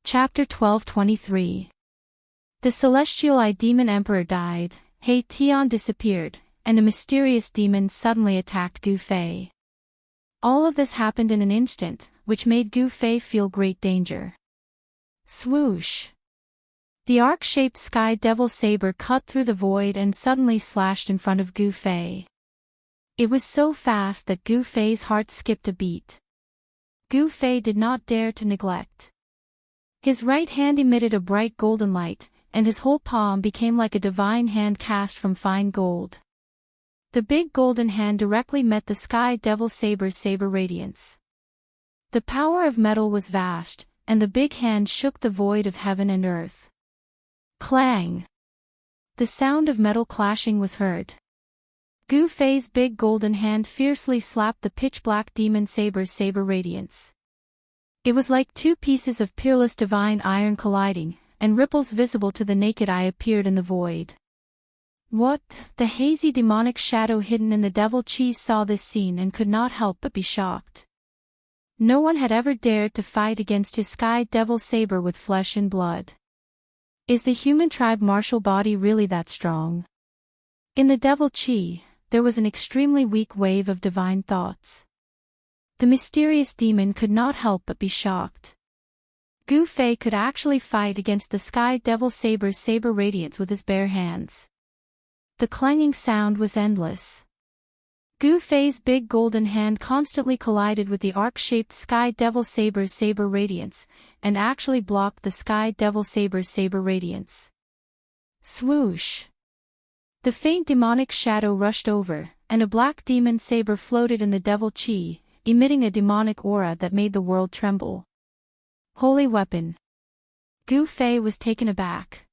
Chapter 1223. The celestial Eye Demon Emperor died, He Tian disappeared, and a mysterious demon suddenly attacked Gu Fei. All of this happened in an instant, which made Gu Fei feel great danger. Swoosh! The arc-shaped sky devil saber cut through the void and suddenly slashed in front of Gu Fei. It was so fast that Gu Fei's heart skipped a beat. Gu Fei did not dare to neglect. His right hand emitted a bright golden light, and his whole palm became like a divine hand cast from fine gold. The big golden hand directly met the sky devil saber's saber radiance. The power of metal was vast, and the big hand shook the void of heaven and earth. Clang! The sound of metal clashing was heard. Gu Fei's big golden hand fiercely slapped the pitch-black demon saber's saber radiance. It was like two pieces of peerless divine iron colliding, and ripples visible to the naked eye appeared in the void. What? The hazy demonic shadow hidden in the devil cheese saw this scene and could not help but be shocked. No one had ever dared to fight against his sky devil saber with flesh and blood. Is the human tribe martial body really that strong? In the devil chi, there was an extremely weak wave of divine thoughts. The mysterious demon could not help but be shocked. Gu Fei could actually fight against the sky devil saber's saber radiance with his bare hands. The clanging sound was endless. Gu Fei's big golden hand constantly collided with the arc-shaped sky devil saber's saber radiance, and actually blocked the sky devil saber's saber radiance. Swoosh! The faint demonic shadow rushed over, and a black demon saber floated in the devil chi, emitting a demonic aura that made the world tremble. Holy weapon! Gu Fei was taken aback.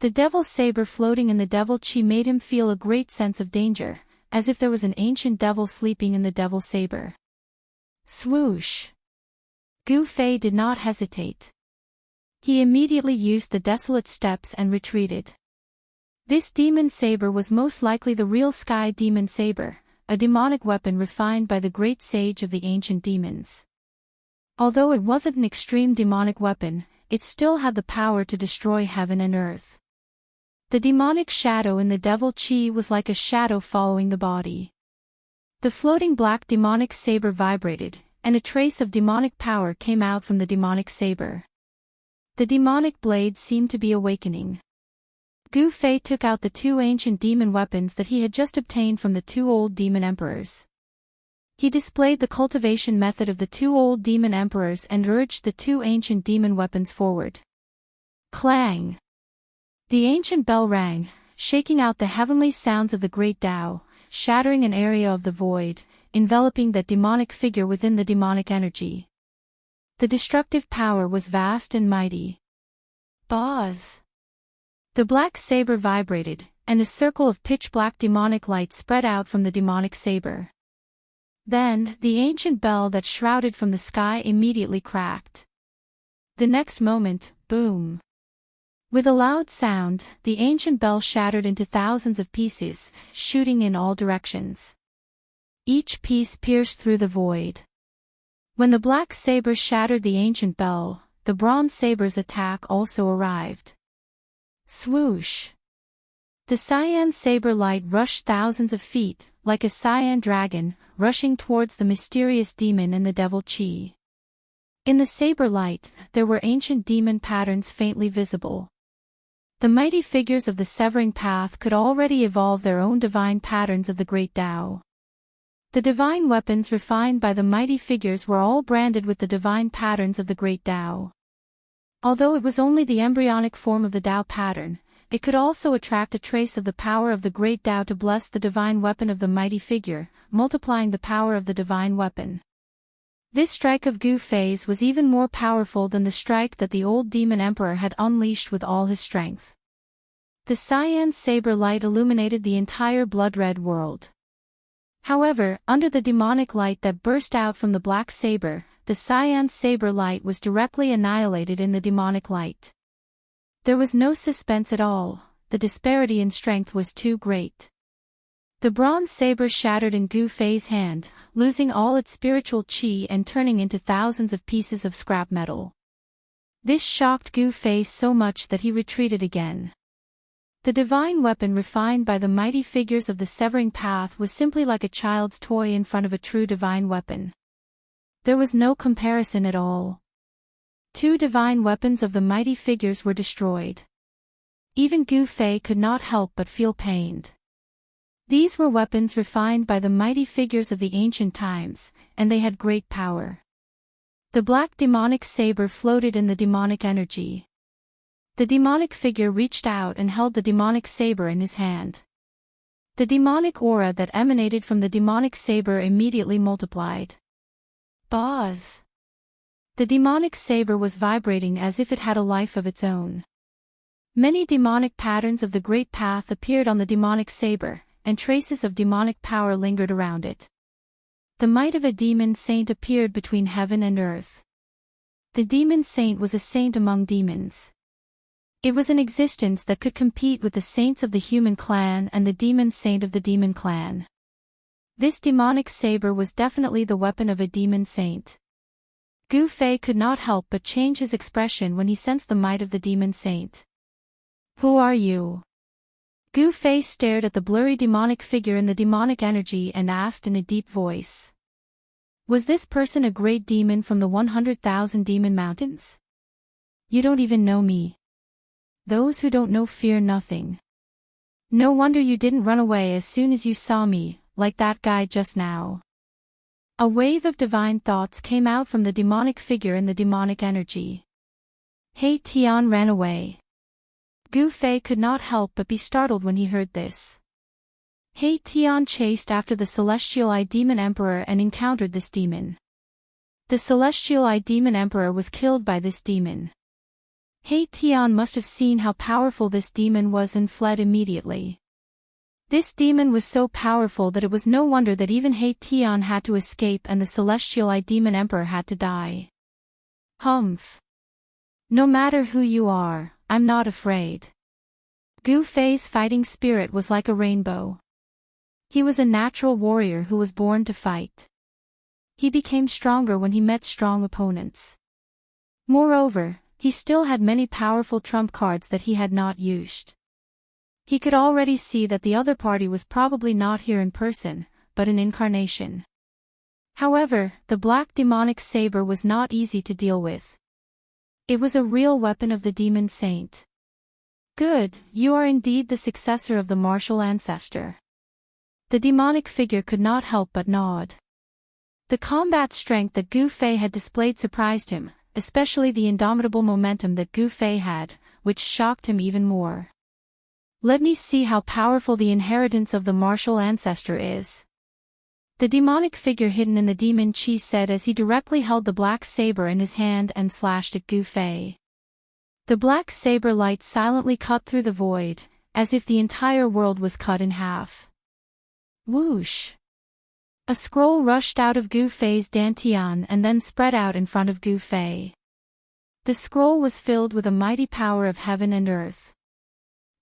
The devil saber floating in the devil chi made him feel a great sense of danger, as if there was an ancient devil sleeping in the devil saber. Swoosh! Gu Fei did not hesitate. He immediately used the desolate steps and retreated. This demon saber was most likely the real sky demon saber, a demonic weapon refined by the great sage of the ancient demons. Although it wasn't an extreme demonic weapon, it still had the power to destroy heaven and earth. The demonic shadow in the devil chi was like a shadow following the body. The floating black demonic saber vibrated, and a trace of demonic power came out from the demonic saber. The demonic blade seemed to be awakening. Gu Fei took out the two ancient demon weapons that he had just obtained from the two old demon emperors. He displayed the cultivation method of the two old demon emperors and urged the two ancient demon weapons forward. Clang! The ancient bell rang, shaking out the heavenly sounds of the great Tao, shattering an area of the void, enveloping that demonic figure within the demonic energy. The destructive power was vast and mighty. Buzz! The black saber vibrated, and a circle of pitch-black demonic light spread out from the demonic saber. Then, the ancient bell that shrouded from the sky immediately cracked. The next moment, boom! With a loud sound, the ancient bell shattered into thousands of pieces, shooting in all directions. Each piece pierced through the void. When the black saber shattered the ancient bell, the bronze saber's attack also arrived. Swoosh! The cyan saber light rushed thousands of feet, like a cyan dragon, rushing towards the mysterious demon in the devil chi. In the saber light, there were ancient demon patterns faintly visible. The mighty figures of the severing path could already evolve their own divine patterns of the great Tao. The divine weapons refined by the mighty figures were all branded with the divine patterns of the great Tao. Although it was only the embryonic form of the Tao pattern, it could also attract a trace of the power of the great Tao to bless the divine weapon of the mighty figure, multiplying the power of the divine weapon. This strike of Gu Fei's was even more powerful than the strike that the old demon emperor had unleashed with all his strength. The cyan saber light illuminated the entire blood-red world. However, under the demonic light that burst out from the black saber, the cyan saber light was directly annihilated in the demonic light. There was no suspense at all, the disparity in strength was too great. The bronze saber shattered in Gu Fei's hand, losing all its spiritual chi and turning into thousands of pieces of scrap metal. This shocked Gu Fei so much that he retreated again. The divine weapon refined by the mighty figures of the severing path was simply like a child's toy in front of a true divine weapon. There was no comparison at all. Two divine weapons of the mighty figures were destroyed. Even Gu Fei could not help but feel pained. These were weapons refined by the mighty figures of the ancient times, and they had great power. The black demonic saber floated in the demonic energy. The demonic figure reached out and held the demonic saber in his hand. The demonic aura that emanated from the demonic saber immediately multiplied. Buzz! The demonic saber was vibrating as if it had a life of its own. Many demonic patterns of the great path appeared on the demonic saber, and traces of demonic power lingered around it. The might of a demon saint appeared between heaven and earth. The demon saint was a saint among demons. It was an existence that could compete with the saints of the human clan and the demon saint of the demon clan. This demonic saber was definitely the weapon of a demon saint. Gu Fei could not help but change his expression when he sensed the might of the demon saint. "Who are you?" Gu Fei stared at the blurry demonic figure in the demonic energy and asked in a deep voice. Was this person a great demon from the 100,000 demon mountains? You don't even know me. Those who don't know fear nothing. No wonder you didn't run away as soon as you saw me, like that guy just now. A wave of divine thoughts came out from the demonic figure in the demonic energy. He Tian ran away. Gu Fei could not help but be startled when he heard this. He Tian chased after the celestial eye demon emperor and encountered this demon. The celestial eye demon emperor was killed by this demon. He Tian must have seen how powerful this demon was and fled immediately. This demon was so powerful that it was no wonder that even He Tian had to escape and the celestial eye demon emperor had to die. Humph. No matter who you are, I'm not afraid. Gu Fei's fighting spirit was like a rainbow. He was a natural warrior who was born to fight. He became stronger when he met strong opponents. Moreover, he still had many powerful trump cards that he had not used. He could already see that the other party was probably not here in person, but an incarnation. However, the black demonic saber was not easy to deal with. It was a real weapon of the demon saint. Good, you are indeed the successor of the martial ancestor. The demonic figure could not help but nod. The combat strength that Gu Fei had displayed surprised him, especially the indomitable momentum that Gu Fei had, which shocked him even more. Let me see how powerful the inheritance of the martial ancestor is. The demonic figure hidden in the demon chi said as he directly held the black saber in his hand and slashed at Gu Fei. The black saber light silently cut through the void, as if the entire world was cut in half. Whoosh! A scroll rushed out of Gu Fei's dantian and then spread out in front of Gu Fei. The scroll was filled with a mighty power of heaven and earth.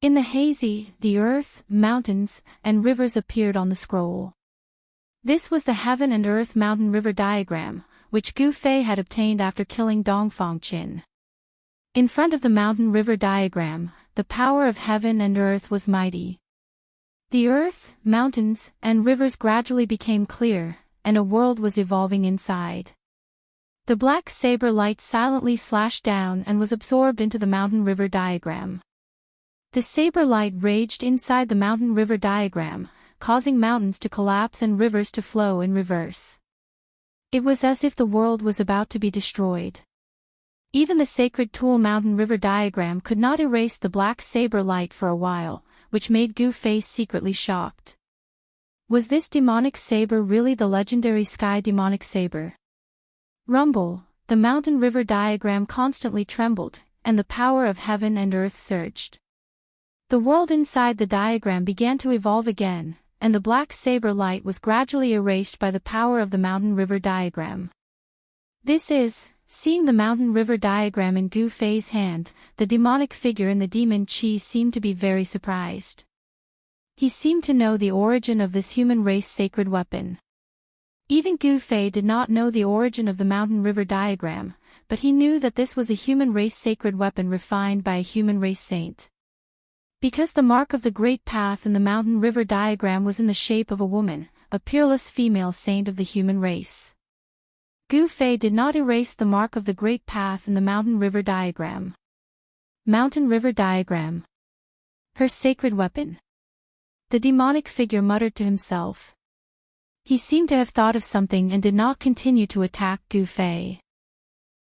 In the hazy, the earth, mountains, and rivers appeared on the scroll. This was the heaven and earth mountain river diagram, which Gu Fei had obtained after killing Dongfang Qin. In front of the mountain river diagram, the power of heaven and earth was mighty. The earth, mountains, and rivers gradually became clear, and a world was evolving inside. The black saber light silently slashed down and was absorbed into the mountain river diagram. The saber light raged inside the mountain river diagram, causing mountains to collapse and rivers to flow in reverse. It was as if the world was about to be destroyed. Even the sacred tool mountain river diagram could not erase the black saber light for a while, which made Gu Fei secretly shocked. Was this demonic saber really the legendary sky demonic saber? Rumble, the mountain river diagram constantly trembled, and the power of heaven and earth surged. The world inside the diagram began to evolve again, and the black saber light was gradually erased by the power of the mountain river diagram. Seeing the mountain river diagram in Gu Fei's hand, the demonic figure in the demon chi seemed to be very surprised. He seemed to know the origin of this human race sacred weapon. Even Gu Fei did not know the origin of the mountain river diagram, but he knew that this was a human race sacred weapon refined by a human race saint. Because the mark of the great path in the mountain river diagram was in the shape of a woman, a peerless female saint of the human race. Gu Fei did not erase the mark of the great path in the mountain river diagram. Mountain river diagram. Her sacred weapon. The demonic figure muttered to himself. He seemed to have thought of something and did not continue to attack Gu Fei.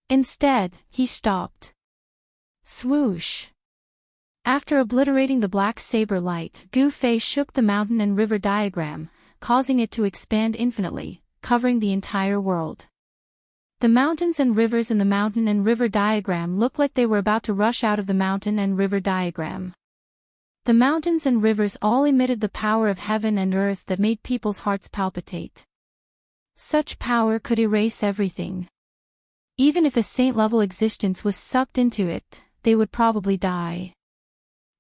Instead, he stopped. Swoosh. After obliterating the black saber light, Gu Fei shook the mountain and river diagram, causing it to expand infinitely, covering the entire world. The mountains and rivers in the mountain and river diagram looked like they were about to rush out of the mountain and river diagram. The mountains and rivers all emitted the power of heaven and earth that made people's hearts palpitate. Such power could erase everything. Even if a saint-level existence was sucked into it, they would probably die.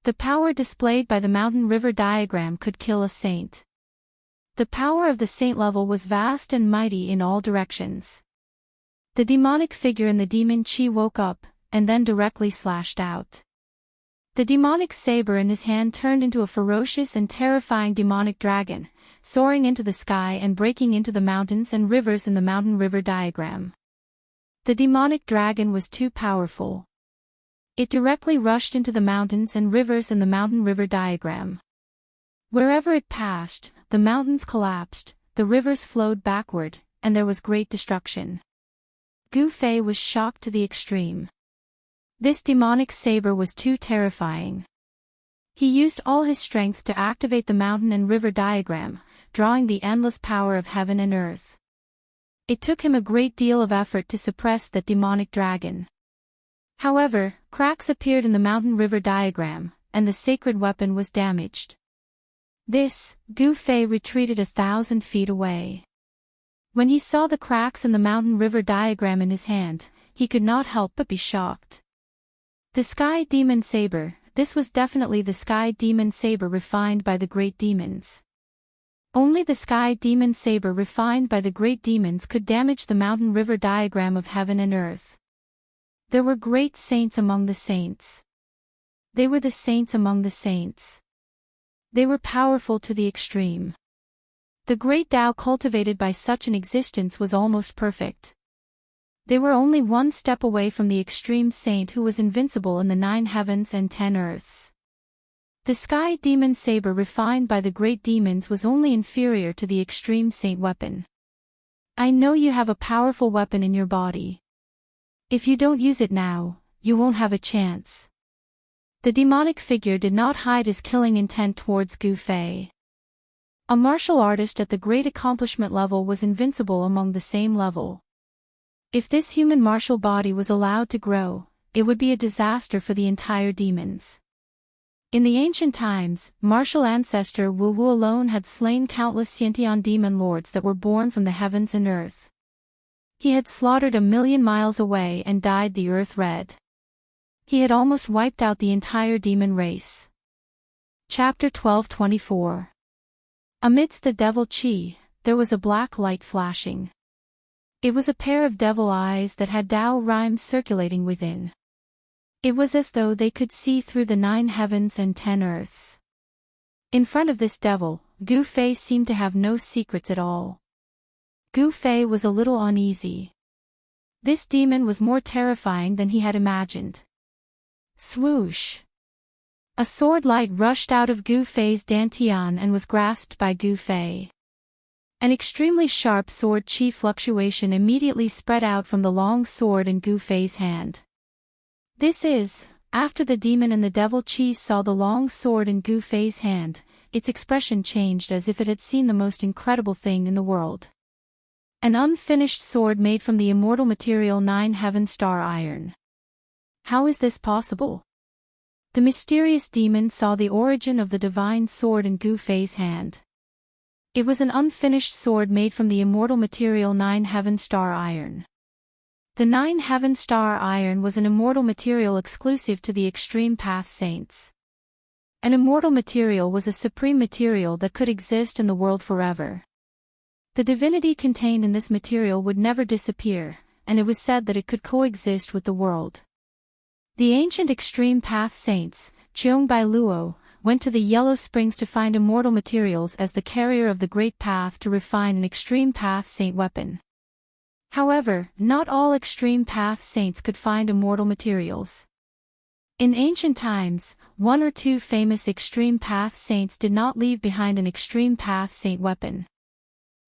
The power displayed by the mountain-river diagram could kill a saint. The power of the saint level was vast and mighty in all directions. The demonic figure in the demon chi woke up, and then directly slashed out. The demonic saber in his hand turned into a ferocious and terrifying demonic dragon, soaring into the sky and breaking into the mountains and rivers in the mountain-river diagram. The demonic dragon was too powerful. It directly rushed into the mountains and rivers in the mountain-river diagram. Wherever it passed, the mountains collapsed, the rivers flowed backward, and there was great destruction. Gu Fei was shocked to the extreme. This demonic saber was too terrifying. He used all his strength to activate the mountain and river diagram, drawing the endless power of heaven and earth. It took him a great deal of effort to suppress that demonic dragon. However, cracks appeared in the mountain-river diagram, and the sacred weapon was damaged. Gu Fei retreated 1,000 feet away. When he saw the cracks in the mountain-river diagram in his hand, he could not help but be shocked. The Sky Demon Saber, this was definitely the Sky Demon Saber refined by the great demons. Only the Sky Demon Saber refined by the great demons could damage the mountain-river diagram of heaven and earth. There were great saints among the saints. They were the saints among the saints. They were powerful to the extreme. The great Tao cultivated by such an existence was almost perfect. They were only one step away from the extreme saint who was invincible in the 9 heavens and 10 earths. The Sky Demon Saber refined by the great demons was only inferior to the extreme saint weapon. I know you have a powerful weapon in your body. If you don't use it now, you won't have a chance. The demonic figure did not hide his killing intent towards Gu Fei. A martial artist at the great accomplishment level was invincible among the same level. If this human martial body was allowed to grow, it would be a disaster for the entire demons. In the ancient times, martial ancestor Wu Wu alone had slain countless Xiantian demon lords that were born from the heavens and earth. He had slaughtered 1,000,000 miles away and dyed the earth red. He had almost wiped out the entire demon race. Chapter 12:24. Amidst the devil chi, there was a black light flashing. It was a pair of devil eyes that had Tao rhymes circulating within. It was as though they could see through the 9 heavens and 10 earths. In front of this devil, Gu Fei seemed to have no secrets at all. Gu Fei was a little uneasy. This demon was more terrifying than he had imagined. Swoosh! A sword light rushed out of Gu Fei's dantian and was grasped by Gu Fei. An extremely sharp sword chi fluctuation immediately spread out from the long sword in Gu Fei's hand. After the demon and the devil chi saw the long sword in Gu Fei's hand, its expression changed as if it had seen the most incredible thing in the world. An unfinished sword made from the immortal material 9 heaven star iron. How is this possible? The mysterious demon saw the origin of the divine sword in Gu Fei's hand. It was an unfinished sword made from the immortal material 9 heaven star iron. The 9 heaven star iron was an immortal material exclusive to the extreme path saints. An immortal material was a supreme material that could exist in the world forever. The divinity contained in this material would never disappear, and it was said that it could coexist with the world. The ancient extreme path saints, Cheong Bai Luo, went to the Yellow Springs to find immortal materials as the carrier of the Great Path to refine an extreme path saint weapon. However, not all extreme path saints could find immortal materials. In ancient times, one or two famous extreme path saints did not leave behind an extreme path saint weapon.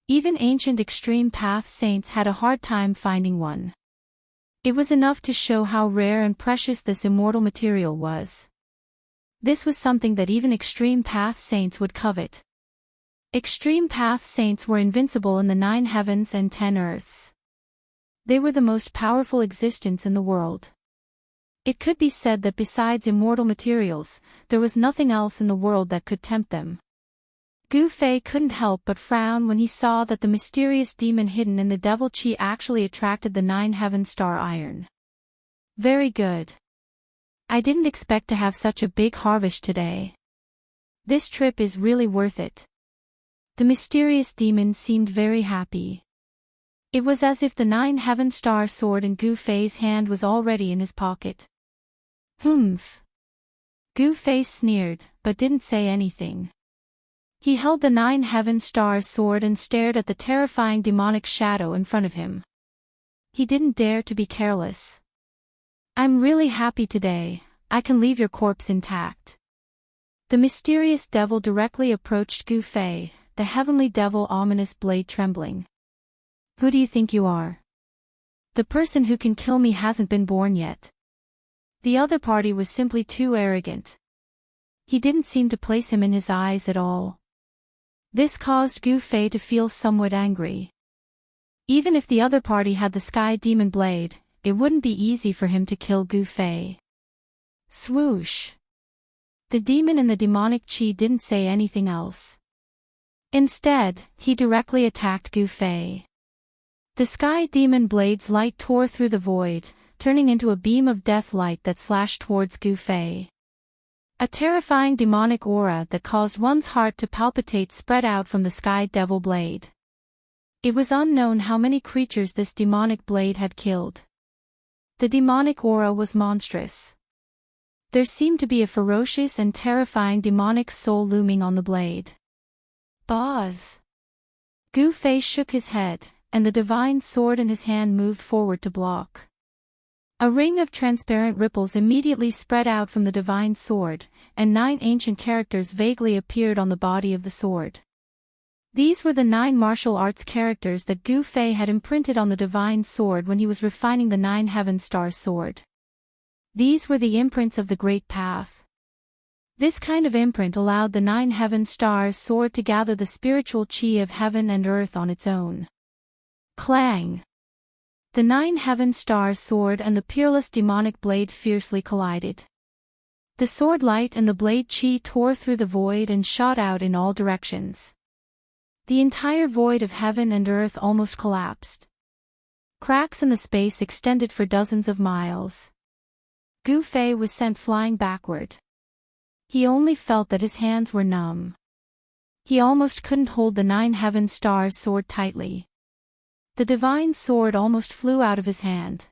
Even ancient extreme path saints had a hard time finding one. It was enough to show how rare and precious this immortal material was. This was something that even extreme path saints would covet. Extreme path saints were invincible in the 9 heavens and 10 earths. They were the most powerful existence in the world. It could be said that besides immortal materials, there was nothing else in the world that could tempt them. Gu Fei couldn't help but frown when he saw that the mysterious demon hidden in the devil chi actually attracted the 9 heaven star iron. Very good. I didn't expect to have such a big harvest today. This trip is really worth it. The mysterious demon seemed very happy. It was as if the 9 heaven star sword in Gu Fei's hand was already in his pocket. Humph. Gu Fei sneered, but didn't say anything. He held the 9 heaven star sword and stared at the terrifying demonic shadow in front of him. He didn't dare to be careless. I'm really happy today, I can leave your corpse intact. The mysterious devil directly approached Gu Fei, the heavenly devil ominous blade trembling. Who do you think you are? The person who can kill me hasn't been born yet. The other party was simply too arrogant. He didn't seem to place him in his eyes at all. This caused Gu Fei to feel somewhat angry. Even if the other party had the sky demon blade, it wouldn't be easy for him to kill Gu Fei. Swoosh! The demon in the demonic chi didn't say anything else. Instead, he directly attacked Gu Fei. The sky demon blade's light tore through the void, turning into a beam of death light that slashed towards Gu Fei. A terrifying demonic aura that caused one's heart to palpitate spread out from the sky devil blade. It was unknown how many creatures this demonic blade had killed. The demonic aura was monstrous. There seemed to be a ferocious and terrifying demonic soul looming on the blade. Boz! Gu Fei shook his head, and the divine sword in his hand moved forward to block. A ring of transparent ripples immediately spread out from the divine sword, and 9 ancient characters vaguely appeared on the body of the sword. These were the 9 martial arts characters that Gu Fei had imprinted on the divine sword when he was refining the 9 heaven star sword. These were the imprints of the Great Path. This kind of imprint allowed the 9 heaven stars sword to gather the spiritual chi of heaven and earth on its own. Clang! The 9 heaven star sword and the peerless demonic blade fiercely collided. The sword light and the blade chi tore through the void and shot out in all directions. The entire void of heaven and earth almost collapsed. Cracks in the space extended for dozens of miles. Gu Fei was sent flying backward. He only felt that his hands were numb. He almost couldn't hold the 9 heaven stars sword tightly. The divine sword almost flew out of his hand.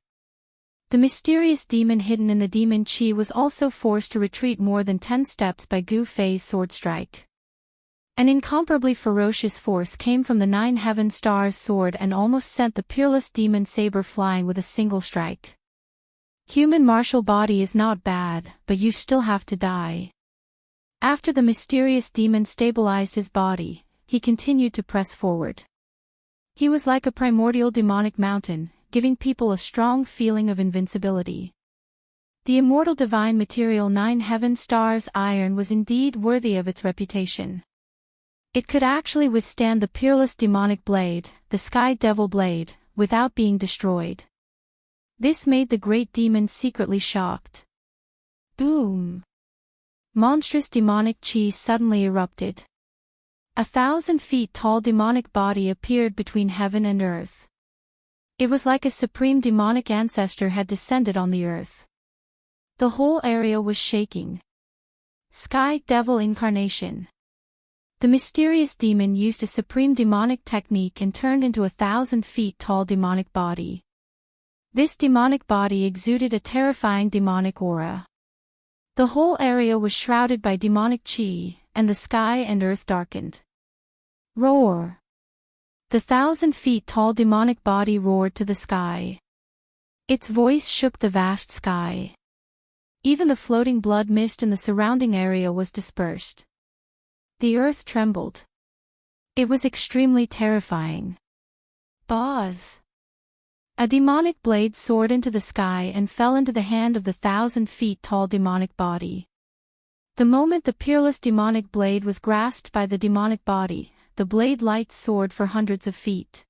The mysterious demon hidden in the demon chi was also forced to retreat more than 10 steps by Gu Fei's sword strike. An incomparably ferocious force came from the 9 heaven stars sword and almost sent the peerless demon saber flying with a single strike. Human martial body is not bad, but you still have to die. After the mysterious demon stabilized his body, he continued to press forward. He was like a primordial demonic mountain, giving people a strong feeling of invincibility. The immortal divine material 9 heaven stars iron was indeed worthy of its reputation. It could actually withstand the peerless demonic blade, the sky devil blade, without being destroyed. This made the great demon secretly shocked. Boom! Monstrous demonic chi suddenly erupted. 1,000 feet tall demonic body appeared between heaven and earth. It was like a supreme demonic ancestor had descended on the earth. The whole area was shaking. Sky Devil Incarnation. The mysterious demon used a supreme demonic technique and turned into 1,000 feet tall demonic body. This demonic body exuded a terrifying demonic aura. The whole area was shrouded by demonic chi, and the sky and earth darkened. Roar! The 1,000-feet-tall demonic body roared to the sky. Its voice shook the vast sky. Even the floating blood mist in the surrounding area was dispersed. The earth trembled. It was extremely terrifying. Buzz! A demonic blade soared into the sky and fell into the hand of the 1,000-feet-tall demonic body. The moment the peerless demonic blade was grasped by the demonic body, the blade light soared for hundreds of feet.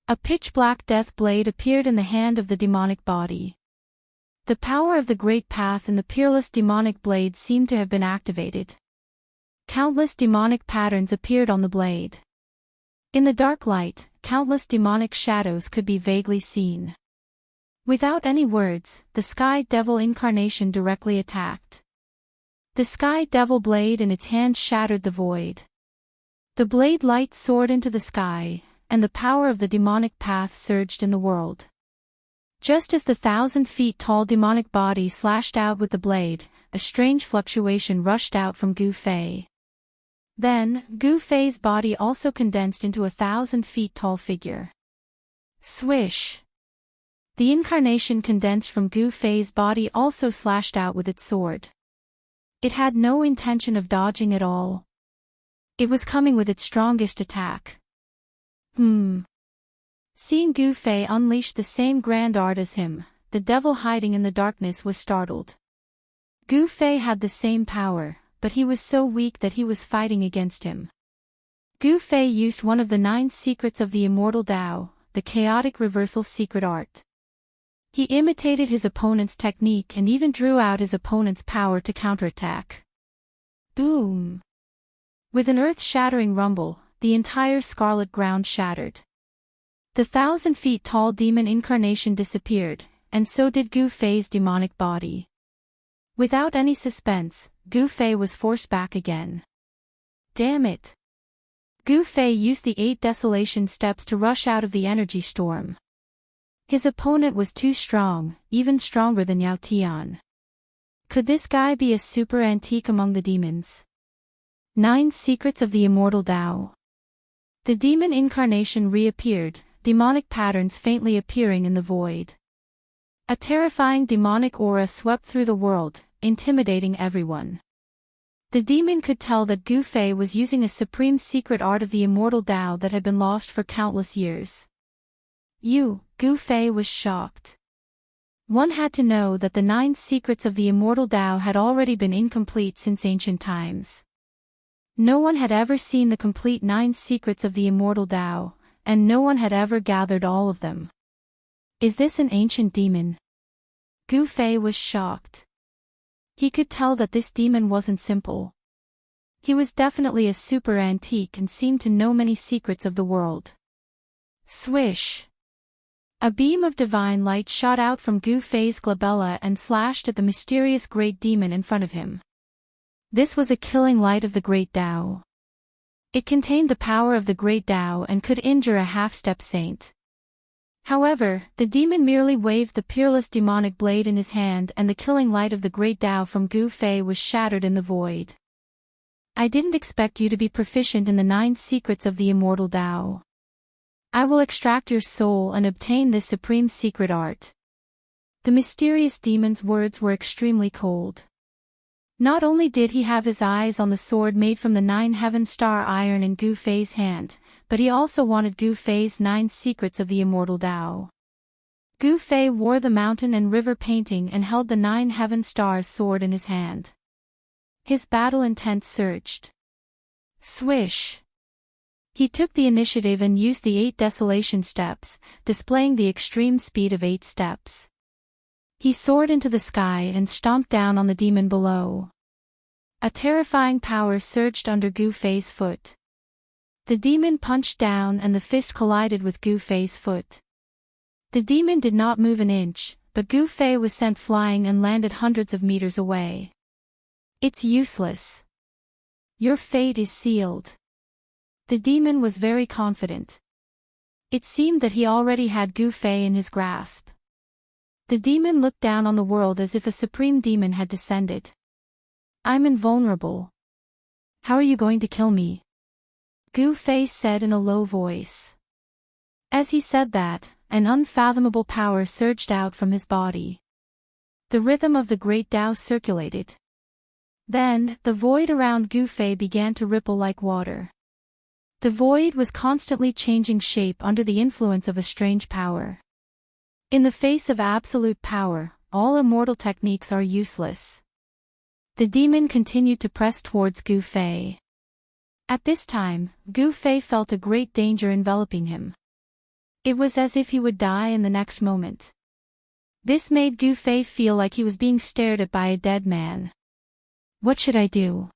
A pitch-black death blade appeared in the hand of the demonic body. The power of the great path in the peerless demonic blade seemed to have been activated. Countless demonic patterns appeared on the blade. In the dark light, countless demonic shadows could be vaguely seen. Without any words, the Sky Devil incarnation directly attacked. The Sky Devil blade in its hand shattered the void. The blade light soared into the sky, and the power of the demonic path surged in the world. Just as the 1,000-feet-tall demonic body slashed out with the blade, a strange fluctuation rushed out from Gu Fei. Then, Gu Fei's body also condensed into a 1,000-feet-tall figure. Swish! The incarnation condensed from Gu Fei's body also slashed out with its sword. It had no intention of dodging at all. It was coming with its strongest attack. Seeing Gu Fei unleash the same grand art as him, the devil hiding in the darkness was startled. Gu Fei had the same power, but he was so weak that he was fighting against him. Gu Fei used one of the 9 secrets of the Immortal Tao, the chaotic reversal secret art. He imitated his opponent's technique and even drew out his opponent's power to counterattack. Boom! With an earth-shattering rumble, the entire scarlet ground shattered. The 1,000-feet-tall demon incarnation disappeared, and so did Gu Fei's demonic body. Without any suspense, Gu Fei was forced back again. Damn it! Gu Fei used the 8 desolation steps to rush out of the energy storm. His opponent was too strong, even stronger than Yao Tian. Could this guy be a super antique among the demons? 9 Secrets of the Immortal Tao. The demon incarnation reappeared, demonic patterns faintly appearing in the void. A terrifying demonic aura swept through the world, intimidating everyone. The demon could tell that Gu Fei was using a supreme secret art of the Immortal Tao that had been lost for countless years. Gu Fei was shocked. One had to know that the 9 secrets of the Immortal Tao had already been incomplete since ancient times. No one had ever seen the complete 9 secrets of the Immortal Tao, and no one had ever gathered all of them. Is this an ancient demon? Gu Fei was shocked. He could tell that this demon wasn't simple. He was definitely a super antique and seemed to know many secrets of the world. Swish! A beam of divine light shot out from Gu Fei's glabella and slashed at the mysterious great demon in front of him. This was a killing light of the great Tao. It contained the power of the great Tao and could injure a half-step saint. However, the demon merely waved the peerless demonic blade in his hand and the killing light of the great Tao from Gu Fei was shattered in the void. I didn't expect you to be proficient in the 9 secrets of the Immortal Tao. I will extract your soul and obtain this supreme secret art. The mysterious demon's words were extremely cold. Not only did he have his eyes on the sword made from the 9 heaven star iron in Gu Fei's hand, but he also wanted Gu Fei's 9 secrets of the Immortal Tao. Gu Fei wore the mountain and river painting and held the 9 heaven stars sword in his hand. His battle intent surged. Swish! He took the initiative and used the 8 desolation steps, displaying the extreme speed of 8 steps. He soared into the sky and stomped down on the demon below. A terrifying power surged under Gu Fei's foot. The demon punched down and the fist collided with Gu Fei's foot. The demon did not move an inch, but Gu Fei was sent flying and landed hundreds of meters away. It's useless. Your fate is sealed. The demon was very confident. It seemed that he already had Gu Fei in his grasp. The demon looked down on the world as if a supreme demon had descended. I'm invulnerable. How are you going to kill me? Gu Fei said in a low voice. As he said that, an unfathomable power surged out from his body. The rhythm of the great Tao circulated. Then, the void around Gu Fei began to ripple like water. The void was constantly changing shape under the influence of a strange power. In the face of absolute power, all immortal techniques are useless. The demon continued to press towards Gu Fei. At this time, Gu Fei felt a great danger enveloping him. It was as if he would die in the next moment. This made Gu Fei feel like he was being stared at by a dead man. What should I do?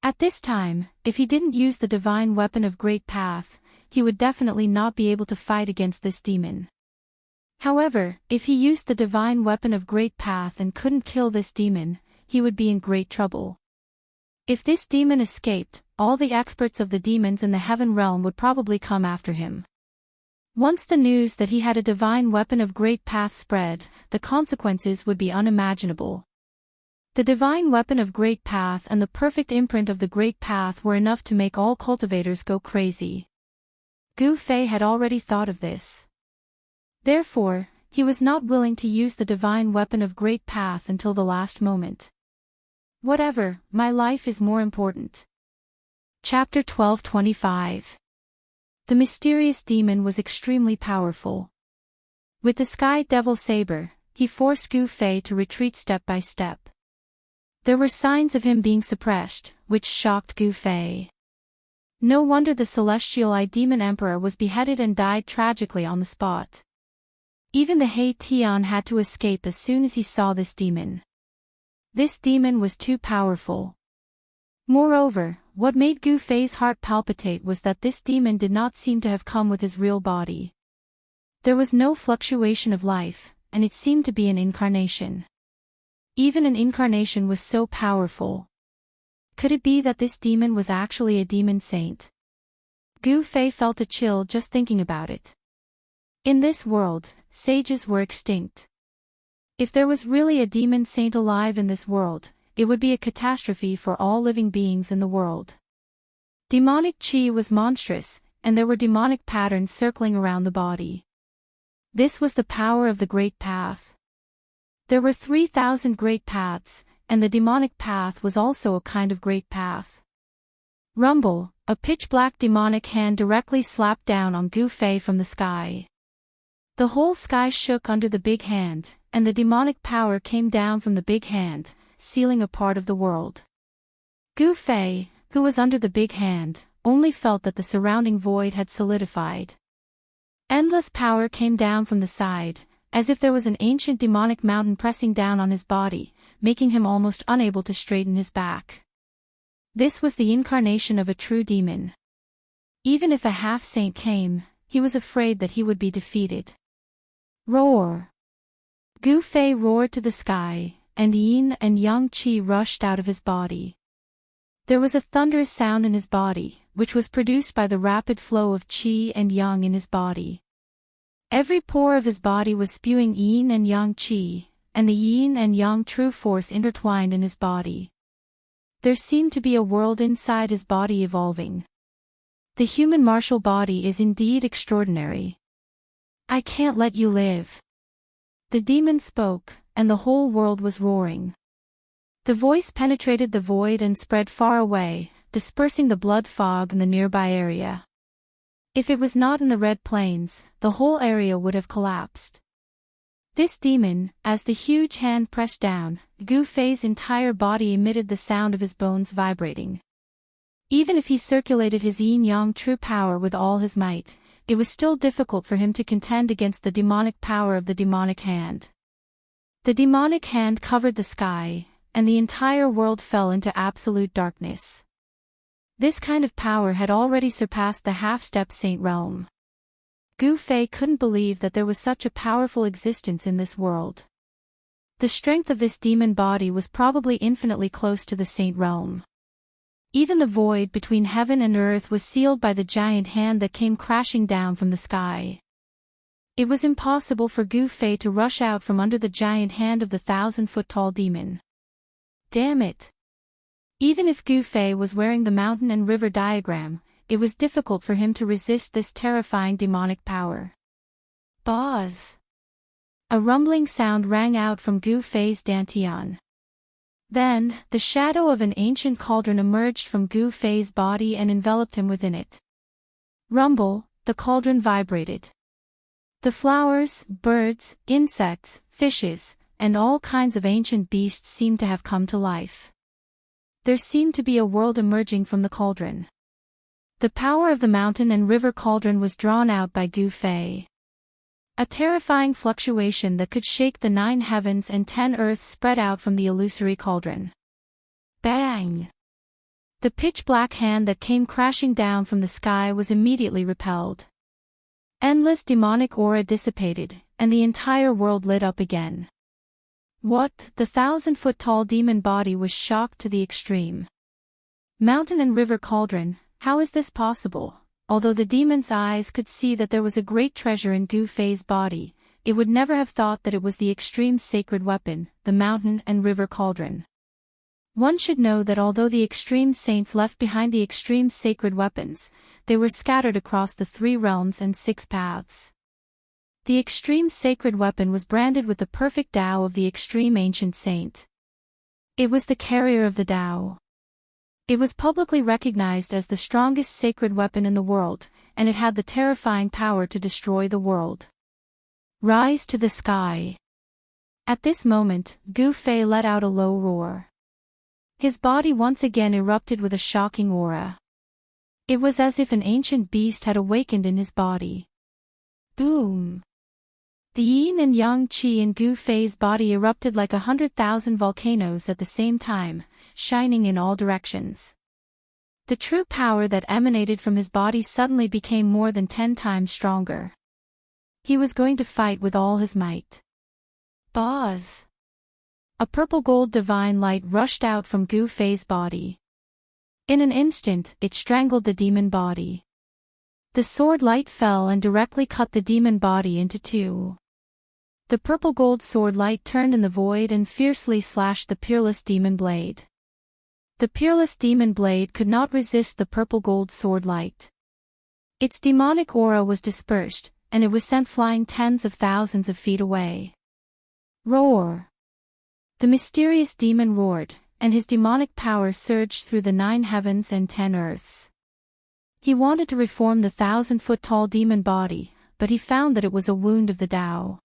At this time, if he didn't use the divine weapon of Great Path, he would definitely not be able to fight against this demon. However, if he used the divine weapon of Great Path and couldn't kill this demon, he would be in great trouble. If this demon escaped, all the experts of the demons in the heaven realm would probably come after him. Once the news that he had a divine weapon of Great Path spread, the consequences would be unimaginable. The divine weapon of Great Path and the perfect imprint of the Great Path were enough to make all cultivators go crazy. Gu Fei had already thought of this. Therefore, he was not willing to use the divine weapon of Great Path until the last moment. Whatever, my life is more important. Chapter 12:25. The mysterious demon was extremely powerful. With the Sky Devil Saber, he forced Gu Fei to retreat step by step. There were signs of him being suppressed, which shocked Gu Fei. No wonder the celestial Eye Demon Emperor was beheaded and died tragically on the spot. Even the Hei Tian had to escape as soon as he saw this demon. This demon was too powerful. Moreover, what made Gu Fei's heart palpitate was that this demon did not seem to have come with his real body. There was no fluctuation of life, and it seemed to be an incarnation. Even an incarnation was so powerful. Could it be that this demon was actually a demon saint? Gu Fei felt a chill just thinking about it. In this world, sages were extinct. If there was really a demon saint alive in this world, it would be a catastrophe for all living beings in the world. Demonic qi was monstrous, and there were demonic patterns circling around the body. This was the power of the Great Path. There were 3,000 great paths, and the demonic path was also a kind of great path. Rumble, a pitch-black demonic hand directly slapped down on Gu Fei from the sky. The whole sky shook under the big hand, and the demonic power came down from the big hand, sealing a part of the world. Gu Fei, who was under the big hand, only felt that the surrounding void had solidified. Endless power came down from the side, as if there was an ancient demonic mountain pressing down on his body, making him almost unable to straighten his back. This was the incarnation of a true demon. Even if a half-saint came, he was afraid that he would be defeated. Roar! Gu Fei roared to the sky, and yin and yang qi rushed out of his body. There was a thunderous sound in his body, which was produced by the rapid flow of qi and yang in his body. Every pore of his body was spewing yin and yang qi, and the yin and yang true force intertwined in his body. There seemed to be a world inside his body evolving. The human martial body is indeed extraordinary. I can't let you live. The demon spoke, and the whole world was roaring. The voice penetrated the void and spread far away, dispersing the blood fog in the nearby area. If it was not in the Red Plains, the whole area would have collapsed. This demon, as the huge hand pressed down, Gu Fei's entire body emitted the sound of his bones vibrating. Even if he circulated his yin-yang true power with all his might, it was still difficult for him to contend against the demonic power of the demonic hand. The demonic hand covered the sky, and the entire world fell into absolute darkness. This kind of power had already surpassed the half-step saint realm. Gu Fei couldn't believe that there was such a powerful existence in this world. The strength of this demon body was probably infinitely close to the saint realm. Even the void between heaven and earth was sealed by the giant hand that came crashing down from the sky. It was impossible for Gu Fei to rush out from under the giant hand of the 1,000-foot-tall demon. Damn it! Even if Gu Fei was wearing the mountain and river diagram, it was difficult for him to resist this terrifying demonic power. Buzz! A rumbling sound rang out from Gu Fei's dantian. Then, the shadow of an ancient cauldron emerged from Gu Fei's body and enveloped him within it. Rumble, the cauldron vibrated. The flowers, birds, insects, fishes, and all kinds of ancient beasts seemed to have come to life. There seemed to be a world emerging from the cauldron. The power of the mountain and river cauldron was drawn out by Gu Fei. A terrifying fluctuation that could shake the 9 heavens and 10 earths spread out from the illusory cauldron. Bang! The pitch-black hand that came crashing down from the sky was immediately repelled. Endless demonic aura dissipated, and the entire world lit up again. What? The 1,000-foot-tall demon body was shocked to the extreme. Mountain and river cauldron, how is this possible? Although the demon's eyes could see that there was a great treasure in Gu Fei's body, it would never have thought that it was the extreme sacred weapon, the mountain and river cauldron. One should know that although the extreme saints left behind the extreme sacred weapons, they were scattered across the 3 realms and 6 paths. The extreme sacred weapon was branded with the perfect Tao of the extreme ancient saint. It was the carrier of the Tao. It was publicly recognized as the strongest sacred weapon in the world, and it had the terrifying power to destroy the world. Rise to the sky. At this moment, Gu Fei let out a low roar. His body once again erupted with a shocking aura. It was as if an ancient beast had awakened in his body. Boom! The yin and yang qi in Gu Fei's body erupted like 100,000 volcanoes at the same time, shining in all directions. The true power that emanated from his body suddenly became more than 10 times stronger. He was going to fight with all his might. Buzz! A purple-gold divine light rushed out from Gu Fei's body. In an instant, it strangled the demon body. The sword light fell and directly cut the demon body into 2. The purple-gold sword light turned in the void and fiercely slashed the peerless demon blade. The peerless demon blade could not resist the purple-gold sword light. Its demonic aura was dispersed, and it was sent flying tens of thousands of feet away. Roar! The mysterious demon roared, and his demonic power surged through the 9 heavens and 10 earths. He wanted to reform the 1,000-foot-tall demon body, but he found that it was a wound of the Tao.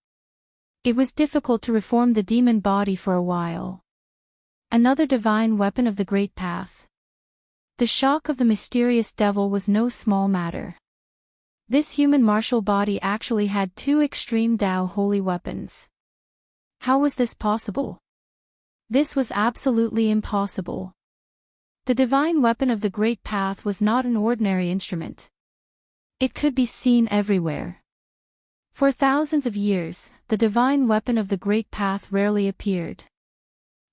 It was difficult to reform the demon body for a while. Another divine weapon of the Great Path. The shock of the mysterious devil was no small matter. This human martial body actually had 2 extreme Tao holy weapons. How was this possible? This was absolutely impossible. The divine weapon of the Great Path was not an ordinary instrument. It could be seen everywhere. For thousands of years, the divine weapon of the Great Path rarely appeared.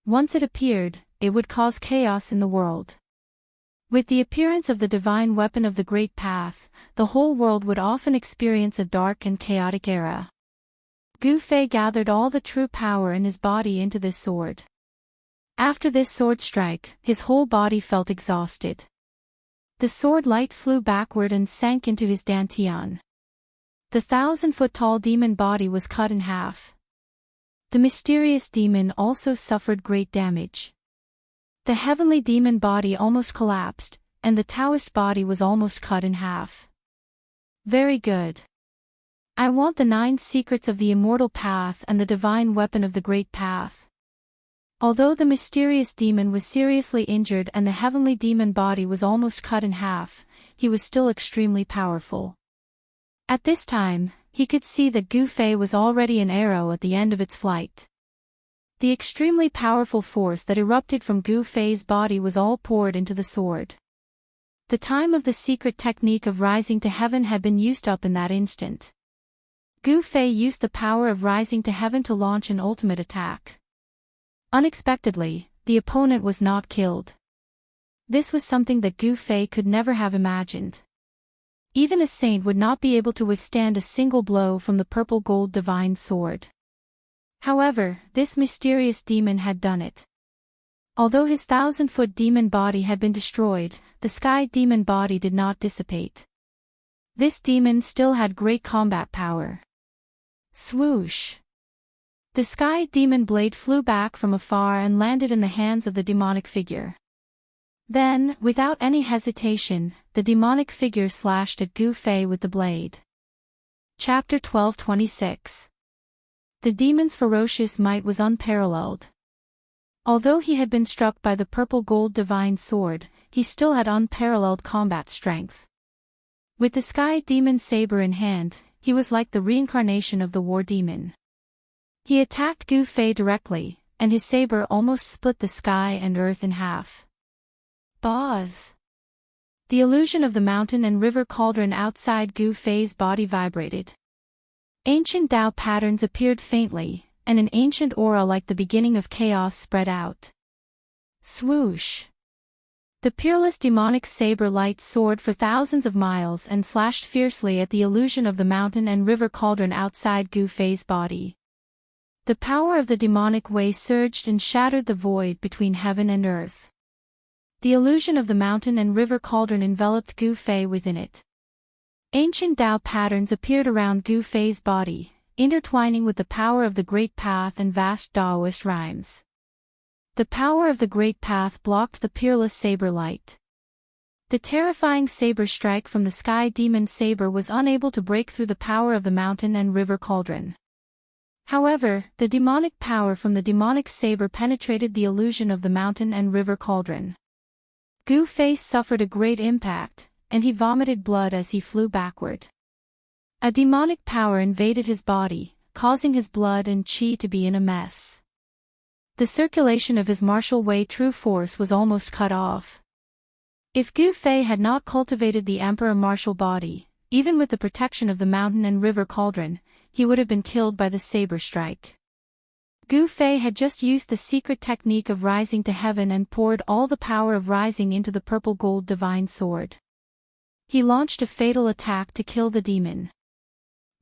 Once it appeared, it would cause chaos in the world. With the appearance of the divine weapon of the Great Path, the whole world would often experience a dark and chaotic era. Gu Fei gathered all the true power in his body into this sword. After this sword strike, his whole body felt exhausted. The sword light flew backward and sank into his dantian. The 1,000-foot-tall demon body was cut in half. The mysterious demon also suffered great damage. The heavenly demon body almost collapsed, and the Taoist body was almost cut in half. Very good. I want the 9 secrets of the immortal path and the divine weapon of the Great Path. Although the mysterious demon was seriously injured and the heavenly demon body was almost cut in half, he was still extremely powerful. At this time, he could see that Gu Fei was already an arrow at the end of its flight. The extremely powerful force that erupted from Gu Fei's body was all poured into the sword. The time of the secret technique of rising to heaven had been used up in that instant. Gu Fei used the power of rising to heaven to launch an ultimate attack. Unexpectedly, the opponent was not killed. This was something that Gu Fei could never have imagined. Even a saint would not be able to withstand a single blow from the purple-gold divine sword. However, this mysterious demon had done it. Although his 1,000-foot demon body had been destroyed, the sky demon body did not dissipate. This demon still had great combat power. Swoosh! The sky demon blade flew back from afar and landed in the hands of the demonic figure. Then, without any hesitation, the demonic figure slashed at Gu Fei with the blade. Chapter 12:26. The demon's ferocious might was unparalleled. Although he had been struck by the purple-gold divine sword, he still had unparalleled combat strength. With the sky demon saber in hand, he was like the reincarnation of the war demon. He attacked Gu Fei directly, and his saber almost split the sky and earth in half. Buzz! The illusion of the mountain and river cauldron outside Gu Fei's body vibrated. Ancient Tao patterns appeared faintly, and an ancient aura like the beginning of chaos spread out. Swoosh! The peerless demonic saber light soared for thousands of miles and slashed fiercely at the illusion of the mountain and river cauldron outside Gu Fei's body. The power of the demonic way surged and shattered the void between heaven and earth. The illusion of the mountain and river cauldron enveloped Gu Fei within it. Ancient Tao patterns appeared around Gu Fei's body, intertwining with the power of the Great Path and vast Taoist rhymes. The power of the Great Path blocked the peerless saber light. The terrifying saber strike from the sky demon saber was unable to break through the power of the mountain and river cauldron. However, the demonic power from the demonic saber penetrated the illusion of the mountain and river cauldron. Gu Fei suffered a great impact, and he vomited blood as he flew backward. A demonic power invaded his body, causing his blood and qi to be in a mess. The circulation of his martial way true force was almost cut off. If Gu Fei had not cultivated the emperor martial body, even with the protection of the mountain and river cauldron, he would have been killed by the saber strike. Gu Fei had just used the secret technique of rising to heaven and poured all the power of rising into the purple-gold divine sword. He launched a fatal attack to kill the demon.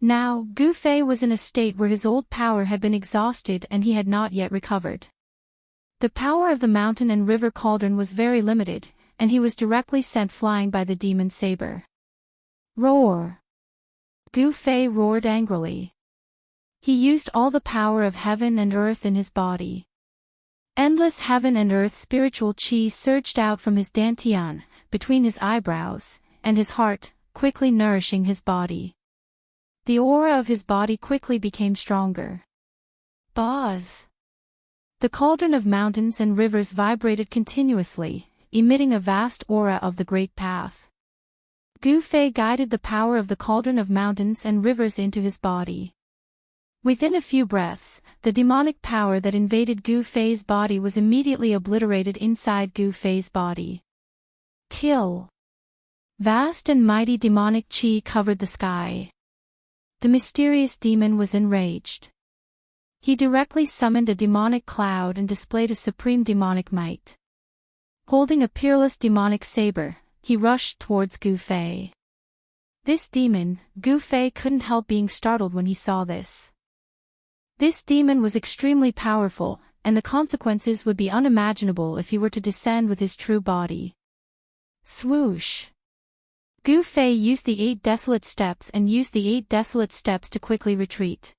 Now, Gu Fei was in a state where his old power had been exhausted and he had not yet recovered. The power of the mountain and river cauldron was very limited, and he was directly sent flying by the demon saber. Roar! Gu Fei roared angrily. He used all the power of heaven and earth in his body. Endless heaven and earth spiritual qi surged out from his dantian, between his eyebrows, and his heart, quickly nourishing his body. The aura of his body quickly became stronger. Buzz! The cauldron of mountains and rivers vibrated continuously, emitting a vast aura of the Great Path. Gu Fei guided the power of the cauldron of mountains and rivers into his body. Within a few breaths, the demonic power that invaded Gu Fei's body was immediately obliterated inside Gu Fei's body. Kill! Vast and mighty demonic qi covered the sky. The mysterious demon was enraged. He directly summoned a demonic cloud and displayed a supreme demonic might. Holding a peerless demonic saber, he rushed towards Gu Fei. This demon, Gu Fei couldn't help being startled when he saw this. This demon was extremely powerful, and the consequences would be unimaginable if he were to descend with his true body. Swoosh! Gu Fei used the 8 desolate steps and used the 8 desolate steps to quickly retreat.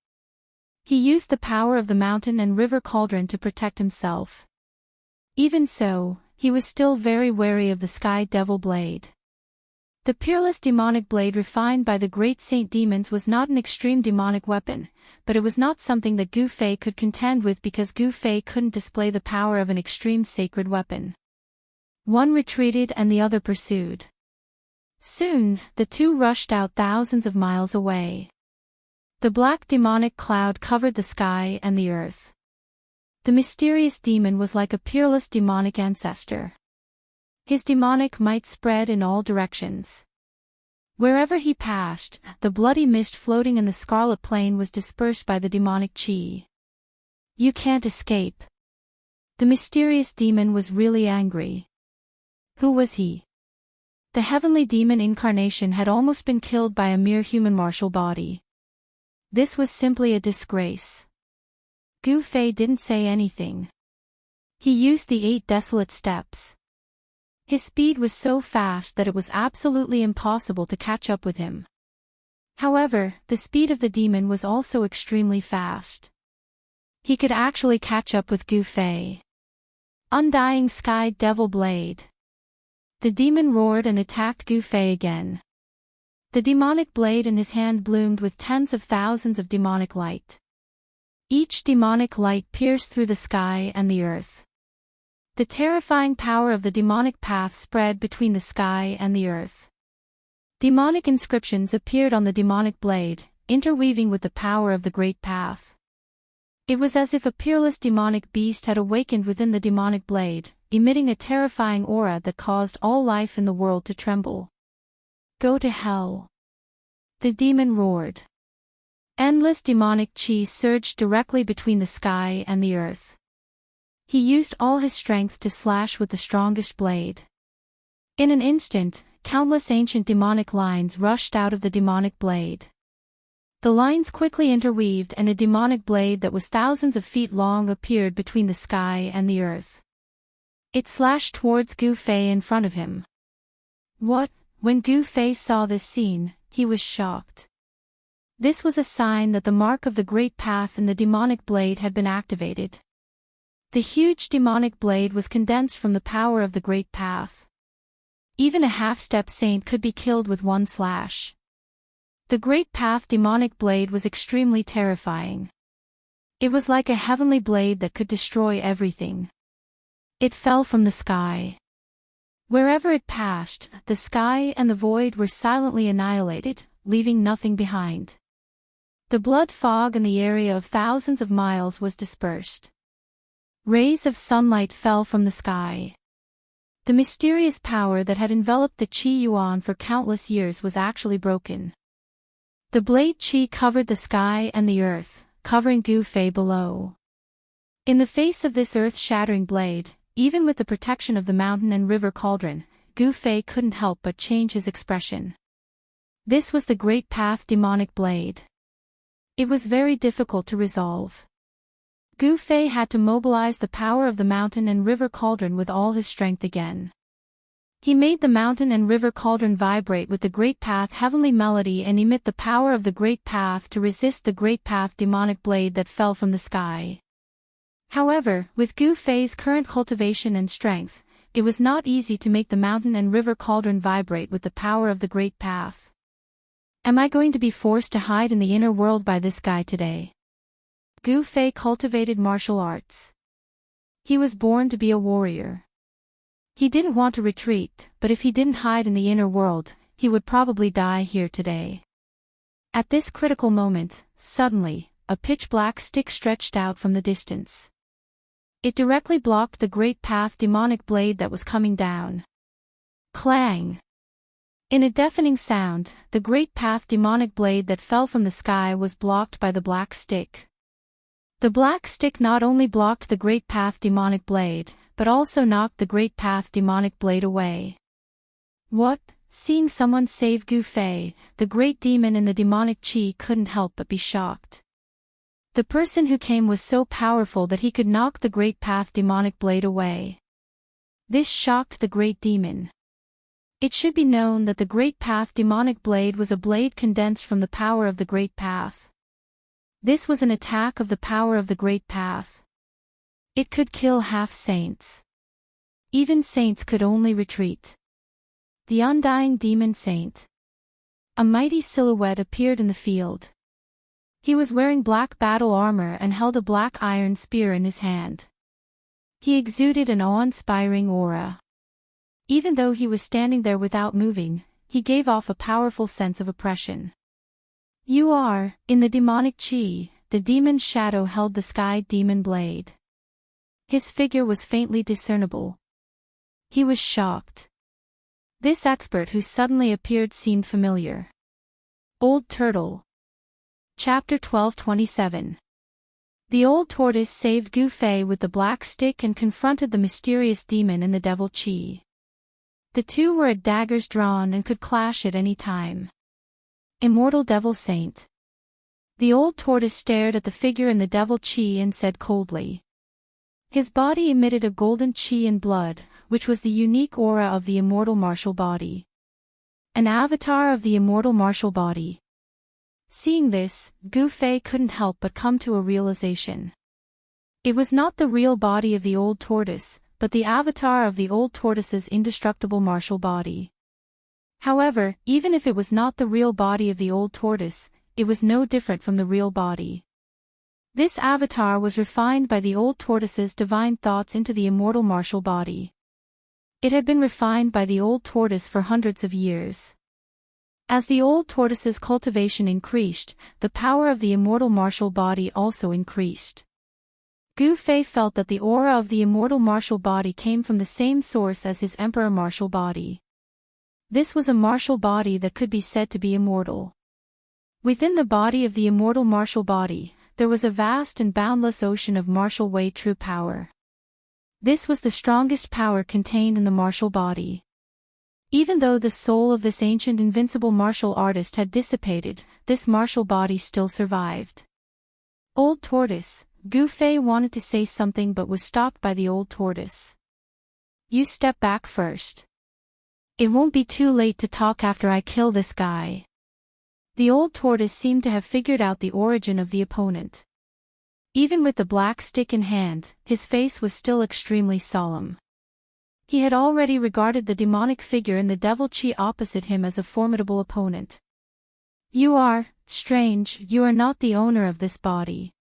He used the power of the mountain and river cauldron to protect himself. Even so, he was still very wary of the sky devil blade. The peerless demonic blade refined by the great saint demons was not an extreme demonic weapon, but it was not something that Gu Fei could contend with because Gu Fei couldn't display the power of an extreme sacred weapon. One retreated and the other pursued. Soon, the two rushed out thousands of miles away. The black demonic cloud covered the sky and the earth. The mysterious demon was like a peerless demonic ancestor. His demonic might spread in all directions. Wherever he passed, the bloody mist floating in the scarlet plain was dispersed by the demonic qi. You can't escape. The mysterious demon was really angry. Who was he? The heavenly demon incarnation had almost been killed by a mere human martial body. This was simply a disgrace. Gu Fei didn't say anything. He used the 8 desolate steps. His speed was so fast that it was absolutely impossible to catch up with him. However, the speed of the demon was also extremely fast. He could actually catch up with Gu Fei. Undying Sky Devil Blade. The demon roared and attacked Gu Fei again. The demonic blade in his hand bloomed with tens of thousands of demonic light. Each demonic light pierced through the sky and the earth. The terrifying power of the demonic path spread between the sky and the earth. Demonic inscriptions appeared on the demonic blade, interweaving with the power of the great path. It was as if a peerless demonic beast had awakened within the demonic blade, emitting a terrifying aura that caused all life in the world to tremble. Go to hell. The demon roared. Endless demonic chi surged directly between the sky and the earth. He used all his strength to slash with the strongest blade. In an instant, countless ancient demonic lines rushed out of the demonic blade. The lines quickly interweaved and a demonic blade that was thousands of feet long appeared between the sky and the earth. It slashed towards Gu Fei in front of him. What? When Gu Fei saw this scene, he was shocked. This was a sign that the mark of the great path in the demonic blade had been activated. The huge demonic blade was condensed from the power of the great path. Even a half-step saint could be killed with one slash. The great path demonic blade was extremely terrifying. It was like a heavenly blade that could destroy everything. It fell from the sky. Wherever it passed, the sky and the void were silently annihilated, leaving nothing behind. The blood fog in the area of thousands of miles was dispersed. Rays of sunlight fell from the sky. The mysterious power that had enveloped the Qi Yuan for countless years was actually broken. The blade Qi covered the sky and the earth, covering Gu Fei below. In the face of this earth-shattering blade, even with the protection of the mountain and river cauldron, Gu Fei couldn't help but change his expression. This was the great path demonic blade. It was very difficult to resolve. Gu Fei had to mobilize the power of the mountain and river cauldron with all his strength again. He made the mountain and river cauldron vibrate with the great path heavenly melody and emit the power of the great path to resist the great path demonic blade that fell from the sky. However, with Gu Fei's current cultivation and strength, it was not easy to make the mountain and river cauldron vibrate with the power of the great path. Am I going to be forced to hide in the inner world by this guy today? Gu Fei cultivated martial arts. He was born to be a warrior. He didn't want to retreat, but if he didn't hide in the inner world, he would probably die here today. At this critical moment, suddenly, a pitch-black stick stretched out from the distance. It directly blocked the great path demonic blade that was coming down. Clang! In a deafening sound, the great path demonic blade that fell from the sky was blocked by the black stick. The black stick not only blocked the great path demonic blade, but also knocked the great path demonic blade away. What? Seeing someone save Gu Fei, the great demon in the demonic chi couldn't help but be shocked. The person who came was so powerful that he could knock the great path demonic blade away. This shocked the great demon. It should be known that the great path demonic blade was a blade condensed from the power of the great path. This was an attack of the power of the great path. It could kill half saints. Even saints could only retreat. The undying demon saint. A mighty silhouette appeared in the field. He was wearing black battle armor and held a black iron spear in his hand. He exuded an awe-inspiring aura. Even though he was standing there without moving, he gave off a powerful sense of oppression. You are, in the demonic chi, the demon's shadow held the sky demon blade. His figure was faintly discernible. He was shocked. This expert who suddenly appeared seemed familiar. Old Turtle. Chapter 1227. The old tortoise saved Gu Fei with the black stick and confronted the mysterious demon in the devil chi. The two were at daggers drawn and could clash at any time. Immortal Devil Saint. The old tortoise stared at the figure in the devil chi and said coldly. His body emitted a golden chi and blood, which was the unique aura of the immortal martial body. An avatar of the immortal martial body. Seeing this, Gu Fei couldn't help but come to a realization. It was not the real body of the old tortoise, but the avatar of the old tortoise's indestructible martial body. However, even if it was not the real body of the old tortoise, it was no different from the real body. This avatar was refined by the old tortoise's divine thoughts into the immortal martial body. It had been refined by the old tortoise for hundreds of years. As the old tortoise's cultivation increased, the power of the immortal martial body also increased. Gu Fei felt that the aura of the immortal martial body came from the same source as his emperor martial body. This was a martial body that could be said to be immortal. Within the body of the immortal martial body, there was a vast and boundless ocean of martial way true power. This was the strongest power contained in the martial body. Even though the soul of this ancient invincible martial artist had dissipated, this martial body still survived. Old Tortoise, Gu Fei wanted to say something but was stopped by the old tortoise. You step back first. It won't be too late to talk after I kill this guy. The old tortoise seemed to have figured out the origin of the opponent. Even with the black stick in hand, his face was still extremely solemn. He had already regarded the demonic figure in the devil chi opposite him as a formidable opponent. You are not the owner of this body.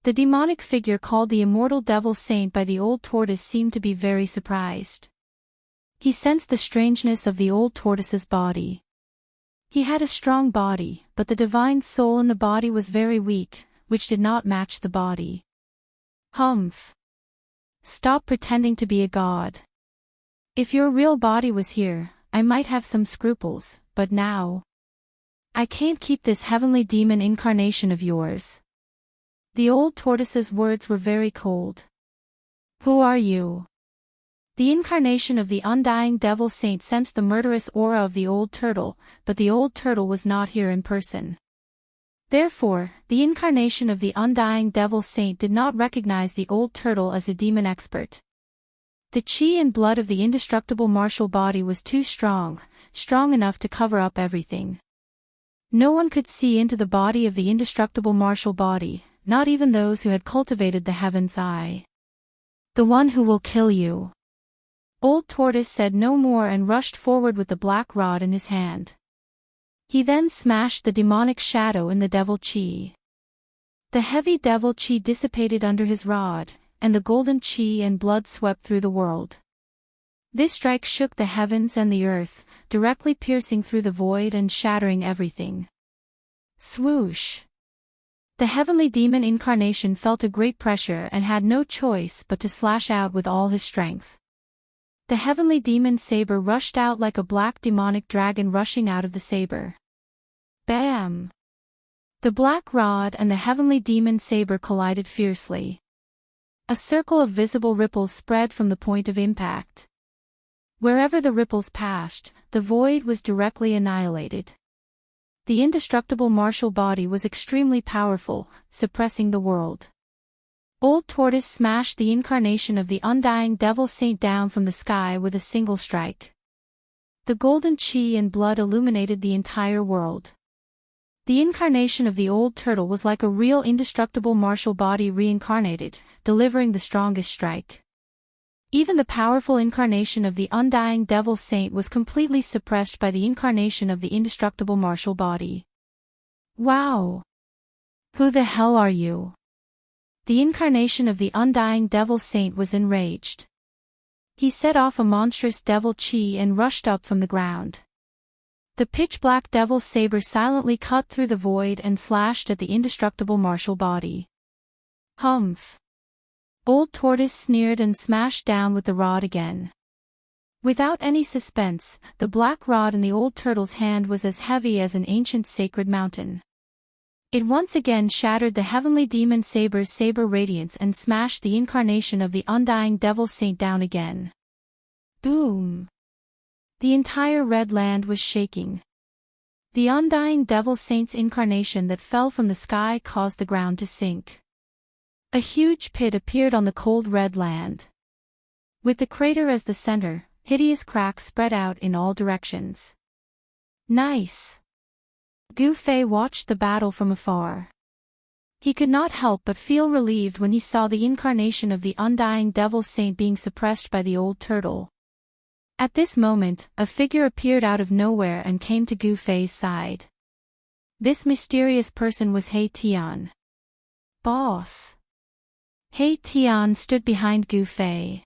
The demonic figure called the immortal devil saint by the old tortoise seemed to be very surprised. He sensed the strangeness of the old tortoise's body. He had a strong body, but the divine soul in the body was very weak, which did not match the body. Humph. Stop pretending to be a god. If your real body was here, I might have some scruples, but now I can't keep this heavenly demon incarnation of yours. The old tortoise's words were very cold. Who are you? The incarnation of the undying devil saint sensed the murderous aura of the old turtle, but the old turtle was not here in person. Therefore, the incarnation of the undying devil saint did not recognize the old turtle as a demon expert. The chi and blood of the indestructible martial body was too strong enough to cover up everything. No one could see into the body of the indestructible martial body, not even those who had cultivated the heaven's eye. The one who will kill you. Old Tortoise said no more and rushed forward with the black rod in his hand. He then smashed the demonic shadow in the devil chi. The heavy devil chi dissipated under his rod, and the golden chi and blood swept through the world. This strike shook the heavens and the earth, directly piercing through the void and shattering everything. Swoosh! The heavenly demon incarnation felt a great pressure and had no choice but to slash out with all his strength. The heavenly demon saber rushed out like a black demonic dragon rushing out of the saber. Bam! The black rod and the heavenly demon saber collided fiercely. A circle of visible ripples spread from the point of impact. Wherever the ripples passed, the void was directly annihilated. The indestructible martial body was extremely powerful, suppressing the world. Old Tortoise smashed the incarnation of the undying devil saint down from the sky with a single strike. The golden chi and blood illuminated the entire world. The incarnation of the old turtle was like a real indestructible martial body reincarnated, delivering the strongest strike. Even the powerful incarnation of the undying devil saint was completely suppressed by the incarnation of the indestructible martial body. Wow! Who the hell are you? The incarnation of the undying devil saint was enraged. He set off a monstrous devil chi and rushed up from the ground. The pitch-black devil's saber silently cut through the void and slashed at the indestructible martial body. Humph! Old Tortoise sneered and smashed down with the rod again. Without any suspense, the black rod in the old turtle's hand was as heavy as an ancient sacred mountain. It once again shattered the heavenly demon saber's saber radiance and smashed the incarnation of the undying devil saint down again. Boom! The entire Red Land was shaking. The undying Devil Saint's incarnation that fell from the sky caused the ground to sink. A huge pit appeared on the cold Red Land. With the crater as the center, hideous cracks spread out in all directions. Nice! Gu Fei watched the battle from afar. He could not help but feel relieved when he saw the incarnation of the undying Devil Saint being suppressed by the old turtle. At this moment, a figure appeared out of nowhere and came to Gu Fei's side. This mysterious person was He Tian. Boss! He Tian stood behind Gu Fei.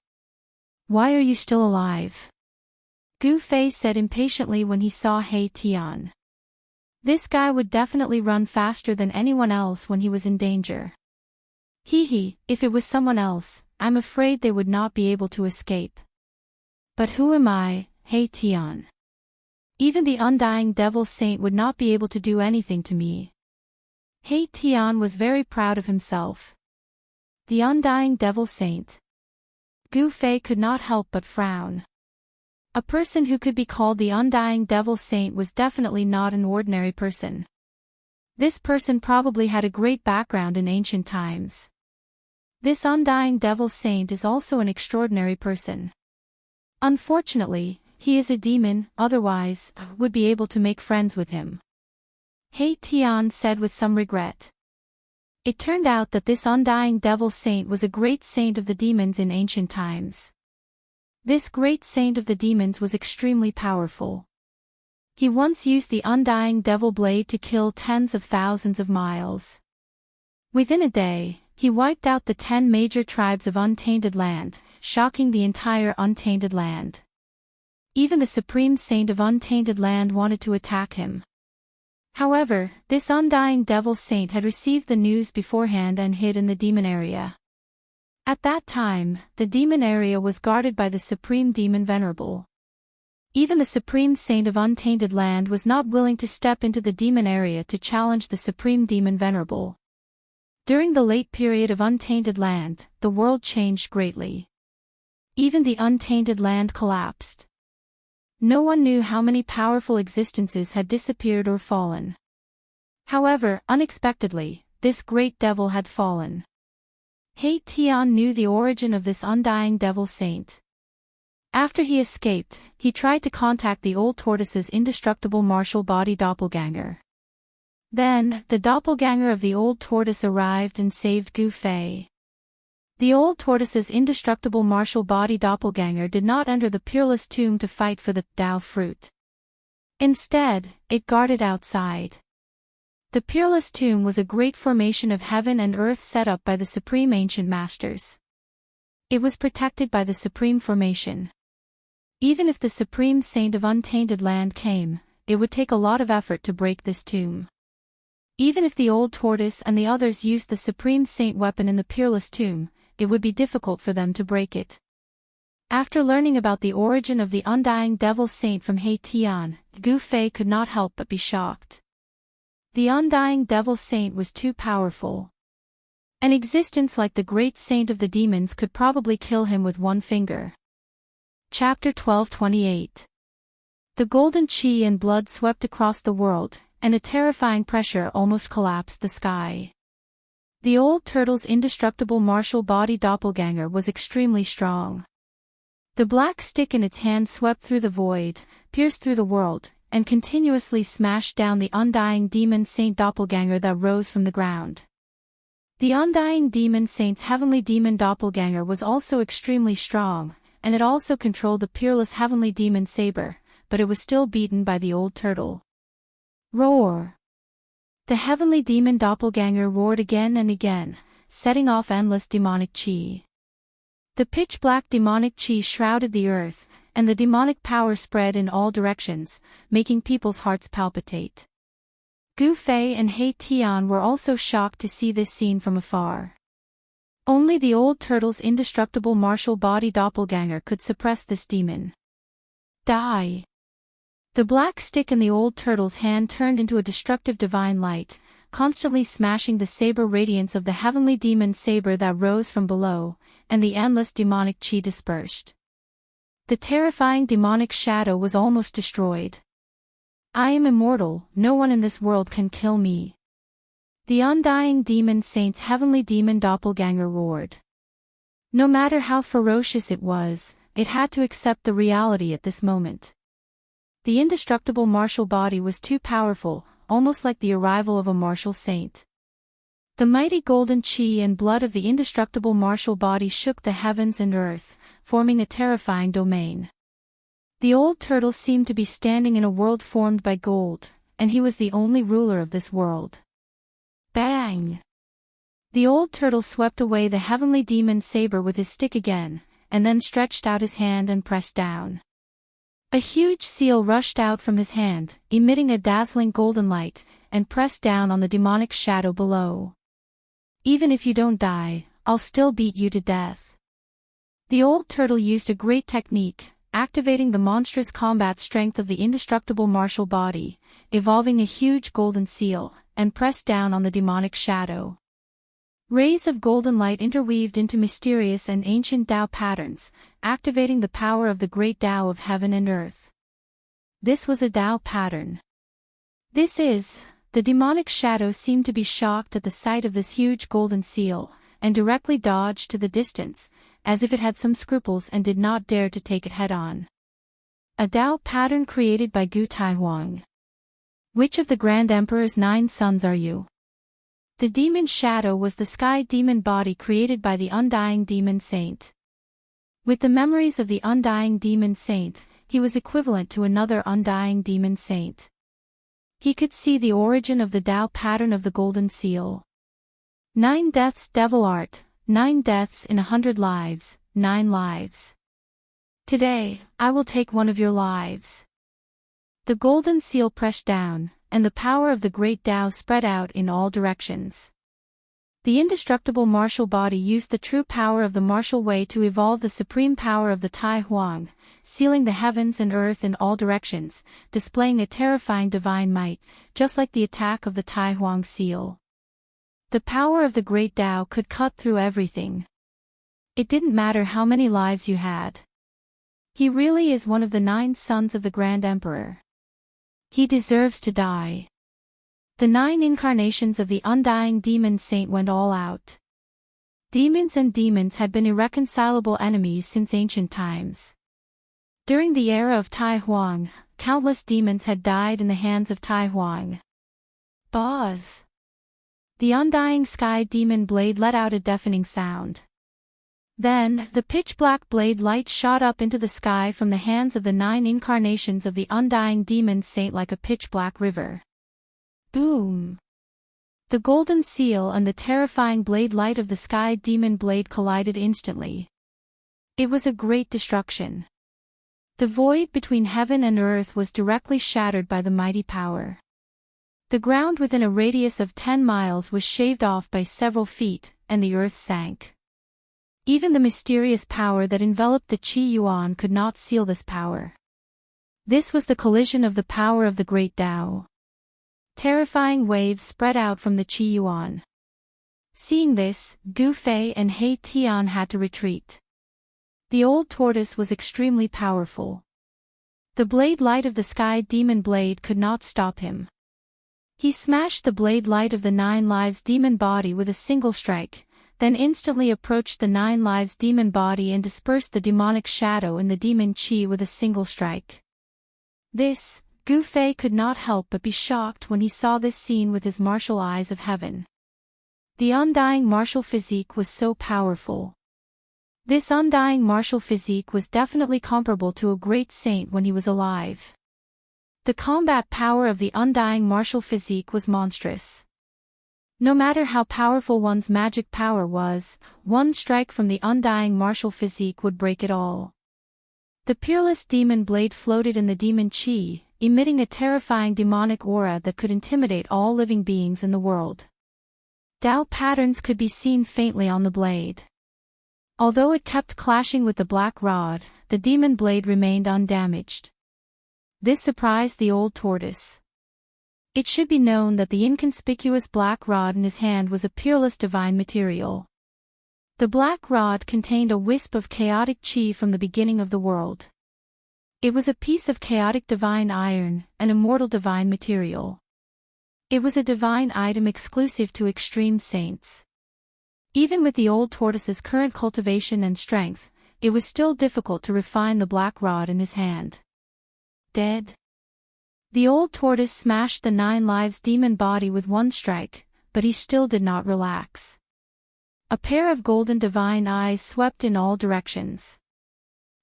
Why are you still alive? Gu Fei said impatiently when he saw He Tian. This guy would definitely run faster than anyone else when he was in danger. If it was someone else, I'm afraid they would not be able to escape. But who am I, He Tian? Even the undying Devil Saint would not be able to do anything to me. He Tian was very proud of himself. The undying Devil Saint. Gu Fei could not help but frown. A person who could be called the undying Devil Saint was definitely not an ordinary person. This person probably had a great background in ancient times. This undying Devil Saint is also an extraordinary person. Unfortunately, he is a demon, otherwise, would be able to make friends with him. He Tian said with some regret. It turned out that this undying Devil Saint was a great saint of the demons in ancient times. This great saint of the demons was extremely powerful. He once used the undying Devil Blade to kill tens of thousands of miles. Within a day, he wiped out the 10 major tribes of Untainted Land, shocking the entire Untainted Land. Even the Supreme Saint of Untainted Land wanted to attack him. However, this undying Devil Saint had received the news beforehand and hid in the demon area. At that time, the demon area was guarded by the Supreme Demon Venerable. Even the Supreme Saint of Untainted Land was not willing to step into the demon area to challenge the Supreme Demon Venerable. During the late period of Untainted Land, the world changed greatly. Even the Untainted Land collapsed. No one knew how many powerful existences had disappeared or fallen. However, unexpectedly, this great devil had fallen. He Tian knew the origin of this undying Devil Saint. After he escaped, he tried to contact the old tortoise's indestructible martial body doppelganger. Then, the doppelganger of the old tortoise arrived and saved Gu Fei. The old tortoise's indestructible martial body doppelganger did not enter the peerless tomb to fight for the Tao fruit. Instead, it guarded outside. The peerless tomb was a great formation of heaven and earth set up by the Supreme Ancient Masters. It was protected by the Supreme Formation. Even if the Supreme Saint of Untainted Land came, it would take a lot of effort to break this tomb. Even if the old tortoise and the others used the Supreme Saint weapon in the peerless tomb, it would be difficult for them to break it. After learning about the origin of the undying Devil Saint from He Tian, Gu Fei could not help but be shocked. The undying Devil Saint was too powerful. An existence like the great saint of the demons could probably kill him with one finger. Chapter 12:28. The golden chi and blood swept across the world, and a terrifying pressure almost collapsed the sky. The old turtle's indestructible martial body doppelganger was extremely strong. The black stick in its hand swept through the void, pierced through the world, and continuously smashed down the undying demon saint doppelganger that rose from the ground. The undying demon saint's heavenly demon doppelganger was also extremely strong, and it also controlled the peerless heavenly demon saber, but it was still beaten by the old turtle. Roar! The heavenly demon doppelganger roared again and again, setting off endless demonic chi. The pitch-black demonic chi shrouded the earth, and the demonic power spread in all directions, making people's hearts palpitate. Gu Fei and He Tian were also shocked to see this scene from afar. Only the old turtle's indestructible martial body doppelganger could suppress this demon. Die! The black stick in the old turtle's hand turned into a destructive divine light, constantly smashing the saber radiance of the heavenly demon saber that rose from below, and the endless demonic chi dispersed. The terrifying demonic shadow was almost destroyed. I am immortal, no one in this world can kill me. The undying demon saint's heavenly demon doppelganger roared. No matter how ferocious it was, it had to accept the reality at this moment. The indestructible martial body was too powerful, almost like the arrival of a martial saint. The mighty golden chi and blood of the indestructible martial body shook the heavens and earth, forming a terrifying domain. The old turtle seemed to be standing in a world formed by gold, and he was the only ruler of this world. Bang! The old turtle swept away the heavenly demon saber with his stick again, and then stretched out his hand and pressed down. A huge seal rushed out from his hand, emitting a dazzling golden light, and pressed down on the demonic shadow below. Even if you don't die, I'll still beat you to death. The old turtle used a great technique, activating the monstrous combat strength of the indestructible martial body, evolving a huge golden seal, and pressed down on the demonic shadow. Rays of golden light interweaved into mysterious and ancient Tao patterns, activating the power of the great Tao of heaven and earth. This was a Tao pattern. The demonic shadow seemed to be shocked at the sight of this huge golden seal, and directly dodged to the distance, as if it had some scruples and did not dare to take it head-on. A Tao pattern created by Gu Taihuang. Which of the Grand Emperor's 9 sons are you? The demon shadow was the sky demon body created by the undying demon saint. With the memories of the undying demon saint, he was equivalent to another undying demon saint. He could see the origin of the Tao pattern of the golden seal. 9 deaths devil art, 9 deaths in 100 lives, 9 lives. Today, I will take one of your lives. The golden seal pressed down, and the power of the great Tao spread out in all directions. The indestructible martial body used the true power of the martial way to evolve the supreme power of the Tai Huang, sealing the heavens and earth in all directions, displaying a terrifying divine might, just like the attack of the Tai Huang seal. The power of the great Tao could cut through everything. It didn't matter how many lives you had. He really is one of the 9 sons of the Grand Emperor. He deserves to die. The 9 incarnations of the undying demon saint went all out. Demons and demons had been irreconcilable enemies since ancient times. During the era of Tai Huang, countless demons had died in the hands of Tai Huang. Buzz! The undying sky demon blade let out a deafening sound. Then, the pitch-black blade light shot up into the sky from the hands of the 9 incarnations of the undying demon saint like a pitch-black river. Boom! The golden seal and the terrifying blade light of the sky demon blade collided instantly. It was a great destruction. The void between heaven and earth was directly shattered by the mighty power. The ground within a radius of 10 miles was shaved off by several feet, and the earth sank. Even the mysterious power that enveloped the Qi Yuan could not seal this power. This was the collision of the power of the great Tao. Terrifying waves spread out from the Qi Yuan. Seeing this, Gu Fei and He Tian had to retreat. The old tortoise was extremely powerful. The blade light of the sky demon blade could not stop him. He smashed the blade light of the 9 lives demon body with a single strike, then instantly approached the 9 lives demon body and dispersed the demonic shadow in the demon chi with a single strike. Gu Fei could not help but be shocked when he saw this scene with his martial eyes of heaven. The undying martial physique was so powerful. This undying martial physique was definitely comparable to a great saint when he was alive. The combat power of the undying martial physique was monstrous. No matter how powerful one's magic power was, one strike from the undying martial physique would break it all. The peerless demon blade floated in the demon chi, emitting a terrifying demonic aura that could intimidate all living beings in the world. Tao patterns could be seen faintly on the blade. Although it kept clashing with the black rod, the demon blade remained undamaged. This surprised the old tortoise. It should be known that the inconspicuous black rod in his hand was a peerless divine material. The black rod contained a wisp of chaotic chi from the beginning of the world. It was a piece of chaotic divine iron, an immortal divine material. It was a divine item exclusive to extreme saints. Even with the old tortoise's current cultivation and strength, it was still difficult to refine the black rod in his hand. Dead. The old tortoise smashed the 9 lives demon body with one strike, but he still did not relax. A pair of golden divine eyes swept in all directions.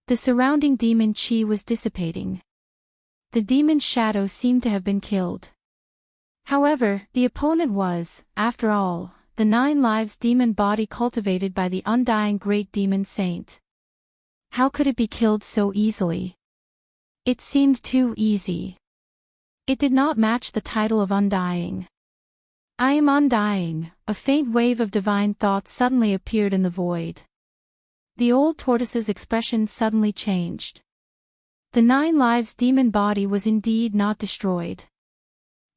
The surrounding demon chi was dissipating. The demon's shadow seemed to have been killed. However, the opponent was, after all, the 9 lives demon body cultivated by the undying great demon saint. How could it be killed so easily? It seemed too easy. It did not match the title of undying. I am undying. A faint wave of divine thought suddenly appeared in the void. The old tortoise's expression suddenly changed. The 9 lives demon body was indeed not destroyed.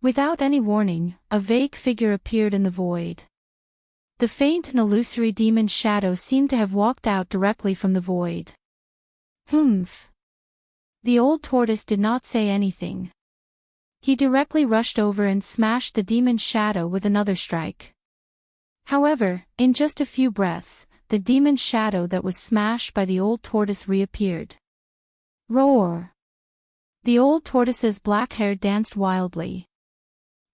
Without any warning, a vague figure appeared in the void. The faint and illusory demon shadow seemed to have walked out directly from the void. Humph. The old tortoise did not say anything. He directly rushed over and smashed the demon's shadow with another strike. However, in just a few breaths, the demon's shadow that was smashed by the old tortoise reappeared. Roar! The old tortoise's black hair danced wildly.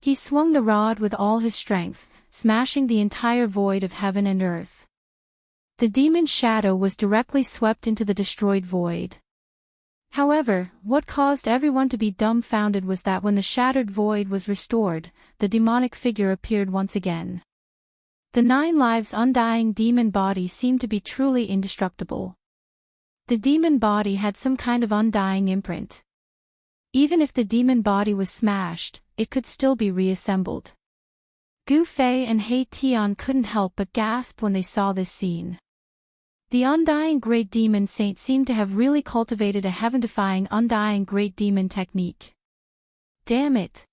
He swung the rod with all his strength, smashing the entire void of heaven and earth. The demon's shadow was directly swept into the destroyed void. However, what caused everyone to be dumbfounded was that when the shattered void was restored, the demonic figure appeared once again. The 9 lives undying demon body seemed to be truly indestructible. The demon body had some kind of undying imprint. Even if the demon body was smashed, it could still be reassembled. Gu Fei and He Tian couldn't help but gasp when they saw this scene. The undying great demon saint seemed to have really cultivated a heaven-defying undying great demon technique. Damn it!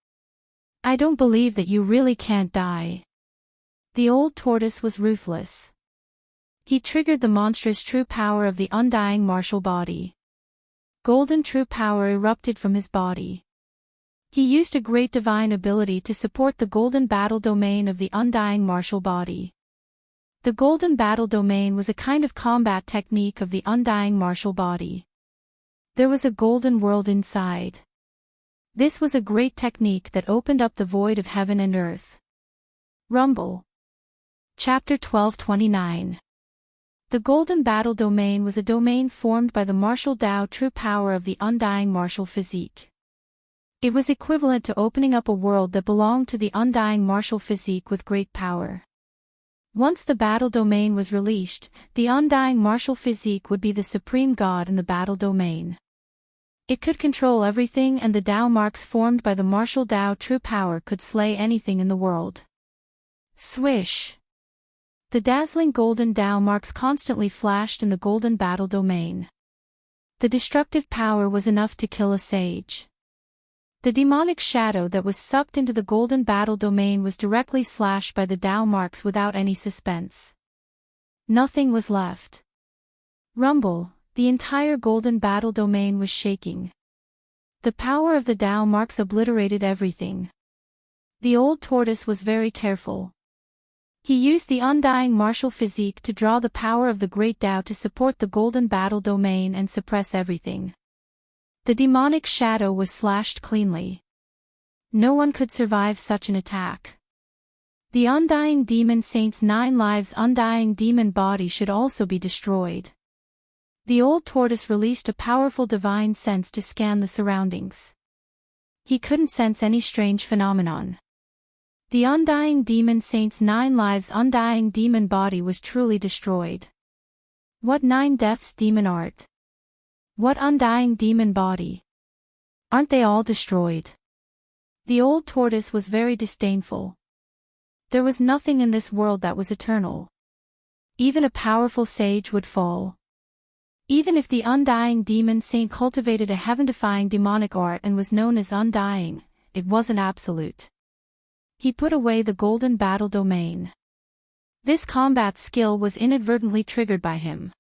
I don't believe that you really can't die. The old tortoise was ruthless. He triggered the monstrous true power of the undying martial body. Golden true power erupted from his body. He used a great divine ability to support the golden battle domain of the undying martial body. The golden battle domain was a kind of combat technique of the undying martial body. There was a golden world inside. This was a great technique that opened up the void of heaven and earth. Rumble. Chapter 12:29. The golden battle domain was a domain formed by the martial Tao true power of the undying martial physique. It was equivalent to opening up a world that belonged to the undying martial physique with great power. Once the battle domain was released, the undying martial physique would be the supreme god in the battle domain. It could control everything, and the Tao marks formed by the martial Tao true power could slay anything in the world. Swish! The dazzling golden Tao marks constantly flashed in the golden battle domain. The destructive power was enough to kill a sage. The demonic shadow that was sucked into the golden battle domain was directly slashed by the Tao marks without any suspense. Nothing was left. Rumble, the entire golden battle domain was shaking. The power of the Tao marks obliterated everything. The old tortoise was very careful. He used the undying martial physique to draw the power of the great Tao to support the golden battle domain and suppress everything. The demonic shadow was slashed cleanly. No one could survive such an attack. The undying demon saint's 9 lives undying demon body should also be destroyed. The old tortoise released a powerful divine sense to scan the surroundings. He couldn't sense any strange phenomenon. The undying demon saint's 9 lives undying demon body was truly destroyed. What 9 deaths demon art? What undying demon body? Aren't they all destroyed? The old tortoise was very disdainful. There was nothing in this world that was eternal. Even a powerful sage would fall. Even if the undying demon saint cultivated a heaven-defying demonic art and was known as undying, it wasn't absolute. He put away the golden battle domain. This combat skill was inadvertently triggered by him.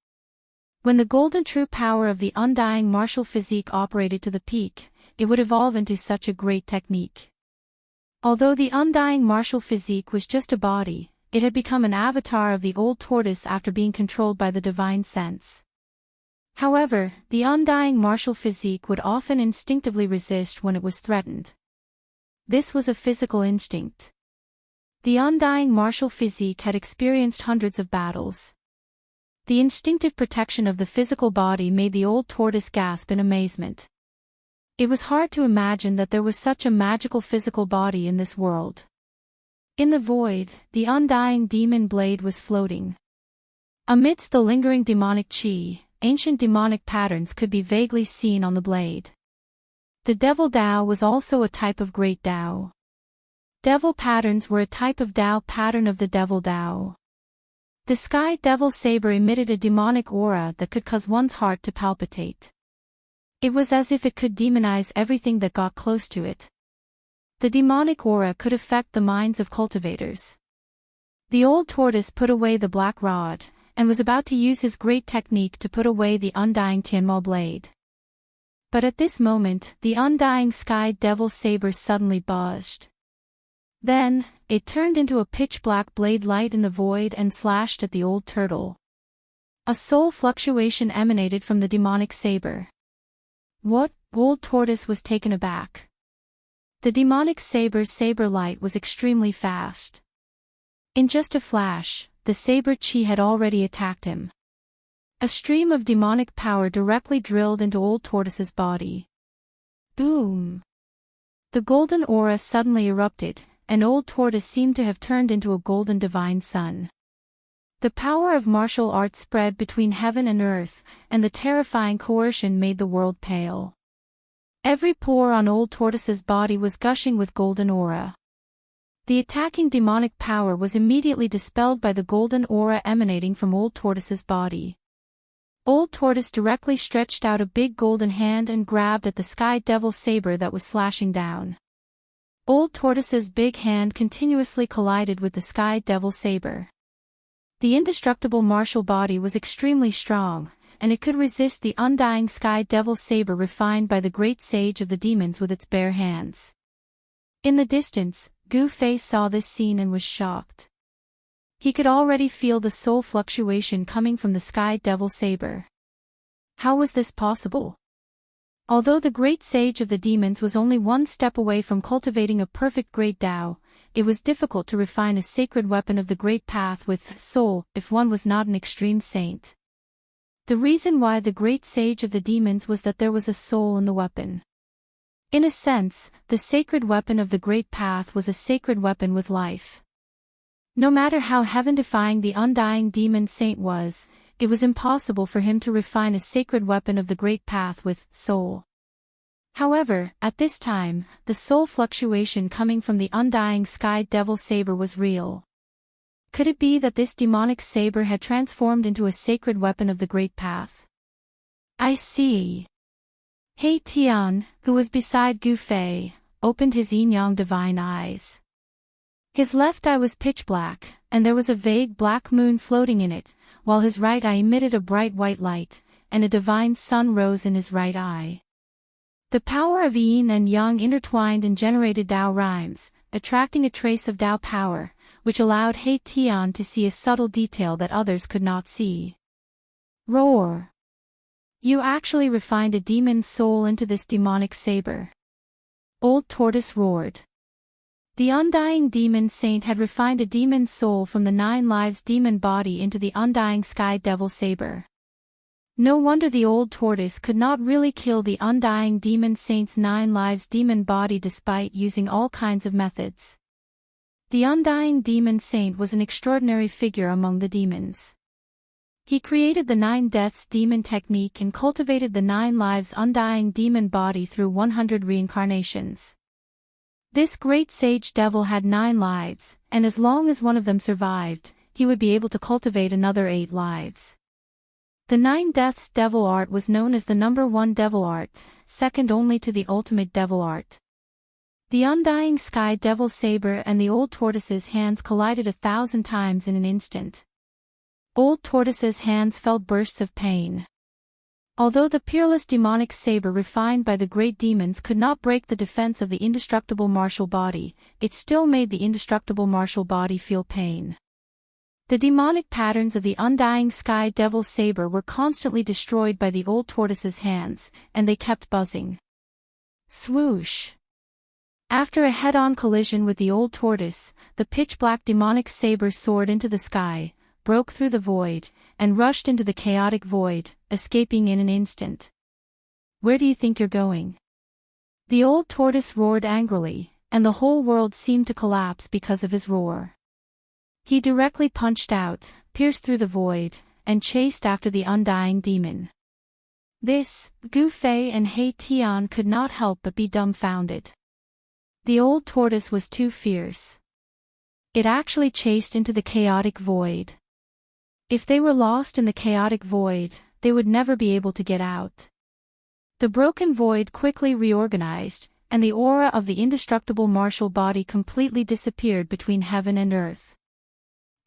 When the golden true power of the undying martial physique operated to the peak, it would evolve into such a great technique. Although the undying martial physique was just a body, it had become an avatar of the old tortoise after being controlled by the divine sense. However, the undying martial physique would often instinctively resist when it was threatened. This was a physical instinct. The undying martial physique had experienced hundreds of battles. The instinctive protection of the physical body made the old tortoise gasp in amazement. It was hard to imagine that there was such a magical physical body in this world. In the void, the undying demon blade was floating. Amidst the lingering demonic chi, ancient demonic patterns could be vaguely seen on the blade. The devil Tao was also a type of great Tao. Devil patterns were a type of Tao pattern of the devil Tao. The sky devil saber emitted a demonic aura that could cause one's heart to palpitate. It was as if it could demonize everything that got close to it. The demonic aura could affect the minds of cultivators. The old tortoise put away the black rod, and was about to use his great technique to put away the undying Tianmo blade. But at this moment, the undying sky devil saber suddenly buzzed. Then, it turned into a pitch-black blade light in the void and slashed at the old turtle. A soul fluctuation emanated from the demonic saber. What? Old tortoise was taken aback. The demonic saber's saber light was extremely fast. In just a flash, the saber chi had already attacked him. A stream of demonic power directly drilled into old tortoise's body. Boom! The golden aura suddenly erupted, and old tortoise seemed to have turned into a golden divine sun. The power of martial arts spread between heaven and earth, and the terrifying coercion made the world pale. Every pore on old tortoise's body was gushing with golden aura. The attacking demonic power was immediately dispelled by the golden aura emanating from old tortoise's body. Old tortoise directly stretched out a big golden hand and grabbed at the sky devil saber that was slashing down. Old tortoise's big hand continuously collided with the sky devil saber. The indestructible martial body was extremely strong, and it could resist the undying sky devil saber refined by the great sage of the demons with its bare hands. In the distance, Gu Fei saw this scene and was shocked. He could already feel the soul fluctuation coming from the sky devil saber. How was this possible? Although the great sage of the demons was only one step away from cultivating a perfect great Tao, it was difficult to refine a sacred weapon of the great path with soul if one was not an extreme saint. The reason why the great sage of the demons was that there was a soul in the weapon. In a sense, the sacred weapon of the great path was a sacred weapon with life. No matter how heaven-defying the undying demon saint was, it was impossible for him to refine a sacred weapon of the great path with soul. However, at this time, the soul fluctuation coming from the undying sky devil saber was real. Could it be that this demonic saber had transformed into a sacred weapon of the great path? I see. He Tian, who was beside Gu Fei, opened his yin-yang divine eyes. His left eye was pitch black, and there was a vague black moon floating in it, while his right eye emitted a bright white light, and a divine sun rose in his right eye. The power of yin and yang intertwined and generated Tao rhymes, attracting a trace of Tao power, which allowed He Tian to see a subtle detail that others could not see. Roar! You actually refined a demon's soul into this demonic saber. Old tortoise roared. The undying demon saint had refined a demon's soul from the 9 lives demon body into the undying sky devil saber. No wonder the old tortoise could not really kill the undying demon saint's 9 lives demon body despite using all kinds of methods. The undying demon saint was an extraordinary figure among the demons. He created the 9 deaths demon technique and cultivated the 9 lives undying demon body through 100 reincarnations. This great sage devil had 9 lives, and as long as one of them survived, he would be able to cultivate another 8 lives. The 9 deaths devil art was known as the number 1 devil art, second only to the ultimate devil art. The undying sky devil saber and the old tortoise's hands collided 1,000 times in an instant. Old Tortoise's hands felt bursts of pain. Although the peerless demonic saber refined by the great demons could not break the defense of the indestructible martial body, it still made the indestructible martial body feel pain. The demonic patterns of the undying sky devil's saber were constantly destroyed by the old tortoise's hands, and they kept buzzing. Swoosh! After a head-on collision with the old tortoise, the pitch-black demonic saber soared into the sky, broke through the void, and rushed into the chaotic void, escaping in an instant. Where do you think you're going? The old tortoise roared angrily, and the whole world seemed to collapse because of his roar. He directly punched out, pierced through the void, and chased after the undying demon. This, Gu Fei and He Tian could not help but be dumbfounded. The old tortoise was too fierce. It actually chased into the chaotic void. If they were lost in the chaotic void, they would never be able to get out. The broken void quickly reorganized, and the aura of the indestructible martial body completely disappeared between heaven and earth.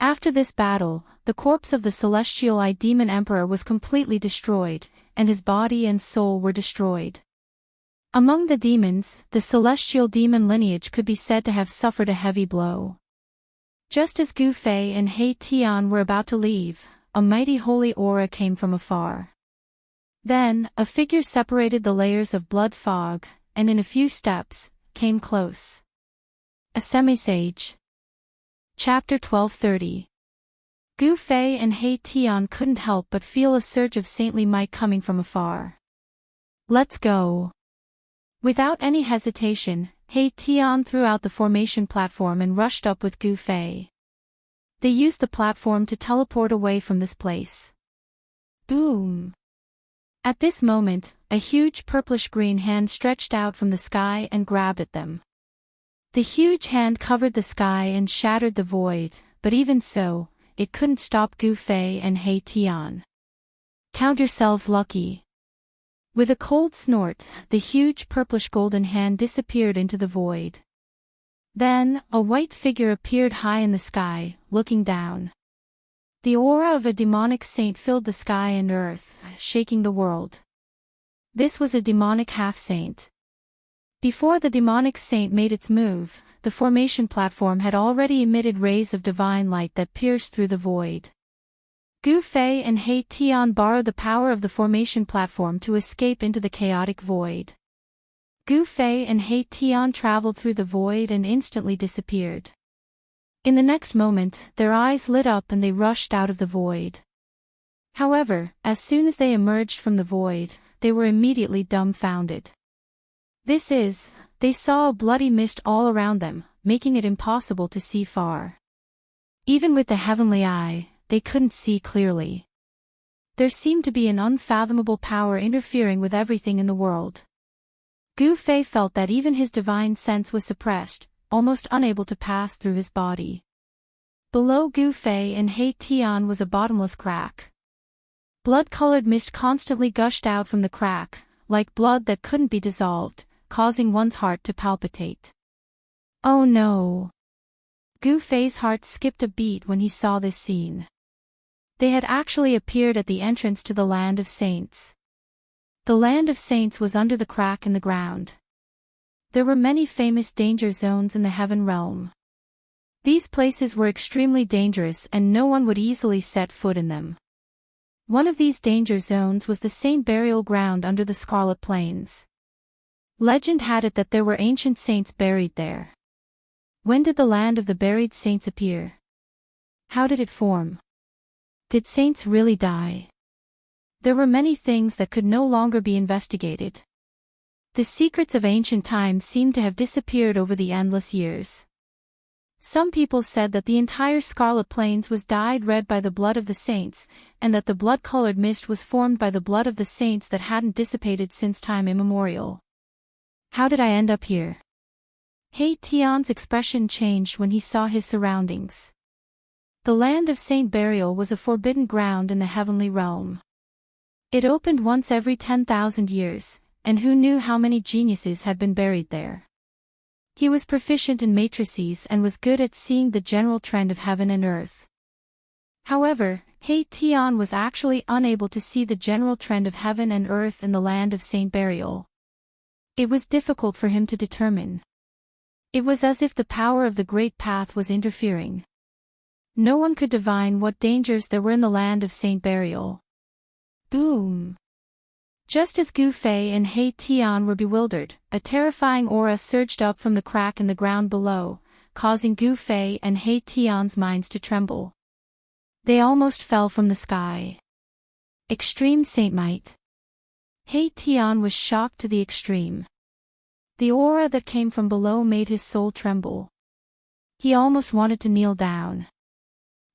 After this battle, the corpse of the celestial Eye Demon Emperor was completely destroyed, and his body and soul were destroyed. Among the demons, the celestial demon lineage could be said to have suffered a heavy blow. Just as Gu Fei and He Tian were about to leave, a mighty holy aura came from afar. Then, a figure separated the layers of blood fog, and in a few steps, came close. A semi-sage. Chapter 1230. Gu Fei and He Tian couldn't help but feel a surge of saintly might coming from afar. Let's go. Without any hesitation, He Tian threw out the formation platform and rushed up with Gu Fei. They used the platform to teleport away from this place. Boom! At this moment, a huge purplish-green hand stretched out from the sky and grabbed at them. The huge hand covered the sky and shattered the void, but even so, it couldn't stop Gu Fei and He Tian. Count yourselves lucky. With a cold snort, the huge purplish-golden hand disappeared into the void. Then, a white figure appeared high in the sky, looking down. The aura of a demonic saint filled the sky and earth, shaking the world. This was a demonic half-saint. Before the demonic saint made its move, the formation platform had already emitted rays of divine light that pierced through the void. Gu Fei and He Tian borrowed the power of the formation platform to escape into the chaotic void. Gu Fei and He Tian traveled through the void and instantly disappeared. In the next moment, their eyes lit up and they rushed out of the void. However, as soon as they emerged from the void, they were immediately dumbfounded. They saw a bloody mist all around them, making it impossible to see far. Even with the heavenly eye, they couldn't see clearly. There seemed to be an unfathomable power interfering with everything in the world. Gu Fei felt that even his divine sense was suppressed, almost unable to pass through his body. Below Gu Fei and He Tian was a bottomless crack. Blood-colored mist constantly gushed out from the crack, like blood that couldn't be dissolved, causing one's heart to palpitate. Oh no! Gu Fei's heart skipped a beat when he saw this scene. They had actually appeared at the entrance to the Land of Saints. The Land of Saints was under the crack in the ground. There were many famous danger zones in the heaven realm. These places were extremely dangerous and no one would easily set foot in them. One of these danger zones was the saint burial ground under the Scarlet Plains. Legend had it that there were ancient saints buried there. When did the land of the buried saints appear? How did it form? Did saints really die? There were many things that could no longer be investigated. The secrets of ancient times seemed to have disappeared over the endless years. Some people said that the entire Scarlet Plains was dyed red by the blood of the saints, and that the blood-colored mist was formed by the blood of the saints that hadn't dissipated since time immemorial. How did I end up here? He Tian's expression changed when he saw his surroundings. The land of saint burial was a forbidden ground in the heavenly realm. It opened once every 10,000 years, and who knew how many geniuses had been buried there. He was proficient in matrices and was good at seeing the general trend of heaven and earth. However, He Tian was actually unable to see the general trend of heaven and earth in the land of Saint Burial. It was difficult for him to determine. It was as if the power of the Great Path was interfering. No one could divine what dangers there were in the land of Saint Burial. Boom! Just as Gu Fei and He Tian were bewildered, a terrifying aura surged up from the crack in the ground below, causing Gu Fei and He Tian's minds to tremble. They almost fell from the sky. Extreme Saint Might. He Tian was shocked to the extreme. The aura that came from below made his soul tremble. He almost wanted to kneel down.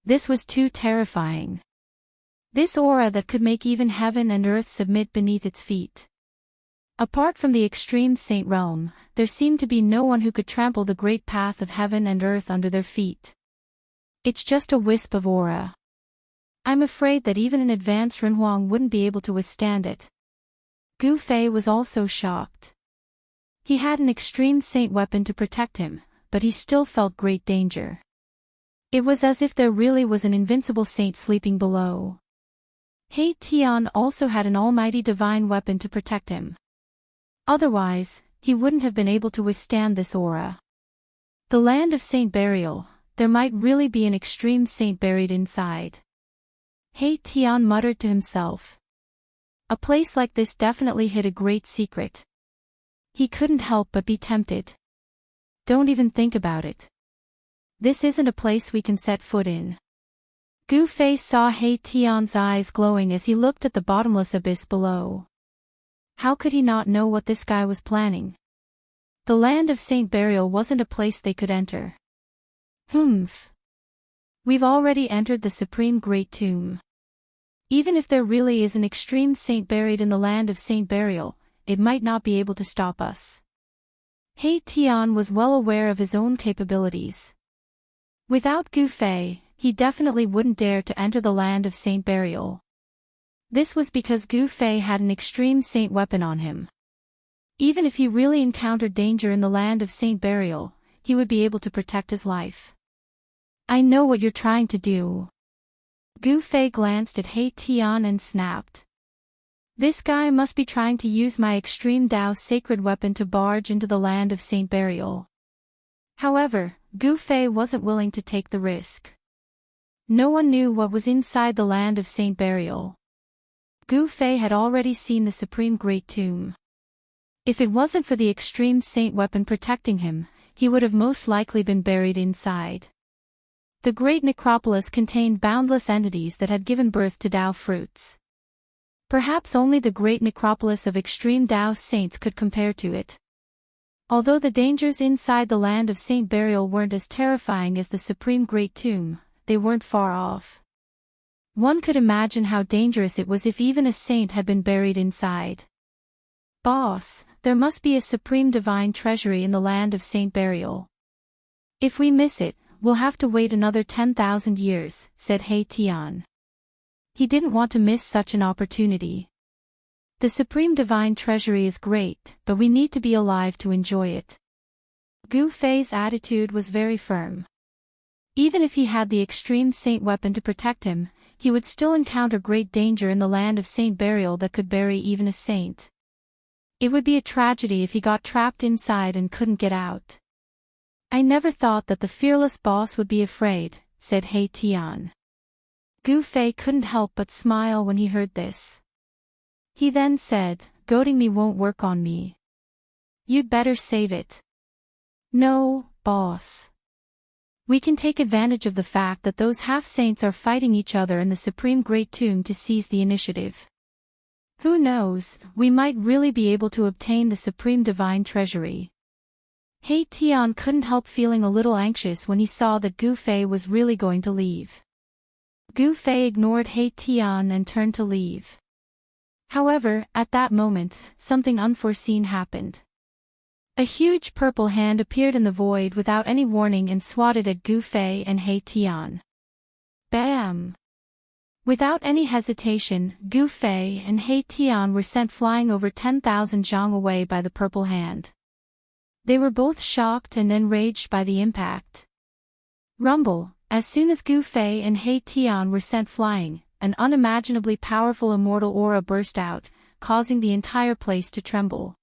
This was too terrifying. This aura that could make even heaven and earth submit beneath its feet. Apart from the extreme saint realm, there seemed to be no one who could trample the great path of heaven and earth under their feet. It's just a wisp of aura. I'm afraid that even an advanced Renhuang wouldn't be able to withstand it. Gu Fei was also shocked. He had an extreme saint weapon to protect him, but he still felt great danger. It was as if there really was an invincible saint sleeping below. He Tian also had an almighty divine weapon to protect him. Otherwise, he wouldn't have been able to withstand this aura. The land of Saint Burial, there might really be an extreme saint buried inside. He Tian muttered to himself. A place like this definitely hid a great secret. He couldn't help but be tempted. Don't even think about it. This isn't a place we can set foot in. Gu Fei saw He Tian's eyes glowing as he looked at the bottomless abyss below. How could he not know what this guy was planning? The land of Saint Burial wasn't a place they could enter. Humph. We've already entered the Supreme Great Tomb. Even if there really is an extreme saint buried in the land of Saint Burial, it might not be able to stop us. He Tian was well aware of his own capabilities. Without Gu Fei, he definitely wouldn't dare to enter the land of Saint Burial. This was because Gu Fei had an extreme saint weapon on him. Even if he really encountered danger in the land of Saint Burial, he would be able to protect his life. I know what you're trying to do. Gu Fei glanced at He Tian and snapped. This guy must be trying to use my extreme Dao sacred weapon to barge into the land of Saint Burial. However, Gu Fei wasn't willing to take the risk. No one knew what was inside the land of Saint Burial. Gu Fei had already seen the Supreme Great Tomb. If it wasn't for the extreme saint weapon protecting him, he would have most likely been buried inside. The great necropolis contained boundless entities that had given birth to Dao fruits. Perhaps only the great necropolis of extreme Dao saints could compare to it. Although the dangers inside the land of Saint Burial weren't as terrifying as the Supreme Great Tomb, they weren't far off. One could imagine how dangerous it was if even a saint had been buried inside. Boss, there must be a supreme divine treasury in the land of Saint Burial. If we miss it, we'll have to wait another 10,000 years, said He Tian. He didn't want to miss such an opportunity. The supreme divine treasury is great, but we need to be alive to enjoy it. Gu Fei's attitude was very firm. Even if he had the extreme saint weapon to protect him, he would still encounter great danger in the land of Saint Burial that could bury even a saint. It would be a tragedy if he got trapped inside and couldn't get out. I never thought that the fearless boss would be afraid, said He Tian. Gu Fei couldn't help but smile when he heard this. He then said, goading me won't work on me. You'd better save it. No, boss. We can take advantage of the fact that those half-saints are fighting each other in the Supreme Great Tomb to seize the initiative. Who knows, we might really be able to obtain the Supreme Divine Treasury. He Tian couldn't help feeling a little anxious when he saw that Gu Fei was really going to leave. Gu Fei ignored He Tian and turned to leave. However, at that moment, something unforeseen happened. A huge purple hand appeared in the void without any warning and swatted at Gu Fei and He Tian. Bam! Without any hesitation, Gu Fei and He Tian were sent flying over 10,000 zhang away by the purple hand. They were both shocked and enraged by the impact. Rumble, As soon as Gu Fei and He Tian were sent flying, an unimaginably powerful immortal aura burst out, causing the entire place to tremble.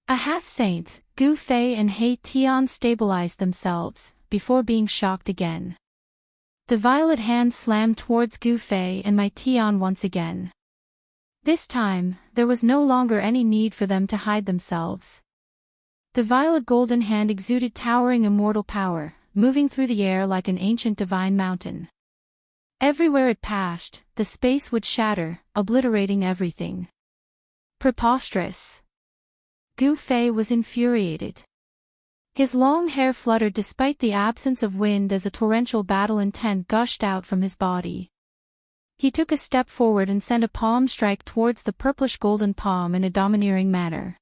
A half-saint, Gu Fei and He Tian stabilized themselves, before being shocked again. The violet hand slammed towards Gu Fei and Mai Tian once again. This time, there was no longer any need for them to hide themselves. The violet golden hand exuded towering immortal power, moving through the air like an ancient divine mountain. Everywhere it passed, the space would shatter, obliterating everything. Preposterous. Gu Fei was infuriated. His long hair fluttered despite the absence of wind as a torrential battle intent gushed out from his body. He took a step forward and sent a palm strike towards the purplish golden palm in a domineering manner.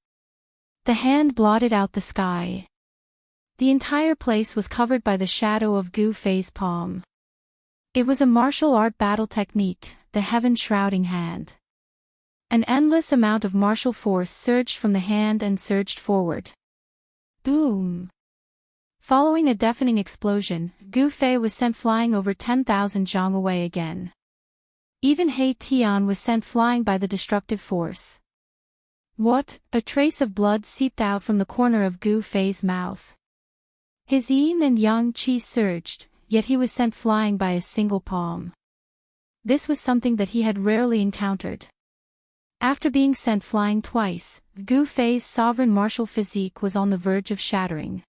The hand blotted out the sky. The entire place was covered by the shadow of Gu Fei's palm. It was a martial art battle technique, the heaven-shrouding hand. An endless amount of martial force surged from the hand and surged forward. Boom! Following a deafening explosion, Gu Fei was sent flying over 10,000 zhang away again. Even He Tian was sent flying by the destructive force. What? A trace of blood seeped out from the corner of Gu Fei's mouth. His yin and yang qi surged, yet he was sent flying by a single palm. This was something that he had rarely encountered. After being sent flying twice, Gu Fei's sovereign martial physique was on the verge of shattering.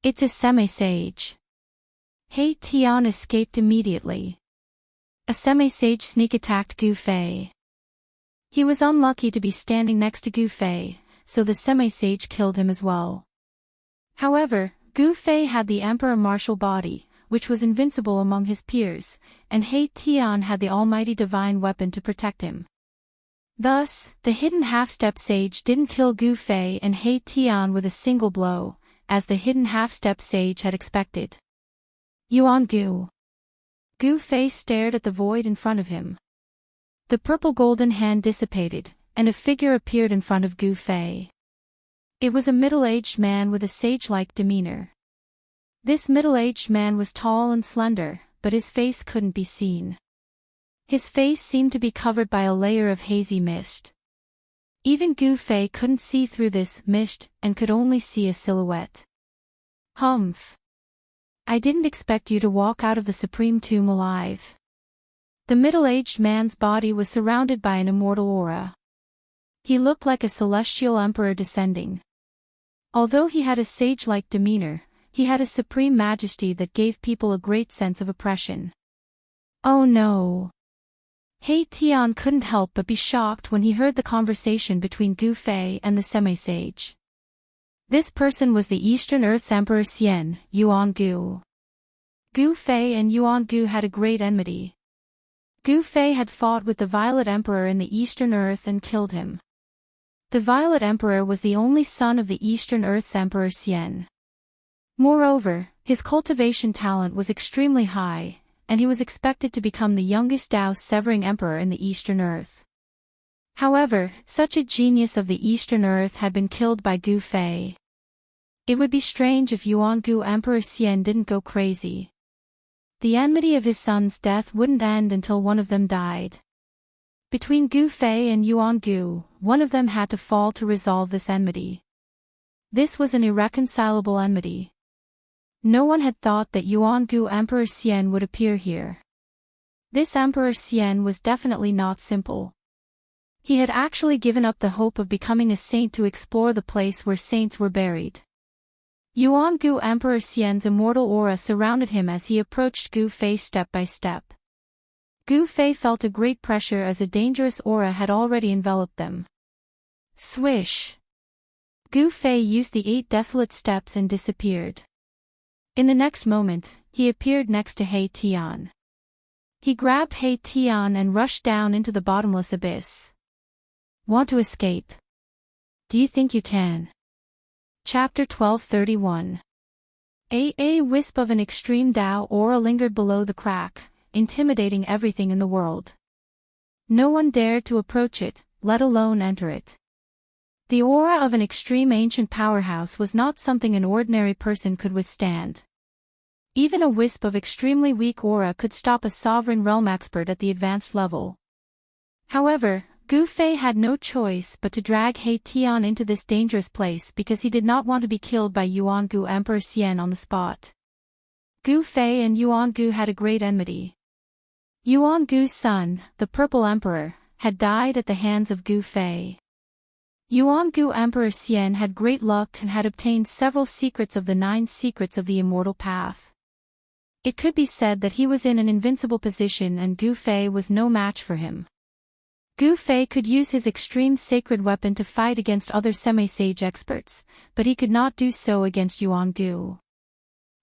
It's a semi-sage. He Tian escaped immediately. A semi-sage sneak attacked Gu Fei. He was unlucky to be standing next to Gu Fei, so the semi-sage killed him as well. However, Gu Fei had the emperor martial body, which was invincible among his peers, and He Tian had the almighty divine weapon to protect him. Thus, the hidden half-step sage didn't kill Gu Fei and He Tian with a single blow, as the hidden half-step sage had expected. Yuan Gu. Gu Fei stared at the void in front of him. The purple golden hand dissipated, and a figure appeared in front of Gu Fei. It was a middle-aged man with a sage-like demeanor. This middle-aged man was tall and slender, but his face couldn't be seen. His face seemed to be covered by a layer of hazy mist. Even Gu Fei couldn't see through this mist and could only see a silhouette. Humph! I didn't expect you to walk out of the Supreme Tomb alive. The middle-aged man's body was surrounded by an immortal aura. He looked like a celestial emperor descending. Although he had a sage-like demeanor, he had a supreme majesty that gave people a great sense of oppression. Oh no! He Tian couldn't help but be shocked when he heard the conversation between Gu Fei and the semi-sage. This person was the Eastern Earth's Emperor Xian, Yuan Gu. Gu Fei and Yuan Gu had a great enmity. Gu Fei had fought with the Violet Emperor in the Eastern Earth and killed him. The Violet Emperor was the only son of the Eastern Earth's Emperor Xian. Moreover, his cultivation talent was extremely high, and he was expected to become the youngest Dao-severing emperor in the Eastern Earth. However, such a genius of the Eastern Earth had been killed by Gu Fei. It would be strange if Yuan Gu Emperor Xian didn't go crazy. The enmity of his son's death wouldn't end until one of them died. Between Gu Fei and Yuan Gu, one of them had to fall to resolve this enmity. This was an irreconcilable enmity. No one had thought that Yuan Gu Emperor Xian would appear here. This Emperor Xian was definitely not simple. He had actually given up the hope of becoming a saint to explore the place where saints were buried. Yuan Gu Emperor Xian's immortal aura surrounded him as he approached Gu Fei step by step. Gu Fei felt a great pressure as a dangerous aura had already enveloped them. Swish! Gu Fei used the 8 desolate steps and disappeared. In the next moment, he appeared next to He Tian. He grabbed He Tian and rushed down into the bottomless abyss. Want to escape? Do you think you can? Chapter 1231. A wisp of an extreme Dao aura lingered below the crack, intimidating everything in the world. No one dared to approach it, let alone enter it. The aura of an extreme ancient powerhouse was not something an ordinary person could withstand. Even a wisp of extremely weak aura could stop a sovereign realm expert at the advanced level. However, Gu Fei had no choice but to drag He Tian into this dangerous place because he did not want to be killed by Yuangu Emperor Xian on the spot. Gu Fei and Yuangu had a great enmity. Yuangu's son, the Purple Emperor, had died at the hands of Gu Fei. Yuangu Emperor Xian had great luck and had obtained several secrets of the 9 secrets of the immortal path. It could be said that he was in an invincible position and Gu Fei was no match for him. Gu Fei could use his extreme sacred weapon to fight against other semi-sage experts, but he could not do so against Yuangu.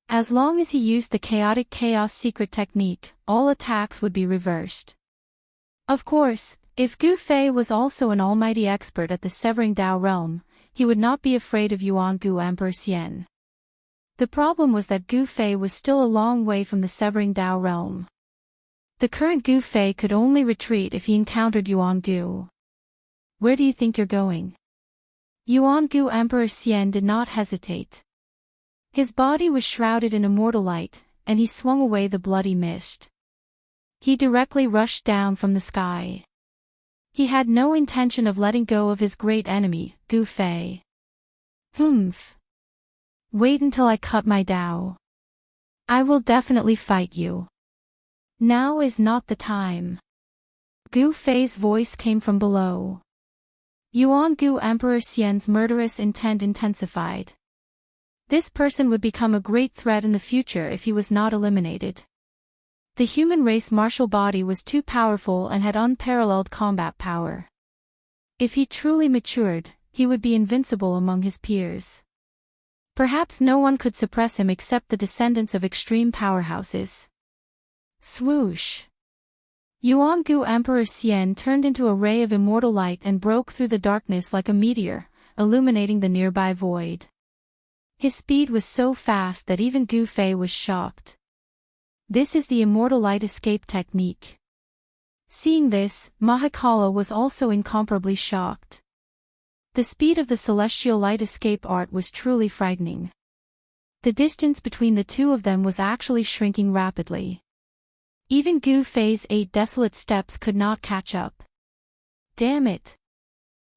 As long as he used the chaotic chaos secret technique, all attacks would be reversed. Of course, if Gu Fei was also an almighty expert at the Severing Dao realm, he would not be afraid of Yuangu Emperor Xian. The problem was that Gu Fei was still a long way from the Severing Dao realm. The current Gu Fei could only retreat if he encountered Yuangu. Where do you think you're going? Yuangu Emperor Xian did not hesitate. His body was shrouded in immortal light, and he swung away the bloody mist. He directly rushed down from the sky. He had no intention of letting go of his great enemy, Gu Fei. Humph. Wait until I cut my Dao. I will definitely fight you. Now is not the time. Gu Fei's voice came from below. Yuangu Emperor Xian's murderous intent intensified. This person would become a great threat in the future if he was not eliminated. The human race martial body was too powerful and had unparalleled combat power. If he truly matured, he would be invincible among his peers. Perhaps no one could suppress him except the descendants of extreme powerhouses. Swoosh! Yuangu Emperor Xian turned into a ray of immortal light and broke through the darkness like a meteor, illuminating the nearby void. His speed was so fast that even Gu Fei was shocked. This is the immortal light escape technique. Seeing this, Mahakala was also incomparably shocked. The speed of the celestial light escape art was truly frightening. The distance between the two of them was actually shrinking rapidly. Even Gu Fei's 8 desolate steps could not catch up. Damn it!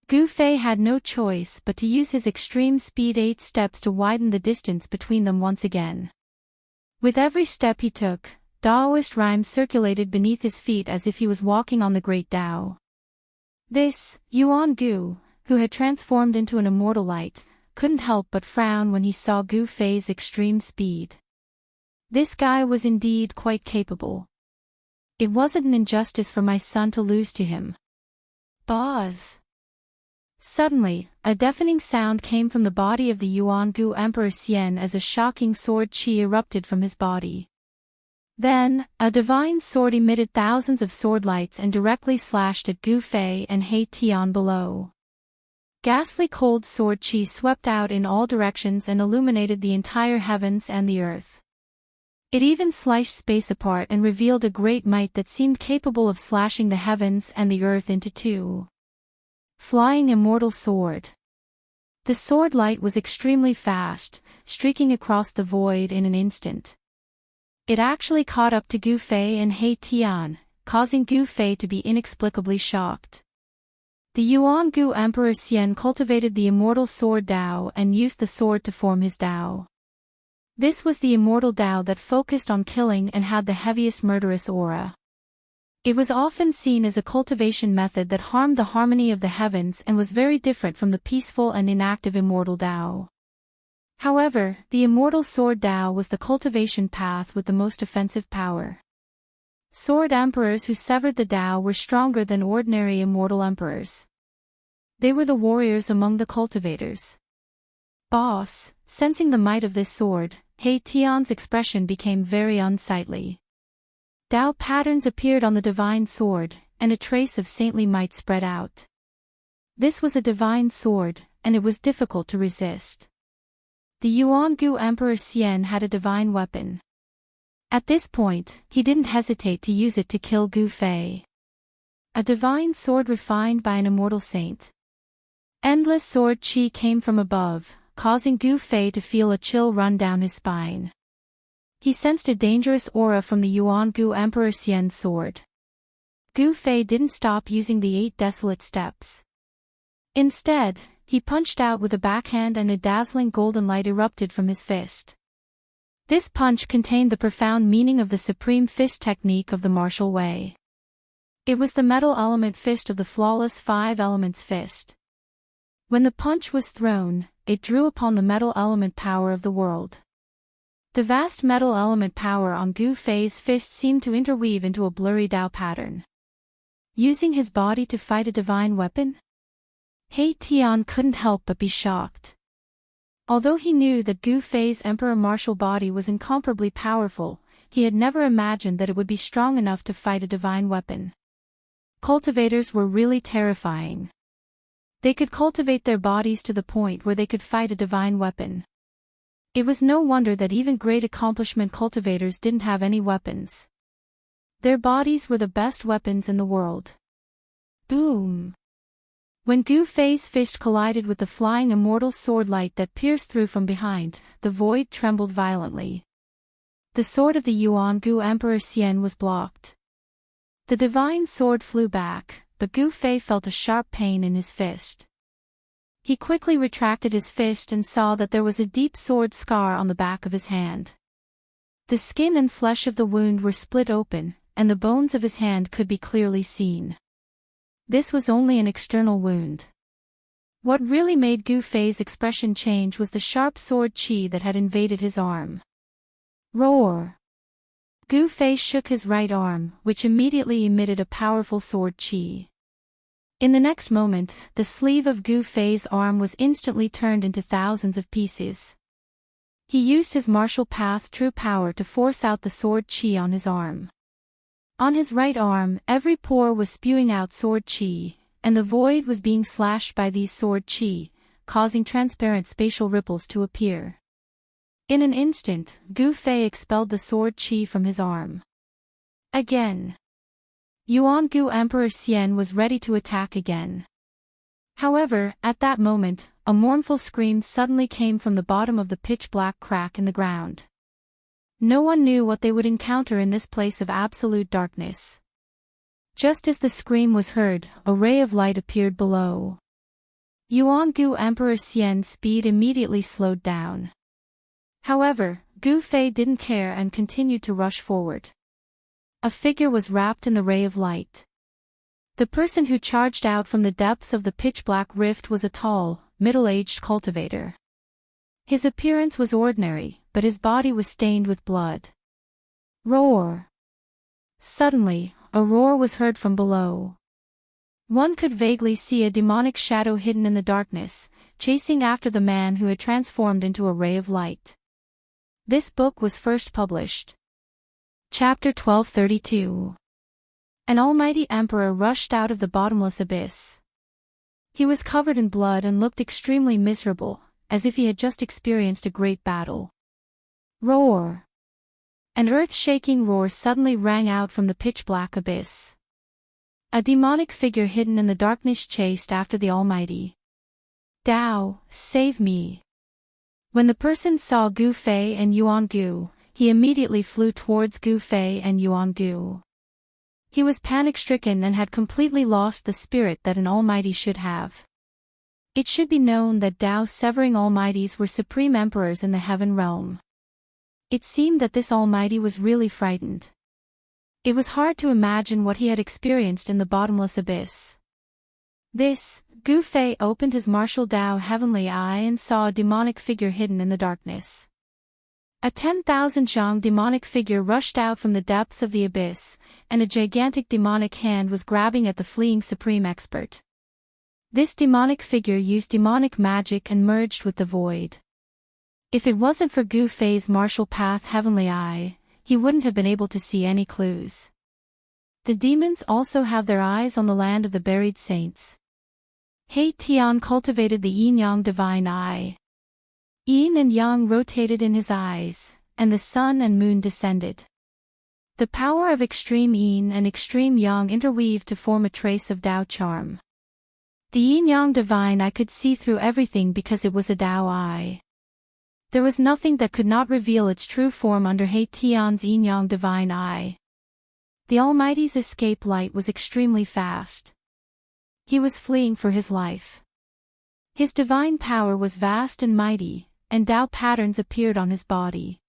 Gu Fei had no choice but to use his extreme speed 8 steps to widen the distance between them once again. With every step he took, Daoist rhymes circulated beneath his feet as if he was walking on the great Dao. This, Yuangu, who had transformed into an immortal light, couldn't help but frown when he saw Gu Fei's extreme speed. This guy was indeed quite capable. It wasn't an injustice for my son to lose to him. Boz! Suddenly, a deafening sound came from the body of the Yuangu Emperor Xian as a shocking sword chi erupted from his body. Then, a divine sword emitted thousands of sword lights and directly slashed at Gu Fei and He Tian below. Ghastly cold sword chi swept out in all directions and illuminated the entire heavens and the earth. It even sliced space apart and revealed a great might that seemed capable of slashing the heavens and the earth into two. Flying immortal sword. The sword light was extremely fast, streaking across the void in an instant. It actually caught up to Gu Fei and He Tian, causing Gu Fei to be inexplicably shocked. The Yuangu Emperor Xian cultivated the immortal sword Dao and used the sword to form his Dao. This was the immortal Dao that focused on killing and had the heaviest murderous aura. It was often seen as a cultivation method that harmed the harmony of the heavens and was very different from the peaceful and inactive immortal Dao. However, the immortal sword Dao was the cultivation path with the most offensive power. Sword emperors who severed the Dao were stronger than ordinary immortal emperors. They were the warriors among the cultivators. Boss, sensing the might of this sword, He Tian's expression became very unsightly. Dao patterns appeared on the divine sword, and a trace of saintly might spread out. This was a divine sword, and it was difficult to resist. The Yuangu Emperor Xian had a divine weapon. At this point, he didn't hesitate to use it to kill Gu Fei. A divine sword refined by an immortal saint. Endless sword chi came from above, causing Gu Fei to feel a chill run down his spine. He sensed a dangerous aura from the Yuan-Gu Emperor Xian's sword. Gu Fei didn't stop using the 8 desolate steps. Instead, he punched out with a backhand and a dazzling golden light erupted from his fist. This punch contained the profound meaning of the supreme fist technique of the martial way. It was the metal element fist of the flawless 5 elements fist. When the punch was thrown, it drew upon the metal element power of the world. The vast metal element power on Gu Fei's fist seemed to interweave into a blurry Dao pattern. Using his body to fight a divine weapon? He Tian couldn't help but be shocked. Although he knew that Gu Fei's emperor martial body was incomparably powerful, he had never imagined that it would be strong enough to fight a divine weapon. Cultivators were really terrifying. They could cultivate their bodies to the point where they could fight a divine weapon. It was no wonder that even great accomplishment cultivators didn't have any weapons. Their bodies were the best weapons in the world. Boom! When Gu Fei's fist collided with the flying immortal sword light that pierced through from behind, the void trembled violently. The sword of the Yuan-Gu Emperor Xian was blocked. The divine sword flew back, but Gu Fei felt a sharp pain in his fist. He quickly retracted his fist and saw that there was a deep sword scar on the back of his hand. The skin and flesh of the wound were split open, and the bones of his hand could be clearly seen. This was only an external wound. What really made Gu Fei's expression change was the sharp sword qi that had invaded his arm. Roar! Gu Fei shook his right arm, which immediately emitted a powerful sword qi. In the next moment, the sleeve of Gu Fei's arm was instantly turned into thousands of pieces. He used his martial path true power to force out the sword qi on his arm. On his right arm, every pore was spewing out sword qi, and the void was being slashed by these sword qi, causing transparent spatial ripples to appear. In an instant, Gu Fei expelled the sword qi from his arm. Again. Yuan-Gu Emperor Xian was ready to attack again. However, at that moment, a mournful scream suddenly came from the bottom of the pitch-black crack in the ground. No one knew what they would encounter in this place of absolute darkness. Just as the scream was heard, a ray of light appeared below. Yuan-Gu Emperor Xian's speed immediately slowed down. However, Gu Fei didn't care and continued to rush forward. A figure was wrapped in the ray of light. The person who charged out from the depths of the pitch-black rift was a tall, middle-aged cultivator. His appearance was ordinary, but his body was stained with blood. Roar! Suddenly, a roar was heard from below. One could vaguely see a demonic shadow hidden in the darkness, chasing after the man who had transformed into a ray of light. This book was first published. Chapter 1232. An almighty emperor rushed out of the bottomless abyss. He was covered in blood and looked extremely miserable, as if he had just experienced a great battle. Roar! An earth-shaking roar suddenly rang out from the pitch-black abyss. A demonic figure hidden in the darkness chased after the Almighty. Dao, save me! When the person saw Gu Fei and Yuan-Gu, he immediately flew towards Gu Fei and Yuan-Gu. He was panic-stricken and had completely lost the spirit that an Almighty should have. It should be known that Dao-severing Almighties were supreme emperors in the heaven realm. It seemed that this Almighty was really frightened. It was hard to imagine what he had experienced in the bottomless abyss. Gu Fei opened his martial Dao heavenly eye and saw a demonic figure hidden in the darkness. A 10,000 zhang demonic figure rushed out from the depths of the abyss, and a gigantic demonic hand was grabbing at the fleeing supreme expert. This demonic figure used demonic magic and merged with the void. If it wasn't for Gu Fei's martial path heavenly eye, he wouldn't have been able to see any clues. The demons also have their eyes on the land of the buried saints. He Tian cultivated the yin-yang divine eye. Yin and yang rotated in his eyes, and the sun and moon descended. The power of extreme yin and extreme yang interweaved to form a trace of Dao charm. The yin-yang divine eye could see through everything because it was a Dao eye. There was nothing that could not reveal its true form under He Tian's yin-yang divine eye. The Almighty's escape light was extremely fast. He was fleeing for his life. His divine power was vast and mighty, and Tao patterns appeared on his body.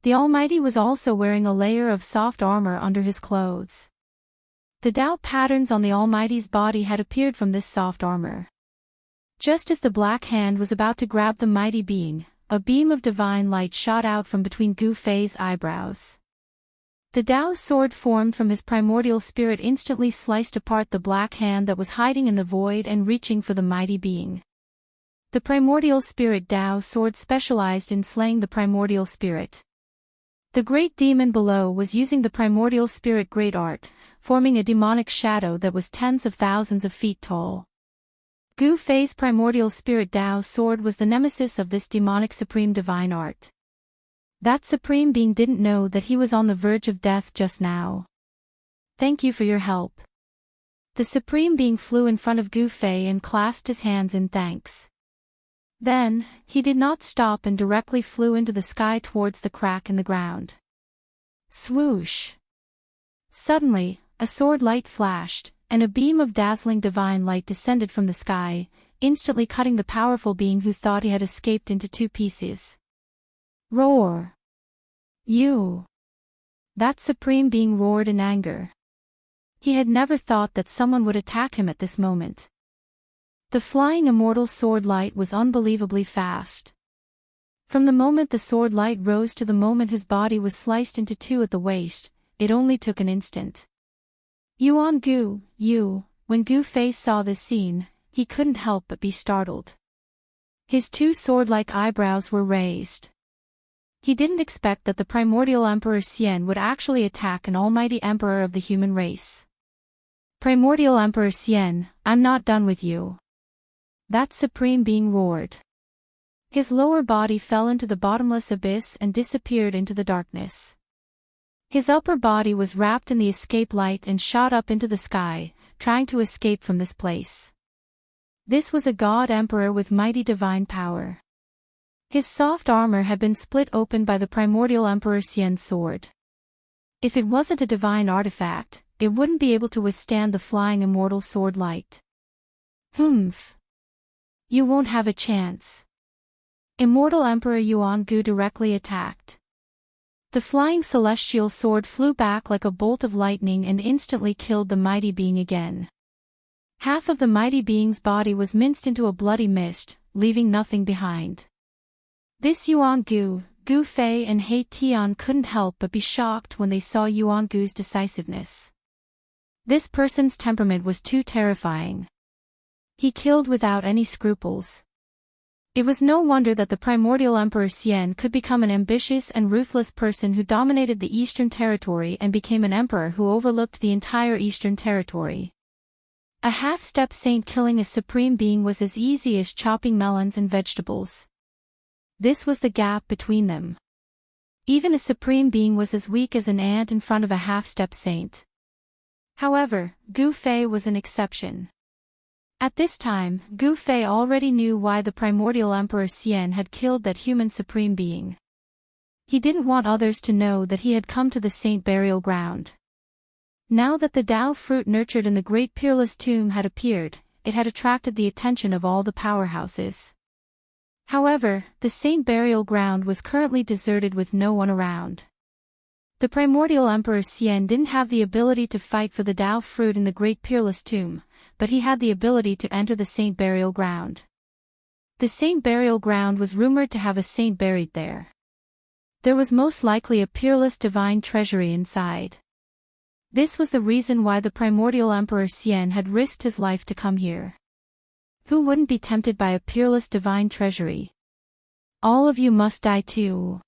The Almighty was also wearing a layer of soft armor under his clothes. The Tao patterns on the Almighty's body had appeared from this soft armor. Just as the black hand was about to grab the mighty being, a beam of divine light shot out from between Gu Fei's eyebrows. The Tao's sword formed from his primordial spirit instantly sliced apart the black hand that was hiding in the void and reaching for the mighty being. The primordial spirit Tao sword specialized in slaying the primordial spirit. The great demon below was using the primordial spirit great art, forming a demonic shadow that was tens of thousands of feet tall. Gu Fei's primordial spirit Tao sword was the nemesis of this demonic supreme divine art. That supreme being didn't know that he was on the verge of death just now. Thank you for your help. The supreme being flew in front of Gu Fei and clasped his hands in thanks. Then, he did not stop and directly flew into the sky towards the crack in the ground. Swoosh! Suddenly, a sword light flashed, and a beam of dazzling divine light descended from the sky, instantly cutting the powerful being who thought he had escaped into two pieces. Roar! You! That supreme being roared in anger. He had never thought that someone would attack him at this moment. The flying immortal sword light was unbelievably fast. From the moment the sword light rose to the moment his body was sliced into two at the waist, it only took an instant. Yuan Gu, when Gu Fei saw this scene, he couldn't help but be startled. His two sword-like eyebrows were raised. He didn't expect that the primordial Emperor Xian would actually attack an almighty emperor of the human race. Primordial Emperor Xian, I'm not done with you. That supreme being roared. His lower body fell into the bottomless abyss and disappeared into the darkness. His upper body was wrapped in the escape light and shot up into the sky, trying to escape from this place. This was a god emperor with mighty divine power. His soft armor had been split open by the primordial Emperor Xian's sword. If it wasn't a divine artifact, it wouldn't be able to withstand the flying immortal sword light. Humph! You won't have a chance. Immortal Emperor Yuan Gu directly attacked. The flying celestial sword flew back like a bolt of lightning and instantly killed the mighty being again. Half of the mighty being's body was minced into a bloody mist, leaving nothing behind. This Yuan Gu, Gu Fei and He Tian couldn't help but be shocked when they saw Yuan Gu's decisiveness. This person's temperament was too terrifying. He killed without any scruples. It was no wonder that the primordial Emperor Xian could become an ambitious and ruthless person who dominated the Eastern Territory and became an emperor who overlooked the entire Eastern Territory. A half-step saint killing a supreme being was as easy as chopping melons and vegetables. This was the gap between them. Even a supreme being was as weak as an ant in front of a half-step saint. However, Gu Fei was an exception. At this time, Gu Fei already knew why the primordial Emperor Xian had killed that human supreme being. He didn't want others to know that he had come to the saint burial ground. Now that the Tao fruit nurtured in the great peerless tomb had appeared, it had attracted the attention of all the powerhouses. However, the saint burial ground was currently deserted with no one around. The primordial Emperor Xian didn't have the ability to fight for the Tao fruit in the great peerless tomb, but he had the ability to enter the saint burial ground. The saint burial ground was rumored to have a saint buried there. There was most likely a peerless divine treasury inside. This was the reason why the primordial Emperor Xian had risked his life to come here. Who wouldn't be tempted by a peerless divine treasury? All of you must die too.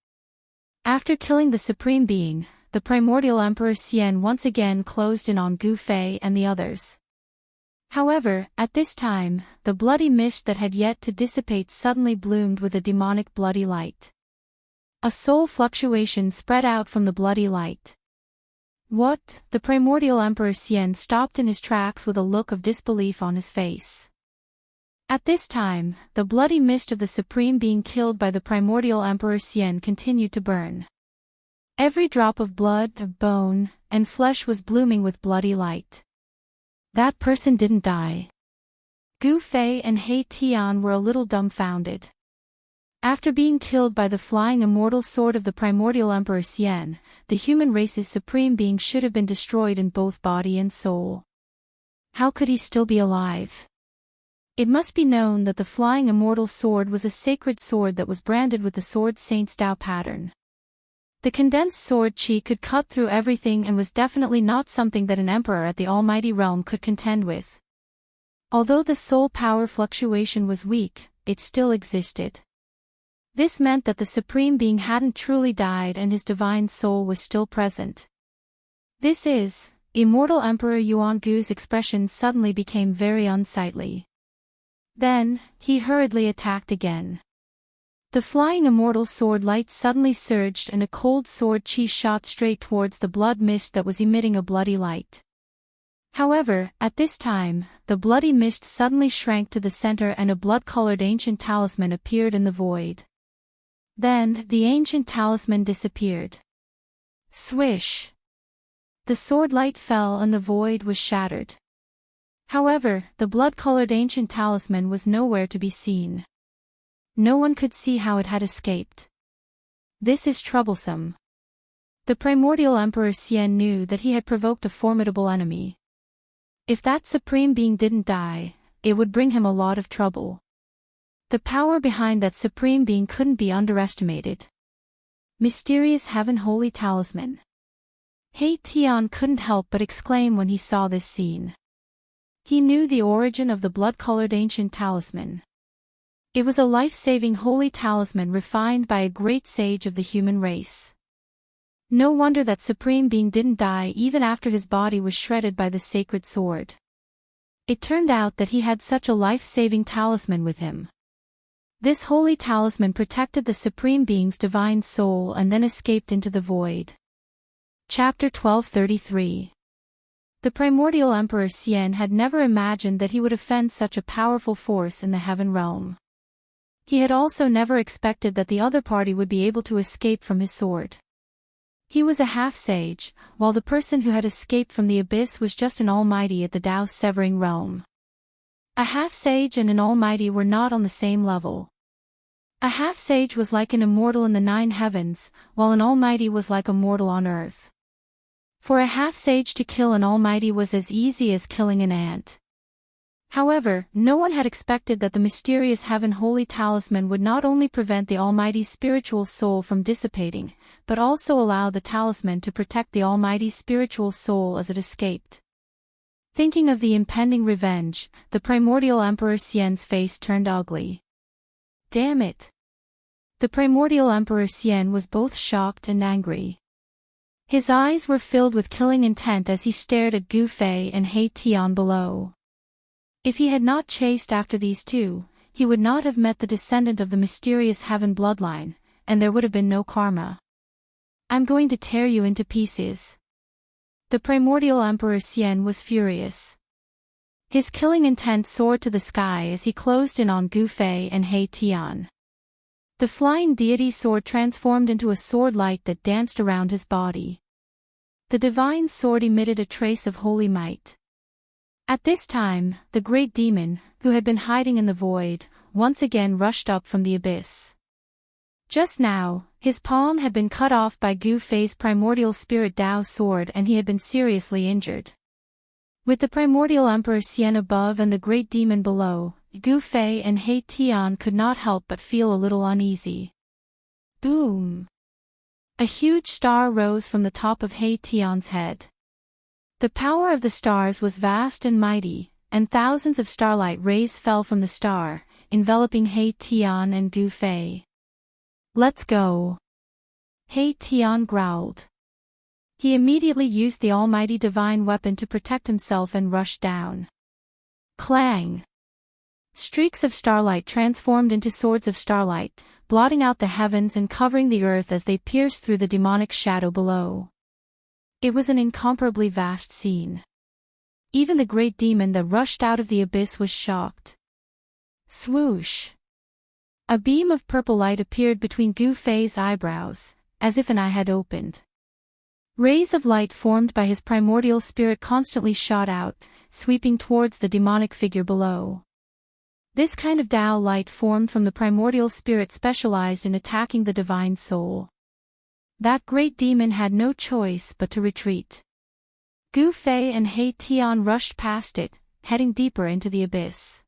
After killing the supreme being, the primordial Emperor Xian once again closed in on Gu Fei and the others. However, at this time, the bloody mist that had yet to dissipate suddenly bloomed with a demonic bloody light. A soul fluctuation spread out from the bloody light. What? The primordial Emperor Xian stopped in his tracks with a look of disbelief on his face. At this time, the bloody mist of the Supreme Being killed by the primordial Emperor Xian continued to burn. Every drop of blood, bone, and flesh was blooming with bloody light. That person didn't die. Gu Fei and He Tian were a little dumbfounded. After being killed by the flying immortal sword of the primordial Emperor Xian, the human race's Supreme Being should have been destroyed in both body and soul. How could he still be alive? It must be known that the flying immortal sword was a sacred sword that was branded with the sword saint's Dao pattern. The condensed sword qi could cut through everything and was definitely not something that an emperor at the almighty realm could contend with. Although the soul power fluctuation was weak, it still existed. This meant that the Supreme Being hadn't truly died and his divine soul was still present. This is, Immortal Emperor Yuan Gu's expression suddenly became very unsightly. Then, he hurriedly attacked again. The flying immortal sword light suddenly surged and a cold sword qi shot straight towards the blood mist that was emitting a bloody light. However, at this time, the bloody mist suddenly shrank to the center and a blood-colored ancient talisman appeared in the void. Then, the ancient talisman disappeared. Swish! The sword light fell and the void was shattered. However, the blood-colored ancient talisman was nowhere to be seen. No one could see how it had escaped. This is troublesome. The primordial Emperor Xian knew that he had provoked a formidable enemy. If that Supreme Being didn't die, it would bring him a lot of trouble. The power behind that Supreme Being couldn't be underestimated. Mysterious Heaven Holy Talisman. He Tian couldn't help but exclaim when he saw this scene. He knew the origin of the blood-colored ancient talisman. It was a life-saving holy talisman refined by a great sage of the human race. No wonder that Supreme Being didn't die even after his body was shredded by the sacred sword. It turned out that he had such a life-saving talisman with him. This holy talisman protected the Supreme Being's divine soul and then escaped into the void. Chapter 1233. The primordial Emperor Xian had never imagined that he would offend such a powerful force in the heaven realm. He had also never expected that the other party would be able to escape from his sword. He was a half-sage, while the person who had escaped from the abyss was just an almighty at the Tao-severing realm. A half-sage and an almighty were not on the same level. A half-sage was like an immortal in the 9 heavens, while an almighty was like a mortal on earth. For a half-sage to kill an almighty was as easy as killing an ant. However, no one had expected that the mysterious Heaven Holy Talisman would not only prevent the Almighty's spiritual soul from dissipating, but also allow the talisman to protect the Almighty's spiritual soul as it escaped. Thinking of the impending revenge, the primordial Emperor Xian's face turned ugly. Damn it! The primordial Emperor Xian was both shocked and angry. His eyes were filled with killing intent as he stared at Gu Fei and He Tian below. If he had not chased after these two, he would not have met the descendant of the mysterious heaven bloodline, and there would have been no karma. I'm going to tear you into pieces. The primordial Emperor Xian was furious. His killing intent soared to the sky as he closed in on Gu Fei and He Tian. The flying deity sword transformed into a sword light that danced around his body. The divine sword emitted a trace of holy might. At this time, the great demon, who had been hiding in the void, once again rushed up from the abyss. Just now, his palm had been cut off by Gu Fei's primordial spirit Dao sword and he had been seriously injured. With the primordial Emperor Xian above and the great demon below, Gu Fei and He Tian could not help but feel a little uneasy. Boom! A huge star rose from the top of He Tian's head. The power of the stars was vast and mighty, and thousands of starlight rays fell from the star, enveloping He Tian and Gu Fei. Let's go! He Tian growled. He immediately used the almighty divine weapon to protect himself and rushed down. Clang! Streaks of starlight transformed into swords of starlight, blotting out the heavens and covering the earth as they pierced through the demonic shadow below. It was an incomparably vast scene. Even the great demon that rushed out of the abyss was shocked. Swoosh! A beam of purple light appeared between Gu Fei's eyebrows, as if an eye had opened. Rays of light formed by his primordial spirit constantly shot out, sweeping towards the demonic figure below. This kind of Tao light formed from the primordial spirit specialized in attacking the divine soul. That great demon had no choice but to retreat. Gu Fei and He Tian rushed past it, heading deeper into the abyss.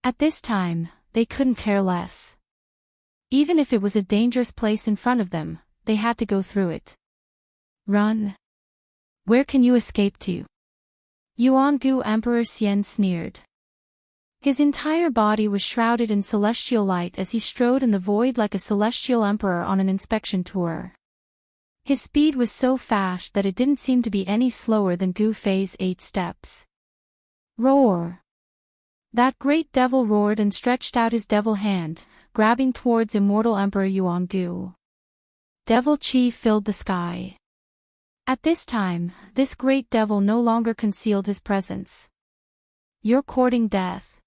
At this time, they couldn't care less. Even if it was a dangerous place in front of them, they had to go through it. Run! Where can you escape to? Yuangu Emperor Xian sneered. His entire body was shrouded in celestial light as he strode in the void like a celestial emperor on an inspection tour. His speed was so fast that it didn't seem to be any slower than Gu Fei's 8 steps. Roar! That great devil roared and stretched out his devil hand, grabbing towards Immortal Emperor Yuangu. Devil Qi filled the sky. At this time, this great devil no longer concealed his presence. You're courting death.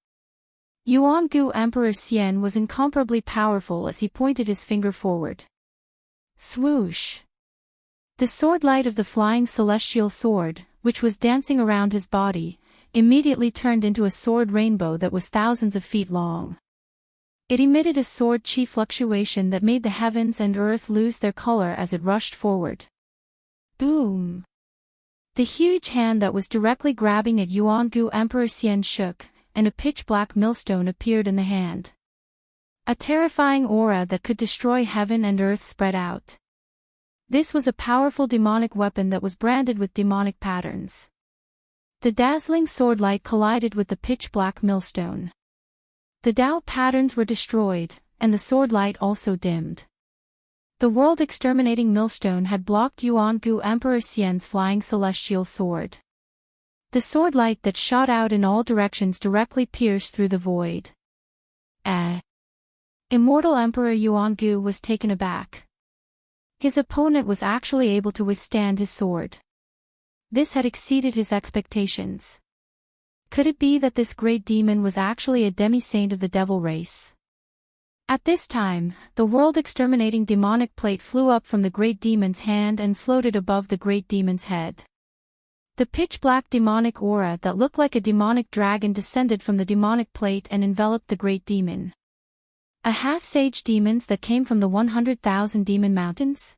Yuangu Emperor Xian was incomparably powerful as he pointed his finger forward. Swoosh! The sword light of the flying celestial sword, which was dancing around his body, immediately turned into a sword rainbow that was thousands of feet long. It emitted a sword chi fluctuation that made the heavens and earth lose their color as it rushed forward. Boom! The huge hand that was directly grabbing at Yuangu Emperor Xian shook, and a pitch-black millstone appeared in the hand. A terrifying aura that could destroy heaven and earth spread out. This was a powerful demonic weapon that was branded with demonic patterns. The dazzling sword light collided with the pitch-black millstone. The Tao patterns were destroyed, and the sword light also dimmed. The world-exterminating millstone had blocked Yuangu Emperor Xian's flying celestial sword. The sword light that shot out in all directions directly pierced through the void. Immortal Emperor Yuangu was taken aback. His opponent was actually able to withstand his sword. This had exceeded his expectations. Could it be that this great demon was actually a demi-saint of the devil race? At this time, the world-exterminating demonic plate flew up from the great demon's hand and floated above the great demon's head. The pitch-black demonic aura that looked like a demonic dragon descended from the demonic plate and enveloped the great demon. A half-sage demons that came from the 100,000 demon mountains?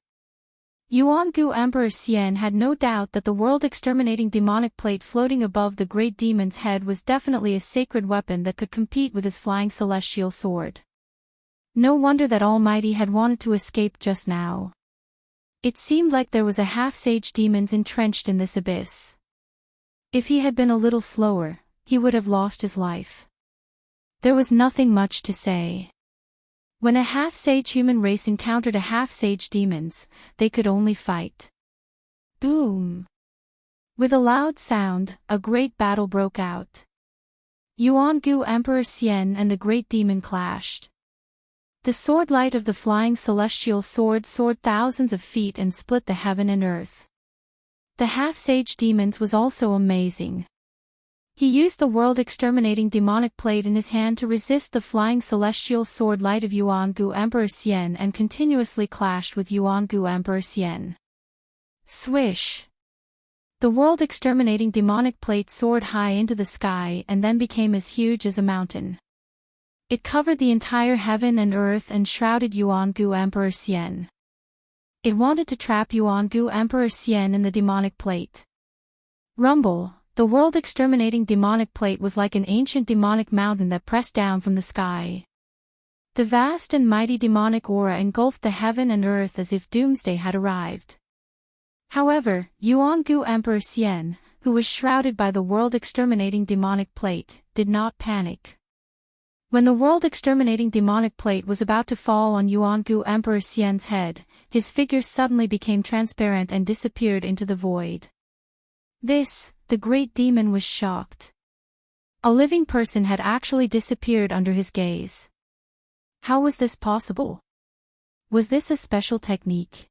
Yuangu Emperor Xian had no doubt that the world-exterminating demonic plate floating above the great demon's head was definitely a sacred weapon that could compete with his flying celestial sword. No wonder that Almighty had wanted to escape just now. It seemed like there was a half-sage demons entrenched in this abyss. If he had been a little slower, he would have lost his life. There was nothing much to say. When a half-sage human race encountered a half-sage demons, they could only fight. Boom! With a loud sound, a great battle broke out. Yuangu Emperor Xian and the great demon clashed. The sword light of the flying celestial sword soared thousands of feet and split the heaven and earth. The half-sage demons was also amazing. He used the world-exterminating demonic plate in his hand to resist the flying celestial sword light of Yuangu Emperor Xian and continuously clashed with Yuangu Emperor Xian. Swish! The world-exterminating demonic plate soared high into the sky and then became as huge as a mountain. It covered the entire heaven and earth and shrouded Yuangu Emperor Xian. It wanted to trap Yuangu Emperor Xian in the demonic plate. Rumble! The world-exterminating demonic plate was like an ancient demonic mountain that pressed down from the sky. The vast and mighty demonic aura engulfed the heaven and earth as if doomsday had arrived. However, Yuangu Emperor Xian, who was shrouded by the world-exterminating demonic plate, did not panic. When the world-exterminating demonic plate was about to fall on Yuangu Emperor Xian's head, his figure suddenly became transparent and disappeared into the void. The great demon was shocked. A living person had actually disappeared under his gaze. How was this possible? Was this a special technique?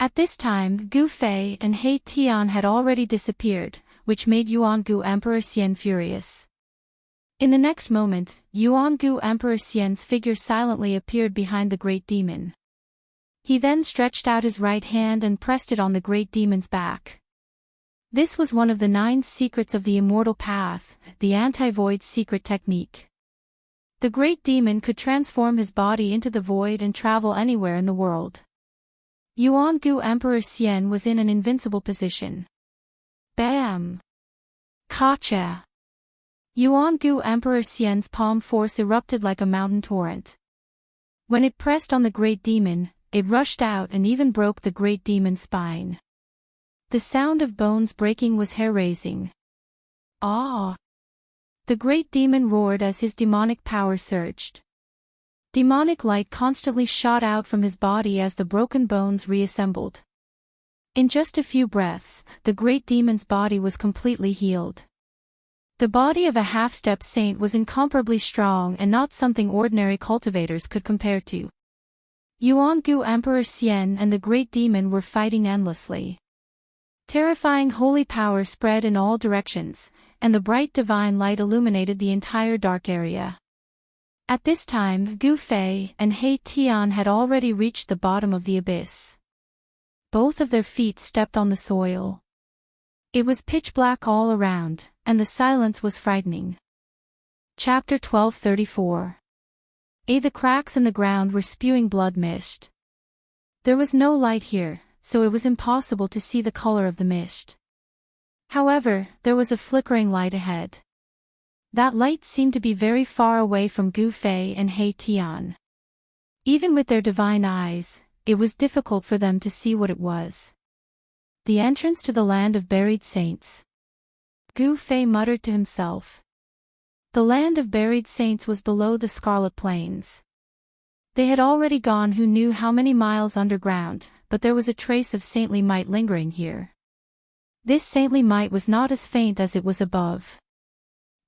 At this time, Gu Fei and He Tian had already disappeared, which made Yuangu Emperor Xian furious. In the next moment, Yuan-gu Emperor Xian's figure silently appeared behind the great demon. He then stretched out his right hand and pressed it on the great demon's back. This was one of the 9 secrets of the Immortal Path, the anti-void secret technique. The great demon could transform his body into the void and travel anywhere in the world. Yuan-gu Emperor Xian was in an invincible position. Bam! Gotcha! Yuan-gu Emperor Xian's palm force erupted like a mountain torrent. When it pressed on the great demon, it rushed out and even broke the great demon's spine. The sound of bones breaking was hair-raising. Ah! The great demon roared as his demonic power surged. Demonic light constantly shot out from his body as the broken bones reassembled. In just a few breaths, the great demon's body was completely healed. The body of a half-step saint was incomparably strong and not something ordinary cultivators could compare to. Yuan-gu Emperor Xian and the great demon were fighting endlessly. Terrifying holy power spread in all directions, and the bright divine light illuminated the entire dark area. At this time, Gu Fei and He Tian had already reached the bottom of the abyss. Both of their feet stepped on the soil. It was pitch black all around, and the silence was frightening. Chapter 1234. The cracks in the ground were spewing blood mist. There was no light here, so it was impossible to see the color of the mist. However, there was a flickering light ahead. That light seemed to be very far away from Gu Fei and He Tian. Even with their divine eyes, it was difficult for them to see what it was. The entrance to the land of buried saints. Gu Fei muttered to himself. The land of buried saints was below the Scarlet Plains. They had already gone who knew how many miles underground, but there was a trace of saintly might lingering here. This saintly might was not as faint as it was above.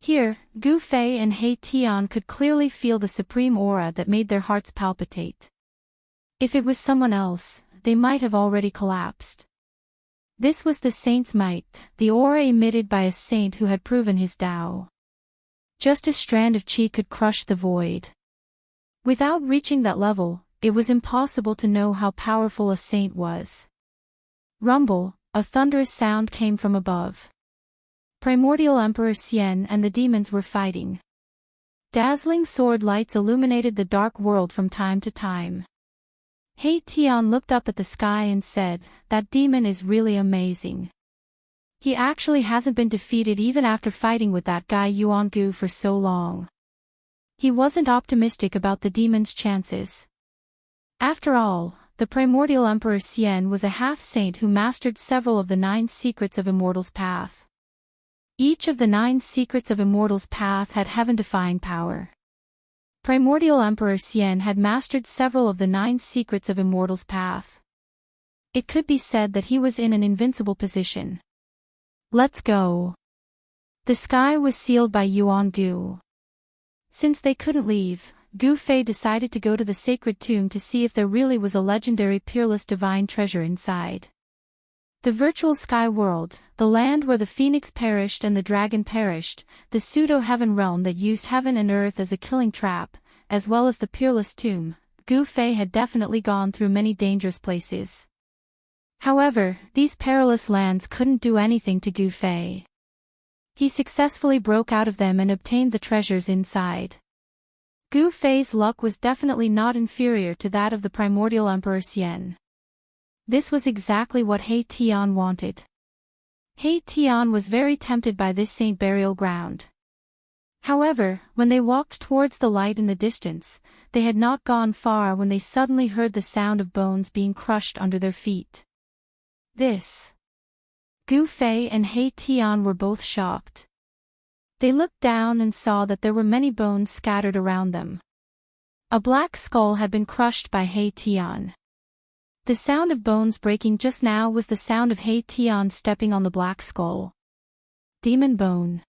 Here, Gu Fei and He Tian could clearly feel the supreme aura that made their hearts palpitate. If it was someone else, they might have already collapsed. This was the saint's might, the aura emitted by a saint who had proven his Tao. Just a strand of chi could crush the void. Without reaching that level, it was impossible to know how powerful a saint was. Rumble, a thunderous sound came from above. Primordial Emperor Xian and the demons were fighting. Dazzling sword lights illuminated the dark world from time to time. He Tian looked up at the sky and said, "That demon is really amazing. He actually hasn't been defeated even after fighting with that guy Yuan-gu for so long." He wasn't optimistic about the demon's chances. After all, the primordial Emperor Xian was a half-saint who mastered several of the 9 secrets of Immortal's path. Each of the 9 secrets of Immortal's path had heaven-defying power. Primordial Emperor Xian had mastered several of the 9 secrets of Immortal's path. It could be said that he was in an invincible position. Let's go. The sky was sealed by Yuan-gu. Since they couldn't leave, Gu Fei decided to go to the sacred tomb to see if there really was a legendary peerless divine treasure inside. The virtual sky world, the land where the phoenix perished and the dragon perished, the pseudo-heaven realm that used heaven and earth as a killing trap, as well as the peerless tomb, Gu Fei had definitely gone through many dangerous places. However, these perilous lands couldn't do anything to Gu Fei. He successfully broke out of them and obtained the treasures inside. Gu Fei's luck was definitely not inferior to that of the primordial Emperor Xian. This was exactly what He Tian wanted. He Tian was very tempted by this saint burial ground. However, when they walked towards the light in the distance, they had not gone far when they suddenly heard the sound of bones being crushed under their feet. This. Gu Fei and He Tian were both shocked. They looked down and saw that there were many bones scattered around them. A black skull had been crushed by He Tian. The sound of bones breaking just now was the sound of He Tian stepping on the black skull. Demon bone.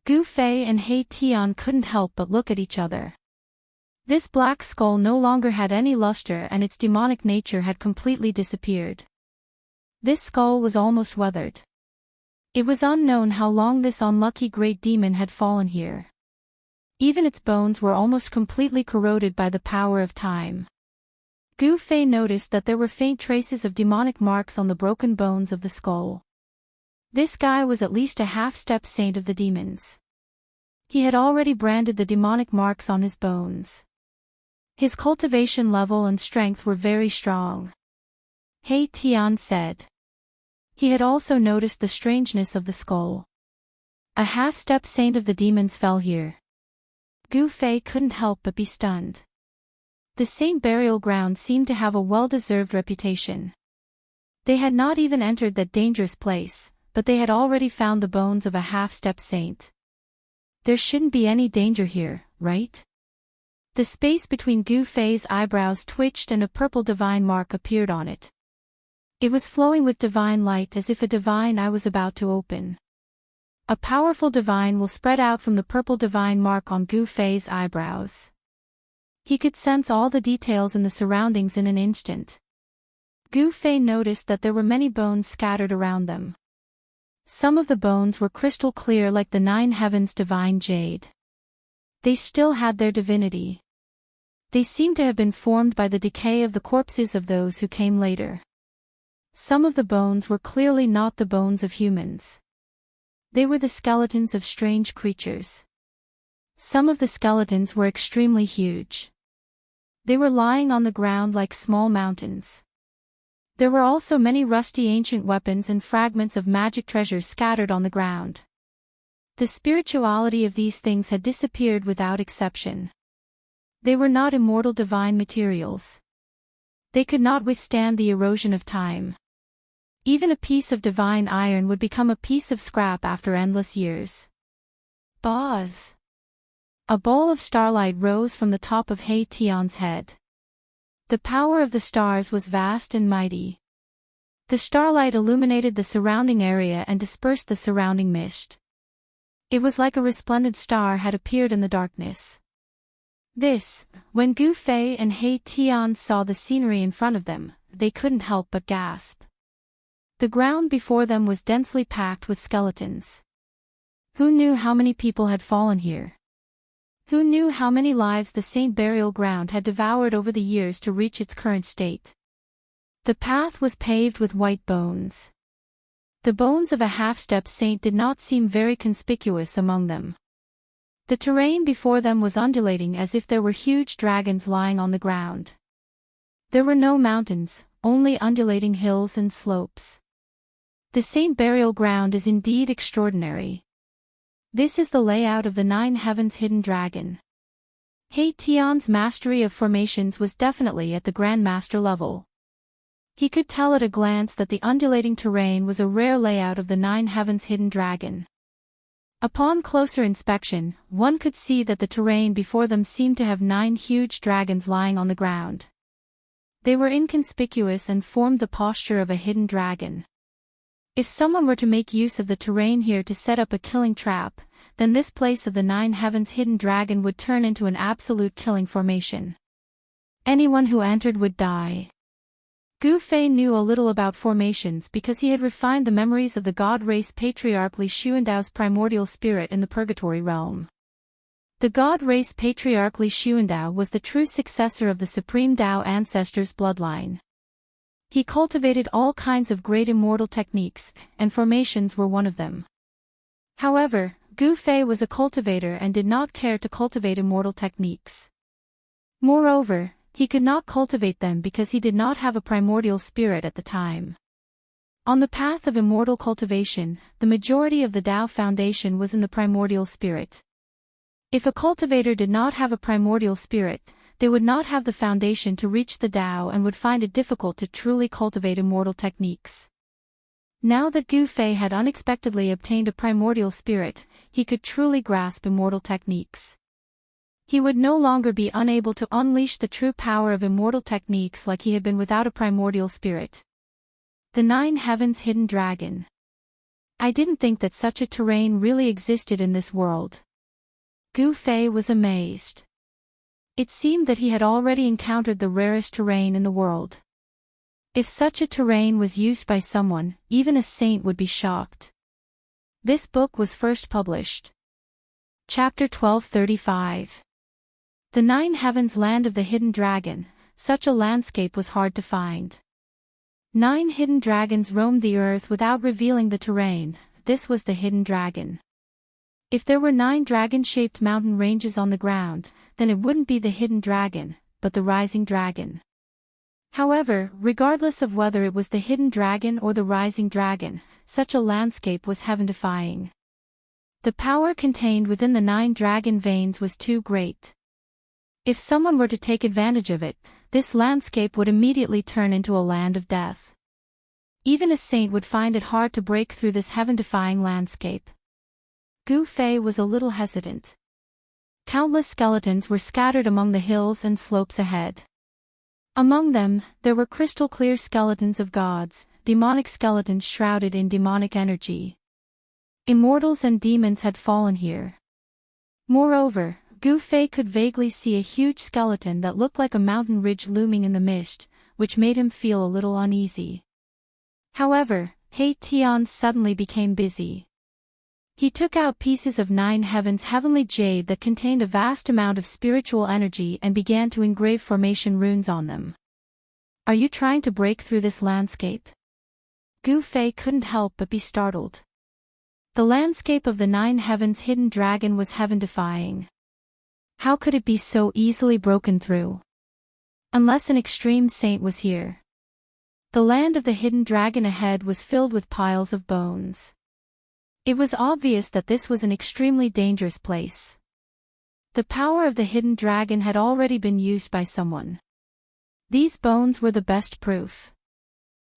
Gu Fei and He Tian couldn't help but look at each other. This black skull no longer had any luster and its demonic nature had completely disappeared. This skull was almost weathered. It was unknown how long this unlucky great demon had fallen here. Even its bones were almost completely corroded by the power of time. Gu Fei noticed that there were faint traces of demonic marks on the broken bones of the skull. This guy was at least a half-step saint of the demons. He had already branded the demonic marks on his bones. His cultivation level and strength were very strong. He Tian said. He had also noticed the strangeness of the skull. A half-step saint of the demons fell here. Gu Fei couldn't help but be stunned. The saint burial ground seemed to have a well-deserved reputation. They had not even entered that dangerous place, but they had already found the bones of a half-step saint. There shouldn't be any danger here, right? The space between Gu Fei's eyebrows twitched and a purple divine mark appeared on it. It was flowing with divine light as if a divine eye was about to open. A powerful divine will spread out from the purple divine mark on Gu Fei's eyebrows. He could sense all the details in the surroundings in an instant. Gu Fei noticed that there were many bones scattered around them. Some of the bones were crystal clear like the nine heavens' divine jade. They still had their divinity. They seemed to have been formed by the decay of the corpses of those who came later. Some of the bones were clearly not the bones of humans. They were the skeletons of strange creatures. Some of the skeletons were extremely huge. They were lying on the ground like small mountains. There were also many rusty ancient weapons and fragments of magic treasures scattered on the ground. The spirituality of these things had disappeared without exception. They were not immortal divine materials. They could not withstand the erosion of time. Even a piece of divine iron would become a piece of scrap after endless years. Buzz! A bowl of starlight rose from the top of He Tian's head. The power of the stars was vast and mighty. The starlight illuminated the surrounding area and dispersed the surrounding mist. It was like a resplendent star had appeared in the darkness. When Gu Fei and He Tian saw the scenery in front of them, they couldn't help but gasp. The ground before them was densely packed with skeletons. Who knew how many people had fallen here? Who knew how many lives the saint burial ground had devoured over the years to reach its current state? The path was paved with white bones. The bones of a half-step saint did not seem very conspicuous among them. The terrain before them was undulating as if there were huge dragons lying on the ground. There were no mountains, only undulating hills and slopes. The saint burial ground is indeed extraordinary. This is the layout of the nine heavens hidden dragon. He Tian's mastery of formations was definitely at the Grand Master level. He could tell at a glance that the undulating terrain was a rare layout of the nine heavens hidden dragon. Upon closer inspection, one could see that the terrain before them seemed to have 9 huge dragons lying on the ground. They were inconspicuous and formed the posture of a hidden dragon. If someone were to make use of the terrain here to set up a killing trap, then this place of the nine heavens hidden dragon would turn into an absolute killing formation. Anyone who entered would die. Gu Fei knew a little about formations because he had refined the memories of the god race patriarch Li Xuandao's primordial spirit in the purgatory realm. The god race patriarch Li Xuandao was the true successor of the supreme Dao ancestors' bloodline. He cultivated all kinds of great immortal techniques, and formations were one of them. However, Gu Fei was a cultivator and did not care to cultivate immortal techniques. Moreover, he could not cultivate them because he did not have a primordial spirit at the time. On the path of immortal cultivation, the majority of the Dao foundation was in the primordial spirit. If a cultivator did not have a primordial spirit, they would not have the foundation to reach the Dao and would find it difficult to truly cultivate immortal techniques. Now that Gu Fei had unexpectedly obtained a primordial spirit, he could truly grasp immortal techniques. He would no longer be unable to unleash the true power of immortal techniques like he had been without a primordial spirit. The nine heavens hidden dragon. I didn't think that such a terrain really existed in this world. Gu Fei was amazed. It seemed that he had already encountered the rarest terrain in the world. If such a terrain was used by someone, even a saint would be shocked. This book was first published Chapter 1235. The Nine Heavens, Land of the Hidden Dragon. Such a landscape was hard to find. 9 hidden dragons roamed the earth without revealing the terrain. This was the hidden dragon. If there were 9 dragon-shaped mountain ranges on the ground, then it wouldn't be the hidden dragon, but the rising dragon. However, regardless of whether it was the hidden dragon or the rising dragon, such a landscape was heaven-defying. The power contained within the 9 dragon veins was too great. If someone were to take advantage of it, this landscape would immediately turn into a land of death. Even a saint would find it hard to break through this heaven-defying landscape. Gu Fei was a little hesitant. Countless skeletons were scattered among the hills and slopes ahead. Among them, there were crystal-clear skeletons of gods, demonic skeletons shrouded in demonic energy. Immortals and demons had fallen here. Moreover, Gu Fei could vaguely see a huge skeleton that looked like a mountain ridge looming in the mist, which made him feel a little uneasy. However, He Tian suddenly became busy. He took out pieces of 9 heavens heavenly jade that contained a vast amount of spiritual energy and began to engrave formation runes on them. Are you trying to break through this landscape? Gu Fei couldn't help but be startled. The landscape of the 9 heavens hidden dragon was heaven-defying. How could it be so easily broken through? Unless an extreme saint was here. The land of the hidden dragon ahead was filled with piles of bones. It was obvious that this was an extremely dangerous place. The power of the hidden dragon had already been used by someone. These bones were the best proof.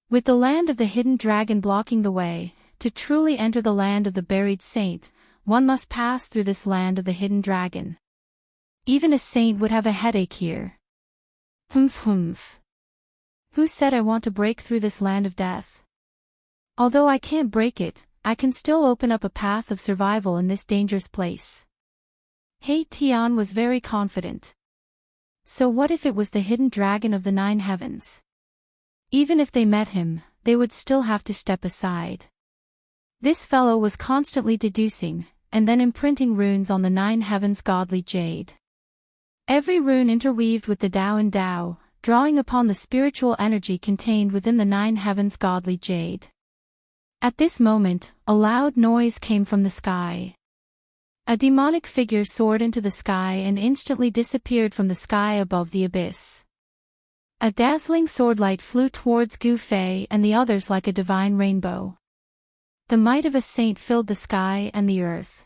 With the land of the hidden dragon blocking the way, to truly enter the land of the buried saint, one must pass through this land of the hidden dragon. Even a saint would have a headache here. Humph. Who said I want to break through this land of death? Although I can't break it, I can still open up a path of survival in this dangerous place. He Tian was very confident. So what if it was the hidden dragon of the 9 heavens? Even if they met him, they would still have to step aside. This fellow was constantly deducing, and then imprinting runes on the 9 heavens godly jade. Every rune interweaved with the Tao and Tao, drawing upon the spiritual energy contained within the 9 heavens godly jade. At this moment, a loud noise came from the sky. A demonic figure soared into the sky and instantly disappeared from the sky above the abyss. A dazzling swordlight flew towards Gu Fei and the others like a divine rainbow. The might of a saint filled the sky and the earth.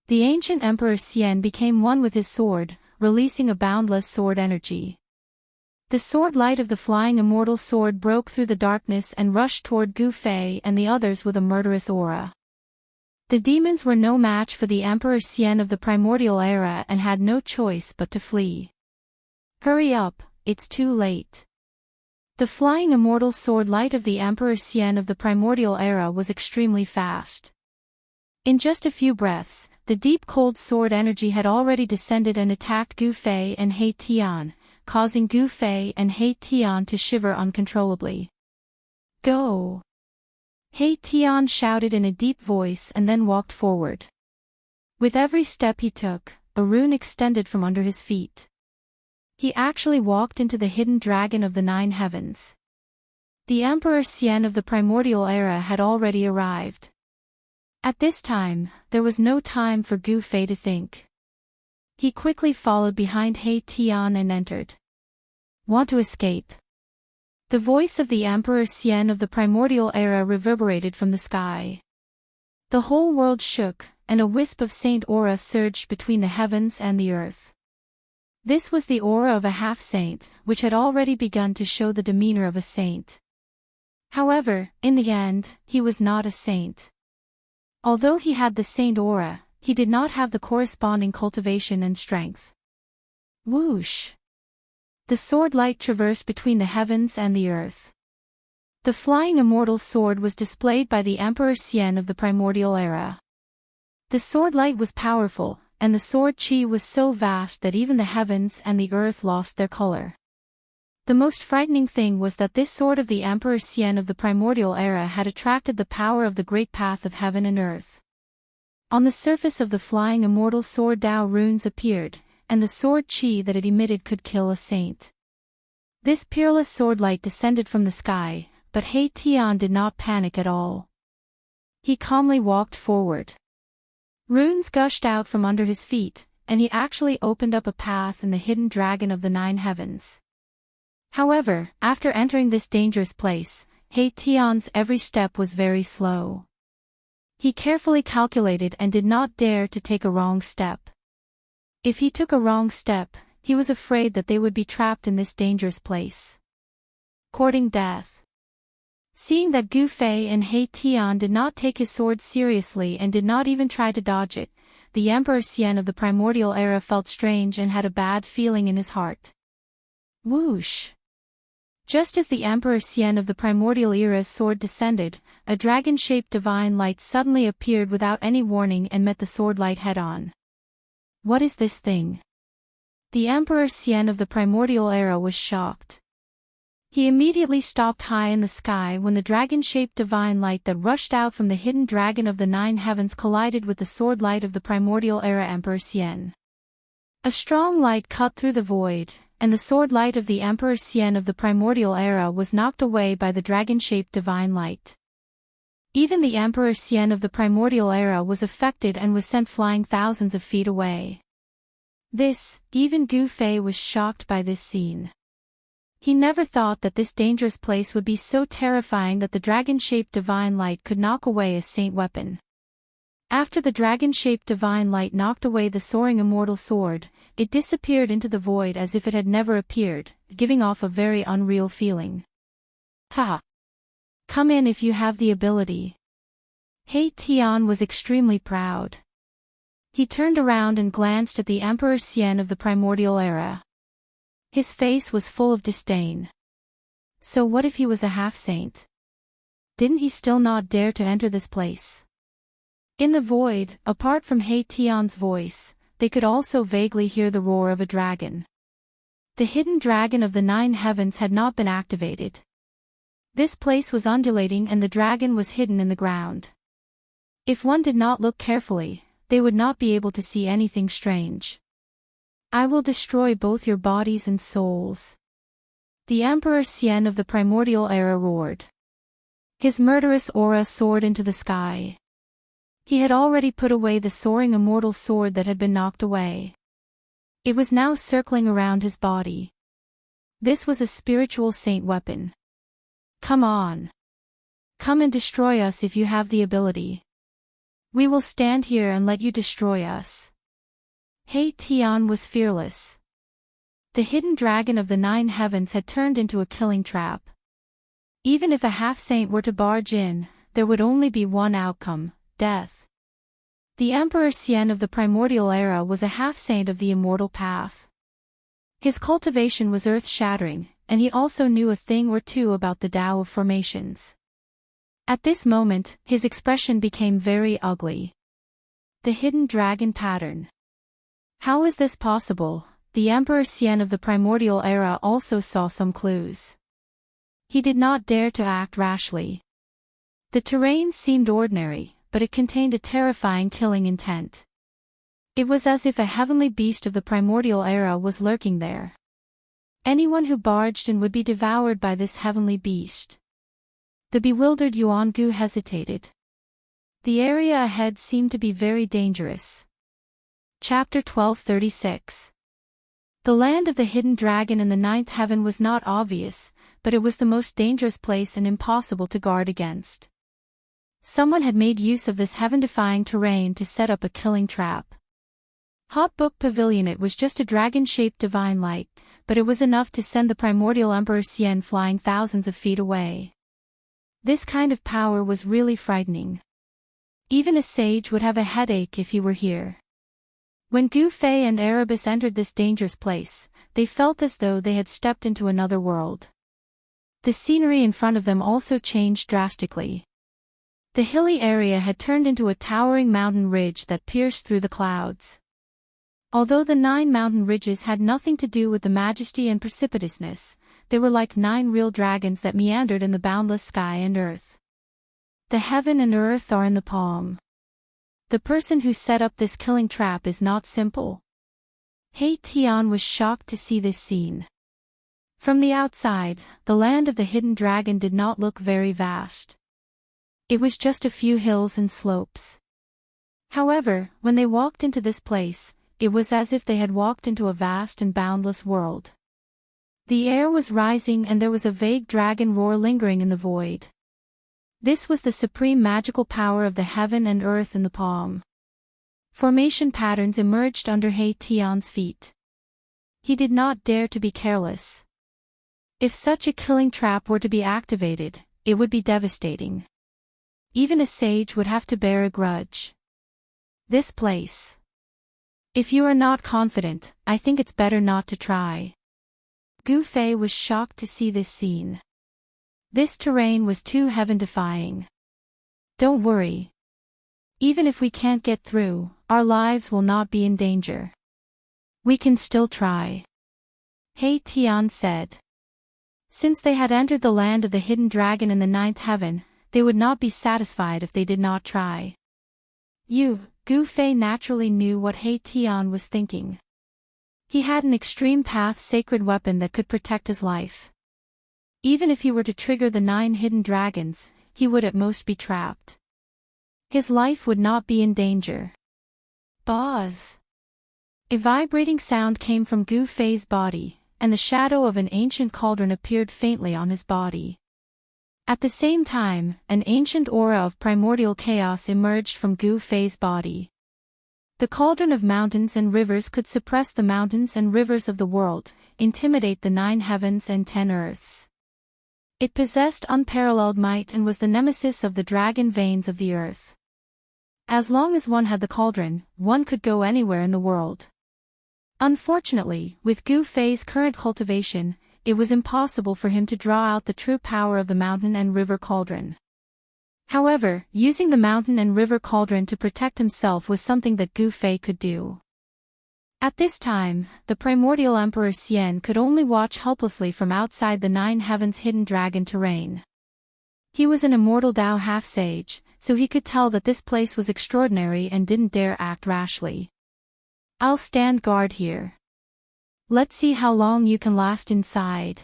The ancient Emperor Xian became one with his sword, releasing a boundless sword energy. The sword light of the flying immortal sword broke through the darkness and rushed toward Gu Fei and the others with a murderous aura. The demons were no match for the Emperor Xian of the primordial era and had no choice but to flee. Hurry up, it's too late. The flying immortal sword light of the Emperor Xian of the primordial era was extremely fast. In just a few breaths, the deep cold sword energy had already descended and attacked Gu Fei and He Tian, causing Gu Fei and He Tian to shiver uncontrollably. Go! He Tian shouted in a deep voice and then walked forward. With every step he took, a rune extended from under his feet. He actually walked into the hidden dragon of the 9 heavens. The Emperor Xian of the primordial era had already arrived. At this time, there was no time for Gu Fei to think. He quickly followed behind He Tian and entered. Want to escape? The voice of the Emperor Xian of the primordial era reverberated from the sky. The whole world shook, and a wisp of saint aura surged between the heavens and the earth. This was the aura of a half-saint, which had already begun to show the demeanor of a saint. However, in the end, he was not a saint. Although he had the saint aura, he did not have the corresponding cultivation and strength. Whoosh! The sword light traversed between the heavens and the earth. The flying immortal sword was displayed by the Emperor Xian of the primordial era. The sword light was powerful, and the sword chi was so vast that even the heavens and the earth lost their color. The most frightening thing was that this sword of the Emperor Xian of the primordial era had attracted the power of the great path of heaven and earth. On the surface of the flying immortal sword Dao runes appeared, and the sword chi that it emitted could kill a saint. This peerless sword light descended from the sky, but He Tian did not panic at all. He calmly walked forward. Runes gushed out from under his feet, and he actually opened up a path in the hidden dragon of the 9 heavens. However, after entering this dangerous place, He Tian's every step was very slow. He carefully calculated and did not dare to take a wrong step. If he took a wrong step, he was afraid that they would be trapped in this dangerous place. Courting death. Seeing that Gu Fei and He Tian did not take his sword seriously and did not even try to dodge it, the Emperor Xian of the primordial era felt strange and had a bad feeling in his heart. Whoosh! Just as the Emperor Xian of the primordial era's sword descended, a dragon-shaped divine light suddenly appeared without any warning and met the sword light head-on. What is this thing? The Emperor Xian of the primordial era was shocked. He immediately stopped high in the sky when the dragon-shaped divine light that rushed out from the hidden dragon of the 9 heavens collided with the sword light of the primordial era Emperor Xian. A strong light cut through the void, and the sword light of the Emperor Xian of the primordial era was knocked away by the dragon-shaped divine light. Even the Emperor Xian of the primordial era was affected and was sent flying thousands of feet away. Even Gu Fei was shocked by this scene. He never thought that this dangerous place would be so terrifying that the dragon-shaped divine light could knock away a saint weapon. After the dragon-shaped divine light knocked away the soaring immortal sword, it disappeared into the void as if it had never appeared, giving off a very unreal feeling. Ha! Come in if you have the ability. He Tian was extremely proud. He turned around and glanced at the Emperor Xian of the primordial era. His face was full of disdain. So what if he was a half-saint? Didn't he still not dare to enter this place? In the void, apart from He Tian's voice, they could also vaguely hear the roar of a dragon. The hidden dragon of the 9 heavens had not been activated. This place was undulating and the dragon was hidden in the ground. If one did not look carefully, they would not be able to see anything strange. I will destroy both your bodies and souls. The Emperor Xian of the primordial era roared. His murderous aura soared into the sky. He had already put away the soaring immortal sword that had been knocked away. It was now circling around his body. This was a spiritual saint weapon. Come on. Come and destroy us if you have the ability. We will stand here and let you destroy us. He Tian was fearless. The hidden dragon of the 9 heavens had turned into a killing trap. Even if a half-saint were to barge in, there would only be one outcome: death. The Emperor Xian of the primordial era was a half-saint of the immortal path. His cultivation was earth-shattering, and he also knew a thing or two about the Tao of formations. At this moment, his expression became very ugly. The hidden dragon pattern. How is this possible? The Emperor Xian of the primordial era also saw some clues. He did not dare to act rashly. The terrain seemed ordinary, but it contained a terrifying killing intent. It was as if a heavenly beast of the primordial era was lurking there. Anyone who barged in would be devoured by this heavenly beast. The bewildered Yuan Gu hesitated. The area ahead seemed to be very dangerous. Chapter 1236. The land of the hidden dragon in the 9th heaven was not obvious, but it was the most dangerous place and impossible to guard against. Someone had made use of this heaven-defying terrain to set up a killing trap. Hot Book Pavilion. It was just a dragon-shaped divine light, but it was enough to send the primordial Emperor Xian flying thousands of feet away. This kind of power was really frightening. Even a sage would have a headache if he were here. When Gu Fei and Erebus entered this dangerous place, they felt as though they had stepped into another world. The scenery in front of them also changed drastically. The hilly area had turned into a towering mountain ridge that pierced through the clouds. Although the 9 mountain ridges had nothing to do with the majesty and precipitousness, they were like 9 real dragons that meandered in the boundless sky and earth. The heaven and earth are in the palm. The person who set up this killing trap is not simple. He Tian was shocked to see this scene. From the outside, the land of the hidden dragon did not look very vast. It was just a few hills and slopes. However, when they walked into this place, it was as if they had walked into a vast and boundless world. The air was rising and there was a vague dragon roar lingering in the void. This was the supreme magical power of the heaven and earth in the palm. Formation patterns emerged under He Tian's feet. He did not dare to be careless. If such a killing trap were to be activated, it would be devastating. Even a sage would have to bear a grudge. This place. If you are not confident, I think it's better not to try. Gu Fei was shocked to see this scene. This terrain was too heaven-defying. Don't worry. Even if we can't get through, our lives will not be in danger. We can still try. He Tian said. Since they had entered the land of the hidden dragon in the ninth heaven, they would not be satisfied if they did not try. Gu Fei naturally knew what He Tian was thinking. He had an extreme path sacred weapon that could protect his life. Even if he were to trigger the 9 hidden dragons, he would at most be trapped. His life would not be in danger. Buzz! A vibrating sound came from Gu Fei's body, and the shadow of an ancient cauldron appeared faintly on his body. At the same time, an ancient aura of primordial chaos emerged from Gu Fei's body. The cauldron of mountains and rivers could suppress the mountains and rivers of the world, intimidate the 9 heavens and 10 earths. It possessed unparalleled might and was the nemesis of the dragon veins of the earth. As long as one had the cauldron, one could go anywhere in the world. Unfortunately, with Gu Fei's current cultivation, it was impossible for him to draw out the true power of the mountain and river cauldron. However, using the mountain and river cauldron to protect himself was something that Gu Fei could do. At this time, the primordial Emperor Xian could only watch helplessly from outside the 9 heavens hidden dragon terrain. He was an immortal Dao half-sage, so he could tell that this place was extraordinary and didn't dare act rashly. I'll stand guard here. Let's see how long you can last inside.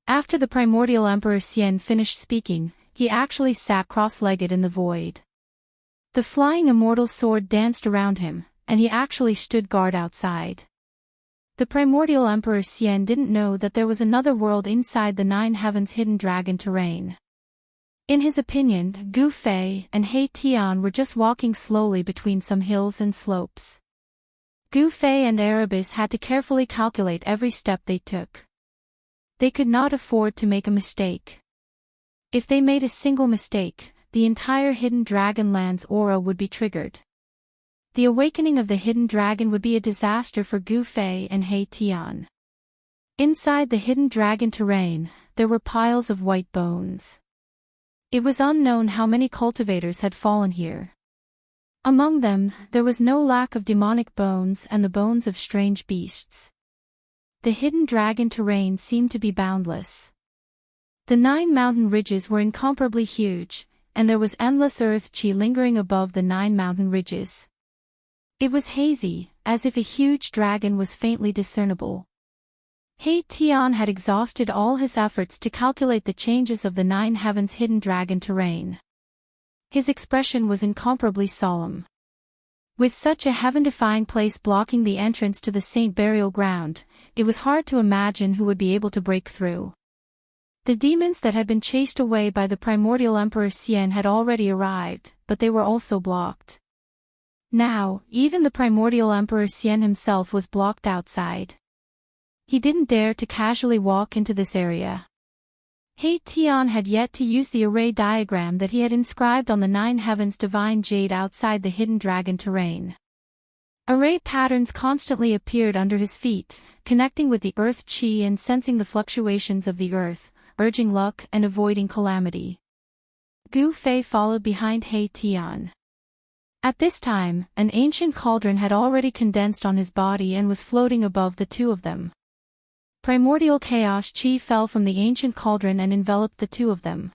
After the primordial Emperor Xian finished speaking, he actually sat cross-legged in the void. The flying immortal sword danced around him, and he actually stood guard outside. The primordial Emperor Xian didn't know that there was another world inside the 9 heavens hidden dragon terrain. In his opinion, Gu Fei and He Tian were just walking slowly between some hills and slopes. Gu Fei and Erebus had to carefully calculate every step they took. They could not afford to make a mistake. If they made a single mistake, the entire hidden dragon land's aura would be triggered. The awakening of the hidden dragon would be a disaster for Gu Fei and He Tian. Inside the hidden dragon terrain, there were piles of white bones. It was unknown how many cultivators had fallen here. Among them, there was no lack of demonic bones and the bones of strange beasts. The hidden dragon terrain seemed to be boundless. The 9 mountain ridges were incomparably huge, and there was endless earth chi lingering above the 9 mountain ridges. It was hazy, as if a huge dragon was faintly discernible. He Tian had exhausted all his efforts to calculate the changes of the 9 heavens hidden dragon terrain. His expression was incomparably solemn. With such a heaven-defying place blocking the entrance to the Saint burial ground, it was hard to imagine who would be able to break through. The demons that had been chased away by the primordial Emperor Xian had already arrived, but they were also blocked. Now, even the primordial Emperor Xian himself was blocked outside. He didn't dare to casually walk into this area. He Tian had yet to use the array diagram that he had inscribed on the 9 heavens divine jade outside the hidden dragon terrain. Array patterns constantly appeared under his feet, connecting with the earth chi and sensing the fluctuations of the earth, urging luck and avoiding calamity. Gu Fei followed behind He Tian. At this time, an ancient cauldron had already condensed on his body and was floating above the two of them. Primordial chaos chi fell from the ancient cauldron and enveloped the two of them.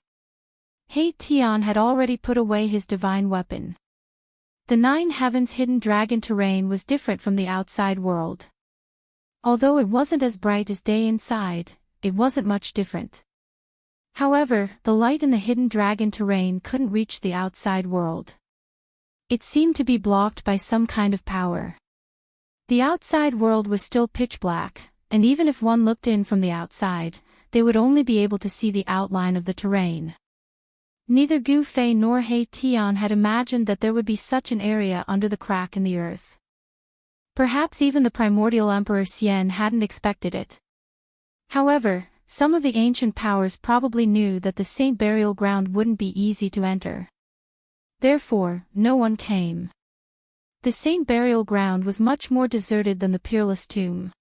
He Tian had already put away his divine weapon. The 9 heavens hidden dragon terrain was different from the outside world. Although it wasn't as bright as day inside, it wasn't much different. However, the light in the hidden dragon terrain couldn't reach the outside world. It seemed to be blocked by some kind of power. The outside world was still pitch black, and even if one looked in from the outside, they would only be able to see the outline of the terrain. Neither Gu Fei nor He Tian had imagined that there would be such an area under the crack in the earth. Perhaps even the primordial Emperor Xian hadn't expected it. However, some of the ancient powers probably knew that the Saint burial ground wouldn't be easy to enter. Therefore, no one came. The Saint burial ground was much more deserted than the peerless tomb.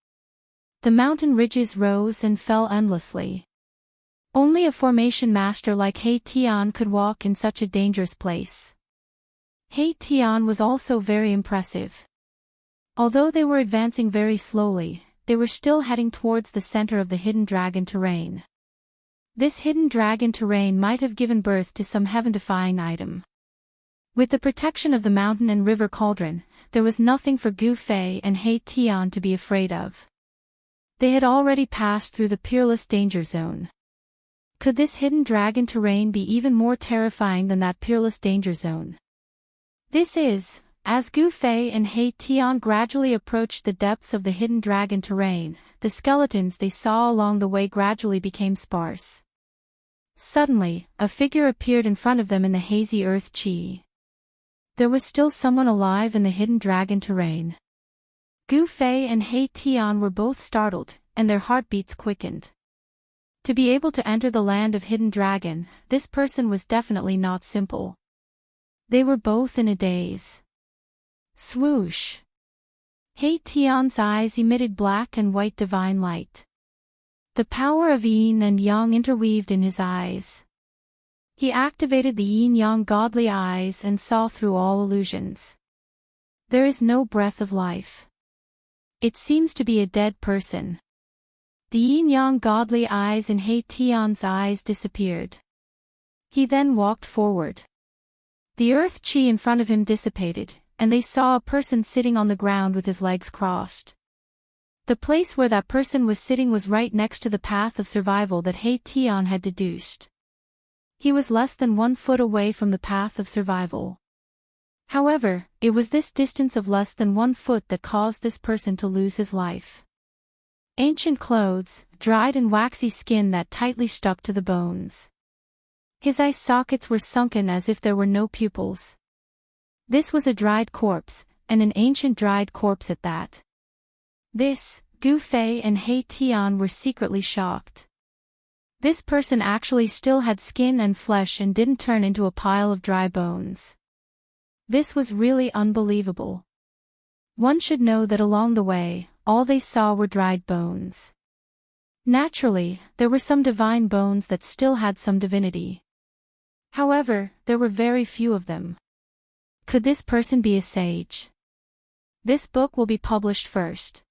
The mountain ridges rose and fell endlessly. Only a formation master like He Tian could walk in such a dangerous place. He Tian was also very impressive. Although they were advancing very slowly, they were still heading towards the center of the hidden dragon terrain. This hidden dragon terrain might have given birth to some heaven-defying item. With the protection of the mountain and river cauldron, there was nothing for Gu Fei and He Tian to be afraid of. They had already passed through the peerless danger zone. Could this hidden dragon terrain be even more terrifying than that peerless danger zone? This is, as Gu Fei and He Tian gradually approached the depths of the hidden dragon terrain, the skeletons they saw along the way gradually became sparse. Suddenly, a figure appeared in front of them in the hazy earth chi. There was still someone alive in the hidden dragon terrain. Gu Fei and He Tian were both startled, and their heartbeats quickened. To be able to enter the land of hidden dragon, this person was definitely not simple. They were both in a daze. Swoosh! He Tian's eyes emitted black and white divine light. The power of yin and yang interweaved in his eyes. He activated the yin-yang godly eyes and saw through all illusions. There is no breath of life. It seems to be a dead person. The yin-yang godly eyes in He Tian's eyes disappeared. He then walked forward. The earth chi in front of him dissipated, and they saw a person sitting on the ground with his legs crossed. The place where that person was sitting was right next to the path of survival that He Tian had deduced. He was less than 1 foot away from the path of survival. However, it was this distance of less than 1 foot that caused this person to lose his life. Ancient clothes, dried and waxy skin that tightly stuck to the bones. His eye sockets were sunken as if there were no pupils. This was a dried corpse, and an ancient dried corpse at that. This, Gu Fei and He Tian were secretly shocked. This person actually still had skin and flesh and didn't turn into a pile of dry bones. This was really unbelievable. One should know that along the way, all they saw were dried bones. Naturally, there were some divine bones that still had some divinity. However, there were very few of them. Could this person be a sage? This book will be published first.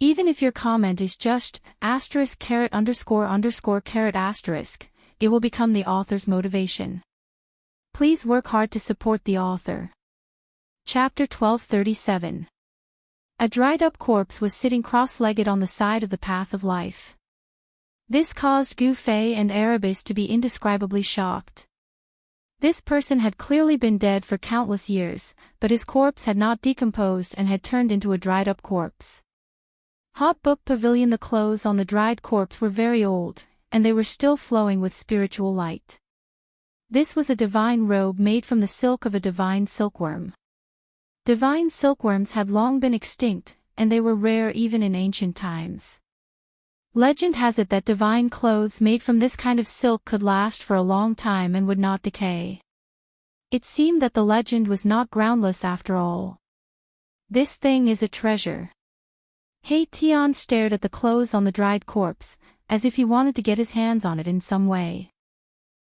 Even if your comment is just ***********, it will become the author's motivation. Please work hard to support the author. Chapter 1237. A dried-up corpse was sitting cross-legged on the side of the path of life. This caused Gu Fei and Erebus to be indescribably shocked. This person had clearly been dead for countless years, but his corpse had not decomposed and had turned into a dried-up corpse. Hot Book Pavilion. The clothes on the dried corpse were very old, and they were still flowing with spiritual light. This was a divine robe made from the silk of a divine silkworm. Divine silkworms had long been extinct, and they were rare even in ancient times. Legend has it that divine clothes made from this kind of silk could last for a long time and would not decay. It seemed that the legend was not groundless after all. This thing is a treasure. He Tian stared at the clothes on the dried corpse, as if he wanted to get his hands on it in some way.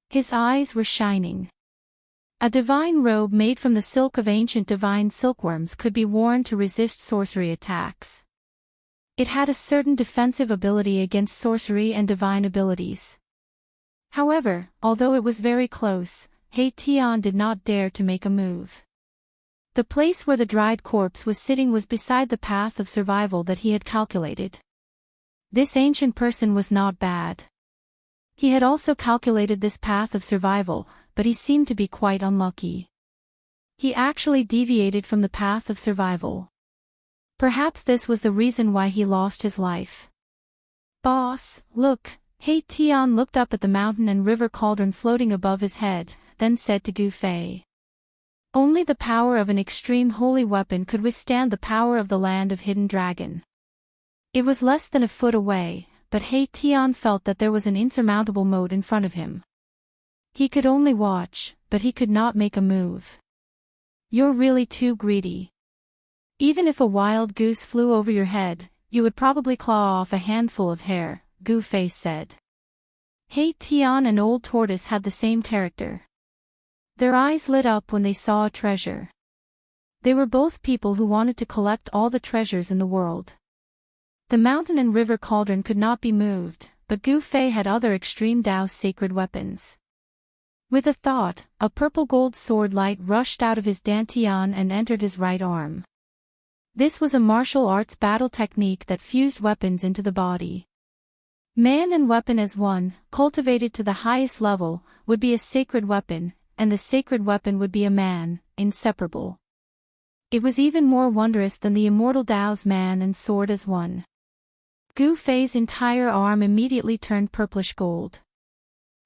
His eyes were shining. A divine robe made from the silk of ancient divine silkworms could be worn to resist sorcery attacks. It had a certain defensive ability against sorcery and divine abilities. However, although it was very close, He Tian did not dare to make a move. The place where the dried corpse was sitting was beside the path of survival that he had calculated. This ancient person was not bad. He had also calculated this path of survival, but he seemed to be quite unlucky. He actually deviated from the path of survival. Perhaps this was the reason why he lost his life. "Boss, look." He Tian looked up at the mountain and river cauldron floating above his head, then said to Gu Fei. Only the power of an extreme holy weapon could withstand the power of the land of hidden dragon. It was less than a foot away, but He Tian felt that there was an insurmountable moat in front of him. He could only watch, but he could not make a move. "You're really too greedy. Even if a wild goose flew over your head, you would probably claw off a handful of hair," Gu Fei said. He Tian and Old Tortoise had the same character. Their eyes lit up when they saw a treasure. They were both people who wanted to collect all the treasures in the world. The mountain and river cauldron could not be moved, but Gu Fei had other extreme Dao sacred weapons. With a thought, a purple gold sword light rushed out of his dantian and entered his right arm. This was a martial arts battle technique that fused weapons into the body. Man and weapon as one, cultivated to the highest level, would be a sacred weapon, and the sacred weapon would be a man, inseparable. It was even more wondrous than the immortal Dao's man and sword as one. Gu Fei's entire arm immediately turned purplish gold.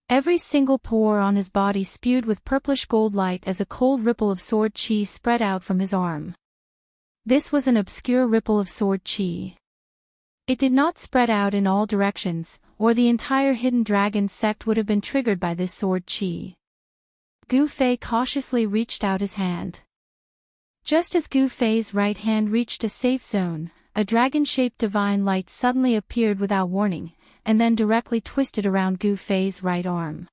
Every single pore on his body spewed with purplish gold light as a cold ripple of sword chi spread out from his arm. This was an obscure ripple of sword chi. It did not spread out in all directions, or the entire hidden dragon sect would have been triggered by this sword chi. Gu Fei cautiously reached out his hand. Just as Gu Fei's right hand reached a safe zone, a dragon-shaped divine light suddenly appeared without warning, and then directly twisted around Gu Fei's right arm.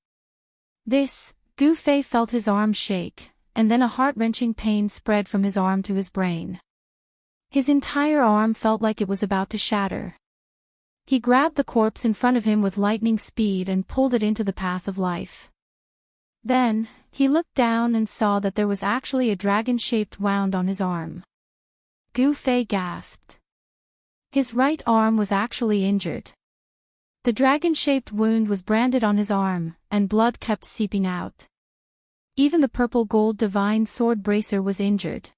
Gu Fei felt his arm shake, and then a heart-wrenching pain spread from his arm to his brain. His entire arm felt like it was about to shatter. He grabbed the corpse in front of him with lightning speed and pulled it into the path of life. Then, he looked down and saw that there was actually a dragon-shaped wound on his arm. Gu Fei gasped. His right arm was actually injured. The dragon-shaped wound was branded on his arm, and blood kept seeping out. Even the purple gold divine sword bracer was injured.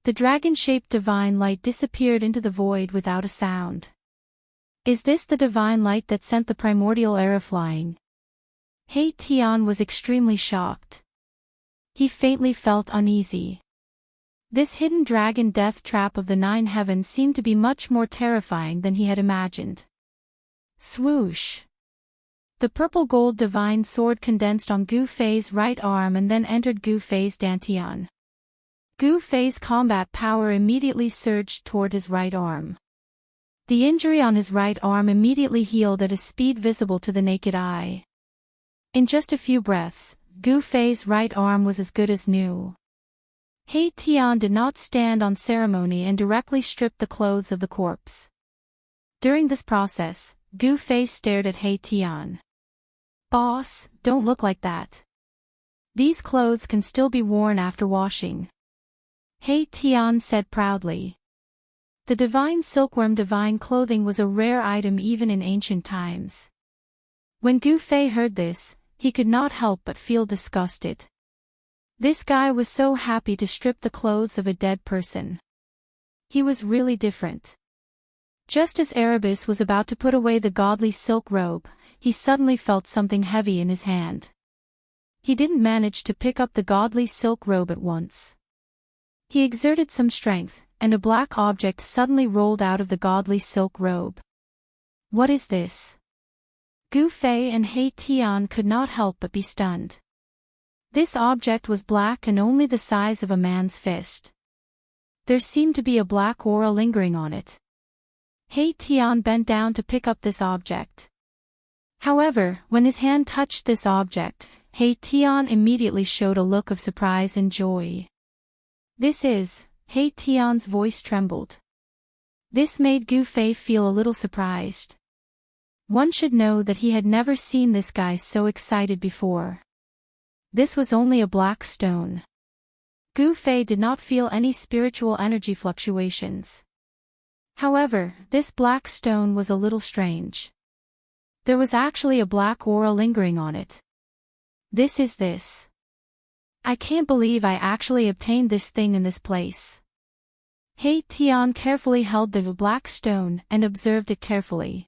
The dragon-shaped divine light disappeared into the void without a sound. Is this the divine light that sent the primordial era flying? He Tian was extremely shocked. He faintly felt uneasy. This hidden dragon death trap of the 9 heavens seemed to be much more terrifying than he had imagined. Swoosh! The purple gold divine sword condensed on Gu Fei's right arm and then entered Gu Fei's dantian. Gu Fei's combat power immediately surged toward his right arm. The injury on his right arm immediately healed at a speed visible to the naked eye. In just a few breaths, Gu Fei's right arm was as good as new. He Tian did not stand on ceremony and directly stripped the clothes of the corpse. During this process, Gu Fei stared at He Tian. "Boss, don't look like that. These clothes can still be worn after washing," He Tian said proudly. The divine silkworm divine clothing was a rare item even in ancient times. When Gu Fei heard this, he could not help but feel disgusted. This guy was so happy to strip the clothes of a dead person. He was really different. Just as Erebus was about to put away the godly silk robe, he suddenly felt something heavy in his hand. He didn't manage to pick up the godly silk robe at once. He exerted some strength, and a black object suddenly rolled out of the godly silk robe. What is this? Gu Fei and He Tian could not help but be stunned. This object was black and only the size of a man's fist. There seemed to be a black aura lingering on it. He Tian bent down to pick up this object. However, when his hand touched this object, He Tian immediately showed a look of surprise and joy. "This is..." He Tian's voice trembled. This made Gu Fei feel a little surprised. One should know that he had never seen this guy so excited before. This was only a black stone. Gu Fei did not feel any spiritual energy fluctuations. However, this black stone was a little strange. There was actually a black aura lingering on it. This. I can't believe I actually obtained this thing in this place. He Tian carefully held the black stone and observed it carefully.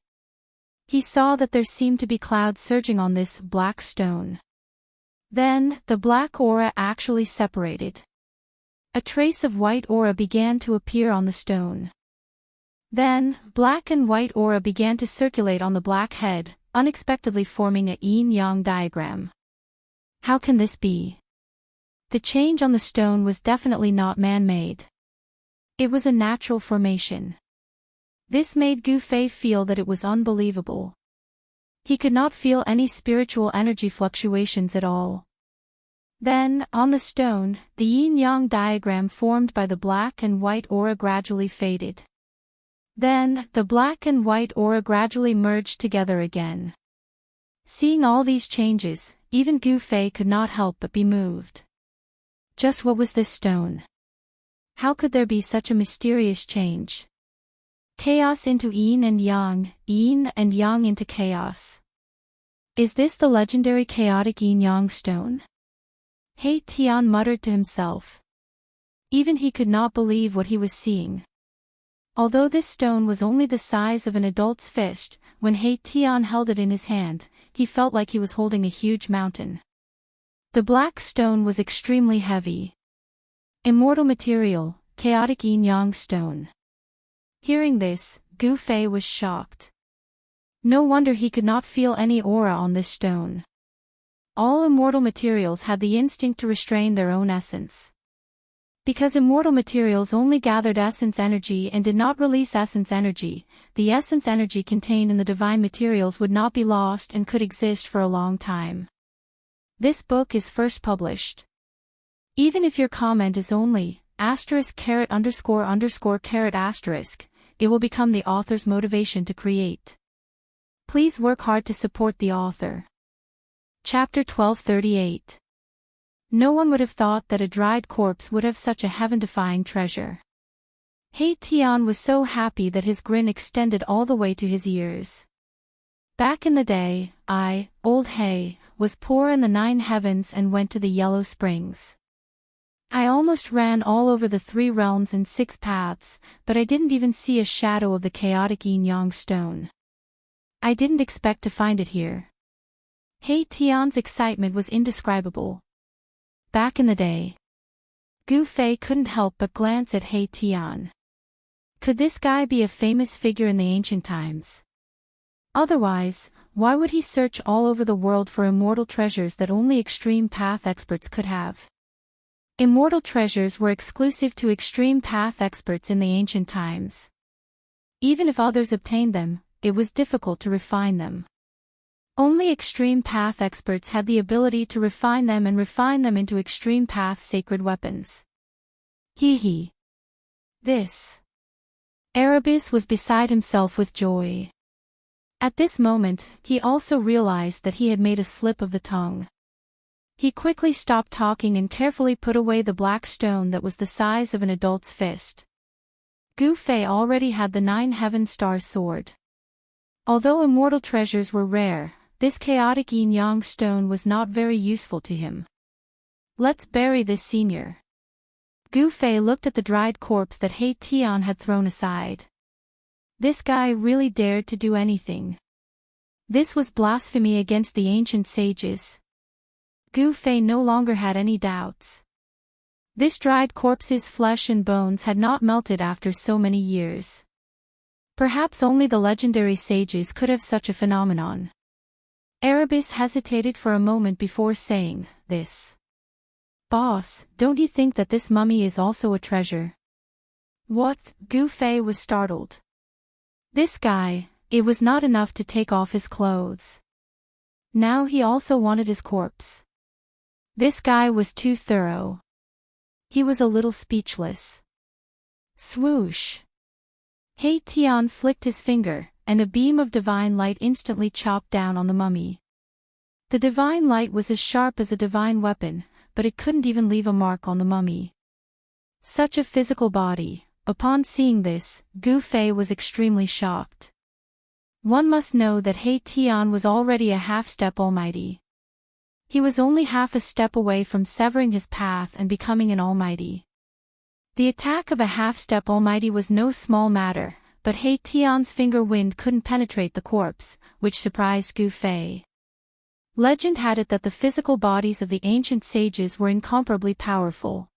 He saw that there seemed to be clouds surging on this black stone. Then, the black aura actually separated. A trace of white aura began to appear on the stone. Then, black and white aura began to circulate on the black head, unexpectedly forming a yin-yang diagram. How can this be? The change on the stone was definitely not man-made. It was a natural formation. This made Gu Fei feel that it was unbelievable. He could not feel any spiritual energy fluctuations at all. Then, on the stone, the yin-yang diagram formed by the black and white aura gradually faded. Then, the black and white aura gradually merged together again. Seeing all these changes, even Gu Fei could not help but be moved. Just what was this stone? How could there be such a mysterious change? Chaos into yin and yang into chaos. Is this the legendary chaotic yin-yang stone? He Tian muttered to himself. Even he could not believe what he was seeing. Although this stone was only the size of an adult's fist, when He Tian held it in his hand, he felt like he was holding a huge mountain. The black stone was extremely heavy. Immortal material, chaotic yin-yang stone. Hearing this, Gu Fei was shocked. No wonder he could not feel any aura on this stone. All immortal materials had the instinct to restrain their own essence. Because immortal materials only gathered essence energy and did not release essence energy, the essence energy contained in the divine materials would not be lost and could exist for a long time. This book is first published. Even if your comment is only **********, it will become the author's motivation to create. Please work hard to support the author. Chapter 1238. No one would have thought that a dried corpse would have such a heaven-defying treasure. He Tian was so happy that his grin extended all the way to his ears. Back in the day, I, old He, was poor in the 9 heavens and went to the Yellow Springs. I almost ran all over the 3 realms and 6 paths, but I didn't even see a shadow of the chaotic yin-yang stone. I didn't expect to find it here. He Tian's excitement was indescribable. Back in the day. Gu Fei couldn't help but glance at He Tian. Could this guy be a famous figure in the ancient times? Otherwise, why would he search all over the world for immortal treasures that only extreme path experts could have? Immortal treasures were exclusive to extreme path experts in the ancient times. Even if others obtained them, it was difficult to refine them. Only extreme path experts had the ability to refine them and refine them into extreme path sacred weapons. This. Erebus was beside himself with joy. At this moment, he also realized that he had made a slip of the tongue. He quickly stopped talking and carefully put away the black stone that was the size of an adult's fist. Gu Fei already had the 9 heaven star sword. Although immortal treasures were rare, this chaotic yin-yang stone was not very useful to him. Let's bury this senior. Gu Fei looked at the dried corpse that He Tian had thrown aside. This guy really dared to do anything. This was blasphemy against the ancient sages. Gu Fei no longer had any doubts. This dried corpse's flesh and bones had not melted after so many years. Perhaps only the legendary sages could have such a phenomenon. Erebus hesitated for a moment before saying, "This. Boss, don't you think that this mummy is also a treasure?" What? Gu Fei was startled. This guy, it was not enough to take off his clothes. Now he also wanted his corpse. This guy was too thorough. He was a little speechless. Swoosh. He Tian flicked his finger, and a beam of divine light instantly chopped down on the mummy. The divine light was as sharp as a divine weapon, but it couldn't even leave a mark on the mummy. Such a physical body. Upon seeing this, Gu Fei was extremely shocked. One must know that He Tian was already a half-step almighty. He was only half a step away from severing his path and becoming an almighty. The attack of a half-step almighty was no small matter, but He Tian's finger wind couldn't penetrate the corpse, which surprised Gu Fei. Legend had it that the physical bodies of the ancient sages were incomparably powerful.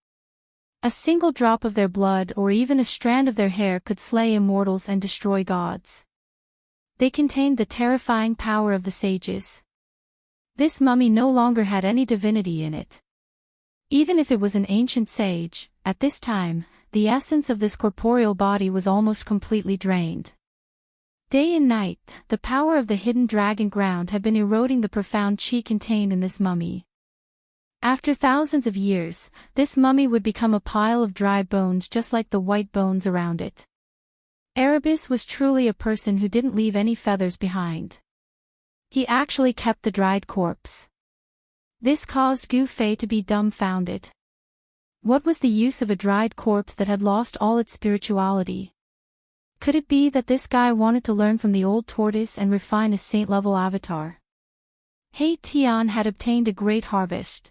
A single drop of their blood or even a strand of their hair could slay immortals and destroy gods. They contained the terrifying power of the sages. This mummy no longer had any divinity in it. Even if it was an ancient sage, at this time, the essence of this corporeal body was almost completely drained. Day and night, the power of the hidden dragon ground had been eroding the profound qi contained in this mummy. After thousands of years, this mummy would become a pile of dry bones just like the white bones around it. Erebus was truly a person who didn't leave any feathers behind. He actually kept the dried corpse. This caused Gu Fei to be dumbfounded. What was the use of a dried corpse that had lost all its spirituality? Could it be that this guy wanted to learn from the old tortoise and refine a saint-level avatar? He Tian had obtained a great harvest.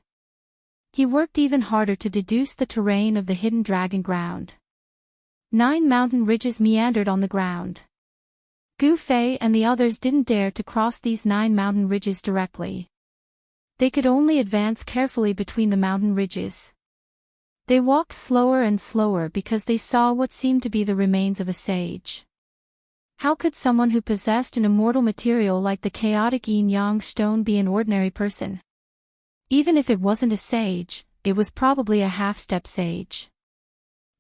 He worked even harder to deduce the terrain of the hidden dragon ground. 9 mountain ridges meandered on the ground. Gu Fei and the others didn't dare to cross these 9 mountain ridges directly. They could only advance carefully between the mountain ridges. They walked slower and slower because they saw what seemed to be the remains of a sage. How could someone who possessed an immortal material like the chaotic yin-yang stone be an ordinary person? Even if it wasn't a sage, it was probably a half-step sage.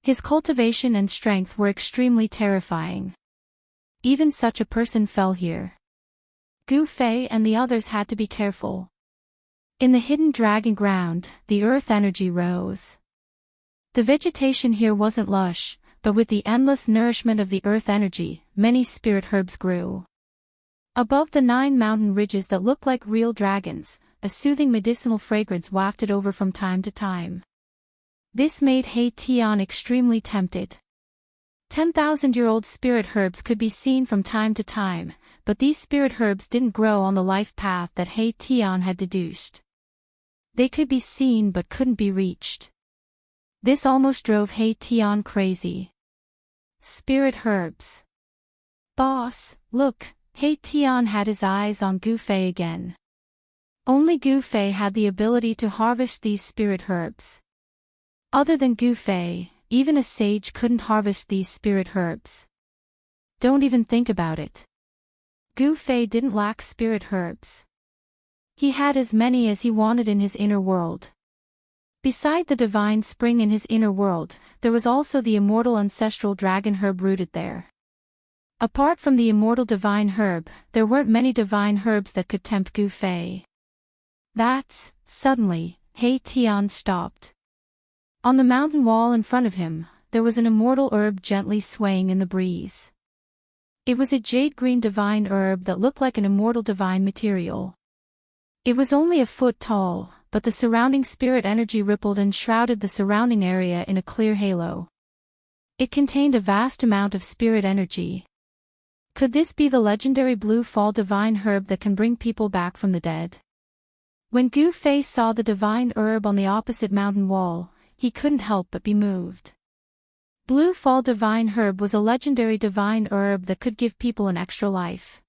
His cultivation and strength were extremely terrifying. Even such a person fell here. Gu Fei and the others had to be careful. In the hidden dragon ground, the earth energy rose. The vegetation here wasn't lush, but with the endless nourishment of the earth energy, many spirit herbs grew. Above the 9 mountain ridges that looked like real dragons, a soothing medicinal fragrance wafted over from time to time. This made He Tian extremely tempted. 10,000-year-old spirit herbs could be seen from time to time, but these spirit herbs didn't grow on the life path that He Tian had deduced. They could be seen but couldn't be reached. This almost drove He Tian crazy. Spirit herbs. Boss, look, He Tian had his eyes on Gu Fei again. Only Gu Fei had the ability to harvest these spirit herbs. Other than Gu Fei, even a sage couldn't harvest these spirit herbs. Don't even think about it. Gu Fei didn't lack spirit herbs. He had as many as he wanted in his inner world. Beside the divine spring in his inner world, there was also the immortal ancestral dragon herb rooted there. Apart from the immortal divine herb, there weren't many divine herbs that could tempt Gu Fei. Suddenly, He Tian stopped. On the mountain wall in front of him, there was an immortal herb gently swaying in the breeze. It was a jade-green divine herb that looked like an immortal divine material. It was only a foot tall, but the surrounding spirit energy rippled and shrouded the surrounding area in a clear halo. It contained a vast amount of spirit energy. Could this be the legendary blue fall divine herb that can bring people back from the dead? When Gu Fei saw the divine herb on the opposite mountain wall, he couldn't help but be moved. Blue fall divine herb was a legendary divine herb that could give people an extra life.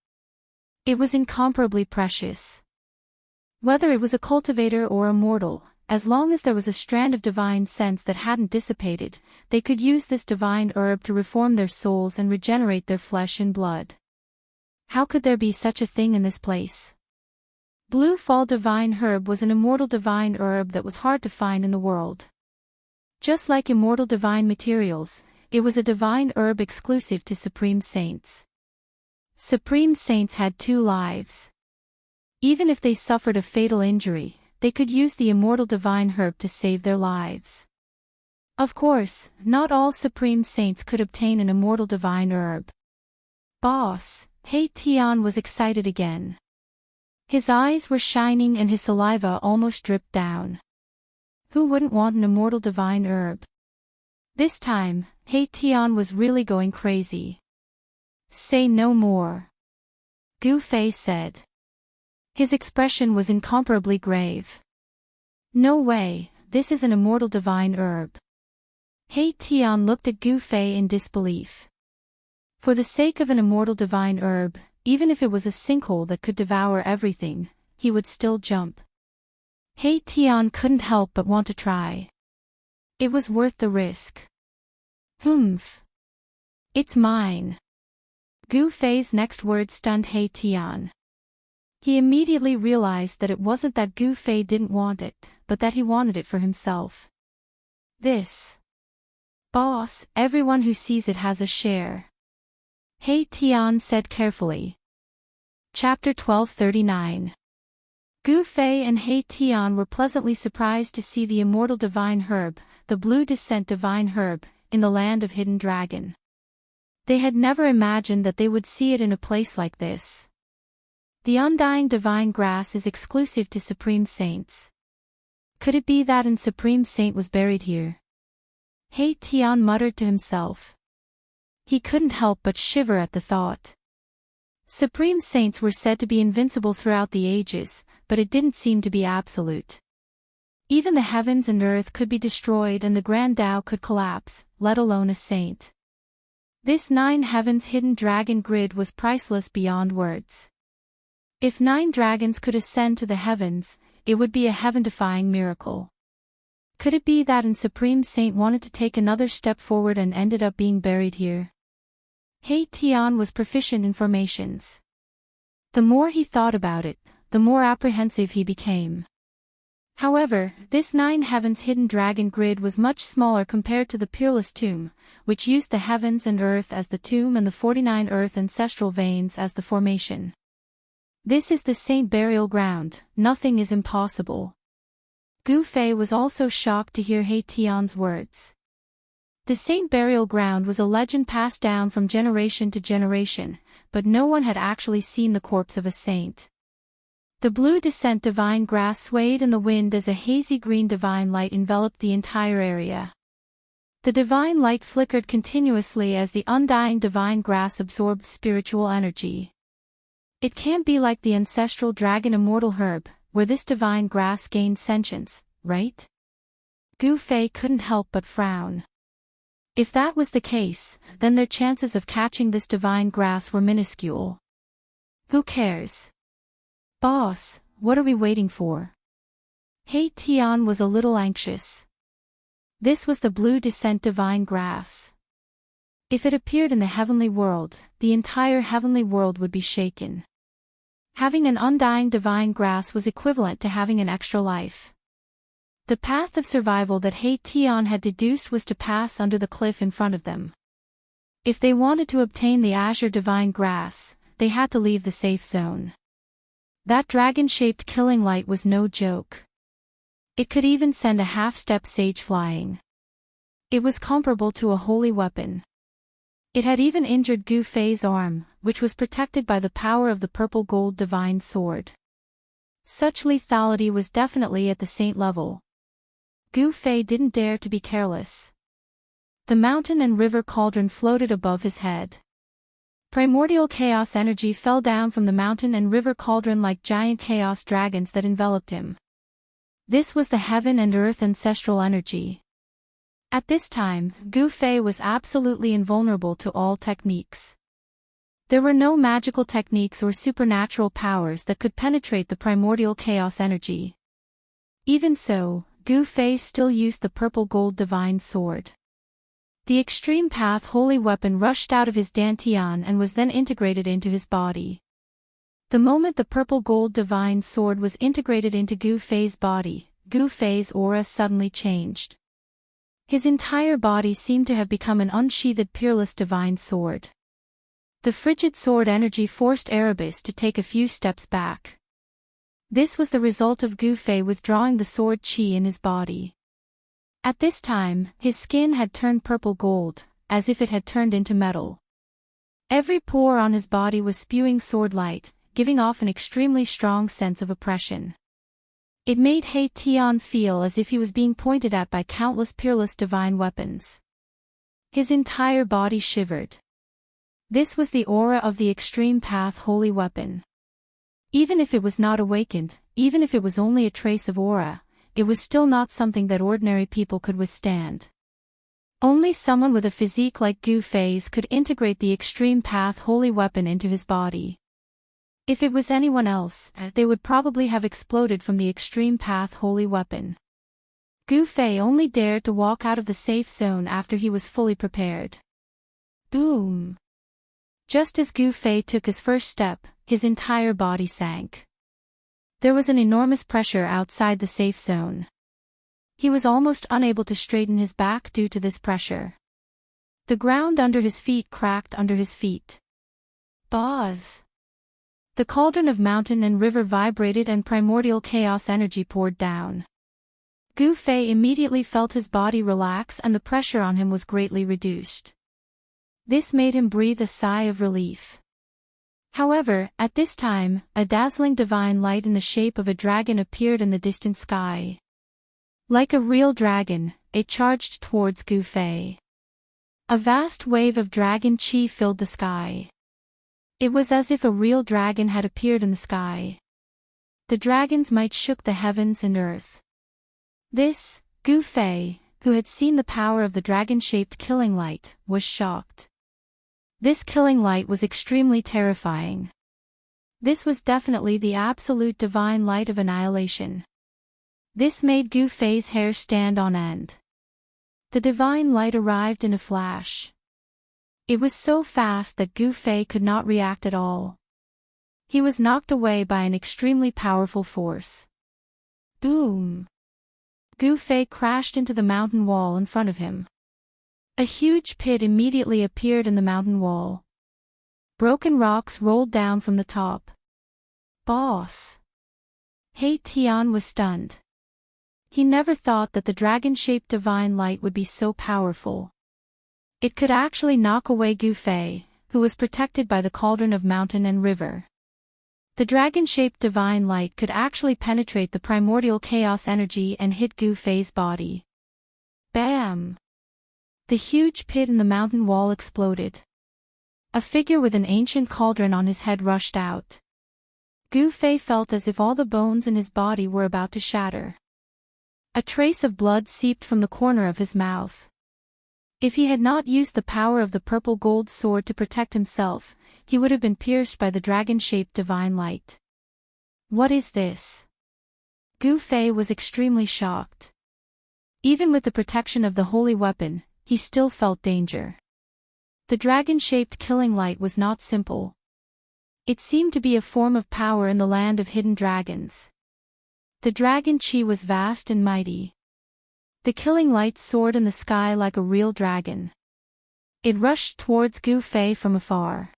It was incomparably precious. Whether it was a cultivator or a mortal, as long as there was a strand of divine sense that hadn't dissipated, they could use this divine herb to reform their souls and regenerate their flesh and blood. How could there be such a thing in this place? Blue fall divine herb was an immortal divine herb that was hard to find in the world. Just like immortal divine materials, it was a divine herb exclusive to supreme saints. Supreme saints had 2 lives. Even if they suffered a fatal injury, they could use the immortal divine herb to save their lives. Of course, not all supreme saints could obtain an immortal divine herb. Boss, He Tian was excited again. His eyes were shining and his saliva almost dripped down. Who wouldn't want an immortal divine herb? This time, He Tian was really going crazy. "Say no more," Gu Fei said. His expression was incomparably grave. "No way, this is an immortal divine herb." He Tian looked at Gu Fei in disbelief. For the sake of an immortal divine herb, even if it was a sinkhole that could devour everything, he would still jump. He Tian couldn't help but want to try. It was worth the risk. "Humph. It's mine." Gu Fei's next words stunned He Tian. He immediately realized that it wasn't that Gu Fei didn't want it, but that he wanted it for himself. "This. Boss, everyone who sees it has a share," He Tian said carefully. Chapter 1239. Gu Fei and He Tian were pleasantly surprised to see the immortal divine herb, the Blue Descent divine herb, in the land of Hidden Dragon. They had never imagined that they would see it in a place like this. The undying divine grass is exclusive to Supreme Saints. Could it be that an Supreme Saint was buried here? He Tian muttered to himself. He couldn't help but shiver at the thought. Supreme Saints were said to be invincible throughout the ages, but it didn't seem to be absolute. Even the heavens and earth could be destroyed and the Grand Tao could collapse, let alone a saint. This 9 heavens hidden dragon grid was priceless beyond words. If 9 dragons could ascend to the heavens, it would be a heaven-defying miracle. Could it be that an Supreme Saint wanted to take another step forward and ended up being buried here? He Tian was proficient in formations. The more he thought about it, the more apprehensive he became. However, this 9 heavens hidden dragon grid was much smaller compared to the Peerless Tomb, which used the heavens and earth as the tomb and the 49 earth ancestral veins as the formation. This is the saint burial ground, nothing is impossible. Gu Fei was also shocked to hear He Tian's words. The saint burial ground was a legend passed down from generation to generation, but no one had actually seen the corpse of a saint. The Blue Descent divine grass swayed in the wind as a hazy green divine light enveloped the entire area. The divine light flickered continuously as the undying divine grass absorbed spiritual energy. It can't be like the ancestral dragon immortal herb, where this divine grass gained sentience, right? Gu Fei couldn't help but frown. If that was the case, then their chances of catching this divine grass were minuscule. Who cares? Boss, what are we waiting for? He Tian was a little anxious. This was the Blue Descent divine grass. If it appeared in the heavenly world, the entire heavenly world would be shaken. Having an undying divine grass was equivalent to having an extra life. The path of survival that He Tian had deduced was to pass under the cliff in front of them. If they wanted to obtain the azure divine grass, they had to leave the safe zone. That dragon-shaped killing light was no joke. It could even send a half-step sage flying. It was comparable to a holy weapon. It had even injured Gu Fei's arm, which was protected by the power of the purple gold divine sword. Such lethality was definitely at the saint level. Gu Fei didn't dare to be careless. The mountain and river cauldron floated above his head. Primordial chaos energy fell down from the mountain and river cauldron like giant chaos dragons that enveloped him. This was the heaven and earth ancestral energy. At this time, Gu Fei was absolutely invulnerable to all techniques. There were no magical techniques or supernatural powers that could penetrate the primordial chaos energy. Even so, Gu Fei still used the purple gold divine sword. The extreme path holy weapon rushed out of his dantian and was then integrated into his body. The moment the purple gold divine sword was integrated into Gu Fei's body, Gu Fei's aura suddenly changed. His entire body seemed to have become an unsheathed peerless divine sword. The frigid sword energy forced Erebus to take a few steps back. This was the result of Gu Fei withdrawing the sword qi in his body. At this time, his skin had turned purple gold, as if it had turned into metal. Every pore on his body was spewing sword light, giving off an extremely strong sense of oppression. It made He Tian feel as if he was being pointed at by countless peerless divine weapons. His entire body shivered. This was the aura of the Extreme Path holy weapon. Even if it was not awakened, even if it was only a trace of aura, it was still not something that ordinary people could withstand. Only someone with a physique like Gu Fei's could integrate the Extreme Path holy weapon into his body. If it was anyone else, they would probably have exploded from the Extreme Path holy weapon. Gu Fei only dared to walk out of the safe zone after he was fully prepared. Boom! Just as Gu Fei took his first step, his entire body sank. There was an enormous pressure outside the safe zone. He was almost unable to straighten his back due to this pressure. The ground under his feet cracked under his feet. Buzz! The cauldron of mountain and river vibrated and primordial chaos energy poured down. Gu Fei immediately felt his body relax and the pressure on him was greatly reduced. This made him breathe a sigh of relief. However, at this time, a dazzling divine light in the shape of a dragon appeared in the distant sky. Like a real dragon, it charged towards Gu Fei. A vast wave of dragon chi filled the sky. It was as if a real dragon had appeared in the sky. The dragon's might shook the heavens and earth. This, Gu Fei, who had seen the power of the dragon-shaped killing light, was shocked. This killing light was extremely terrifying. This was definitely the absolute divine light of annihilation. This made Gu Fei's hair stand on end. The divine light arrived in a flash. It was so fast that Gu Fei could not react at all. He was knocked away by an extremely powerful force. Boom! Gu Fei crashed into the mountain wall in front of him. A huge pit immediately appeared in the mountain wall. Broken rocks rolled down from the top. Boss! He Tian was stunned. He never thought that the dragon-shaped divine light would be so powerful. It could actually knock away Gu Fei, who was protected by the cauldron of mountain and river. The dragon-shaped divine light could actually penetrate the primordial chaos energy and hit Gu Fei's body. Bam! The huge pit in the mountain wall exploded. A figure with an ancient cauldron on his head rushed out. Gu Fei felt as if all the bones in his body were about to shatter. A trace of blood seeped from the corner of his mouth. If he had not used the power of the purple gold sword to protect himself, he would have been pierced by the dragon-shaped divine light. What is this? Gu Fei was extremely shocked. Even with the protection of the holy weapon, he still felt danger. The dragon-shaped killing light was not simple. It seemed to be a form of power in the land of hidden dragons. The dragon chi was vast and mighty. The killing light soared in the sky like a real dragon. It rushed towards Gu Fei from afar.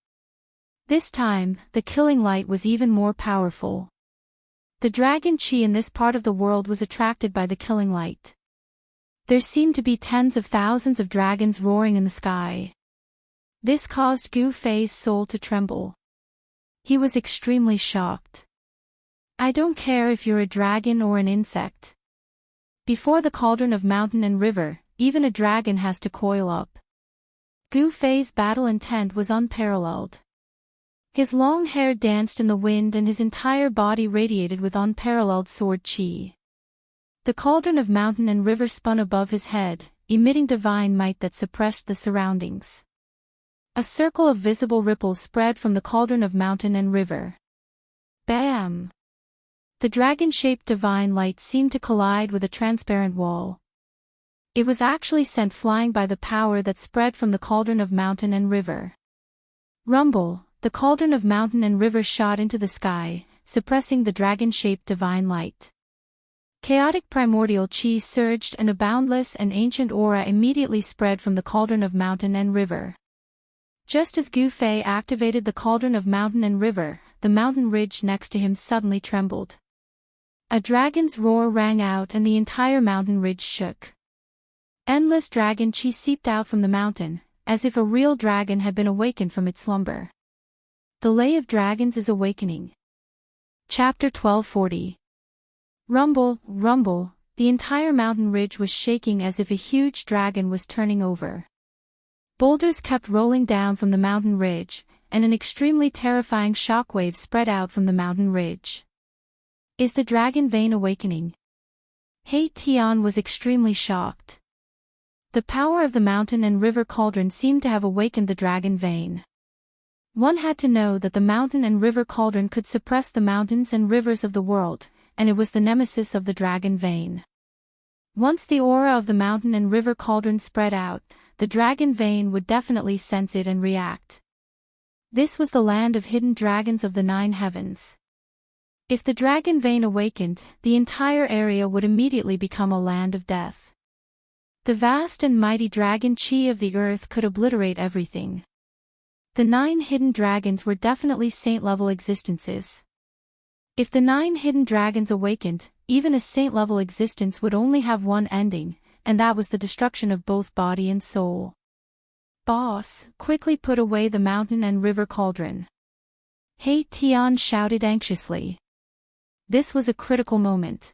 This time, the killing light was even more powerful. The dragon chi in this part of the world was attracted by the killing light. There seemed to be tens of thousands of dragons roaring in the sky. This caused Gu Fei's soul to tremble. He was extremely shocked. I don't care if you're a dragon or an insect. Before the cauldron of mountain and river, even a dragon has to coil up. Gu Fei's battle intent was unparalleled. His long hair danced in the wind and his entire body radiated with unparalleled sword chi. The cauldron of mountain and river spun above his head, emitting divine might that suppressed the surroundings. A circle of visible ripples spread from the cauldron of mountain and river. Bam! The dragon-shaped divine light seemed to collide with a transparent wall. It was actually sent flying by the power that spread from the cauldron of mountain and river. Rumble, the cauldron of mountain and river shot into the sky, suppressing the dragon-shaped divine light. Chaotic primordial chi surged and a boundless and ancient aura immediately spread from the cauldron of mountain and river. Just as Gu Fei activated the cauldron of mountain and river, the mountain ridge next to him suddenly trembled. A dragon's roar rang out and the entire mountain ridge shook. Endless dragon chi seeped out from the mountain, as if a real dragon had been awakened from its slumber. The Lay of Dragons is awakening. Chapter 1240. Rumble, rumble, the entire mountain ridge was shaking as if a huge dragon was turning over. Boulders kept rolling down from the mountain ridge, and an extremely terrifying shockwave spread out from the mountain ridge. Is the dragon vein awakening? He Tian was extremely shocked. The power of the mountain and river cauldron seemed to have awakened the dragon vein. One had to know that the mountain and river cauldron could suppress the mountains and rivers of the world, and it was the nemesis of the dragon vein. Once the aura of the mountain and river cauldron spread out, the dragon vein would definitely sense it and react. This was the land of hidden dragons of the 9 heavens. If the dragon vein awakened, the entire area would immediately become a land of death. The vast and mighty dragon chi of the earth could obliterate everything. The 9 hidden dragons were definitely saint-level existences. If the 9 hidden dragons awakened, even a saint-level existence would only have one ending, and that was the destruction of both body and soul. Boss, quickly put away the mountain and river cauldron. He Tian shouted anxiously. This was a critical moment.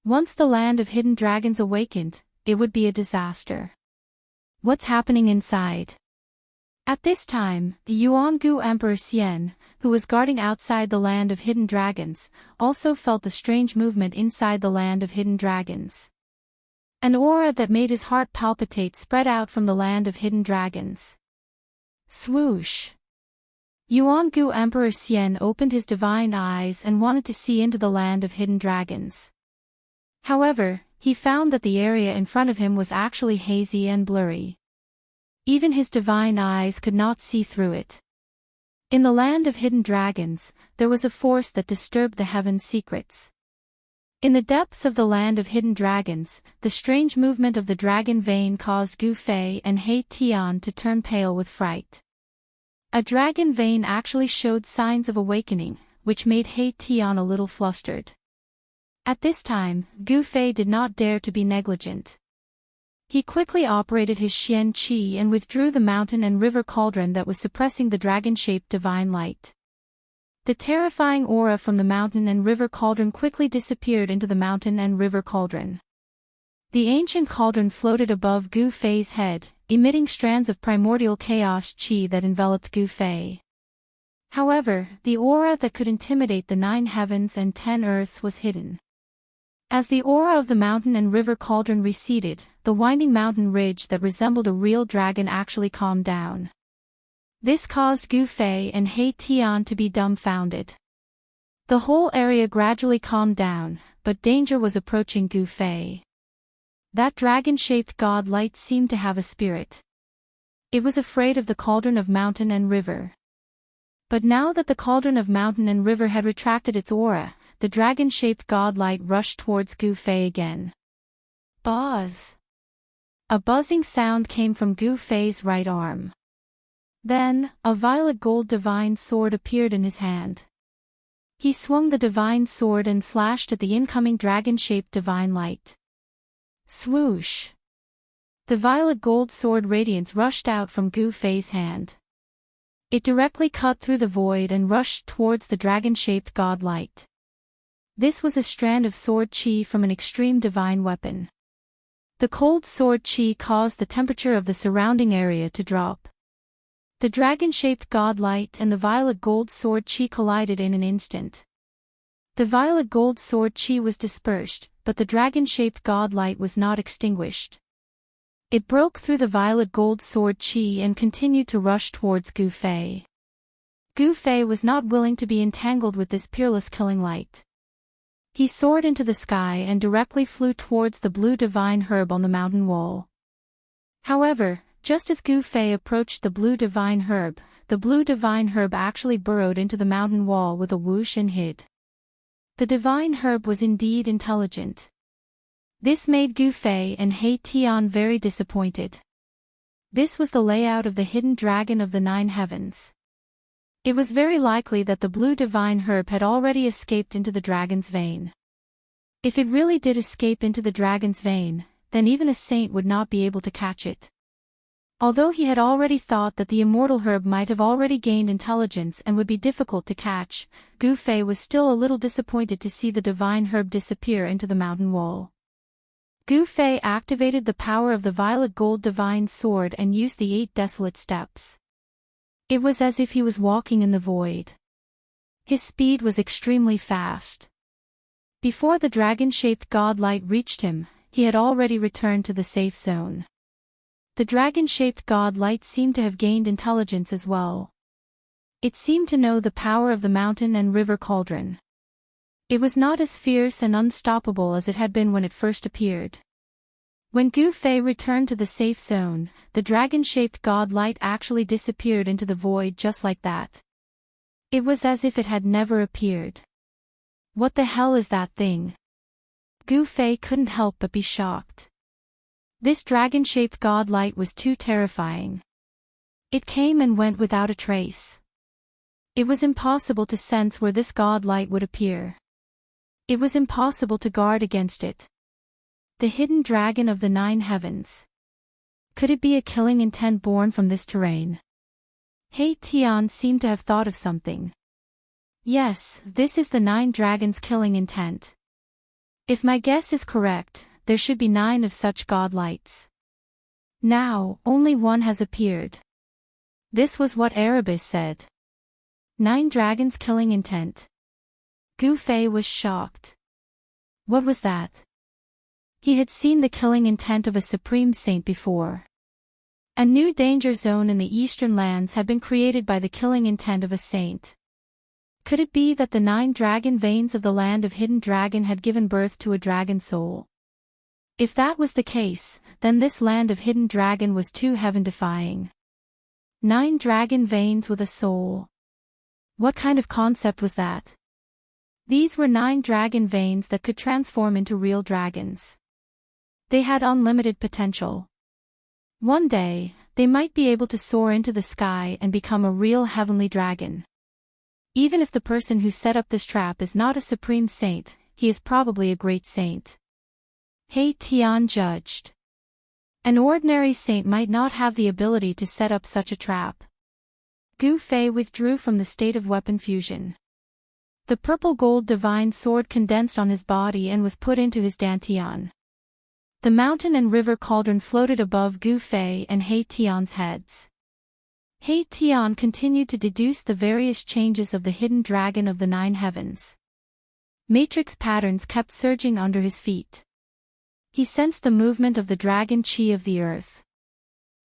Once the land of hidden dragons awakened, it would be a disaster. What's happening inside? At this time, the Yuangu Emperor Xian, who was guarding outside the land of hidden dragons, also felt the strange movement inside the land of hidden dragons. An aura that made his heart palpitate spread out from the land of hidden dragons. Swoosh! Yuangu Emperor Xian opened his divine eyes and wanted to see into the land of hidden dragons. However, he found that the area in front of him was actually hazy and blurry. Even his divine eyes could not see through it. In the land of hidden dragons, there was a force that disturbed the heaven's secrets. In the depths of the land of hidden dragons, the strange movement of the dragon vein caused Gu Fei and He Tian to turn pale with fright. A dragon vein actually showed signs of awakening, which made He Tian a little flustered. At this time, Gu Fei did not dare to be negligent. He quickly operated his Xian Qi and withdrew the mountain and river cauldron that was suppressing the dragon-shaped divine light. The terrifying aura from the mountain and river cauldron quickly disappeared into the mountain and river cauldron. The ancient cauldron floated above Gu Fei's head, emitting strands of primordial chaos qi that enveloped Gu Fei. However, the aura that could intimidate the 9 heavens and 10 earths was hidden. As the aura of the mountain and river cauldron receded, the winding mountain ridge that resembled a real dragon actually calmed down. This caused Gu Fei and He Tian to be dumbfounded. The whole area gradually calmed down, but danger was approaching Gu Fei. That dragon-shaped god light seemed to have a spirit. It was afraid of the cauldron of mountain and river. But now that the cauldron of mountain and river had retracted its aura, the dragon-shaped god light rushed towards Gu Fei again. Buzz! A buzzing sound came from Gu Fei's right arm. Then, a violet gold divine sword appeared in his hand. He swung the divine sword and slashed at the incoming dragon-shaped divine light. Swoosh! The violet gold sword radiance rushed out from Gu Fei's hand. It directly cut through the void and rushed towards the dragon-shaped god light. This was a strand of sword qi from an extreme divine weapon. The cold sword qi caused the temperature of the surrounding area to drop. The dragon-shaped god light and the violet gold sword qi collided in an instant. The violet gold sword qi was dispersed, but the dragon-shaped god light was not extinguished. It broke through the violet gold sword qi and continued to rush towards Gu Fei. Gu Fei was not willing to be entangled with this peerless killing light. He soared into the sky and directly flew towards the blue divine herb on the mountain wall. However, just as Gu Fei approached the blue divine herb actually burrowed into the mountain wall with a whoosh and hid. The divine herb was indeed intelligent. This made Gu Fei and He Tian very disappointed. This was the layout of the hidden dragon of the 9 heavens. It was very likely that the blue divine herb had already escaped into the dragon's vein. If it really did escape into the dragon's vein, then even a saint would not be able to catch it. Although he had already thought that the immortal herb might have already gained intelligence and would be difficult to catch, Gu Fei was still a little disappointed to see the divine herb disappear into the mountain wall. Gu Fei activated the power of the violet gold divine sword and used the 8 desolate steps. It was as if he was walking in the void. His speed was extremely fast. Before the dragon-shaped godlight reached him, he had already returned to the safe zone. The dragon-shaped godlight seemed to have gained intelligence as well. It seemed to know the power of the mountain and river cauldron. It was not as fierce and unstoppable as it had been when it first appeared. When Gu Fei returned to the safe zone, the dragon-shaped godlight actually disappeared into the void just like that. It was as if it had never appeared. What the hell is that thing? Gu Fei couldn't help but be shocked. This dragon-shaped godlight was too terrifying. It came and went without a trace. It was impossible to sense where this godlight would appear. It was impossible to guard against it. The hidden dragon of the 9 heavens. Could it be a killing intent born from this terrain? He Tian seemed to have thought of something. Yes, this is the 9 dragons' killing intent. If my guess is correct, there should be 9 of such godlights. Now, only one has appeared. This was what Erebus said. 9 dragons' killing intent. Gu Fei was shocked. What was that? He had seen the killing intent of a supreme saint before. A new danger zone in the eastern lands had been created by the killing intent of a saint. Could it be that the 9 dragon veins of the land of hidden dragon had given birth to a dragon soul? If that was the case, then this land of hidden dragon was too heaven-defying. 9 dragon veins with a soul. What kind of concept was that? These were 9 dragon veins that could transform into real dragons. They had unlimited potential. One day, they might be able to soar into the sky and become a real heavenly dragon. Even if the person who set up this trap is not a supreme saint, he is probably a great saint. He Tian judged. An ordinary saint might not have the ability to set up such a trap. Gu Fei withdrew from the state of weapon fusion. The purple gold divine sword condensed on his body and was put into his dantian. The mountain and river cauldron floated above Gu Fei and He Tian's heads. He Tian continued to deduce the various changes of the hidden dragon of the 9 heavens. Matrix patterns kept surging under his feet. He sensed the movement of the dragon chi of the earth.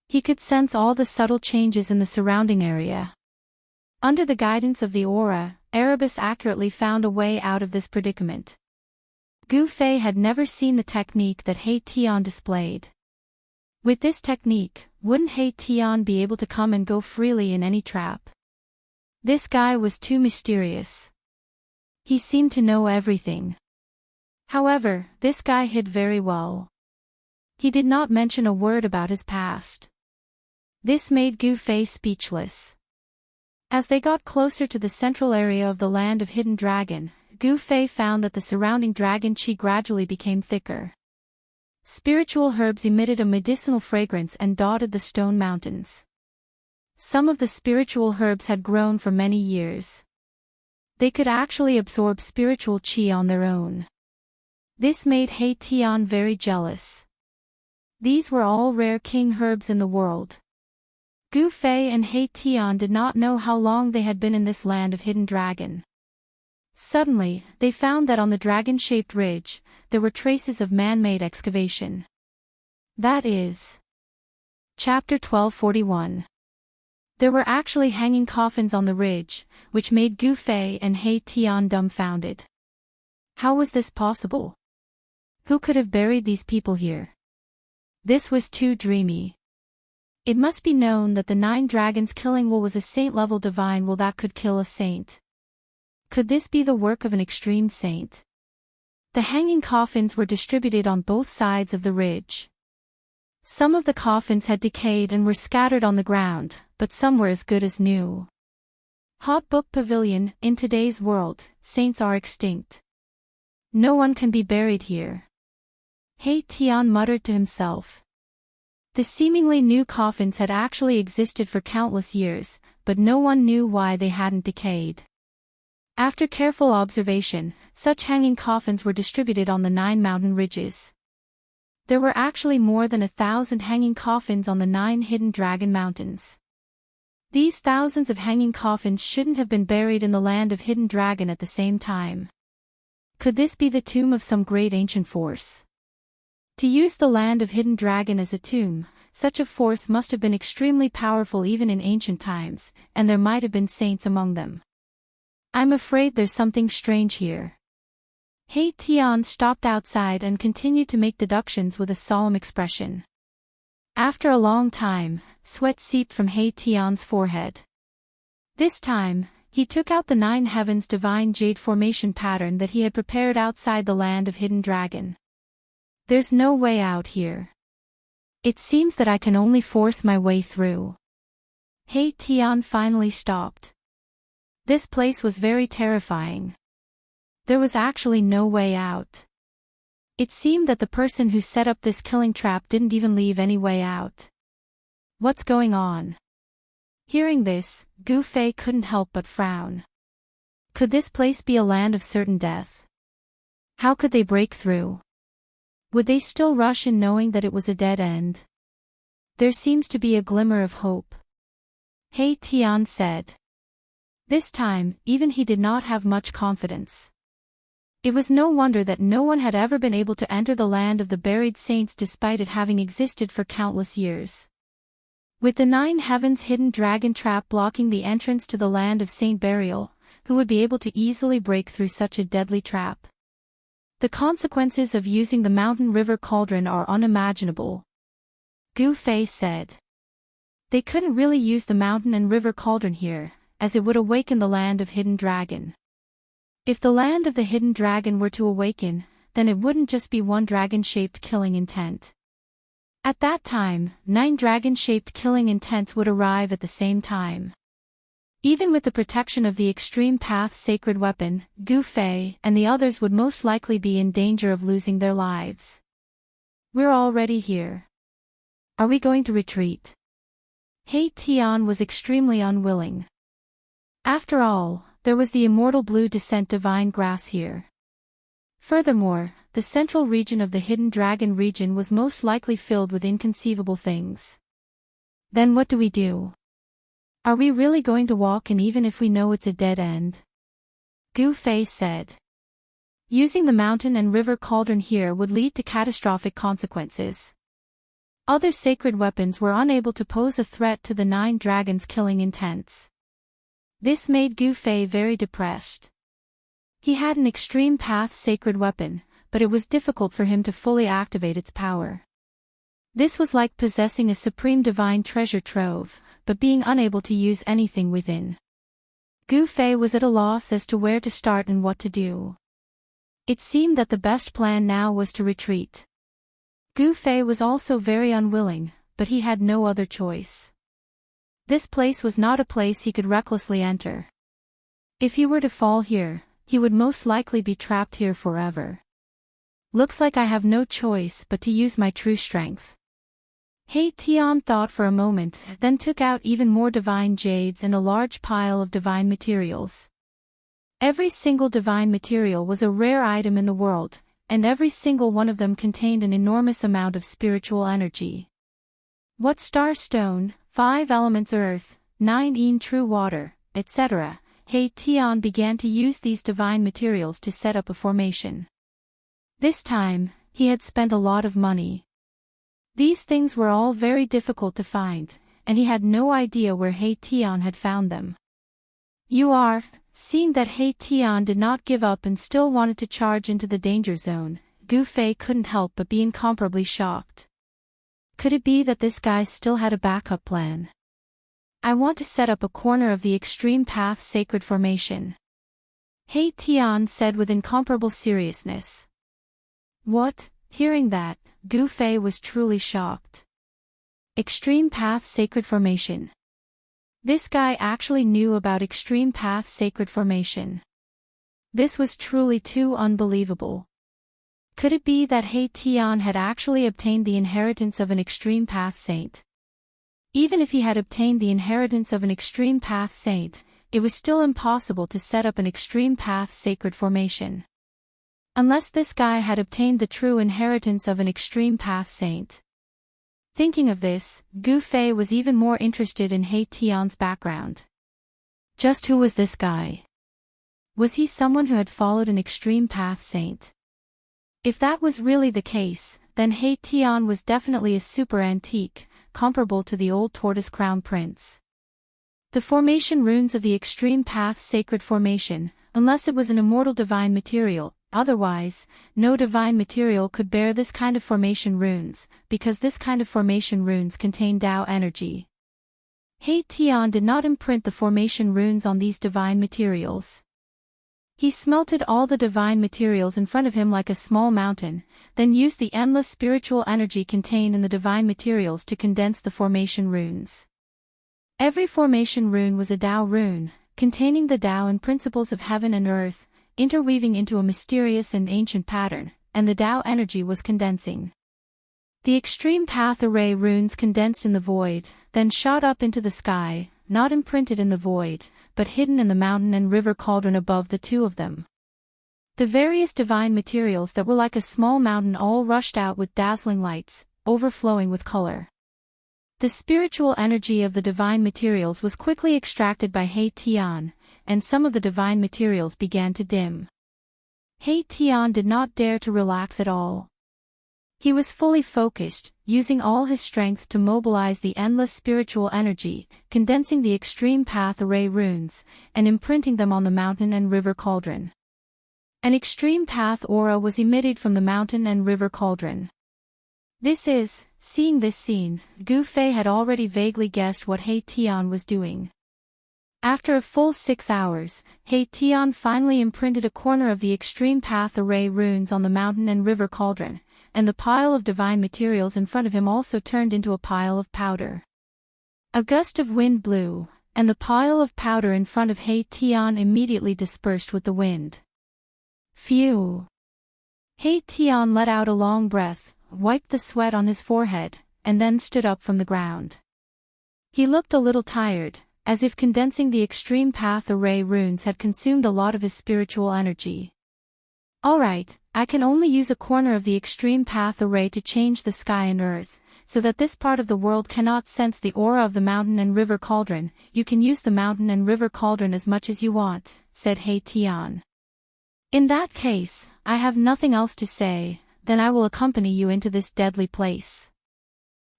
He could sense all the subtle changes in the surrounding area. Under the guidance of the aura, Erebus accurately found a way out of this predicament. Gu Fei had never seen the technique that He Tian displayed. With this technique, wouldn't He Tian be able to come and go freely in any trap? This guy was too mysterious. He seemed to know everything. However, this guy hid very well. He did not mention a word about his past. This made Gu Fei speechless. As they got closer to the central area of the land of hidden dragon, Gu Fei found that the surrounding dragon chi gradually became thicker. Spiritual herbs emitted a medicinal fragrance and dotted the stone mountains. Some of the spiritual herbs had grown for many years. They could actually absorb spiritual chi on their own. This made He Tian very jealous. These were all rare king herbs in the world. Gu Fei and He Tian did not know how long they had been in this land of hidden dragon. Suddenly, they found that on the dragon-shaped ridge, there were traces of man-made excavation. That is. Chapter 1241. There were actually hanging coffins on the ridge, which made Gu Fei and He Tian dumbfounded. How was this possible? Who could have buried these people here? This was too dreamy. It must be known that the 9 dragons killing will was a saint-level divine will that could kill a saint. Could this be the work of an extreme saint? The hanging coffins were distributed on both sides of the ridge. Some of the coffins had decayed and were scattered on the ground, but some were as good as new. Hot Book Pavilion, in today's world, saints are extinct. No one can be buried here. He Tian muttered to himself. The seemingly new coffins had actually existed for countless years, but no one knew why they hadn't decayed. After careful observation, such hanging coffins were distributed on the 9 mountain ridges. There were actually more than 1,000 hanging coffins on the 9 hidden dragon mountains. These thousands of hanging coffins shouldn't have been buried in the land of Hidden Dragon at the same time. Could this be the tomb of some great ancient force? To use the land of Hidden Dragon as a tomb, such a force must have been extremely powerful even in ancient times, and there might have been saints among them. I'm afraid there's something strange here. He Tian stopped outside and continued to make deductions with a solemn expression. After a long time, sweat seeped from He Tian's forehead. This time, he took out the 9 heavens divine jade formation pattern that he had prepared outside the land of Hidden Dragon. There's no way out here. It seems that I can only force my way through. He Tian finally stopped. This place was very terrifying. There was actually no way out. It seemed that the person who set up this killing trap didn't even leave any way out. What's going on? Hearing this, Gu Fei couldn't help but frown. Could this place be a land of certain death? How could they break through? Would they still rush in knowing that it was a dead end? There seems to be a glimmer of hope. He Tian said. This time, even he did not have much confidence. It was no wonder that no one had ever been able to enter the land of the buried saints despite it having existed for countless years. With the 9 heavens hidden dragon trap blocking the entrance to the land of Saint Burial, who would be able to easily break through such a deadly trap? The consequences of using the mountain river cauldron are unimaginable. Gu Fei said. They couldn't really use the mountain and river cauldron here, as it would awaken the land of Hidden Dragon. If the land of the Hidden Dragon were to awaken, then it wouldn't just be one dragon-shaped killing intent. At that time, 9 dragon-shaped killing intents would arrive at the same time. Even with the protection of the Extreme Path sacred weapon, Gu Fei and the others would most likely be in danger of losing their lives. We're already here. Are we going to retreat? He Tian was extremely unwilling. After all, there was the Immortal Blue Descent divine grass here. Furthermore, the central region of the Hidden Dragon region was most likely filled with inconceivable things. Then what do we do? Are we really going to walk in even if we know it's a dead end? Gu Fei said. Using the mountain and river cauldron here would lead to catastrophic consequences. Other sacred weapons were unable to pose a threat to the 9 dragons' killing intents. This made Gu Fei very depressed. He had an Extreme Path sacred weapon, but it was difficult for him to fully activate its power. This was like possessing a supreme divine treasure trove, but being unable to use anything within. Gu Fei was at a loss as to where to start and what to do. It seemed that the best plan now was to retreat. Gu Fei was also very unwilling, but he had no other choice. This place was not a place he could recklessly enter. If he were to fall here, he would most likely be trapped here forever. Looks like I have no choice but to use my true strength. He Tian thought for a moment, then took out even more divine jades and a large pile of divine materials. Every single divine material was a rare item in the world, and every single one of them contained an enormous amount of spiritual energy. What star stone, 5 elements earth, 9 yin true water, etc. He Tian began to use these divine materials to set up a formation. This time, he had spent a lot of money. These things were all very difficult to find, and he had no idea where He Tian had found them. Seeing that He Tian did not give up and still wanted to charge into the danger zone, Gu Fei couldn't help but be incomparably shocked. Could it be that this guy still had a backup plan? I want to set up a corner of the Extreme Path sacred formation. He Tian said with incomparable seriousness. What? Hearing that, Gu Fei was truly shocked. Extreme Path sacred formation. This guy actually knew about Extreme Path sacred formation. This was truly too unbelievable. Could it be that He Tian had actually obtained the inheritance of an Extreme Path saint? Even if he had obtained the inheritance of an Extreme Path saint, it was still impossible to set up an Extreme Path sacred formation. Unless this guy had obtained the true inheritance of an extreme path saint. Thinking of this, Gu Fei was even more interested in He Tian's background. Just who was this guy? Was he someone who had followed an extreme path saint? If that was really the case, then He Tian was definitely a super antique, comparable to the old tortoise crown prince. The formation runes of the extreme path sacred formation, unless it was an immortal divine material, otherwise, no divine material could bear this kind of formation runes, because this kind of formation runes contain Tao energy. He Tian did not imprint the formation runes on these divine materials. He smelted all the divine materials in front of him like a small mountain, then used the endless spiritual energy contained in the divine materials to condense the formation runes. Every formation rune was a Tao rune, containing the Tao and principles of heaven and earth, interweaving into a mysterious and ancient pattern, and the Tao energy was condensing. The extreme path array runes condensed in the void, then shot up into the sky, not imprinted in the void, but hidden in the mountain and river cauldron above the two of them. The various divine materials that were like a small mountain all rushed out with dazzling lights, overflowing with color. The spiritual energy of the divine materials was quickly extracted by He Tian, and some of the divine materials began to dim. He Tian did not dare to relax at all. He was fully focused, using all his strength to mobilize the endless spiritual energy, condensing the extreme path array runes, and imprinting them on the mountain and river cauldron. An extreme path aura was emitted from the mountain and river cauldron. Seeing this scene, Gu Fei had already vaguely guessed what He Tian was doing. After a full 6 hours, He Tian finally imprinted a corner of the extreme path array runes on the mountain and river cauldron, and the pile of divine materials in front of him also turned into a pile of powder. A gust of wind blew, and the pile of powder in front of He Tian immediately dispersed with the wind. Phew! He Tian let out a long breath, wiped the sweat on his forehead, and then stood up from the ground. He looked a little tired, as if condensing the extreme path array runes had consumed a lot of his spiritual energy. Alright, I can only use a corner of the extreme path array to change the sky and earth, so that this part of the world cannot sense the aura of the mountain and river cauldron. You can use the mountain and river cauldron as much as you want, said He Tian. In that case, I have nothing else to say, then I will accompany you into this deadly place.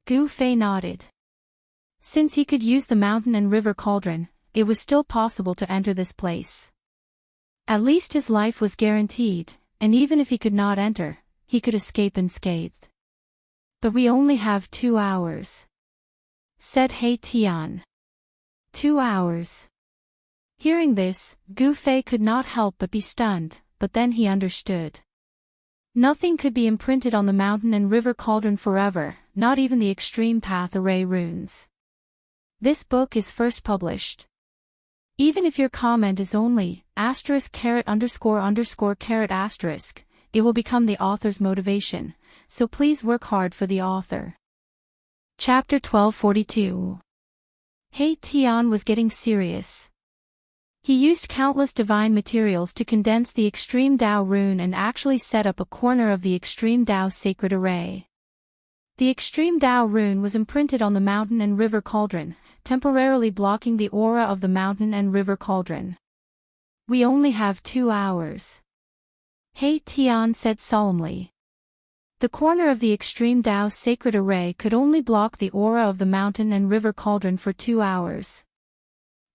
Gu Fei nodded. Since he could use the mountain and river cauldron, it was still possible to enter this place. At least his life was guaranteed, and even if he could not enter, he could escape unscathed. But we only have 2 hours, said He Tian. 2 hours. Hearing this, Gu Fei could not help but be stunned, but then he understood. Nothing could be imprinted on the mountain and river cauldron forever, not even the extreme path array runes. This book is first published. Even if your comment is only *********, it will become the author's motivation, so please work hard for the author. Chapter 1242. He Tian was getting serious. He used countless divine materials to condense the extreme Tao rune and actually set up a corner of the extreme Tao sacred array. The extreme Tao rune was imprinted on the mountain and river cauldron, temporarily blocking the aura of the mountain and river cauldron. We only have 2 hours, He Tian said solemnly. The corner of the extreme Tao sacred array could only block the aura of the mountain and river cauldron for 2 hours.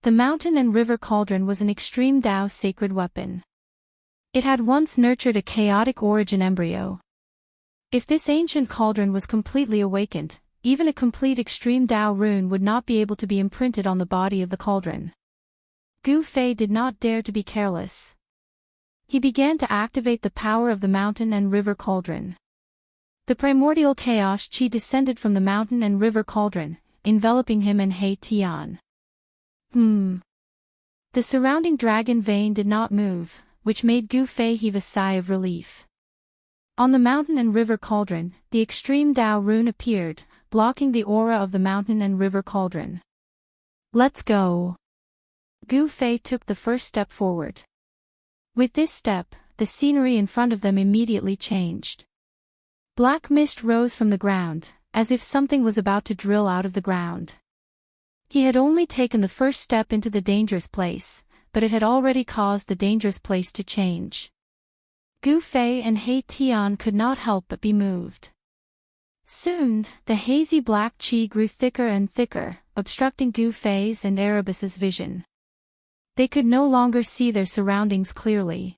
The mountain and river cauldron was an extreme Tao sacred weapon. It had once nurtured a chaotic origin embryo. If this ancient cauldron was completely awakened, even a complete extreme Tao rune would not be able to be imprinted on the body of the cauldron. Gu Fei did not dare to be careless. He began to activate the power of the mountain and river cauldron. The primordial chaos chi descended from the mountain and river cauldron, enveloping him and He Tian. The surrounding dragon vein did not move, which made Gu Fei heave a sigh of relief. On the mountain and river cauldron, the extreme Tao rune appeared, blocking the aura of the mountain and river cauldron. Let's go. Gu Fei took the first step forward. With this step, the scenery in front of them immediately changed. Black mist rose from the ground, as if something was about to drill out of the ground. He had only taken the first step into the dangerous place, but it had already caused the dangerous place to change. Gu Fei and He Tian could not help but be moved. Soon, the hazy black qi grew thicker and thicker, obstructing Gu Fei's and Erebus's vision. They could no longer see their surroundings clearly.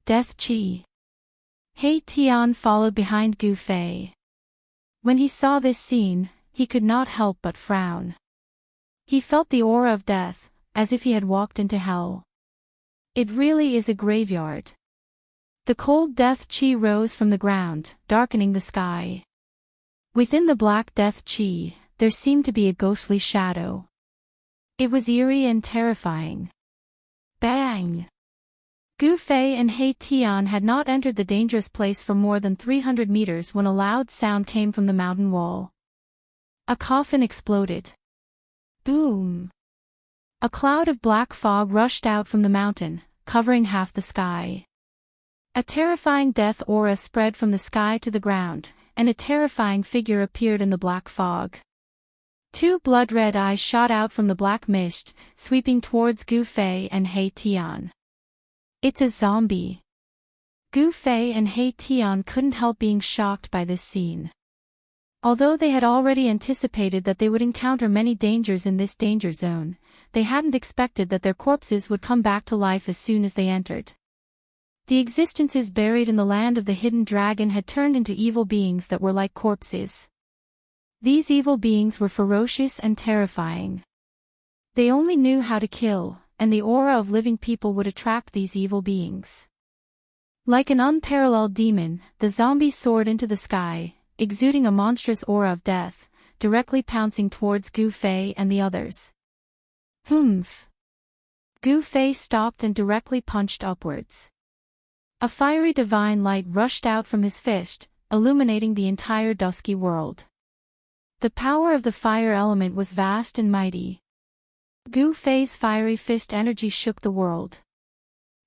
Death qi. He Tian followed behind Gu Fei. When he saw this scene, he could not help but frown. He felt the aura of death, as if he had walked into hell. It really is a graveyard. The cold death qi rose from the ground, darkening the sky. Within the black death qi, there seemed to be a ghostly shadow. It was eerie and terrifying. Bang! Gu Fei and He Tian had not entered the dangerous place for more than 300 meters when a loud sound came from the mountain wall. A coffin exploded. Boom! A cloud of black fog rushed out from the mountain, covering half the sky. A terrifying death aura spread from the sky to the ground, and a terrifying figure appeared in the black fog. Two blood-red eyes shot out from the black mist, sweeping towards Gu Fei and He Tian. It's a zombie. Gu Fei and He Tian couldn't help being shocked by this scene. Although they had already anticipated that they would encounter many dangers in this danger zone, they hadn't expected that their corpses would come back to life as soon as they entered. The existences buried in the land of the hidden dragon had turned into evil beings that were like corpses. These evil beings were ferocious and terrifying. They only knew how to kill, and the aura of living people would attract these evil beings. Like an unparalleled demon, the zombie soared into the sky, exuding a monstrous aura of death, directly pouncing towards Gu Fei and the others. Humph! Gu Fei stopped and directly punched upwards. A fiery divine light rushed out from his fist, illuminating the entire dusky world. The power of the fire element was vast and mighty. Gu Fei's fiery fist energy shook the world.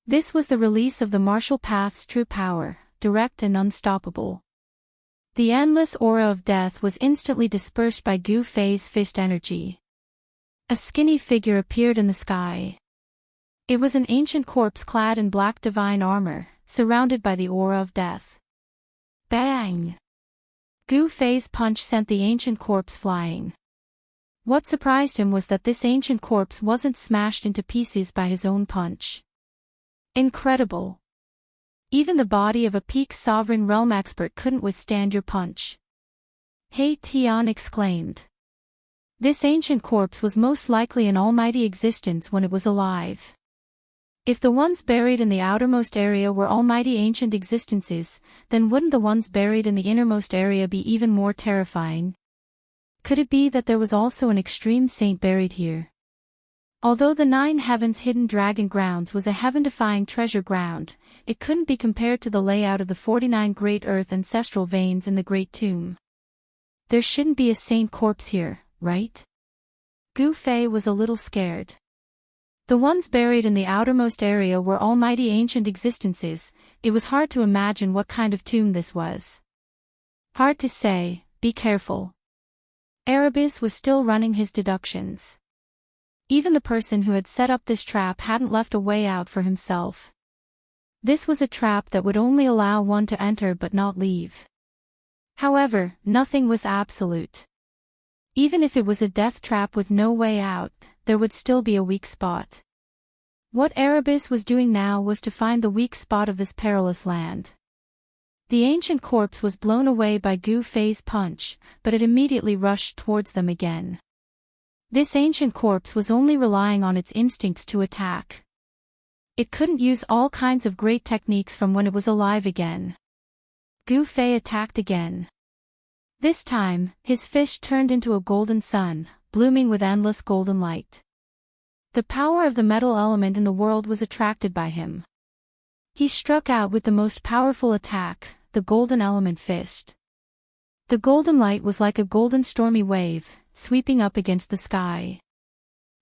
This was the release of the martial path's true power, direct and unstoppable. The endless aura of death was instantly dispersed by Gu Fei's fist energy. A skinny figure appeared in the sky. It was an ancient corpse clad in black divine armor, surrounded by the aura of death. Bang! Gu Fei's punch sent the ancient corpse flying. What surprised him was that this ancient corpse wasn't smashed into pieces by his own punch. Incredible! Even the body of a peak sovereign realm expert couldn't withstand your punch. He Tian exclaimed. This ancient corpse was most likely an almighty existence when it was alive. If the ones buried in the outermost area were almighty ancient existences, then wouldn't the ones buried in the innermost area be even more terrifying? Could it be that there was also an extreme saint buried here? Although the 9 Heavens hidden dragon grounds was a heaven-defying treasure ground, it couldn't be compared to the layout of the 49 great earth ancestral veins in the Great Tomb. There shouldn't be a saint corpse here, right? Gu Fei was a little scared. The ones buried in the outermost area were almighty ancient existences. It was hard to imagine what kind of tomb this was. Hard to say, be careful. Erebus was still running his deductions. Even the person who had set up this trap hadn't left a way out for himself. This was a trap that would only allow one to enter but not leave. However, nothing was absolute. Even if it was a death trap with no way out, there would still be a weak spot. What Erebus was doing now was to find the weak spot of this perilous land. The ancient corpse was blown away by Gu Fei's punch, but it immediately rushed towards them again. This ancient corpse was only relying on its instincts to attack. It couldn't use all kinds of great techniques from when it was alive again. Gu Fei attacked again. This time, his fist turned into a golden sun, blooming with endless golden light. The power of the metal element in the world was attracted by him. He struck out with the most powerful attack, the golden element fist. The golden light was like a golden stormy wave, sweeping up against the sky.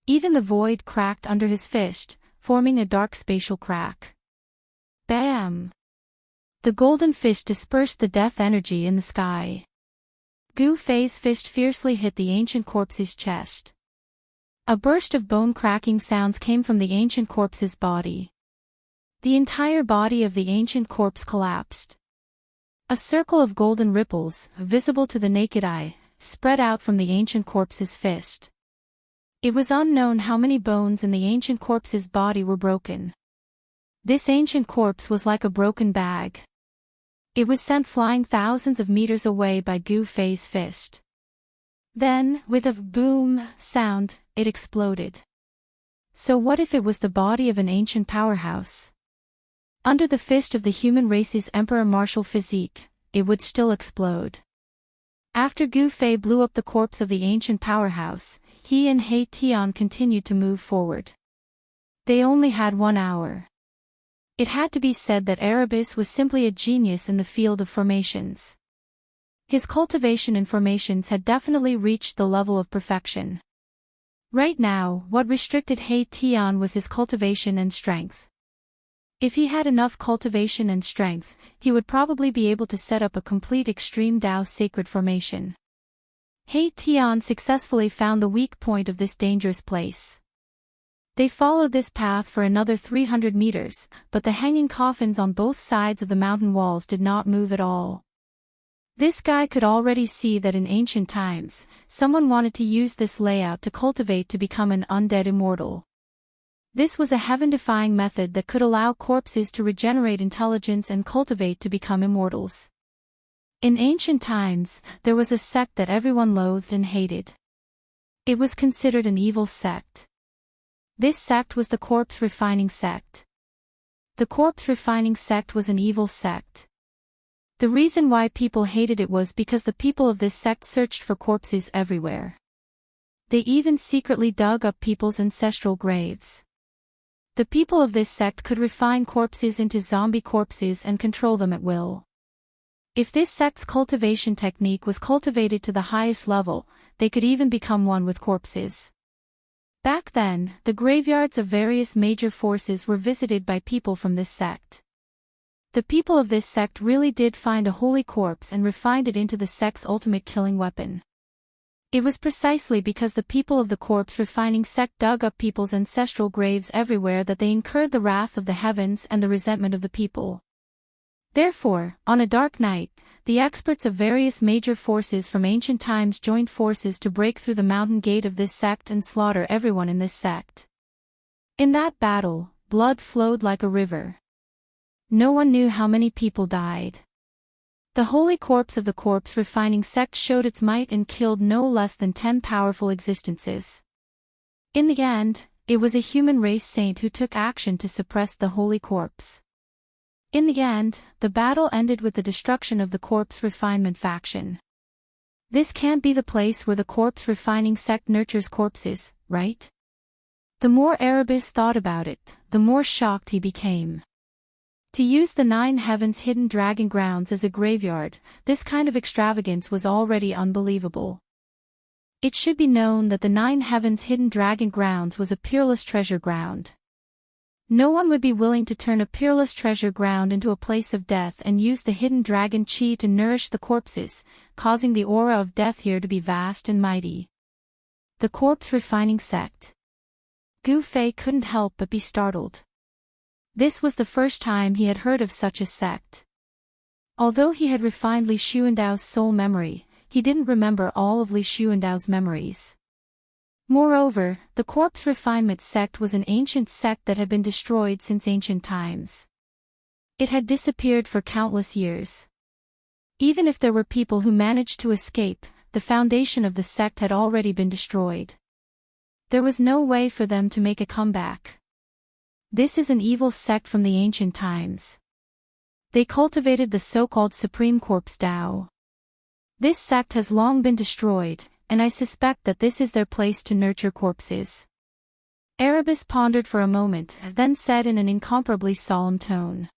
Even the void cracked under his fist, forming a dark spatial crack. Bam! The golden fish dispersed the death energy in the sky. Gu Fei's fist fiercely hit the ancient corpse's chest. A burst of bone-cracking sounds came from the ancient corpse's body. The entire body of the ancient corpse collapsed. A circle of golden ripples, visible to the naked eye, spread out from the ancient corpse's fist. It was unknown how many bones in the ancient corpse's body were broken. This ancient corpse was like a broken bag. It was sent flying thousands of meters away by Gu Fei's fist. Then, with a boom sound, it exploded. So what if it was the body of an ancient powerhouse? Under the fist of the human race's emperor martial physique, it would still explode. After Gu Fei blew up the corpse of the ancient powerhouse, he and He Tian continued to move forward. They only had 1 hour. It had to be said that Erebus was simply a genius in the field of formations. His cultivation in formations had definitely reached the level of perfection. Right now, what restricted He Tian was his cultivation and strength. If he had enough cultivation and strength, he would probably be able to set up a complete extreme Tao sacred formation. He Tian successfully found the weak point of this dangerous place. They followed this path for another 300 meters, but the hanging coffins on both sides of the mountain walls did not move at all. This guy could already see that in ancient times, someone wanted to use this layout to cultivate to become an undead immortal. This was a heaven-defying method that could allow corpses to regenerate intelligence and cultivate to become immortals. In ancient times, there was a sect that everyone loathed and hated. It was considered an evil sect. This sect was the corpse refining sect. The corpse refining sect was an evil sect. The reason why people hated it was because the people of this sect searched for corpses everywhere. They even secretly dug up people's ancestral graves. The people of this sect could refine corpses into zombie corpses and control them at will. If this sect's cultivation technique was cultivated to the highest level, they could even become one with corpses. Back then, the graveyards of various major forces were visited by people from this sect. The people of this sect really did find a holy corpse and refined it into the sect's ultimate killing weapon. It was precisely because the people of the corpse refining sect dug up people's ancestral graves everywhere that they incurred the wrath of the heavens and the resentment of the people. Therefore, on a dark night, the experts of various major forces from ancient times joined forces to break through the mountain gate of this sect and slaughter everyone in this sect. In that battle, blood flowed like a river. No one knew how many people died. The holy corpse of the corpse refining sect showed its might and killed no less than 10 powerful existences. In the end, it was a human race saint who took action to suppress the holy corpse. In the end, the battle ended with the destruction of the corpse refinement faction. This can't be the place where the corpse refining sect nurtures corpses, right? The more Erebus thought about it, the more shocked he became. To use the 9 Heavens hidden dragon grounds as a graveyard, this kind of extravagance was already unbelievable. It should be known that the 9 Heavens hidden dragon grounds was a peerless treasure ground. No one would be willing to turn a peerless treasure ground into a place of death and use the hidden dragon chi to nourish the corpses, causing the aura of death here to be vast and mighty. The corpse refining sect. Gu Fei couldn't help but be startled. This was the first time he had heard of such a sect. Although he had refined Li Xuandao's soul memory, he didn't remember all of Li Xuandao's memories. Moreover, the corpse refinement sect was an ancient sect that had been destroyed since ancient times. It had disappeared for countless years. Even if there were people who managed to escape, the foundation of the sect had already been destroyed. There was no way for them to make a comeback. This is an evil sect from the ancient times. They cultivated the so-called Supreme Corpse Tao. This sect has long been destroyed, and I suspect that this is their place to nurture corpses. Erebus pondered for a moment, then said in an incomparably solemn tone.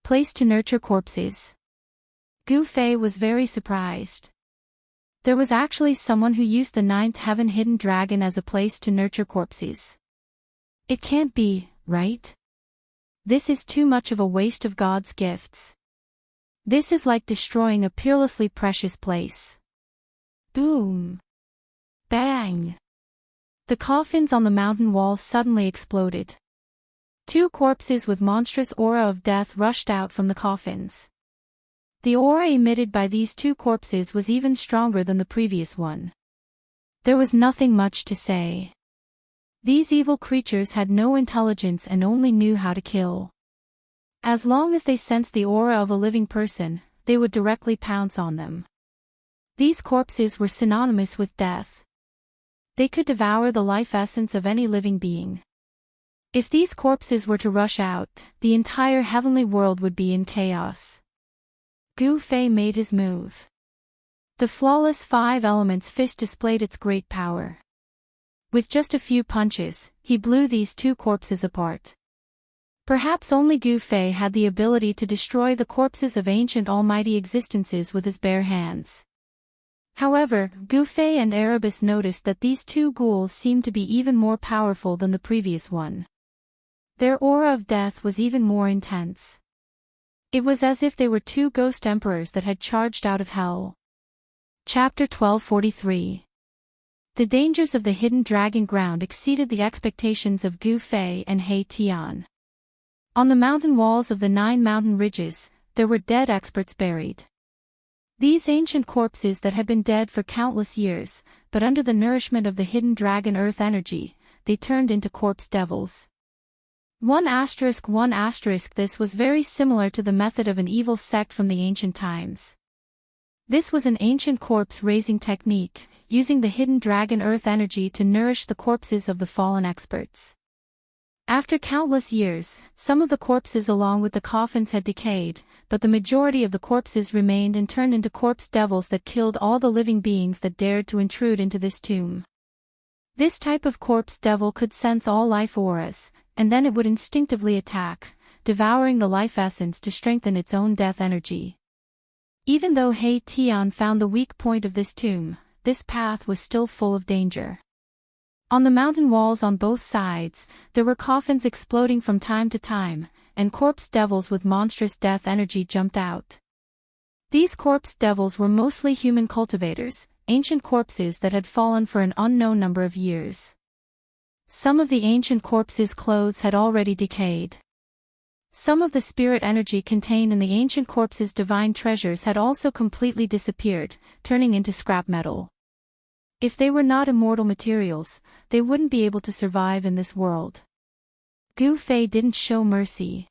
Place to nurture corpses. Gu Fei was very surprised. There was actually someone who used the 9th Heaven hidden dragon as a place to nurture corpses. It can't be, right? This is too much of a waste of God's gifts. This is like destroying a peerlessly precious place. Boom! Bang! The coffins on the mountain walls suddenly exploded. 2 corpses with monstrous aura of death rushed out from the coffins. The aura emitted by these 2 corpses was even stronger than the previous one. There was nothing much to say. These evil creatures had no intelligence and only knew how to kill. As long as they sensed the aura of a living person, they would directly pounce on them. These corpses were synonymous with death. They could devour the life essence of any living being. If these corpses were to rush out, the entire heavenly world would be in chaos. Gu Fei made his move. The flawless 5 elements fist displayed its great power. With just a few punches, he blew these 2 corpses apart. Perhaps only Gu Fei had the ability to destroy the corpses of ancient almighty existences with his bare hands. However, Gu Fei and Erebus noticed that these 2 ghouls seemed to be even more powerful than the previous one. Their aura of death was even more intense. It was as if they were 2 ghost emperors that had charged out of hell. Chapter 1243. The dangers of the hidden dragon ground exceeded the expectations of Gu Fei and He Tian. On the mountain walls of the 9 mountain ridges, there were dead experts buried. These ancient corpses that had been dead for countless years, but under the nourishment of the hidden dragon earth energy, they turned into corpse devils. 1*1*. This was very similar to the method of an evil sect from the ancient times. This was an ancient corpse-raising technique, using the hidden dragon earth energy to nourish the corpses of the fallen experts. After countless years, some of the corpses along with the coffins had decayed, but the majority of the corpses remained and turned into corpse devils that killed all the living beings that dared to intrude into this tomb. This type of corpse devil could sense all life auras, and then it would instinctively attack, devouring the life essence to strengthen its own death energy. Even though He Tian found the weak point of this tomb, this path was still full of danger. On the mountain walls on both sides, there were coffins exploding from time to time, and corpse devils with monstrous death energy jumped out. These corpse devils were mostly human cultivators, ancient corpses that had fallen for an unknown number of years. Some of the ancient corpses' clothes had already decayed. Some of the spirit energy contained in the ancient corpses' divine treasures had also completely disappeared, turning into scrap metal. If they were not immortal materials, they wouldn't be able to survive in this world. Gu Fei didn't show mercy.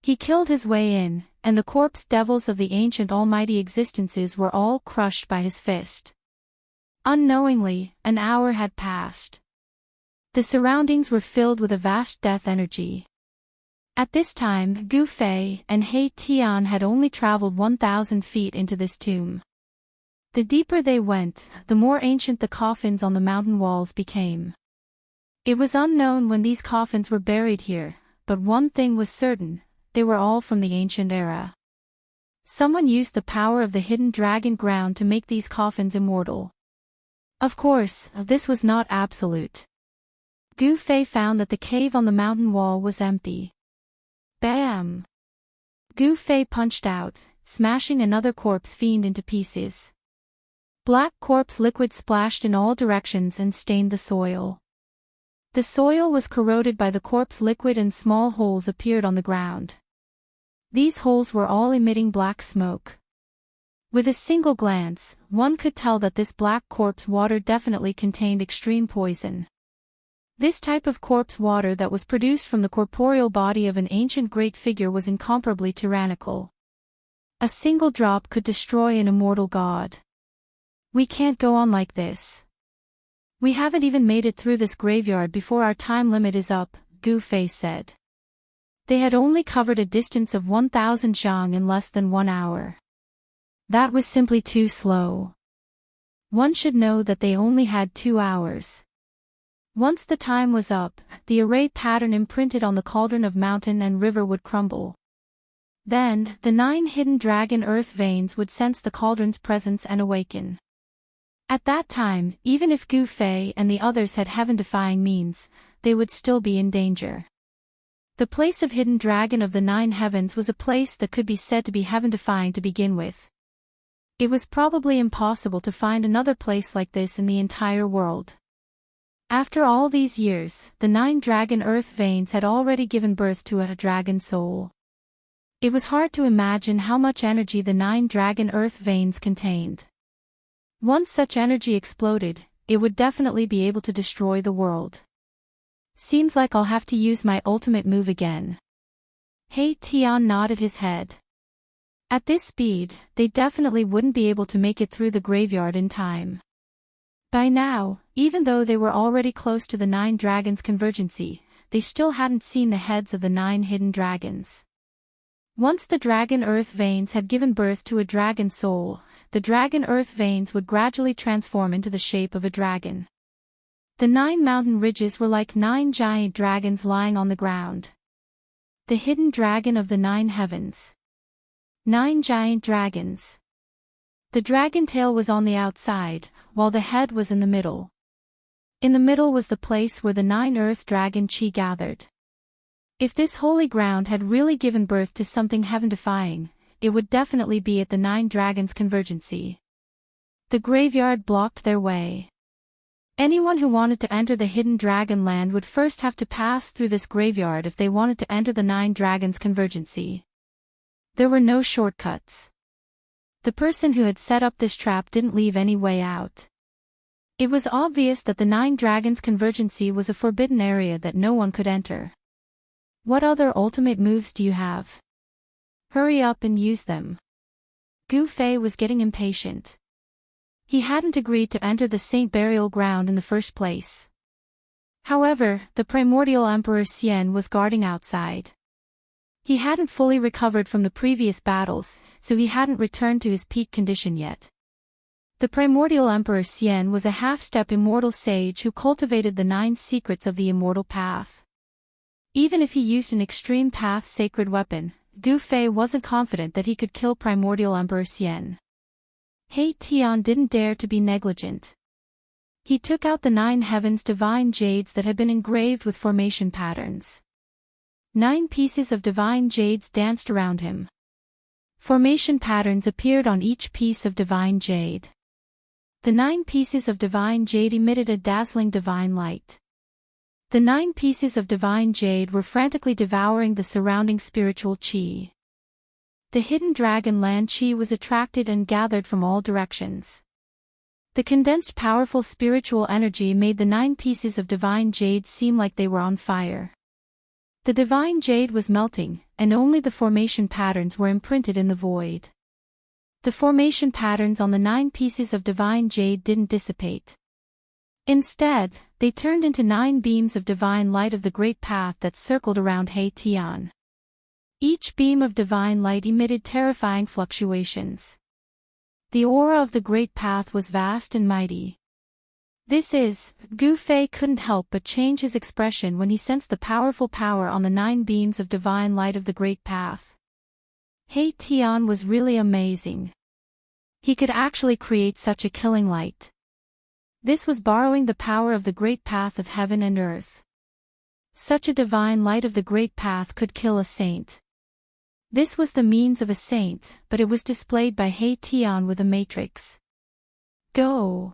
He killed his way in, and the corpse devils of the ancient almighty existences were all crushed by his fist. Unknowingly, an hour had passed. The surroundings were filled with a vast death energy. At this time, Gu Fei and He Tian had only traveled 1,000 feet into this tomb. The deeper they went, the more ancient the coffins on the mountain walls became. It was unknown when these coffins were buried here, but one thing was certain, they were all from the ancient era. Someone used the power of the hidden dragon ground to make these coffins immortal. Of course, this was not absolute. Gu Fei found that the cave on the mountain wall was empty. Bam! Gu Fei punched out, smashing another corpse fiend into pieces. Black corpse liquid splashed in all directions and stained the soil. The soil was corroded by the corpse liquid and small holes appeared on the ground. These holes were all emitting black smoke. With a single glance, one could tell that this black corpse water definitely contained extreme poison. This type of corpse water that was produced from the corporeal body of an ancient great figure was incomparably tyrannical. A single drop could destroy an immortal god. We can't go on like this. We haven't even made it through this graveyard before our time limit is up, Gu Fei said. They had only covered a distance of 1,000 zhang in less than 1 hour. That was simply too slow. One should know that they only had 2 hours. Once the time was up, the array pattern imprinted on the cauldron of mountain and river would crumble. Then, the 9 hidden dragon earth veins would sense the cauldron's presence and awaken. At that time, even if Gu Fei and the others had heaven-defying means, they would still be in danger. The place of hidden dragon of the 9 heavens was a place that could be said to be heaven-defying to begin with. It was probably impossible to find another place like this in the entire world. After all these years, the 9 dragon earth veins had already given birth to a dragon soul. It was hard to imagine how much energy the 9 dragon earth veins contained. Once such energy exploded, it would definitely be able to destroy the world. Seems like I'll have to use my ultimate move again. Hei Tian nodded his head. At this speed, they definitely wouldn't be able to make it through the graveyard in time. By now, even though they were already close to the 9 dragons' convergency, they still hadn't seen the heads of the 9 hidden dragons. Once the dragon earth veins had given birth to a dragon soul, the dragon earth veins would gradually transform into the shape of a dragon. The 9 mountain ridges were like 9 giant dragons lying on the ground. The hidden dragon of the 9 heavens. 9 giant dragons. The dragon tail was on the outside, while the head was in the middle. In the middle was the place where the 9 earth dragon chi gathered. If this holy ground had really given birth to something heaven-defying, it would definitely be at the 9 dragons' convergency. The graveyard blocked their way. Anyone who wanted to enter the hidden dragon land would first have to pass through this graveyard if they wanted to enter the 9 dragons' convergency. There were no shortcuts. The person who had set up this trap didn't leave any way out. It was obvious that the 9 dragons' convergency was a forbidden area that no one could enter. What other ultimate moves do you have? Hurry up and use them. Gu Fei was getting impatient. He hadn't agreed to enter the Saint Burial Ground in the first place. However, the primordial Emperor Xian was guarding outside. He hadn't fully recovered from the previous battles, so he hadn't returned to his peak condition yet. The primordial Emperor Xian was a half-step immortal sage who cultivated the 9 secrets of the immortal path. Even if he used an extreme path sacred weapon, Gu Fei wasn't confident that he could kill primordial Emperor Xian. Hei Tian didn't dare to be negligent. He took out the 9 heavens divine jades that had been engraved with formation patterns. 9 pieces of divine jades danced around him. Formation patterns appeared on each piece of divine jade. The 9 pieces of divine jade emitted a dazzling divine light. The 9 pieces of divine jade were frantically devouring the surrounding spiritual chi. The hidden dragon land chi was attracted and gathered from all directions. The condensed powerful spiritual energy made the 9 pieces of divine jade seem like they were on fire. The divine jade was melting, and only the formation patterns were imprinted in the void. The formation patterns on the 9 pieces of divine jade didn't dissipate. Instead, they turned into 9 beams of divine light of the great path that circled around Hei Tian. Each beam of divine light emitted terrifying fluctuations. The aura of the great path was vast and mighty. Gu Fei couldn't help but change his expression when he sensed the powerful power on the 9 beams of divine light of the great path. Hei Tian was really amazing. He could actually create such a killing light. This was borrowing the power of the great path of heaven and earth. Such a divine light of the great path could kill a saint. This was the means of a saint, but it was displayed by Hei Tian with a matrix. Go!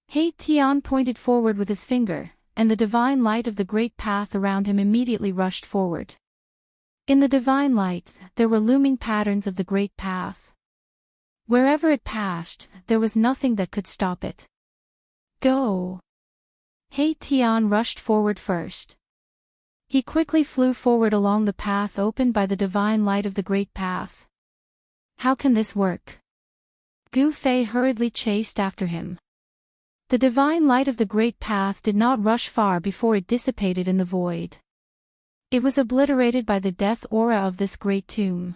Hei Tian pointed forward with his finger, and the divine light of the great path around him immediately rushed forward. In the divine light, there were looming patterns of the great path. Wherever it passed, there was nothing that could stop it. Go! Hei Tian rushed forward first. He quickly flew forward along the path opened by the divine light of the great path. How can this work? Gu Fei hurriedly chased after him. The divine light of the great path did not rush far before it dissipated in the void. It was obliterated by the death aura of this great tomb.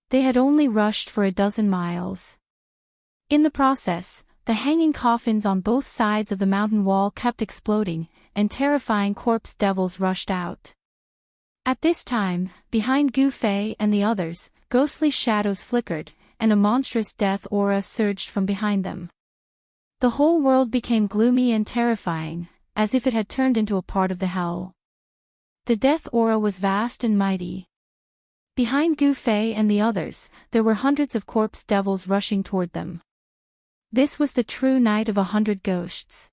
They had only rushed for 12 miles. In the process, the hanging coffins on both sides of the mountain wall kept exploding, and terrifying corpse devils rushed out. At this time, behind Gu Fei and the others, ghostly shadows flickered, and a monstrous death aura surged from behind them. The whole world became gloomy and terrifying, as if it had turned into a part of the hell. The death aura was vast and mighty. Behind Gu Fei and the others, there were hundreds of corpse devils rushing toward them. This was the true night of 100 ghosts.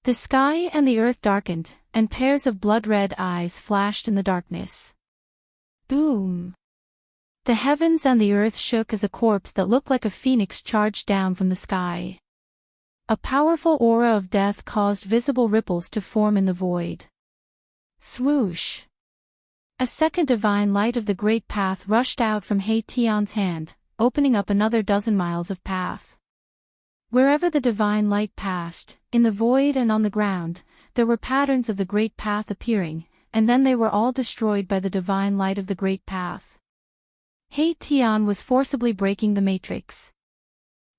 The sky and the earth darkened, and pairs of blood-red eyes flashed in the darkness. Boom! The heavens and the earth shook as a corpse that looked like a phoenix charged down from the sky. A powerful aura of death caused visible ripples to form in the void. Swoosh! A second divine light of the great path rushed out from He Tian's hand, opening up another dozen miles of path. Wherever the divine light passed, in the void and on the ground, there were patterns of the great path appearing, and then they were all destroyed by the divine light of the great path. He Tian was forcibly breaking the matrix.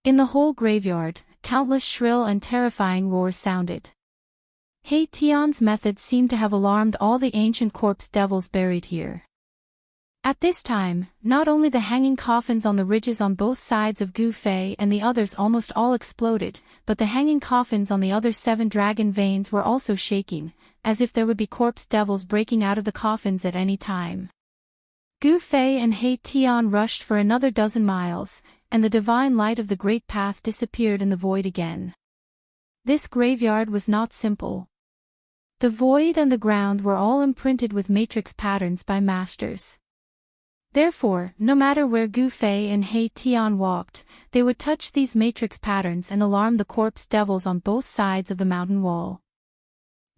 In the whole graveyard, countless shrill and terrifying roars sounded. He Tian's method seemed to have alarmed all the ancient corpse devils buried here. At this time, not only the hanging coffins on the ridges on both sides of Gu Fei and the others almost all exploded, but the hanging coffins on the other 7 dragon veins were also shaking, as if there would be corpse devils breaking out of the coffins at any time. Gu Fei and He Tian rushed for another dozen miles, and the divine light of the great path disappeared in the void again. This graveyard was not simple. The void and the ground were all imprinted with matrix patterns by masters. Therefore, no matter where Gu Fei and He Tian walked, they would touch these matrix patterns and alarm the corpse devils on both sides of the mountain wall.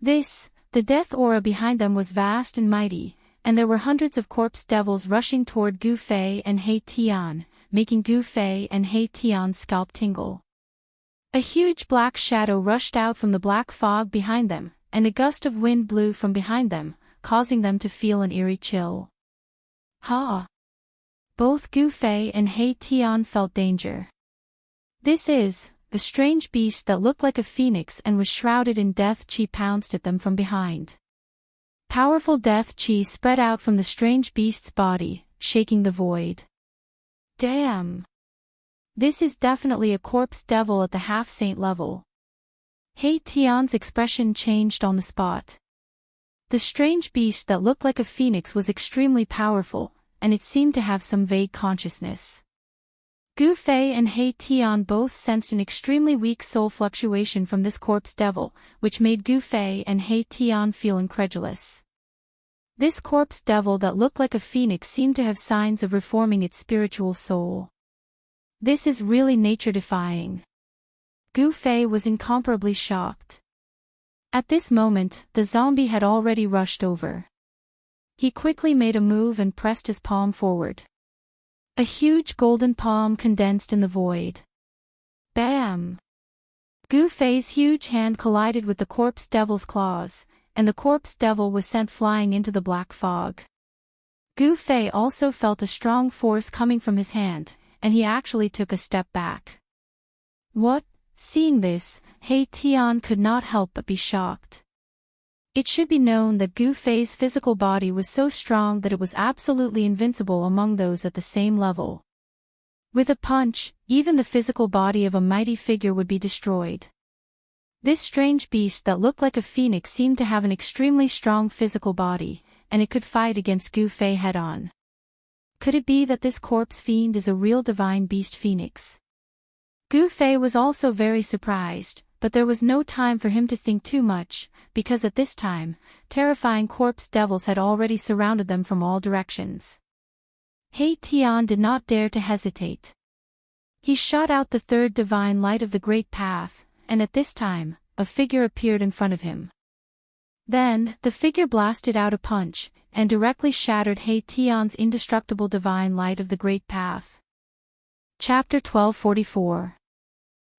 The death aura behind them was vast and mighty, and there were hundreds of corpse devils rushing toward Gu Fei and He Tian, making Gu Fei and He Tian's scalp tingle. A huge black shadow rushed out from the black fog behind them, and a gust of wind blew from behind them, causing them to feel an eerie chill. Ha! Both Gu Fei and He Tian felt danger. This is, a strange beast that looked like a phoenix and was shrouded in death qi pounced at them from behind. Powerful death qi spread out from the strange beast's body, shaking the void. Damn! This is definitely a corpse devil at the half-saint level. He Tian's expression changed on the spot. The strange beast that looked like a phoenix was extremely powerful, and it seemed to have some vague consciousness. Gu Fei and He Tian both sensed an extremely weak soul fluctuation from this corpse devil, which made Gu Fei and He Tian feel incredulous. This corpse devil that looked like a phoenix seemed to have signs of reforming its spiritual soul. This is really nature-defying. Gu Fei was incomparably shocked. At this moment, the zombie had already rushed over. He quickly made a move and pressed his palm forward. A huge golden palm condensed in the void. Bam! Gu Fei's huge hand collided with the corpse devil's claws, and the corpse devil was sent flying into the black fog. Gu Fei also felt a strong force coming from his hand, and he actually took a step back. What? Seeing this, He Tian could not help but be shocked. It should be known that Gu Fei's physical body was so strong that it was absolutely invincible among those at the same level. With a punch, even the physical body of a mighty figure would be destroyed. This strange beast that looked like a phoenix seemed to have an extremely strong physical body, and it could fight against Gu Fei head-on. Could it be that this corpse fiend is a real divine beast phoenix? Gu Fei was also very surprised, but there was no time for him to think too much, because at this time, terrifying corpse devils had already surrounded them from all directions. He Tian did not dare to hesitate. He shot out the third divine light of the great path, and at this time, a figure appeared in front of him. Then, the figure blasted out a punch, and directly shattered He Tian's indestructible divine light of the great path. Chapter 1244.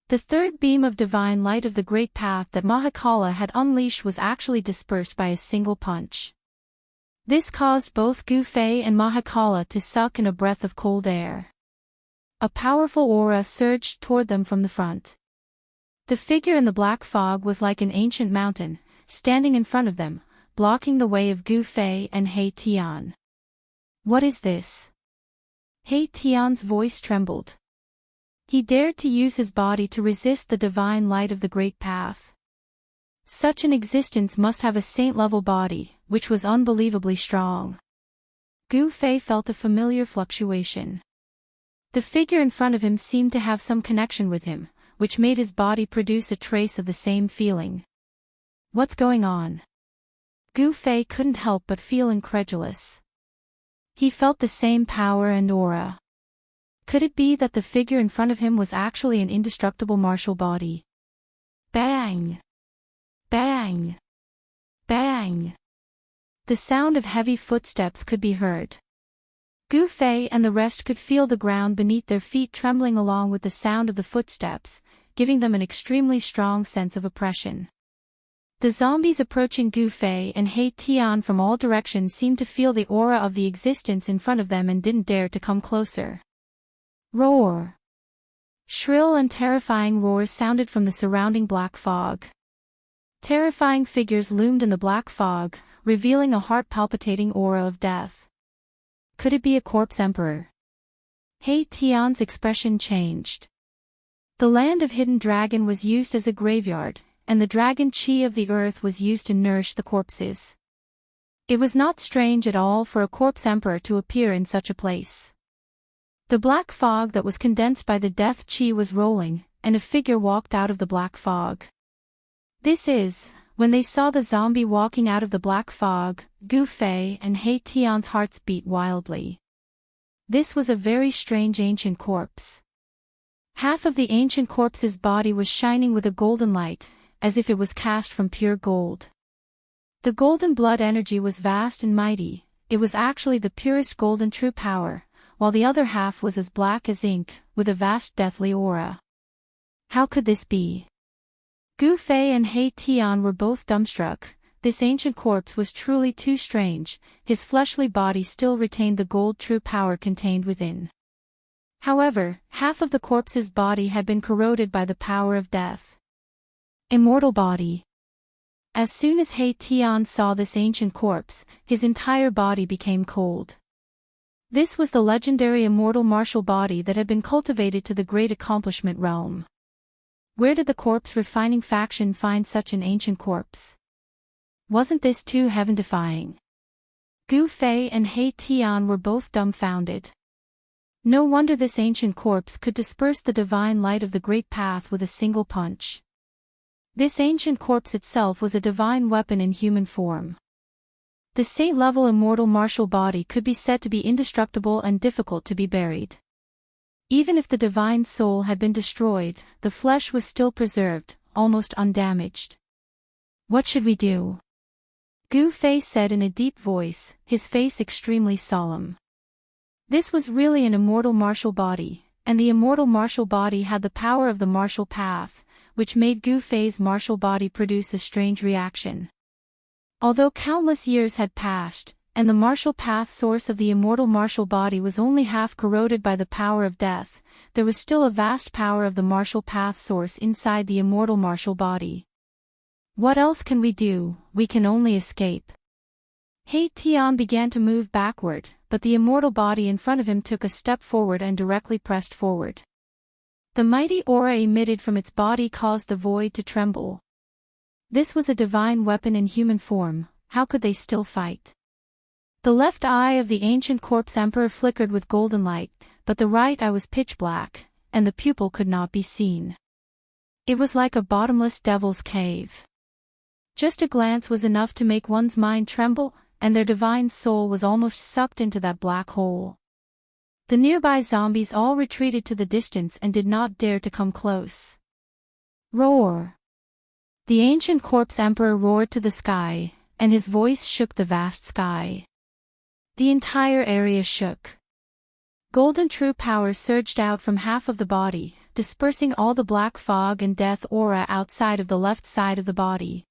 The third beam of divine light of the great path that Mahakala had unleashed was actually dispersed by a single punch. This caused both Gu Fei and Mahakala to suck in a breath of cold air. A powerful aura surged toward them from the front. The figure in the black fog was like an ancient mountain, standing in front of them, blocking the way of Gu Fei and He Tian. What is this? He Tian's voice trembled. He dared to use his body to resist the divine light of the great path. Such an existence must have a saint-level body, which was unbelievably strong. Gu Fei felt a familiar fluctuation. The figure in front of him seemed to have some connection with him, which made his body produce a trace of the same feeling. What's going on? Gu Fei couldn't help but feel incredulous. He felt the same power and aura. Could it be that the figure in front of him was actually an indestructible martial body? Bang! Bang! Bang! The sound of heavy footsteps could be heard. Gu Fei and the rest could feel the ground beneath their feet trembling along with the sound of the footsteps, giving them an extremely strong sense of oppression. The zombies approaching Gu Fei and He Tian from all directions seemed to feel the aura of the existence in front of them and didn't dare to come closer. Roar! Shrill and terrifying roars sounded from the surrounding black fog. Terrifying figures loomed in the black fog, revealing a heart-palpitating aura of death. Could it be a corpse emperor? He Tian's expression changed. The land of Hidden Dragon was used as a graveyard, and the dragon qi of the earth was used to nourish the corpses. It was not strange at all for a corpse emperor to appear in such a place. The black fog that was condensed by the death qi was rolling, and a figure walked out of the black fog. When they saw the zombie walking out of the black fog, Gu Fei and He Tian's hearts beat wildly. This was a very strange ancient corpse. Half of the ancient corpse's body was shining with a golden light, as if it was cast from pure gold. The golden blood energy was vast and mighty. It was actually the purest golden true power, while the other half was as black as ink, with a vast deathly aura. How could this be? Gu Fei and He Tian were both dumbstruck. This ancient corpse was truly too strange. His fleshly body still retained the gold true power contained within. However, half of the corpse's body had been corroded by the power of death. Immortal body. As soon as He Tian saw this ancient corpse, his entire body became cold. This was the legendary immortal martial body that had been cultivated to the great accomplishment realm. Where did the corpse refining faction find such an ancient corpse? Wasn't this too heaven-defying? Gu Fei and He Tian were both dumbfounded. No wonder this ancient corpse could disperse the divine light of the great path with a single punch. This ancient corpse itself was a divine weapon in human form. The saint-level immortal martial body could be said to be indestructible and difficult to be buried. Even if the divine soul had been destroyed, the flesh was still preserved, almost undamaged. What should we do? Gu Fei said in a deep voice, his face extremely solemn. This was really an immortal martial body, and the immortal martial body had the power of the martial path, which made Gu Fei's martial body produce a strange reaction. Although countless years had passed, and the martial path source of the immortal martial body was only half corroded by the power of death, there was still a vast power of the martial path source inside the immortal martial body. What else can we do? We can only escape. He Tian began to move backward, but the immortal body in front of him took a step forward and directly pressed forward. The mighty aura emitted from its body caused the void to tremble. This was a divine weapon in human form. How could they still fight? The left eye of the ancient corpse emperor flickered with golden light, but the right eye was pitch black, and the pupil could not be seen. It was like a bottomless devil's cave. Just a glance was enough to make one's mind tremble, and their divine soul was almost sucked into that black hole. The nearby zombies all retreated to the distance and did not dare to come close. Roar! The ancient corpse emperor roared to the sky, and his voice shook the vast sky. The entire area shook. Golden true power surged out from half of the body, dispersing all the black fog and death aura outside of the left side of the body.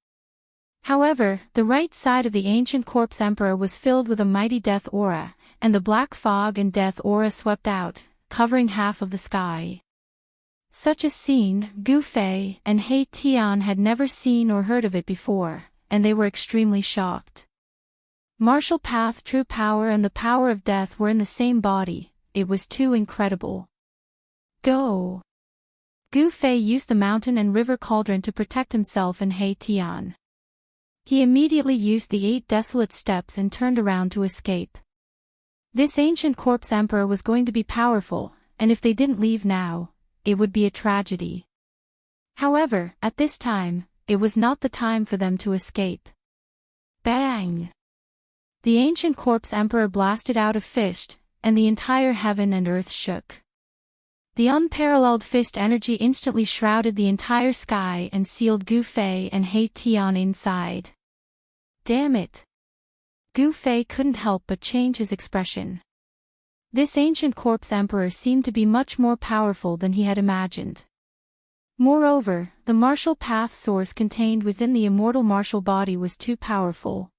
However, the right side of the ancient corpse emperor was filled with a mighty death aura, and the black fog and death aura swept out, covering half of the sky. Such a scene, Gu Fei and He Tian had never seen or heard of it before, and they were extremely shocked. Martial path true power and the power of death were in the same body. It was too incredible. Go! Gu Fei used the mountain and river cauldron to protect himself and He Tian. He immediately used the 8 desolate steps and turned around to escape. This ancient corpse emperor was going to be powerful, and if they didn't leave now, it would be a tragedy. However, at this time, it was not the time for them to escape. Bang! The ancient corpse emperor blasted out a fist, and the entire heaven and earth shook. The unparalleled fist energy instantly shrouded the entire sky and sealed Gu Fei and He Tian inside. Damn it! Gu Fei couldn't help but change his expression. This ancient corpse emperor seemed to be much more powerful than he had imagined. Moreover, the martial path source contained within the immortal martial body was too powerful.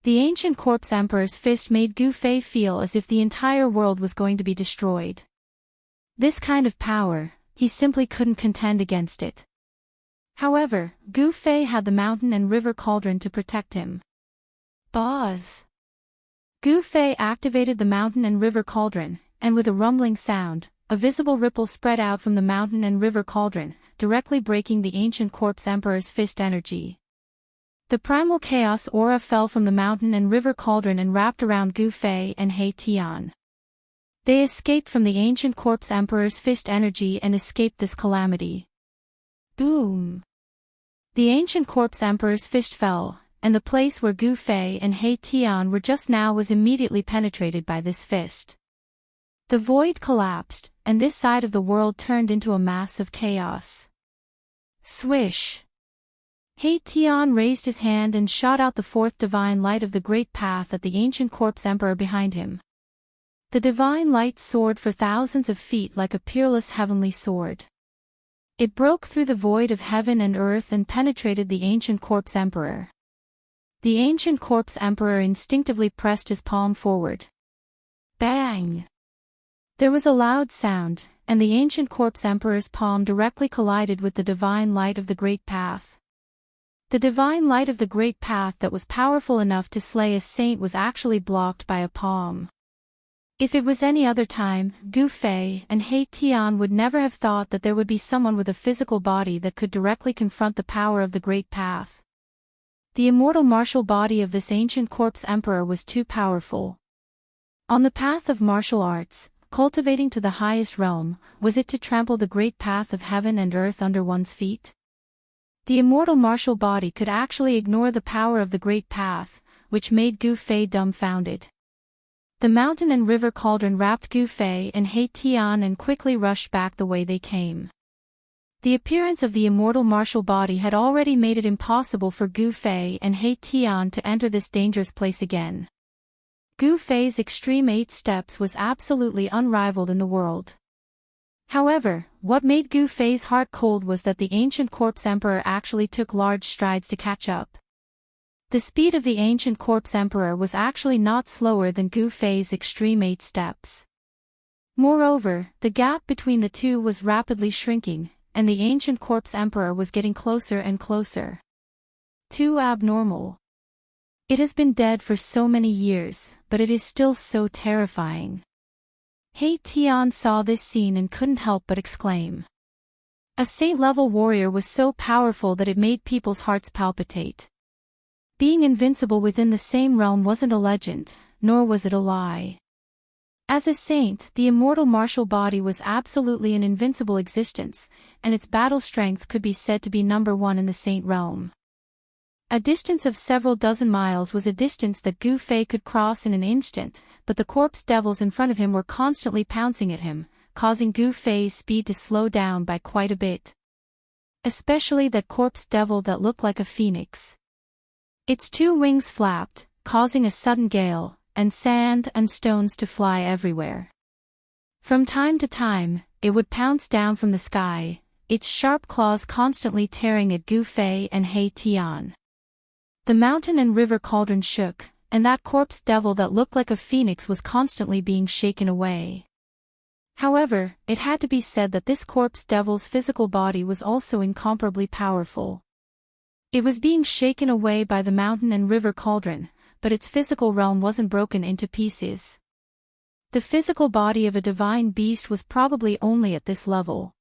The ancient corpse emperor's fist made Gu Fei feel as if the entire world was going to be destroyed. This kind of power, he simply couldn't contend against it. However, Gu Fei had the mountain and river cauldron to protect him. Buzz! Gu Fei activated the mountain and river cauldron, and with a rumbling sound, a visible ripple spread out from the mountain and river cauldron, directly breaking the ancient corpse emperor's fist energy. The primal chaos aura fell from the mountain and river cauldron and wrapped around Gu Fei and He Tian. They escaped from the ancient corpse emperor's fist energy and escaped this calamity. Boom! The ancient corpse emperor's fist fell, and the place where Gu Fei and He Tian were just now was immediately penetrated by this fist. The void collapsed, and this side of the world turned into a mass of chaos. Swish! He Tian raised his hand and shot out the 4th divine light of the great path at the ancient corpse emperor behind him. The divine light soared for thousands of feet like a peerless heavenly sword. It broke through the void of heaven and earth and penetrated the ancient corpse emperor. The ancient corpse emperor instinctively pressed his palm forward. Bang! There was a loud sound, and the ancient corpse emperor's palm directly collided with the divine light of the great path. The divine light of the great path that was powerful enough to slay a saint was actually blocked by a palm. If it was any other time, Gu Fei and He Tian would never have thought that there would be someone with a physical body that could directly confront the power of the great path. The immortal martial body of this ancient corpse emperor was too powerful. On the path of martial arts, cultivating to the highest realm, was it to trample the great path of heaven and earth under one's feet? The immortal martial body could actually ignore the power of the great path, which made Gu Fei dumbfounded. The mountain and river cauldron wrapped Gu Fei and He Tian and quickly rushed back the way they came. The appearance of the immortal martial body had already made it impossible for Gu Fei and He Tian to enter this dangerous place again. Gu Fei's extreme 8 steps was absolutely unrivaled in the world. However, what made Gu Fei's heart cold was that the ancient corpse emperor actually took large strides to catch up. The speed of the ancient corpse emperor was actually not slower than Gu Fei's extreme 8 steps. Moreover, the gap between the two was rapidly shrinking, and the ancient corpse emperor was getting closer and closer. Too abnormal. It has been dead for so many years, but it is still so terrifying. He Tian saw this scene and couldn't help but exclaim. A saint-level warrior was so powerful that it made people's hearts palpitate. Being invincible within the same realm wasn't a legend, nor was it a lie. As a saint, the immortal martial body was absolutely an invincible existence, and its battle strength could be said to be number 1 in the saint realm. A distance of several dozen miles was a distance that Gu Fei could cross in an instant, but the corpse devils in front of him were constantly pouncing at him, causing Gu Fei's speed to slow down by quite a bit. Especially that corpse devil that looked like a phoenix. Its 2 wings flapped, causing a sudden gale, and sand and stones to fly everywhere. From time to time, it would pounce down from the sky, its sharp claws constantly tearing at Gu Fei and He Tian. The mountain and river cauldron shook, and that corpse devil that looked like a phoenix was constantly being shaken away. However, it had to be said that this corpse devil's physical body was also incomparably powerful. It was being shaken away by the mountain and river cauldron, but its physical realm wasn't broken into pieces. The physical body of a divine beast was probably only at this level.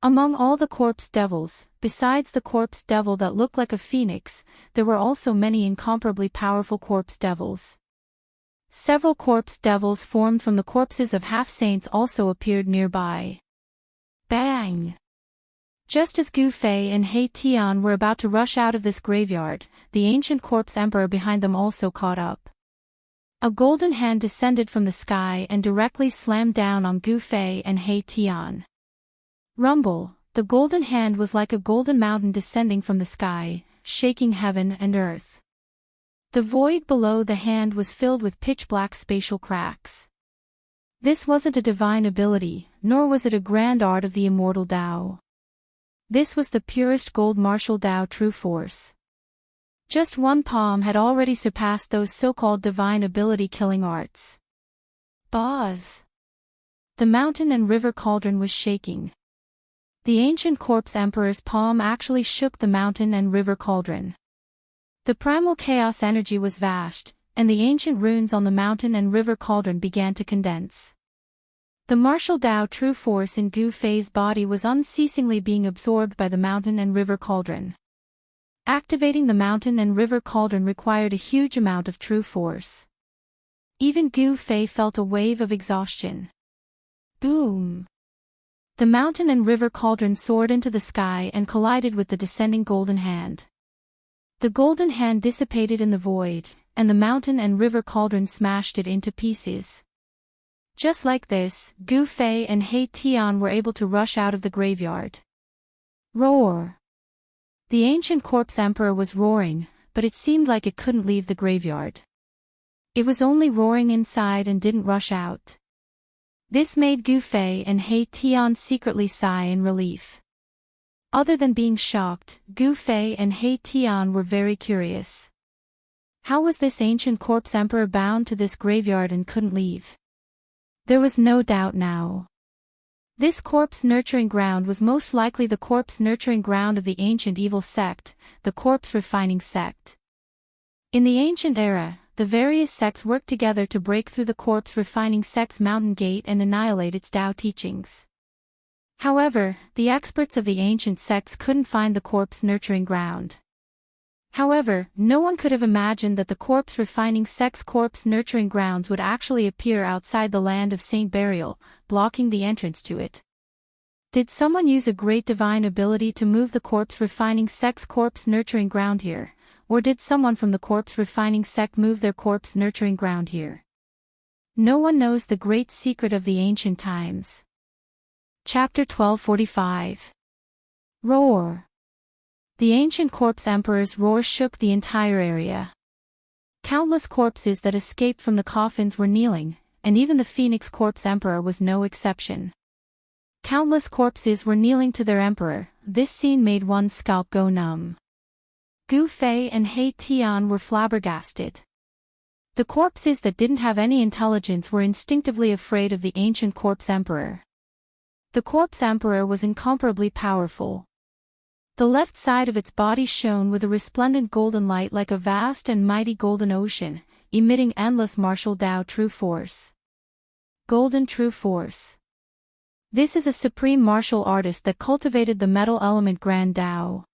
Among all the corpse devils, besides the corpse devil that looked like a phoenix, there were also many incomparably powerful corpse devils. Several corpse devils formed from the corpses of half-saints also appeared nearby. Bang! Just as Gu Fei and He Tian were about to rush out of this graveyard, the ancient corpse emperor behind them also caught up. A golden hand descended from the sky and directly slammed down on Gu Fei and He Tian. Rumble, the golden hand was like a golden mountain descending from the sky, shaking heaven and earth. The void below the hand was filled with pitch-black spatial cracks. This wasn't a divine ability, nor was it a grand art of the immortal Tao. This was the purest gold martial Tao true force. Just one palm had already surpassed those so-called divine ability-killing arts. Buzz! The mountain and river cauldron was shaking. The ancient corpse emperor's palm actually shook the mountain and river cauldron. The primal chaos energy was vast, and the ancient runes on the mountain and river cauldron began to condense. The martial Tao true force in Gu Fei's body was unceasingly being absorbed by the mountain and river cauldron. Activating the mountain and river cauldron required a huge amount of true force. Even Gu Fei felt a wave of exhaustion. Boom! The mountain and river cauldron soared into the sky and collided with the descending golden hand. The golden hand dissipated in the void, and the mountain and river cauldron smashed it into pieces. Just like this, Gu Fei and He Tian were able to rush out of the graveyard. Roar! The ancient corpse emperor was roaring, but it seemed like it couldn't leave the graveyard. It was only roaring inside and didn't rush out. This made Gu Fei and He Tian secretly sigh in relief. Other than being shocked, Gu Fei and He Tian were very curious. How was this ancient corpse emperor bound to this graveyard and couldn't leave? There was no doubt now. This corpse nurturing ground was most likely the corpse nurturing ground of the ancient evil sect, the corpse refining sect. In the ancient era, the various sects worked together to break through the corpse refining sect's mountain gate and annihilate its Tao teachings. However, the experts of the ancient sects couldn't find the corpse nurturing ground. However, no one could have imagined that the corpse refining sect's corpse nurturing grounds would actually appear outside the land of Saint Burial, blocking the entrance to it. Did someone use a great divine ability to move the corpse refining sect's corpse nurturing ground here? Or did someone from the corpse refining sect move their corpse nurturing ground here? No one knows the great secret of the ancient times. Chapter 1245. Roar! The ancient corpse emperor's roar shook the entire area. Countless corpses that escaped from the coffins were kneeling, and even the phoenix corpse emperor was no exception. Countless corpses were kneeling to their emperor. This scene made one's scalp go numb. Gu Fei and He Tian were flabbergasted. The corpses that didn't have any intelligence were instinctively afraid of the ancient corpse emperor. The corpse emperor was incomparably powerful. The left side of its body shone with a resplendent golden light like a vast and mighty golden ocean, emitting endless martial Tao true force. Golden true force. This is a supreme martial artist that cultivated the metal element Grand Tao.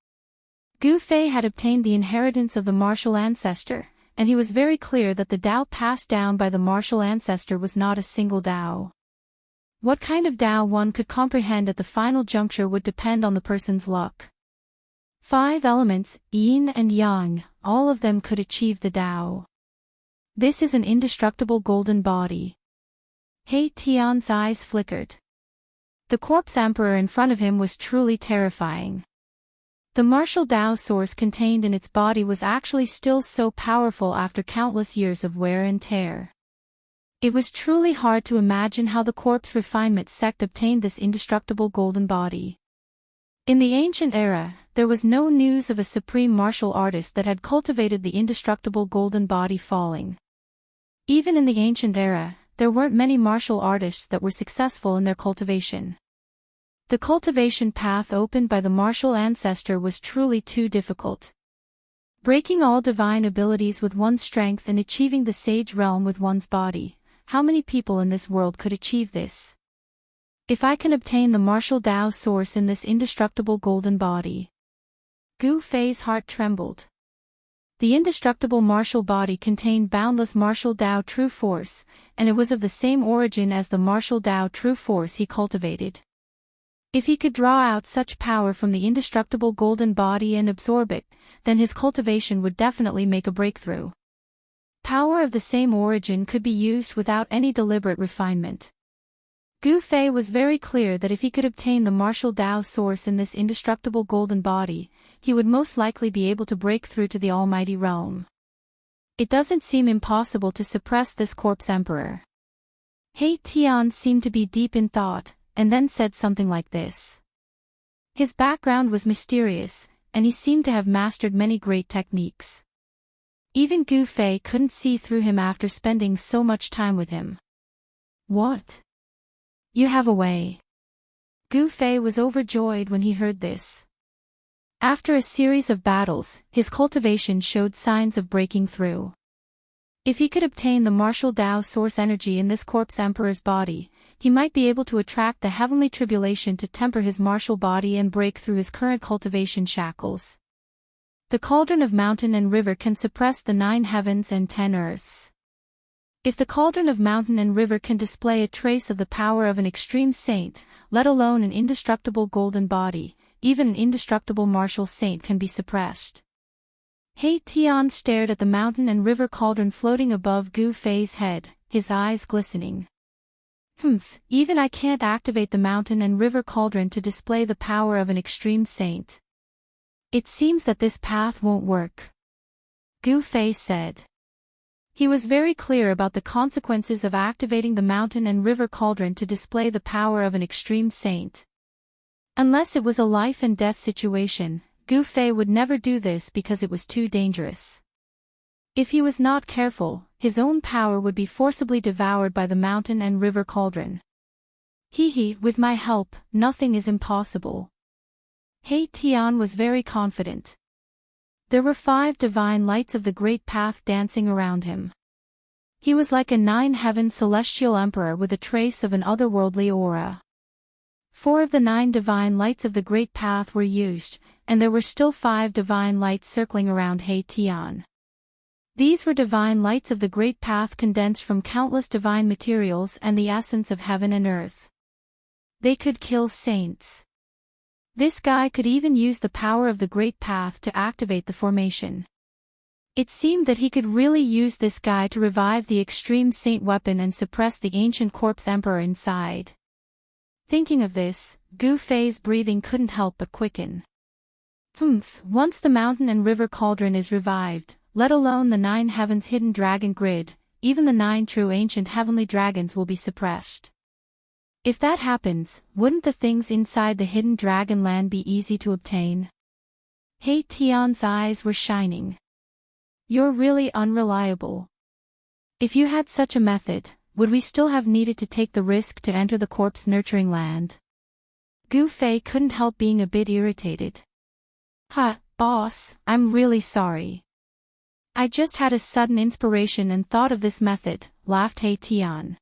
Gu Fei had obtained the inheritance of the martial ancestor, and he was very clear that the Tao passed down by the martial ancestor was not a single Tao. What kind of Tao one could comprehend at the final juncture would depend on the person's luck. 5 elements, yin and yang, all of them could achieve the Tao. This is an indestructible golden body. He Tian's eyes flickered. The corpse emperor in front of him was truly terrifying. The martial Tao source contained in its body was actually still so powerful after countless years of wear and tear. It was truly hard to imagine how the corpse refinement sect obtained this indestructible golden body. In the ancient era, there was no news of a supreme martial artist that had cultivated the indestructible golden body falling. Even in the ancient era, there weren't many martial artists that were successful in their cultivation. The cultivation path opened by the martial ancestor was truly too difficult. Breaking all divine abilities with one's strength and achieving the sage realm with one's body, how many people in this world could achieve this? If I can obtain the martial Tao source in this indestructible golden body. Gu Fei's heart trembled. The indestructible martial body contained boundless martial Tao true force, and it was of the same origin as the martial Tao true force he cultivated. If he could draw out such power from the indestructible golden body and absorb it, then his cultivation would definitely make a breakthrough. Power of the same origin could be used without any deliberate refinement. Gu Fei was very clear that if he could obtain the martial Tao source in this indestructible golden body, he would most likely be able to break through to the almighty realm. It doesn't seem impossible to suppress this corpse emperor. He Tian seemed to be deep in thought, and then said something like this. His background was mysterious, and he seemed to have mastered many great techniques. Even Gu Fei couldn't see through him after spending so much time with him. What? You have a way. Gu Fei was overjoyed when he heard this. After a series of battles, his cultivation showed signs of breaking through. If he could obtain the martial Tao source energy in this corpse emperor's body, he might be able to attract the heavenly tribulation to temper his martial body and break through his current cultivation shackles. The cauldron of mountain and river can suppress the 9 heavens and 10 earths. If the cauldron of mountain and river can display a trace of the power of an extreme saint, let alone an indestructible golden body, even an indestructible martial saint can be suppressed. He Tian stared at the mountain and river cauldron floating above Gu Fei's head, his eyes glistening. Even I can't activate the mountain and river cauldron to display the power of an extreme saint. It seems that this path won't work. Gu Fei said. He was very clear about the consequences of activating the mountain and river cauldron to display the power of an extreme saint. Unless it was a life and death situation, Gu Fei would never do this because it was too dangerous. If he was not careful, his own power would be forcibly devoured by the mountain and river cauldron. With my help, nothing is impossible. He Tian was very confident. There were 5 divine lights of the great path dancing around him. He was like a 9-heaven celestial emperor with a trace of an otherworldly aura. 4 of the 9 divine lights of the great path were used, and there were still 5 divine lights circling around He Tian. These were divine lights of the great path condensed from countless divine materials and the essence of heaven and earth. They could kill saints. This guy could even use the power of the great path to activate the formation. It seemed that he could really use this guy to revive the extreme saint weapon and suppress the ancient corpse emperor inside. Thinking of this, Gu Fei's breathing couldn't help but quicken. Once the mountain and river cauldron is revived, let alone the 9 heavens hidden dragon grid, even the 9 true ancient heavenly dragons will be suppressed. If that happens, wouldn't the things inside the hidden dragon land be easy to obtain? He Tian's eyes were shining. You're really unreliable. If you had such a method, would we still have needed to take the risk to enter the corpse nurturing land? Gu Fei couldn't help being a bit irritated. Boss, I'm really sorry. I just had a sudden inspiration and thought of this method, laughed He Tian.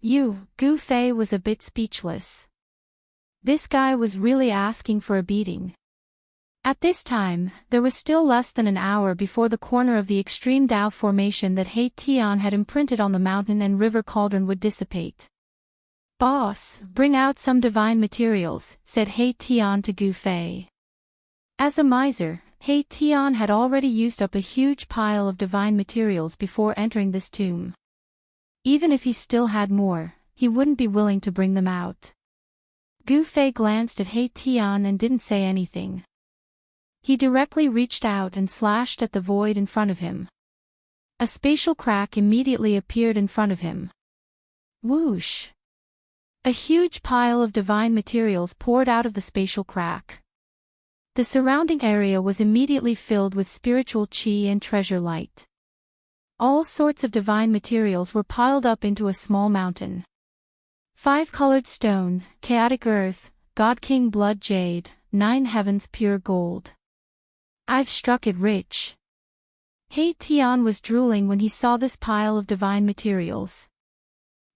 Gu Fei was a bit speechless. This guy was really asking for a beating. At this time, there was still less than an hour before the corner of the extreme Tao formation that He Tian had imprinted on the mountain and river cauldron would dissipate. Boss, bring out some divine materials, said He Tian to Gu Fei. As a miser, He Tian had already used up a huge pile of divine materials before entering this tomb. Even if he still had more, he wouldn't be willing to bring them out. Gu Fei glanced at He Tian and didn't say anything. He directly reached out and slashed at the void in front of him. A spatial crack immediately appeared in front of him. Whoosh! A huge pile of divine materials poured out of the spatial crack. The surrounding area was immediately filled with spiritual chi and treasure light. All sorts of divine materials were piled up into a small mountain. 5-colored stone, chaotic earth, God King blood jade, 9 heavens pure gold. I've struck it rich. He Tian was drooling when he saw this pile of divine materials.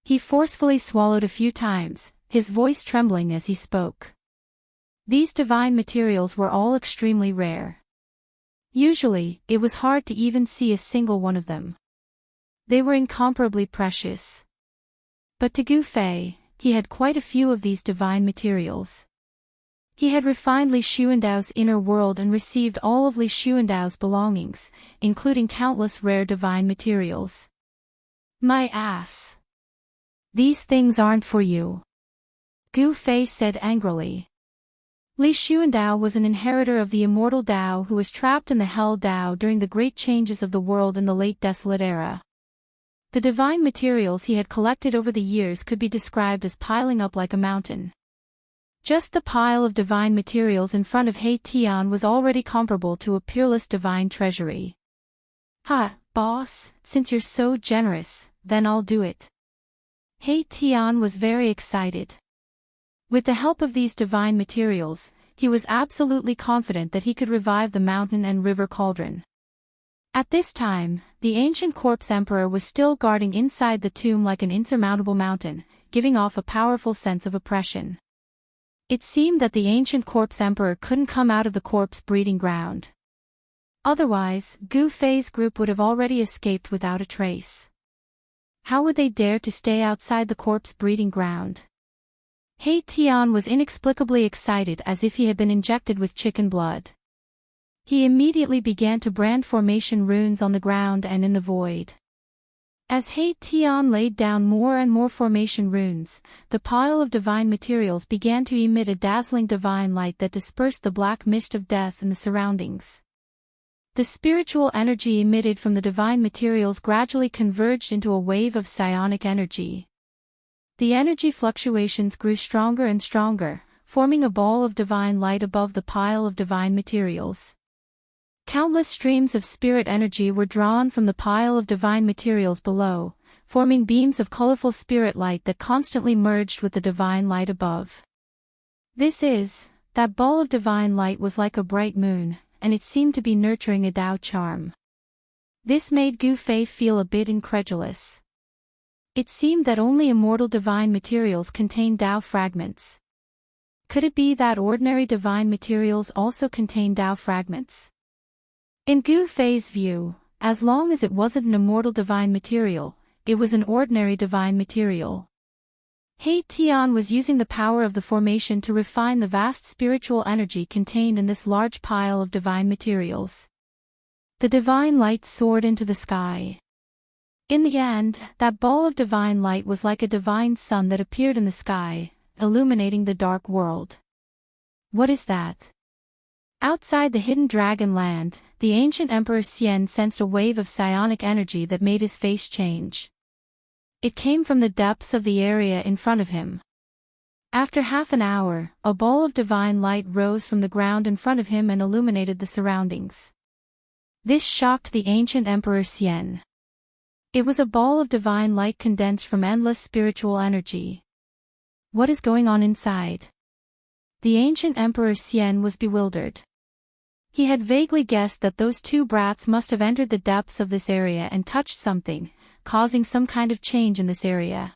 He forcefully swallowed a few times, his voice trembling as he spoke. These divine materials were all extremely rare. Usually, it was hard to even see a single one of them. They were incomparably precious. But to Gu Fei, he had quite a few of these divine materials. He had refined Li Xuandao's inner world and received all of Li Xuandao's belongings, including countless rare divine materials. My ass! These things aren't for you, Gu Fei said angrily. Li Xuandao was an inheritor of the Immortal Dao who was trapped in the Hell Dao during the great changes of the world in the late Desolate Era. The divine materials he had collected over the years could be described as piling up like a mountain. Just the pile of divine materials in front of He Tian was already comparable to a peerless divine treasury. Ha, boss, since you're so generous, then I'll do it. He Tian was very excited. With the help of these divine materials, he was absolutely confident that he could revive the mountain and river cauldron. At this time, the ancient corpse emperor was still guarding inside the tomb like an insurmountable mountain, giving off a powerful sense of oppression. It seemed that the ancient corpse emperor couldn't come out of the corpse breeding ground. Otherwise, Gu Fei's group would have already escaped without a trace. How would they dare to stay outside the corpse breeding ground? He Tian was inexplicably excited as if he had been injected with chicken blood. He immediately began to brand formation runes on the ground and in the void. As He Tian laid down more and more formation runes, the pile of divine materials began to emit a dazzling divine light that dispersed the black mist of death in the surroundings. The spiritual energy emitted from the divine materials gradually converged into a wave of psionic energy. The energy fluctuations grew stronger and stronger, forming a ball of divine light above the pile of divine materials. Countless streams of spirit energy were drawn from the pile of divine materials below, forming beams of colorful spirit light that constantly merged with the divine light above. That ball of divine light was like a bright moon, and it seemed to be nurturing a Dao charm. This made Gu Fei feel a bit incredulous. It seemed that only immortal divine materials contained Dao fragments. Could it be that ordinary divine materials also contain Dao fragments? In Gu Fei's view, as long as it wasn't an immortal divine material, it was an ordinary divine material. He Tian was using the power of the formation to refine the vast spiritual energy contained in this large pile of divine materials. The divine light soared into the sky. In the end, that ball of divine light was like a divine sun that appeared in the sky, illuminating the dark world. What is that? Outside the hidden dragon land, the ancient Emperor Xian sensed a wave of psionic energy that made his face change. It came from the depths of the area in front of him. After half an hour, a ball of divine light rose from the ground in front of him and illuminated the surroundings. This shocked the ancient Emperor Xian. It was a ball of divine light condensed from endless spiritual energy. What is going on inside? The ancient Emperor Xian was bewildered. He had vaguely guessed that those two brats must have entered the depths of this area and touched something, causing some kind of change in this area.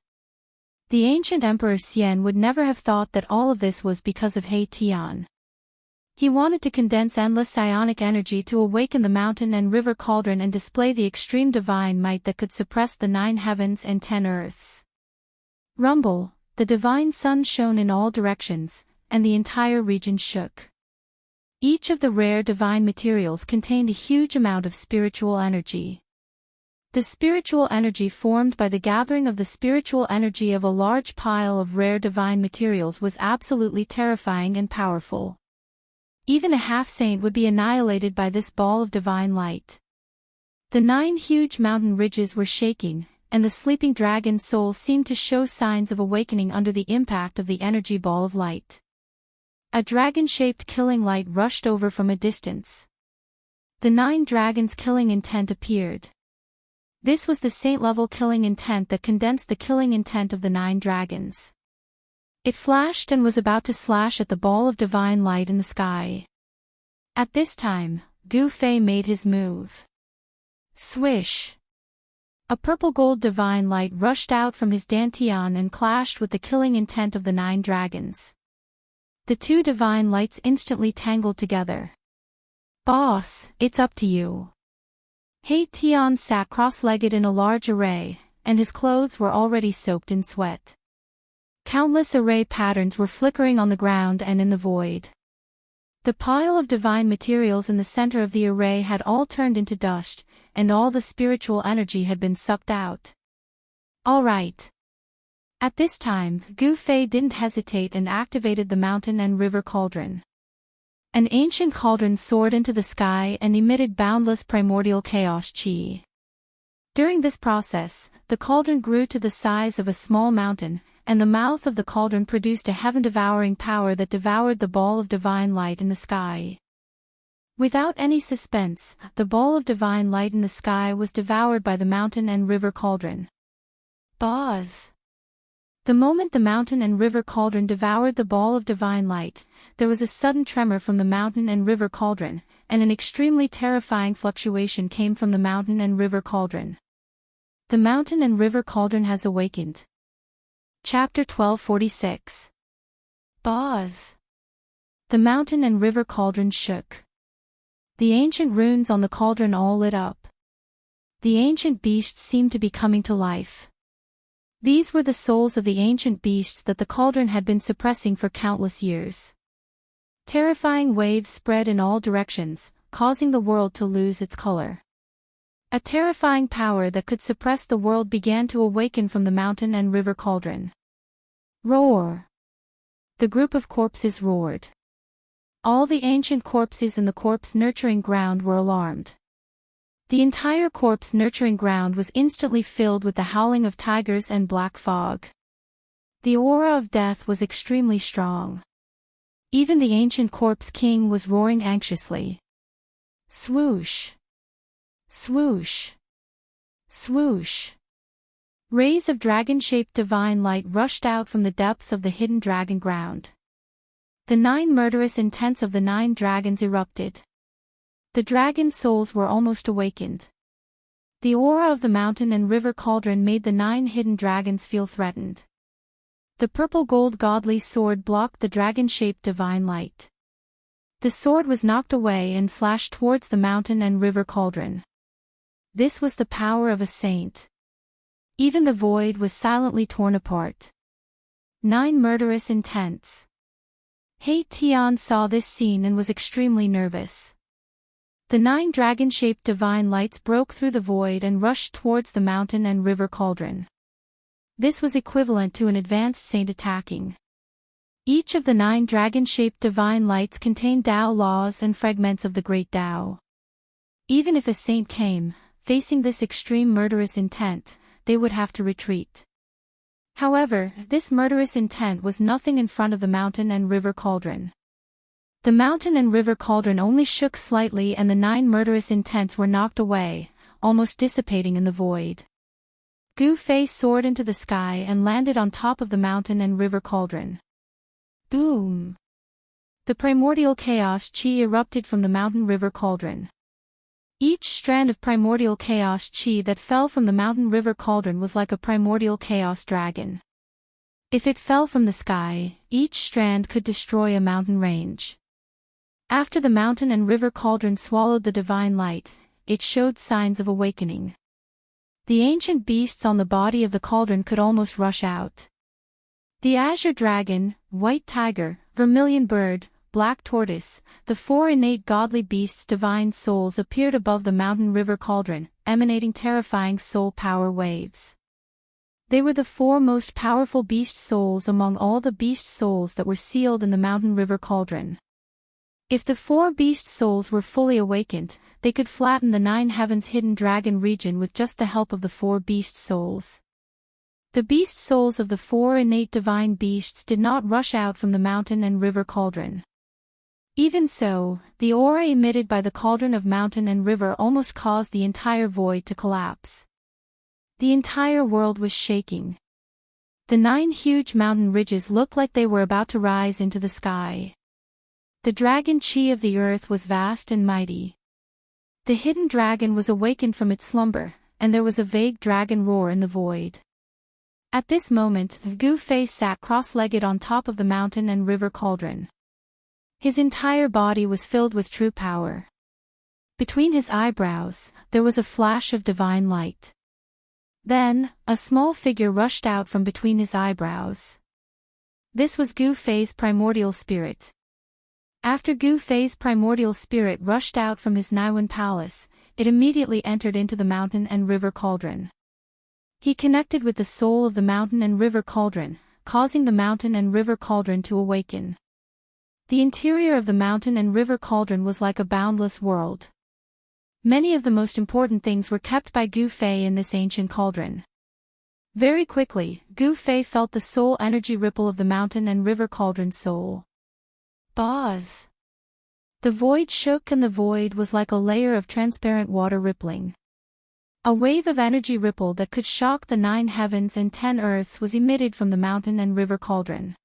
The ancient Emperor Xian would never have thought that all of this was because of He Tian. He wanted to condense endless psionic energy to awaken the mountain and river cauldron and display the extreme divine might that could suppress the 9 heavens and 10 earths. Rumble, the divine sun shone in all directions, and the entire region shook. Each of the rare divine materials contained a huge amount of spiritual energy. The spiritual energy formed by the gathering of the spiritual energy of a large pile of rare divine materials was absolutely terrifying and powerful. Even a half-saint would be annihilated by this ball of divine light. The 9 huge mountain ridges were shaking, and the sleeping dragon's soul seemed to show signs of awakening under the impact of the energy ball of light. A dragon-shaped killing light rushed over from a distance. The 9 dragons' killing intent appeared. This was the saint-level killing intent that condensed the killing intent of the 9 dragons. It flashed and was about to slash at the ball of divine light in the sky. At this time, Gu Fei made his move. Swish! A purple-gold divine light rushed out from his dantian and clashed with the killing intent of the 9 dragons. The 2 divine lights instantly tangled together. "Boss, it's up to you." He Tian sat cross-legged in a large array, and his clothes were already soaked in sweat. Countless array patterns were flickering on the ground and in the void. The pile of divine materials in the center of the array had all turned into dust, and all the spiritual energy had been sucked out. "All right." At this time, Gu Fei didn't hesitate and activated the mountain and river cauldron. An ancient cauldron soared into the sky and emitted boundless primordial chaos chi. During this process, the cauldron grew to the size of a small mountain, and the mouth of the cauldron produced a heaven-devouring power that devoured the ball of divine light in the sky. Without any suspense, the ball of divine light in the sky was devoured by the mountain and river cauldron. Buzz! The moment the mountain and river cauldron devoured the ball of divine light, there was a sudden tremor from the mountain and river cauldron, and an extremely terrifying fluctuation came from the mountain and river cauldron. The mountain and river cauldron has awakened. Chapter 1246. Buzz! The mountain and river cauldron shook. The ancient runes on the cauldron all lit up. The ancient beasts seemed to be coming to life. These were the souls of the ancient beasts that the cauldron had been suppressing for countless years. Terrifying waves spread in all directions, causing the world to lose its color. A terrifying power that could suppress the world began to awaken from the mountain and river cauldron. Roar! The group of corpses roared. All the ancient corpses in the corpse-nurturing ground were alarmed. The entire corpse-nurturing ground was instantly filled with the howling of tigers and black fog. The aura of death was extremely strong. Even the ancient corpse king was roaring anxiously. Swoosh! Swoosh! Swoosh! Rays of dragon-shaped divine light rushed out from the depths of the hidden dragon ground. The 9 murderous intents of the 9 dragons erupted. The dragon souls were almost awakened. The aura of the mountain and river cauldron made the 9 hidden dragons feel threatened. The purple-gold godly sword blocked the dragon-shaped divine light. The sword was knocked away and slashed towards the mountain and river cauldron. This was the power of a saint. Even the void was silently torn apart. 9 murderous intents. He Tian saw this scene and was extremely nervous. The 9 dragon-shaped divine lights broke through the void and rushed towards the mountain and river cauldron. This was equivalent to an advanced saint attacking. Each of the 9 dragon-shaped divine lights contained Tao laws and fragments of the great Tao. Even if a saint came, facing this extreme murderous intent, they would have to retreat. However, this murderous intent was nothing in front of the mountain and river cauldron. The mountain and river cauldron only shook slightly and the 9 murderous intents were knocked away, almost dissipating in the void. Gu Fei soared into the sky and landed on top of the mountain and river cauldron. Boom! The primordial chaos chi erupted from the mountain river cauldron. Each strand of primordial chaos chi that fell from the mountain river cauldron was like a primordial chaos dragon. If it fell from the sky, each strand could destroy a mountain range. After the mountain and river cauldron swallowed the divine light, it showed signs of awakening. The ancient beasts on the body of the cauldron could almost rush out. The azure dragon, white tiger, vermilion bird, black tortoise, the 4 innate godly beasts' divine souls appeared above the mountain river cauldron, emanating terrifying soul power waves. They were the 4 most powerful beast souls among all the beast souls that were sealed in the mountain river cauldron. If the 4 beast souls were fully awakened, they could flatten the 9 heavens hidden dragon region with just the help of the 4 beast souls. The beast souls of the 4 innate divine beasts did not rush out from the mountain and river cauldron. Even so, the aura emitted by the cauldron of mountain and river almost caused the entire void to collapse. The entire world was shaking. The 9 huge mountain ridges looked like they were about to rise into the sky. The dragon chi of the earth was vast and mighty. The hidden dragon was awakened from its slumber, and there was a vague dragon roar in the void. At this moment, Gu Fei sat cross-legged on top of the mountain and river cauldron. His entire body was filled with true power. Between his eyebrows, there was a flash of divine light. Then, a small figure rushed out from between his eyebrows. This was Gu Fei's primordial spirit. After Gu Fei's primordial spirit rushed out from his Naiwan palace, it immediately entered into the mountain and river cauldron. He connected with the soul of the mountain and river cauldron, causing the mountain and river cauldron to awaken. The interior of the mountain and river cauldron was like a boundless world. Many of the most important things were kept by Gu Fei in this ancient cauldron. Very quickly, Gu Fei felt the soul energy ripple of the mountain and river cauldron's soul. Buzz! The void shook and the void was like a layer of transparent water rippling. A wave of energy ripple that could shock the 9 heavens and 10 earths was emitted from the mountain and river cauldron.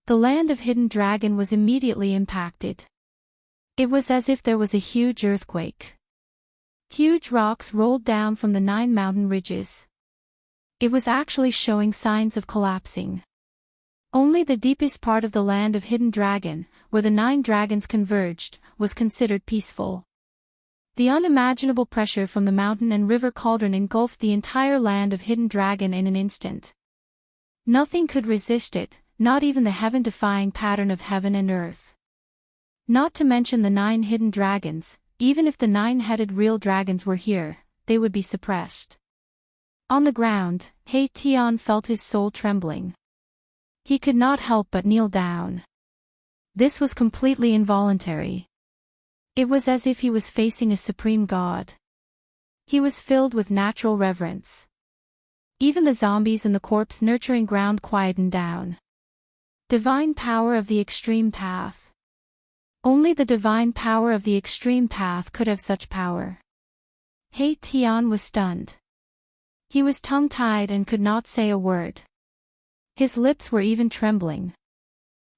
The land of Hidden Dragon was immediately impacted. It was as if there was a huge earthquake. Huge rocks rolled down from the 9 mountain ridges. It was actually showing signs of collapsing. Only the deepest part of the land of Hidden Dragon, where the 9 dragons converged, was considered peaceful. The unimaginable pressure from the mountain and river cauldron engulfed the entire land of Hidden Dragon in an instant. Nothing could resist it, not even the heaven-defying pattern of heaven and earth. Not to mention the 9 hidden dragons, even if the 9-headed real dragons were here, they would be suppressed. On the ground, He Tian felt his soul trembling. He could not help but kneel down. This was completely involuntary. It was as if he was facing a supreme god. He was filled with natural reverence. Even the zombies in the corpse-nurturing ground quietened down. Divine power of the extreme path. Only the divine power of the extreme path could have such power. He Tian was stunned. He was tongue-tied and could not say a word. His lips were even trembling.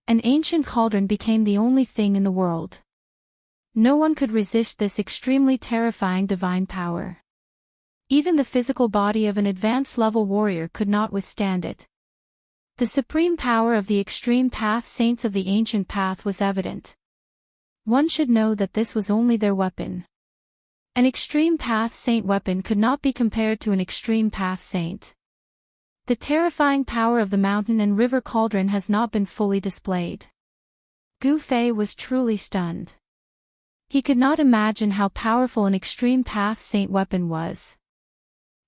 An ancient cauldron became the only thing in the world. No one could resist this extremely terrifying divine power. Even the physical body of an advanced-level warrior could not withstand it. The supreme power of the extreme path saints of the ancient path was evident. One should know that this was only their weapon. An extreme path saint weapon could not be compared to an extreme path saint. The terrifying power of the mountain and river cauldron has not been fully displayed. Gu Fei was truly stunned. He could not imagine how powerful an extreme path saint weapon was.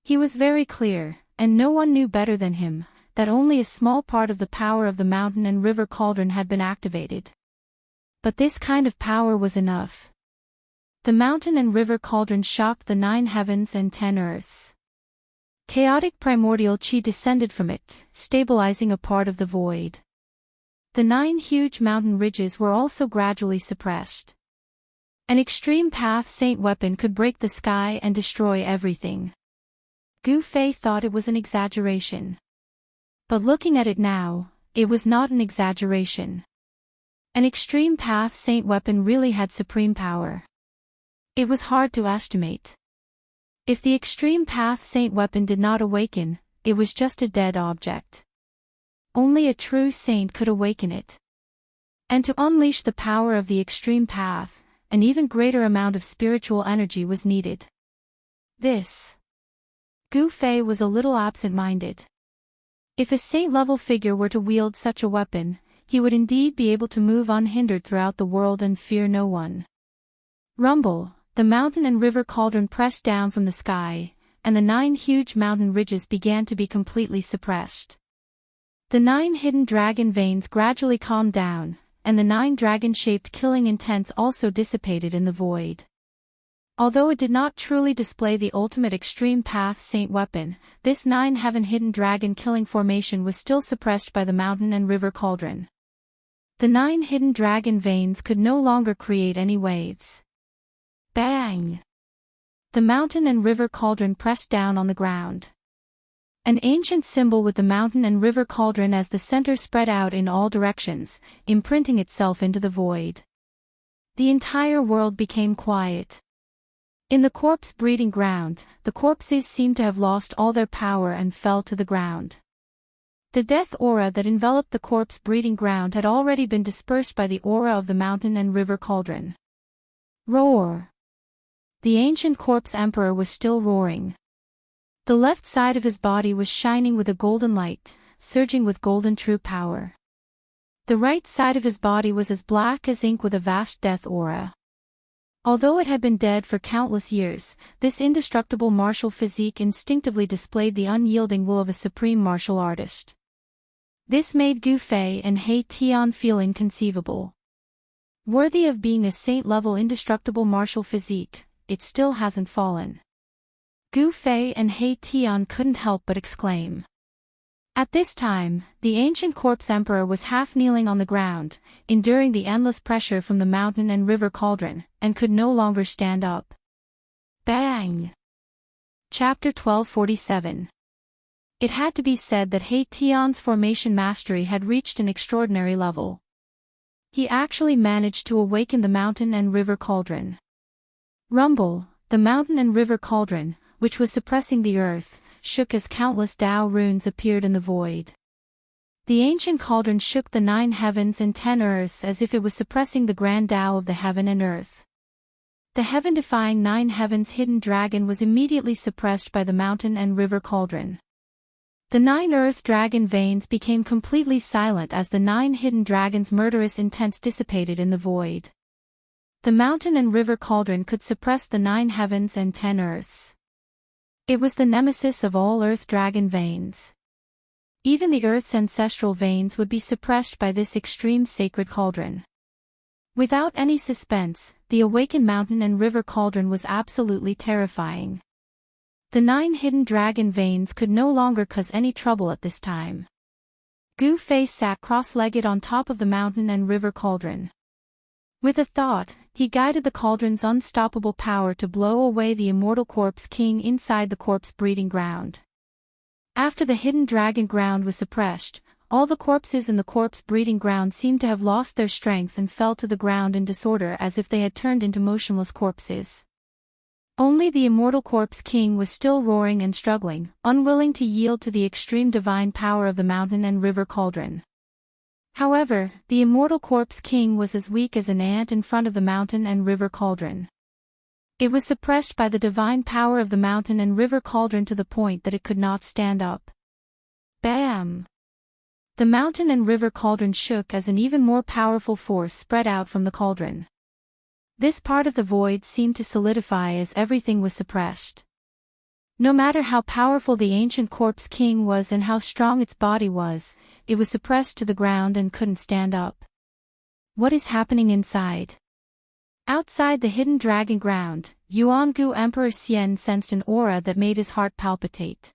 He was very clear, and no one knew better than him, that only a small part of the power of the mountain and river cauldron had been activated. But this kind of power was enough. The mountain and river cauldron shocked the 9 heavens and 10 earths. Chaotic primordial chi descended from it, stabilizing a part of the void. The 9 huge mountain ridges were also gradually suppressed. An extreme path saint weapon could break the sky and destroy everything. Gu Fei thought it was an exaggeration. But looking at it now, it was not an exaggeration. An extreme path saint weapon really had supreme power. It was hard to estimate. If the extreme path saint weapon did not awaken, it was just a dead object. Only a true saint could awaken it. And to unleash the power of the extreme path, an even greater amount of spiritual energy was needed. Gu Fei was a little absent-minded. If a saint-level figure were to wield such a weapon, he would indeed be able to move unhindered throughout the world and fear no one. Rumble, the mountain and river cauldron pressed down from the sky, and the 9 huge mountain ridges began to be completely suppressed. The 9 hidden dragon veins gradually calmed down, and the 9 dragon-shaped killing intents also dissipated in the void. Although it did not truly display the ultimate extreme path saint weapon, this 9 heaven hidden dragon killing formation was still suppressed by the mountain and river cauldron. The 9 hidden dragon veins could no longer create any waves. Bang! The mountain and river cauldron pressed down on the ground. An ancient symbol with the mountain and river cauldron as the center spread out in all directions, imprinting itself into the void. The entire world became quiet. In the corpse breeding ground, the corpses seemed to have lost all their power and fell to the ground. The death aura that enveloped the corpse breeding ground had already been dispersed by the aura of the mountain and river cauldron. Roar! The ancient corpse emperor was still roaring. The left side of his body was shining with a golden light, surging with golden true power. The right side of his body was as black as ink with a vast death aura. Although it had been dead for countless years, this indestructible martial physique instinctively displayed the unyielding will of a supreme martial artist. This made Gu Fei and He Tian feel inconceivable. Worthy of being a saint-level indestructible martial physique, it still hasn't fallen. Gu Fei and He Tian couldn't help but exclaim. At this time, the ancient corpse emperor was half kneeling on the ground, enduring the endless pressure from the mountain and river cauldron, and could no longer stand up. Bang! Chapter 1247. It had to be said that He Tian's formation mastery had reached an extraordinary level. He actually managed to awaken the mountain and river cauldron. Rumble, the mountain and river cauldron, which was suppressing the earth, shook as countless Tao runes appeared in the void. The ancient cauldron shook the 9 heavens and 10 earths as if it was suppressing the grand Tao of the heaven and earth. The heaven-defying 9 heavens hidden dragon was immediately suppressed by the mountain and river cauldron. The 9 earth dragon veins became completely silent as the 9 hidden dragons' murderous intents dissipated in the void. The mountain and river cauldron could suppress the 9 heavens and 10 earths. It was the nemesis of all earth dragon veins. Even the earth's ancestral veins would be suppressed by this extreme sacred cauldron. Without any suspense, the awakened mountain and river cauldron was absolutely terrifying. The 9 hidden dragon veins could no longer cause any trouble at this time. Gu Fei sat cross-legged on top of the mountain and river cauldron. With a thought, he guided the cauldron's unstoppable power to blow away the immortal corpse king inside the corpse breeding ground. After the hidden dragon ground was suppressed, all the corpses in the corpse breeding ground seemed to have lost their strength and fell to the ground in disorder as if they had turned into motionless corpses. Only the immortal corpse king was still roaring and struggling, unwilling to yield to the extreme divine power of the mountain and river cauldron. However, the immortal corpse king was as weak as an ant in front of the mountain and river cauldron. It was suppressed by the divine power of the mountain and river cauldron to the point that it could not stand up. Bam! The mountain and river cauldron shook as an even more powerful force spread out from the cauldron. This part of the void seemed to solidify as everything was suppressed. No matter how powerful the ancient corpse king was and how strong its body was, it was suppressed to the ground and couldn't stand up. What is happening inside? Outside the hidden dragon ground, Yuangu Emperor Xian sensed an aura that made his heart palpitate.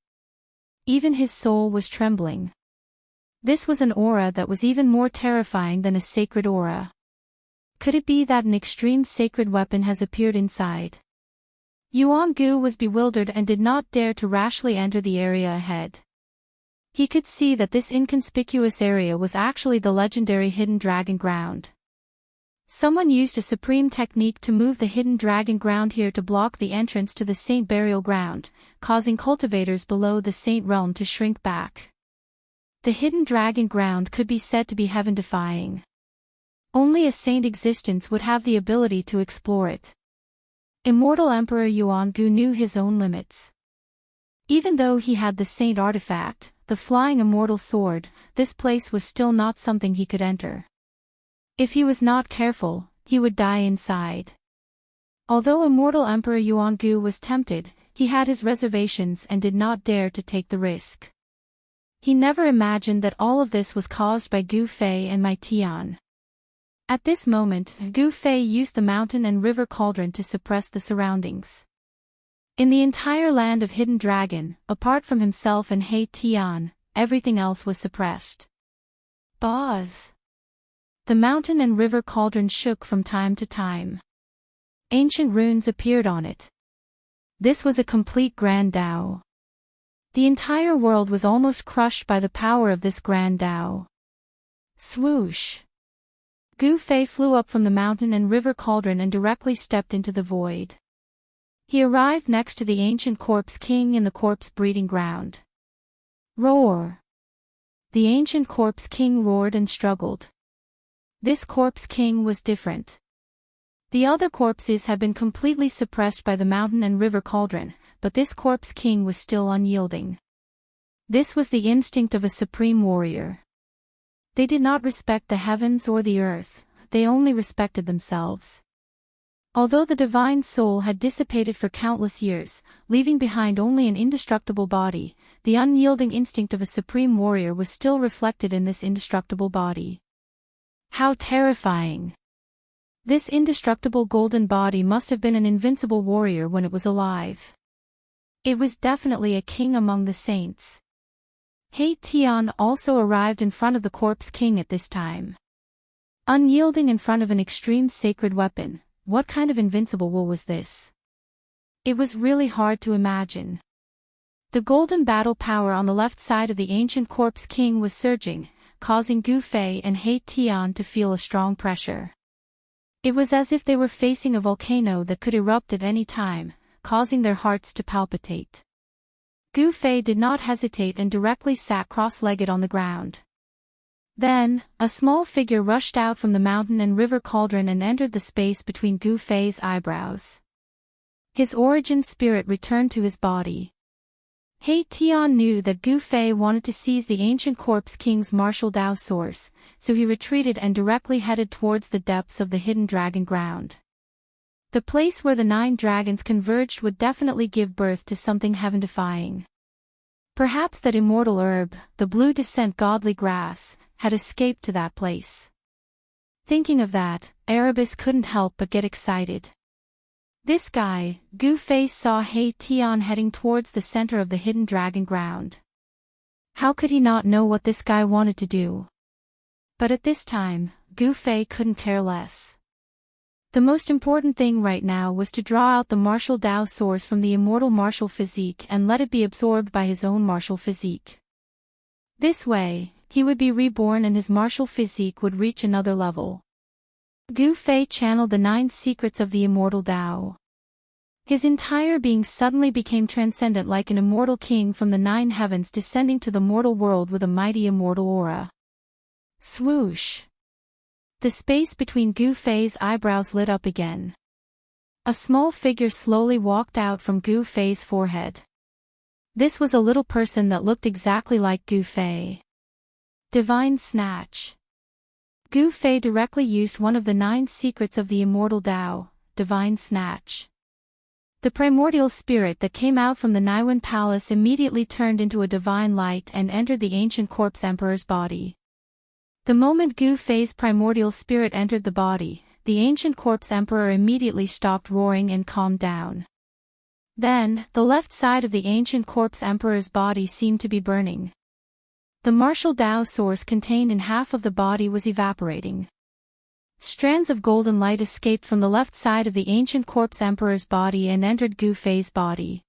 Even his soul was trembling. This was an aura that was even more terrifying than a sacred aura. Could it be that an extreme sacred weapon has appeared inside? Yuangu was bewildered and did not dare to rashly enter the area ahead. He could see that this inconspicuous area was actually the legendary hidden dragon ground. Someone used a supreme technique to move the hidden dragon ground here to block the entrance to the saint burial ground, causing cultivators below the saint realm to shrink back. The hidden dragon ground could be said to be heaven-defying. Only a saint existence would have the ability to explore it. Immortal Emperor Yuangu knew his own limits. Even though he had the saint artifact, the flying immortal sword, this place was still not something he could enter. If he was not careful, he would die inside. Although Immortal Emperor Yuangu was tempted, he had his reservations and did not dare to take the risk. He never imagined that all of this was caused by Gu Fei and Mai Tian. At this moment, Gu Fei used the mountain and river cauldron to suppress the surroundings. In the entire land of Hidden Dragon, apart from himself and He Tian, everything else was suppressed. Buzz! The mountain and river cauldron shook from time to time. Ancient runes appeared on it. This was a complete grand Tao. The entire world was almost crushed by the power of this grand Tao. Swoosh! Gu Fei flew up from the mountain and river cauldron and directly stepped into the void. He arrived next to the ancient corpse king in the corpse breeding ground. Roar! The ancient corpse king roared and struggled. This corpse king was different. The other corpses had been completely suppressed by the mountain and river cauldron, but this corpse king was still unyielding. This was the instinct of a supreme warrior. They did not respect the heavens or the earth, they only respected themselves. Although the divine soul had dissipated for countless years, leaving behind only an indestructible body, the unyielding instinct of a supreme warrior was still reflected in this indestructible body. How terrifying! This indestructible golden body must have been an invincible warrior when it was alive. It was definitely a king among the saints. He Tian also arrived in front of the corpse king at this time. Unyielding in front of an extreme sacred weapon, what kind of invincible will was this? It was really hard to imagine. The golden battle power on the left side of the ancient corpse king was surging, causing Gu Fei and He Tian to feel a strong pressure. It was as if they were facing a volcano that could erupt at any time, causing their hearts to palpitate. Gu Fei did not hesitate and directly sat cross-legged on the ground. Then, a small figure rushed out from the mountain and river cauldron and entered the space between Gu Fei's eyebrows. His origin spirit returned to his body. He Tian knew that Gu Fei wanted to seize the ancient corpse king's martial Dao source, so he retreated and directly headed towards the depths of the hidden dragon ground. The place where the 9 dragons converged would definitely give birth to something heaven-defying. Perhaps that immortal herb, the blue descent godly grass, had escaped to that place. Thinking of that, Erebus couldn't help but get excited. This guy, Gu Fei saw He Tian heading towards the center of the hidden dragon ground. How could he not know what this guy wanted to do? But at this time, Gu Fei couldn't care less. The most important thing right now was to draw out the martial Dao source from the immortal martial physique and let it be absorbed by his own martial physique. This way, he would be reborn and his martial physique would reach another level. Gu Fei channeled the 9 secrets of the immortal Dao. His entire being suddenly became transcendent like an immortal king from the 9 heavens descending to the mortal world with a mighty immortal aura. Swoosh! The space between Gu Fei's eyebrows lit up again. A small figure slowly walked out from Gu Fei's forehead. This was a little person that looked exactly like Gu Fei. Divine Snatch. Gu Fei directly used one of the 9 secrets of the immortal Dao, Divine Snatch. The primordial spirit that came out from the Naiwen Palace immediately turned into a divine light and entered the ancient corpse emperor's body. The moment Gu Fei's primordial spirit entered the body, the ancient corpse emperor immediately stopped roaring and calmed down. Then, the left side of the ancient corpse emperor's body seemed to be burning. The martial Dao source contained in half of the body was evaporating. Strands of golden light escaped from the left side of the ancient corpse emperor's body and entered Gu Fei's body.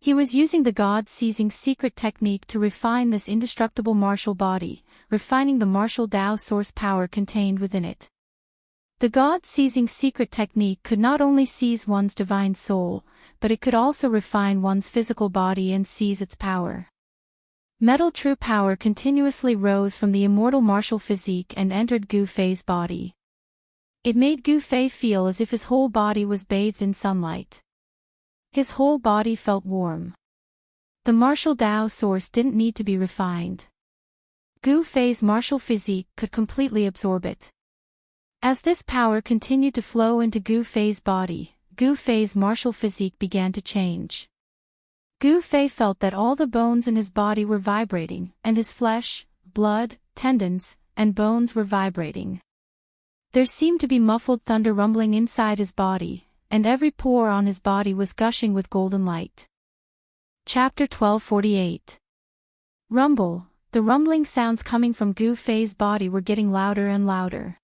He was using the God-seizing secret technique to refine this indestructible martial body, refining the martial Dao source power contained within it. The God-seizing secret technique could not only seize one's divine soul, but it could also refine one's physical body and seize its power. Metal true power continuously rose from the immortal martial physique and entered Gu Fei's body. It made Gu Fei feel as if his whole body was bathed in sunlight. His whole body felt warm. The martial Dao source didn't need to be refined. Gu Fei's martial physique could completely absorb it. As this power continued to flow into Gu Fei's body, Gu Fei's martial physique began to change. Gu Fei felt that all the bones in his body were vibrating, and his flesh, blood, tendons, and bones were vibrating. There seemed to be muffled thunder rumbling inside his body, and every pore on his body was gushing with golden light. Chapter 1248. Rumble. The rumbling sounds coming from Gu Fei's body were getting louder and louder.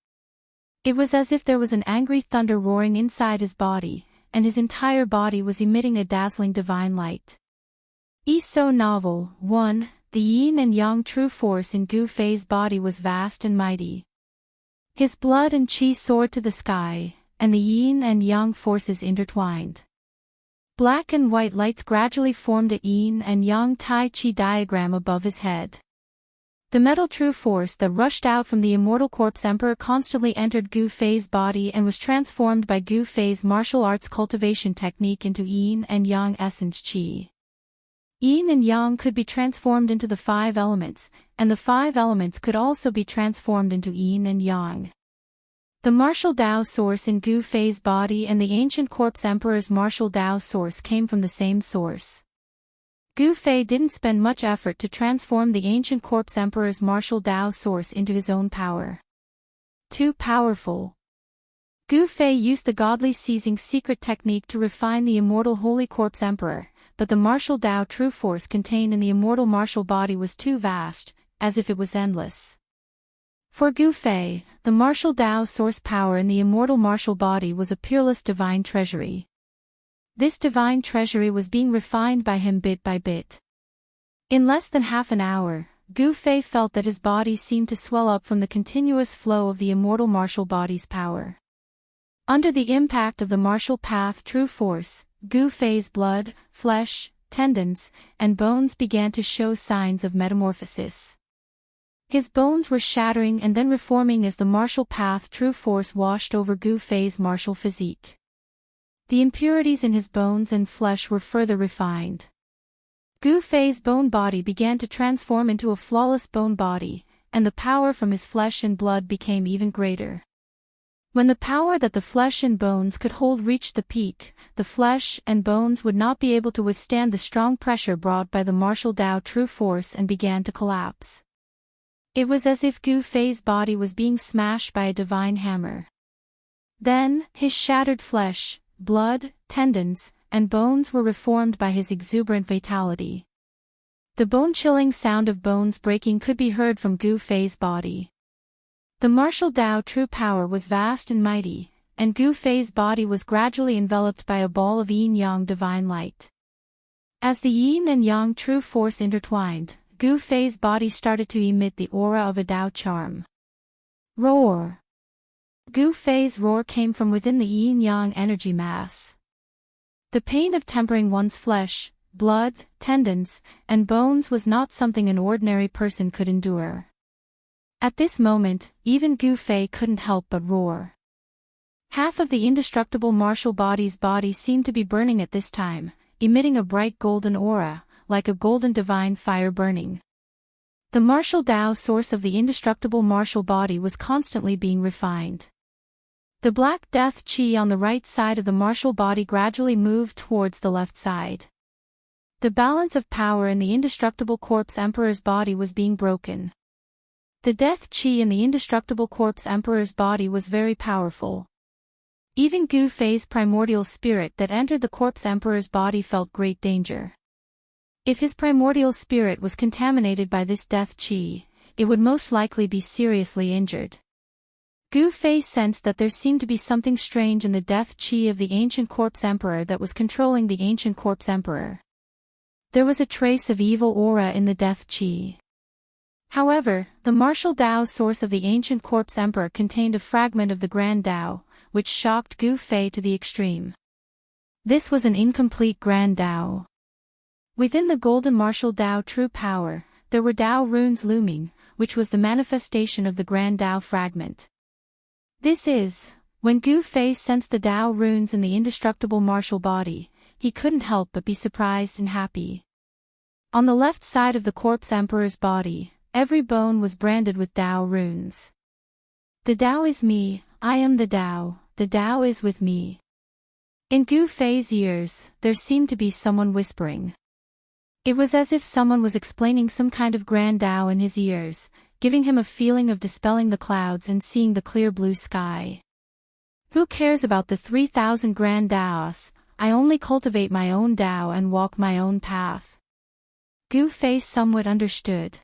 It was as if there was an angry thunder roaring inside his body, and his entire body was emitting a dazzling divine light. So novel. 1. The yin and yang true force in Gu Fei's body was vast and mighty. His blood and qi soared to the sky, and the yin and yang forces intertwined. Black and white lights gradually formed a yin and yang Tai Chi diagram above his head. The metal true force that rushed out from the immortal corpse emperor constantly entered Gu Fei's body and was transformed by Gu Fei's martial arts cultivation technique into yin and yang essence Qi. Yin and yang could be transformed into the 5 elements, and the 5 elements could also be transformed into yin and yang. The martial Tao source in Gu Fei's body and the ancient corpse emperor's martial Tao source came from the same source. Gu Fei didn't spend much effort to transform the ancient corpse emperor's martial Tao source into his own power. Too powerful. Gu Fei used the godly seizing secret technique to refine the immortal holy corpse emperor, but the martial Tao true force contained in the immortal martial body was too vast, as if it was endless. For Gu Fei, the martial Tao source power in the immortal martial body was a peerless divine treasury. This divine treasury was being refined by him bit by bit. In less than half an hour, Gu Fei felt that his body seemed to swell up from the continuous flow of the immortal martial body's power. Under the impact of the martial path true force, Gu Fei's blood, flesh, tendons, and bones began to show signs of metamorphosis. His bones were shattering and then reforming as the martial path true force washed over Gu Fei's martial physique. The impurities in his bones and flesh were further refined. Gu Fei's bone body began to transform into a flawless bone body, and the power from his flesh and blood became even greater. When the power that the flesh and bones could hold reached the peak, the flesh and bones would not be able to withstand the strong pressure brought by the martial Tao true force and began to collapse. It was as if Gu Fei's body was being smashed by a divine hammer. Then, his shattered flesh, blood, tendons, and bones were reformed by his exuberant vitality. The bone-chilling sound of bones breaking could be heard from Gu Fei's body. The martial Tao true power was vast and mighty, and Gu Fei's body was gradually enveloped by a ball of yin-yang divine light. As the yin and yang true force intertwined, Gu Fei's body started to emit the aura of a Tao charm. Roar! Gu Fei's roar came from within the yin-yang energy mass. The pain of tempering one's flesh, blood, tendons, and bones was not something an ordinary person could endure. At this moment, even Gu Fei couldn't help but roar. Half of the indestructible martial body's body seemed to be burning at this time, emitting a bright golden aura, like a golden divine fire burning. The martial Tao source of the indestructible martial body was constantly being refined. The black death Qi on the right side of the martial body gradually moved towards the left side. The balance of power in the indestructible corpse emperor's body was being broken. The death Qi in the indestructible corpse emperor's body was very powerful. Even Gu Fei's primordial spirit that entered the corpse emperor's body felt great danger. If his primordial spirit was contaminated by this death Qi, it would most likely be seriously injured. Gu Fei sensed that there seemed to be something strange in the death Qi of the ancient corpse emperor that was controlling the ancient corpse emperor. There was a trace of evil aura in the death Qi. However, the martial Tao source of the ancient corpse emperor contained a fragment of the Grand Tao, which shocked Gu Fei to the extreme. This was an incomplete Grand Tao. Within the golden martial Tao true power, there were Tao runes looming, which was the manifestation of the Grand Tao fragment. This is, when Gu Fei sensed the Tao runes in the indestructible martial body, he couldn't help but be surprised and happy. On the left side of the corpse emperor's body, every bone was branded with Tao runes. The Tao is me, I am the Tao is with me. In Gu Fei's ears, there seemed to be someone whispering. It was as if someone was explaining some kind of grand Tao in his ears, giving him a feeling of dispelling the clouds and seeing the clear blue sky. Who cares about the 3,000 grand Taos? I only cultivate my own Tao and walk my own path. Gu Fei somewhat understood.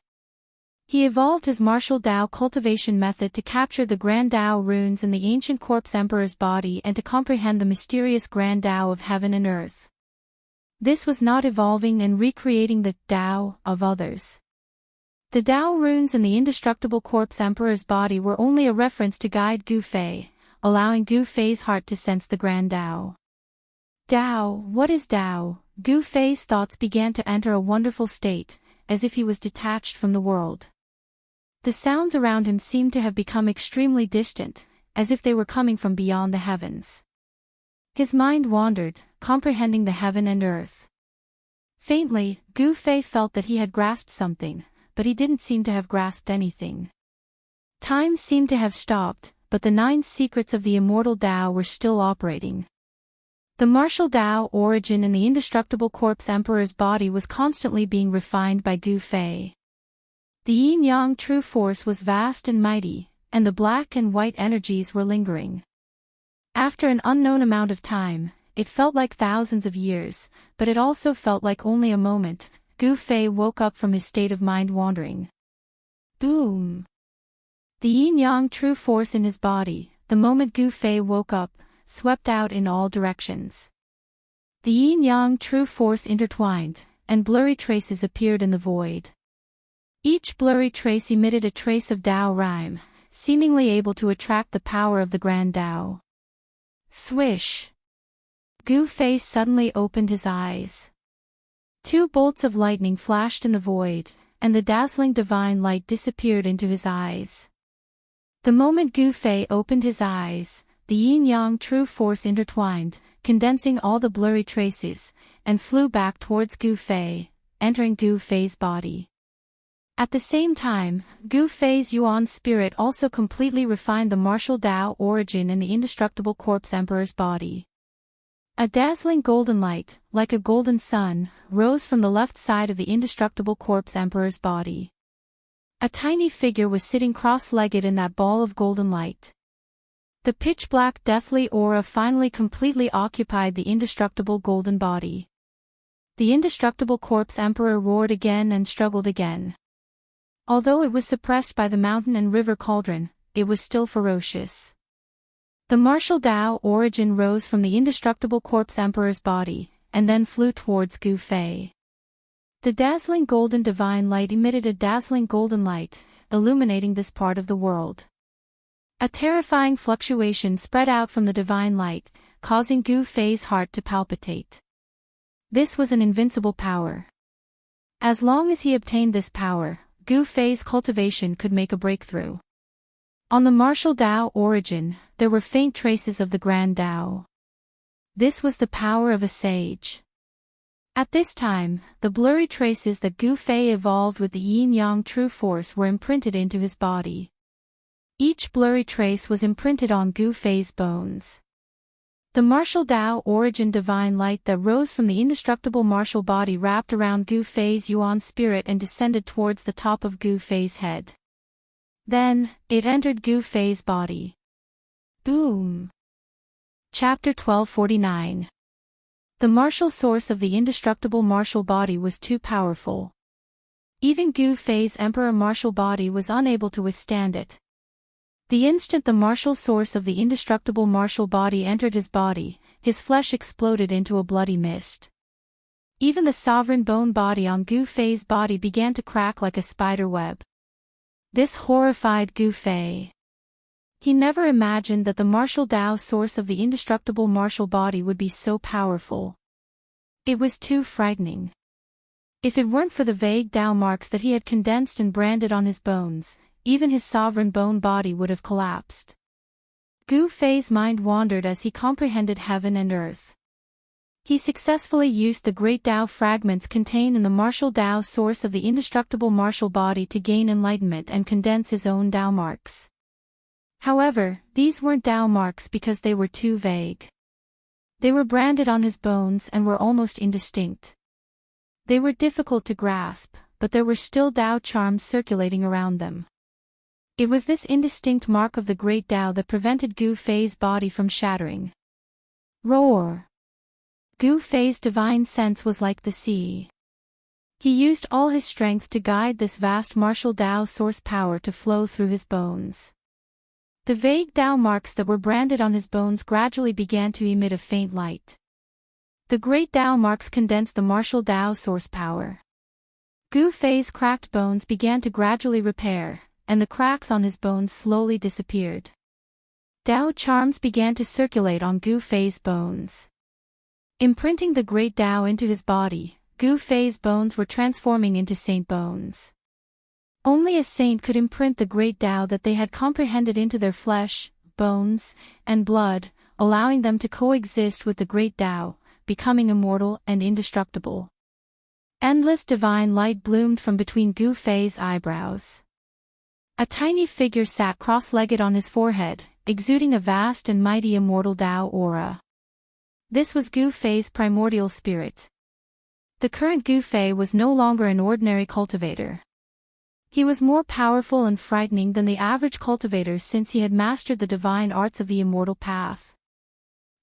He evolved his martial Tao cultivation method to capture the Grand Tao runes in the ancient corpse emperor's body and to comprehend the mysterious Grand Tao of heaven and earth. This was not evolving and recreating the Tao of others. The Tao runes in the indestructible corpse emperor's body were only a reference to guide Gu Fei, allowing Gu Fei's heart to sense the Grand Tao. Tao, what is Tao? Gu Fei's thoughts began to enter a wonderful state, as if he was detached from the world. The sounds around him seemed to have become extremely distant, as if they were coming from beyond the heavens. His mind wandered, comprehending the heaven and earth. Faintly, Gu Fei felt that he had grasped something, but he didn't seem to have grasped anything. Time seemed to have stopped, but the 9 secrets of the immortal Tao were still operating. The martial Tao origin in the indestructible corpse emperor's body was constantly being refined by Gu Fei. The yin-yang true force was vast and mighty, and the black and white energies were lingering. After an unknown amount of time, it felt like thousands of years, but it also felt like only a moment. Gu Fei woke up from his state of mind wandering. Boom! The yin-yang true force in his body, the moment Gu Fei woke up, swept out in all directions. The yin-yang true force intertwined, and blurry traces appeared in the void. Each blurry trace emitted a trace of Tao rhyme, seemingly able to attract the power of the Grand Tao. Swish! Gu Fei suddenly opened his eyes. 2 bolts of lightning flashed in the void, and the dazzling divine light disappeared into his eyes. The moment Gu Fei opened his eyes, the yin-yang true force intertwined, condensing all the blurry traces, and flew back towards Gu Fei, entering Gu Fei's body. At the same time, Gu Fei's Yuan spirit also completely refined the martial Tao origin in the indestructible corpse emperor's body. A dazzling golden light, like a golden sun, rose from the left side of the indestructible corpse emperor's body. A tiny figure was sitting cross-legged in that ball of golden light. The pitch-black deathly aura finally completely occupied the indestructible golden body. The indestructible corpse emperor roared again and struggled again. Although it was suppressed by the mountain and river cauldron, it was still ferocious. The martial Tao origin rose from the indestructible corpse emperor's body, and then flew towards Gu Fei. The dazzling golden divine light emitted a dazzling golden light, illuminating this part of the world. A terrifying fluctuation spread out from the divine light, causing Gu Fei's heart to palpitate. This was an invincible power. As long as he obtained this power, Gu Fei's cultivation could make a breakthrough. On the martial Tao origin, there were faint traces of the Grand Tao. This was the power of a sage. At this time, the blurry traces that Gu Fei evolved with the yin-yang true force were imprinted into his body. Each blurry trace was imprinted on Gu Fei's bones. The martial Tao origin divine light that rose from the indestructible martial body wrapped around Gu Fei's Yuan spirit and descended towards the top of Gu Fei's head. Then, it entered Gu Fei's body. Boom! Chapter 1249. The martial source of the indestructible martial body was too powerful. Even Gu Fei's emperor martial body was unable to withstand it. The instant the martial source of the indestructible martial body entered his body, his flesh exploded into a bloody mist. Even the sovereign bone body on Gu Fei's body began to crack like a spider web. This horrified Gu Fei. He never imagined that the martial Tao source of the indestructible martial body would be so powerful. It was too frightening. If it weren't for the vague Tao marks that he had condensed and branded on his bones, even his sovereign bone body would have collapsed. Gu Fei's mind wandered as he comprehended heaven and earth. He successfully used the great Tao fragments contained in the martial Tao source of the indestructible martial body to gain enlightenment and condense his own Tao marks. However, these weren't Tao marks because they were too vague. They were branded on his bones and were almost indistinct. They were difficult to grasp, but there were still Tao charms circulating around them. It was this indistinct mark of the great Tao that prevented Gu Fei's body from shattering. Roar! Gu Fei's divine sense was like the sea. He used all his strength to guide this vast martial Tao source power to flow through his bones. The vague Tao marks that were branded on his bones gradually began to emit a faint light. The great Tao marks condensed the martial Tao source power. Gu Fei's cracked bones began to gradually repair, and the cracks on his bones slowly disappeared. Tao charms began to circulate on Gu Fei's bones. Imprinting the great Tao into his body, Gu Fei's bones were transforming into saint bones. Only a saint could imprint the great Tao that they had comprehended into their flesh, bones, and blood, allowing them to coexist with the great Tao, becoming immortal and indestructible. Endless divine light bloomed from between Gu Fei's eyebrows. A tiny figure sat cross-legged on his forehead, exuding a vast and mighty immortal Tao aura. This was Gu Fei's primordial spirit. The current Gu Fei was no longer an ordinary cultivator. He was more powerful and frightening than the average cultivator since he had mastered the divine arts of the immortal path.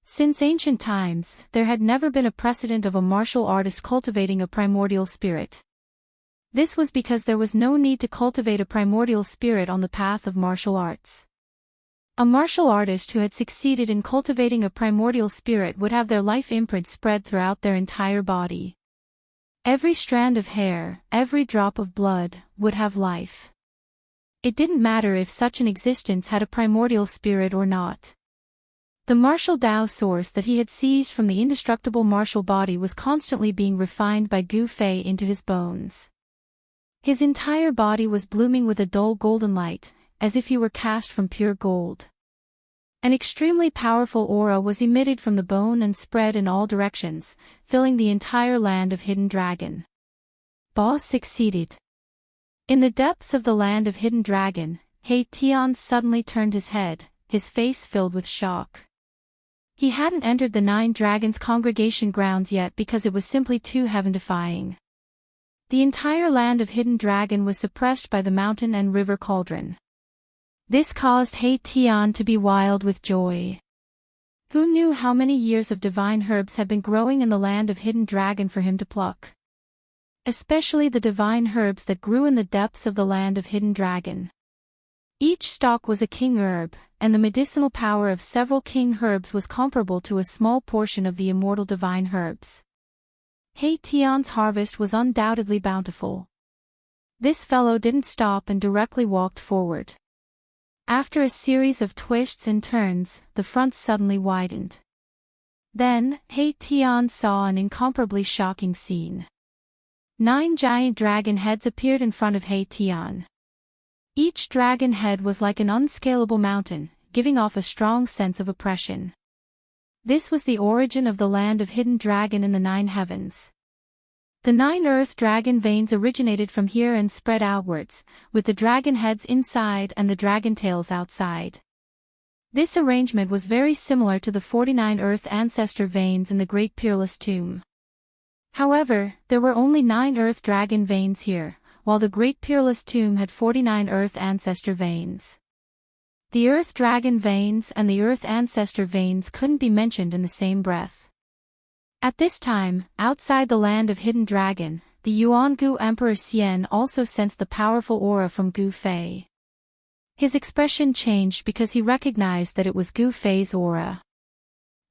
Since ancient times, there had never been a precedent of a martial artist cultivating a primordial spirit. This was because there was no need to cultivate a primordial spirit on the path of martial arts. A martial artist who had succeeded in cultivating a primordial spirit would have their life imprint spread throughout their entire body. Every strand of hair, every drop of blood, would have life. It didn't matter if such an existence had a primordial spirit or not. The martial Tao source that he had seized from the indestructible martial body was constantly being refined by Gu Fei into his bones. His entire body was blooming with a dull golden light, as if he were cast from pure gold. An extremely powerful aura was emitted from the bone and spread in all directions, filling the entire land of Hidden Dragon. Boss succeeded. In the depths of the land of Hidden Dragon, He Tian suddenly turned his head, his face filled with shock. He hadn't entered the Nine Dragons congregation grounds yet because it was simply too heaven-defying. The entire land of Hidden Dragon was suppressed by the mountain and river cauldron. This caused He Tian to be wild with joy. Who knew how many years of divine herbs had been growing in the land of Hidden Dragon for him to pluck? Especially the divine herbs that grew in the depths of the land of Hidden Dragon. Each stalk was a king herb, and the medicinal power of several king herbs was comparable to a small portion of the immortal divine herbs. He Tian's harvest was undoubtedly bountiful. This fellow didn't stop and directly walked forward. After a series of twists and turns, the front suddenly widened. Then, He Tian saw an incomparably shocking scene. 9 giant dragon heads appeared in front of He Tian. Each dragon head was like an unscalable mountain, giving off a strong sense of oppression. This was the origin of the land of Hidden Dragon in the 9 heavens. The 9 earth dragon veins originated from here and spread outwards, with the dragon heads inside and the dragon tails outside. This arrangement was very similar to the 49 earth ancestor veins in the Great Peerless Tomb. However, there were only 9 earth dragon veins here, while the Great Peerless Tomb had 49 earth ancestor veins. The earth dragon veins and the earth ancestor veins couldn't be mentioned in the same breath. At this time, outside the land of Hidden Dragon, the Yuangu Emperor Xian also sensed the powerful aura from Gu Fei. His expression changed because he recognized that it was Gu Fei's aura.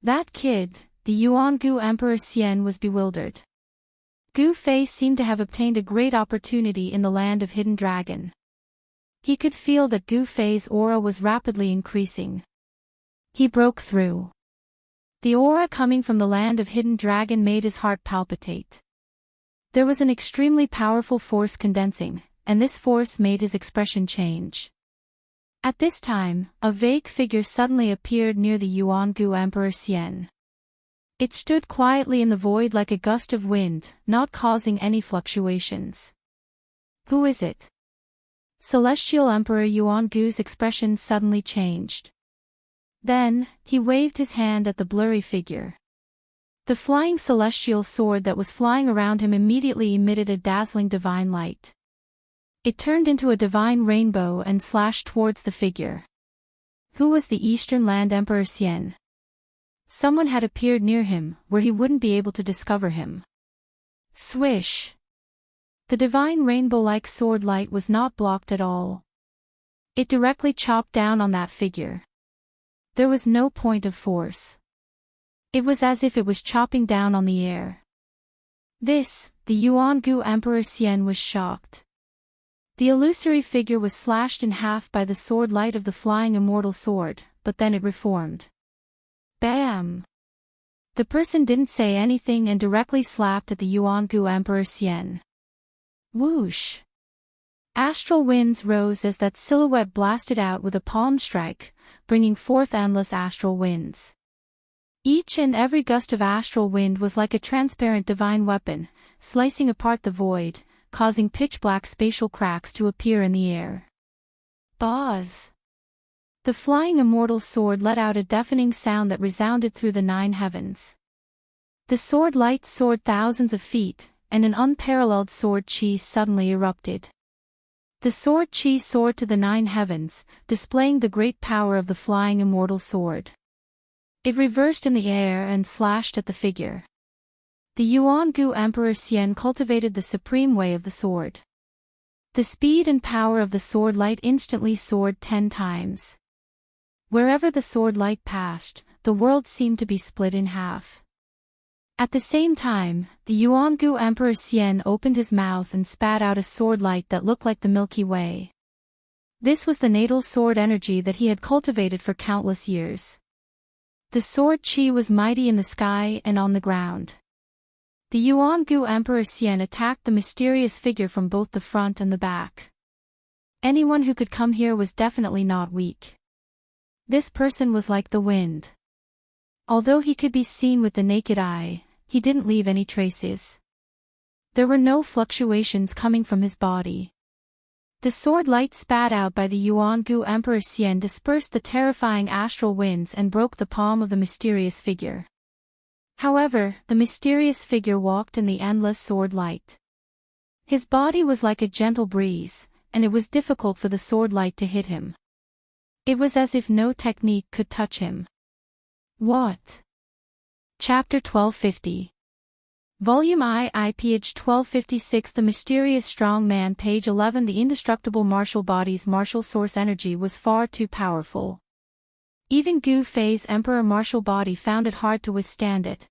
That kid, the Yuangu Emperor Xian, was bewildered. Gu Fei seemed to have obtained a great opportunity in the land of Hidden Dragon. He could feel that Gu Fei's aura was rapidly increasing. He broke through. The aura coming from the land of Hidden Dragon made his heart palpitate. There was an extremely powerful force condensing, and this force made his expression change. At this time, a vague figure suddenly appeared near the Yuangu Emperor Xian. It stood quietly in the void like a gust of wind, not causing any fluctuations. Who is it? Celestial Emperor Yuangu's expression suddenly changed. Then, he waved his hand at the blurry figure. The flying celestial sword that was flying around him immediately emitted a dazzling divine light. It turned into a divine rainbow and slashed towards the figure. Who was the Eastern Land Emperor Xian? Someone had appeared near him, where he wouldn't be able to discover him. Swish! The divine rainbow-like sword light was not blocked at all. It directly chopped down on that figure. There was no point of force. It was as if it was chopping down on the air. The Yuangu Emperor Xian was shocked. The illusory figure was slashed in half by the sword light of the flying immortal sword, but then it reformed. Bam! The person didn't say anything and directly slapped at the Yuan-gu Emperor Xian. Whoosh! Astral winds rose as that silhouette blasted out with a palm strike, bringing forth endless astral winds. Each and every gust of astral wind was like a transparent divine weapon, slicing apart the void, causing pitch-black spatial cracks to appear in the air. Buzz! The flying immortal sword let out a deafening sound that resounded through the 9 heavens. The sword light soared thousands of feet, and an unparalleled sword chi suddenly erupted. The sword chi soared to the 9 heavens, displaying the great power of the flying immortal sword. It reversed in the air and slashed at the figure. The Yuan-gu Emperor Xian cultivated the supreme way of the sword. The speed and power of the sword light instantly soared 10 times. Wherever the sword light passed, the world seemed to be split in half. At the same time, the Yuan-gu Emperor Xian opened his mouth and spat out a sword light that looked like the Milky Way. This was the natal sword energy that he had cultivated for countless years. The sword chi was mighty in the sky and on the ground. The Yuan-gu Emperor Xian attacked the mysterious figure from both the front and the back. Anyone who could come here was definitely not weak. This person was like the wind. Although he could be seen with the naked eye, he didn't leave any traces. There were no fluctuations coming from his body. The sword light spat out by the Yuan-gu Emperor Xian dispersed the terrifying astral winds and broke the palm of the mysterious figure. However, the mysterious figure walked in the endless sword light. His body was like a gentle breeze, and it was difficult for the sword light to hit him. It was as if no technique could touch him. What? Chapter 1250. Volume I, page 1256. The mysterious strong man. Page 11. The indestructible martial body's martial source energy was far too powerful. Even Gu Fei's emperor martial body found it hard to withstand it.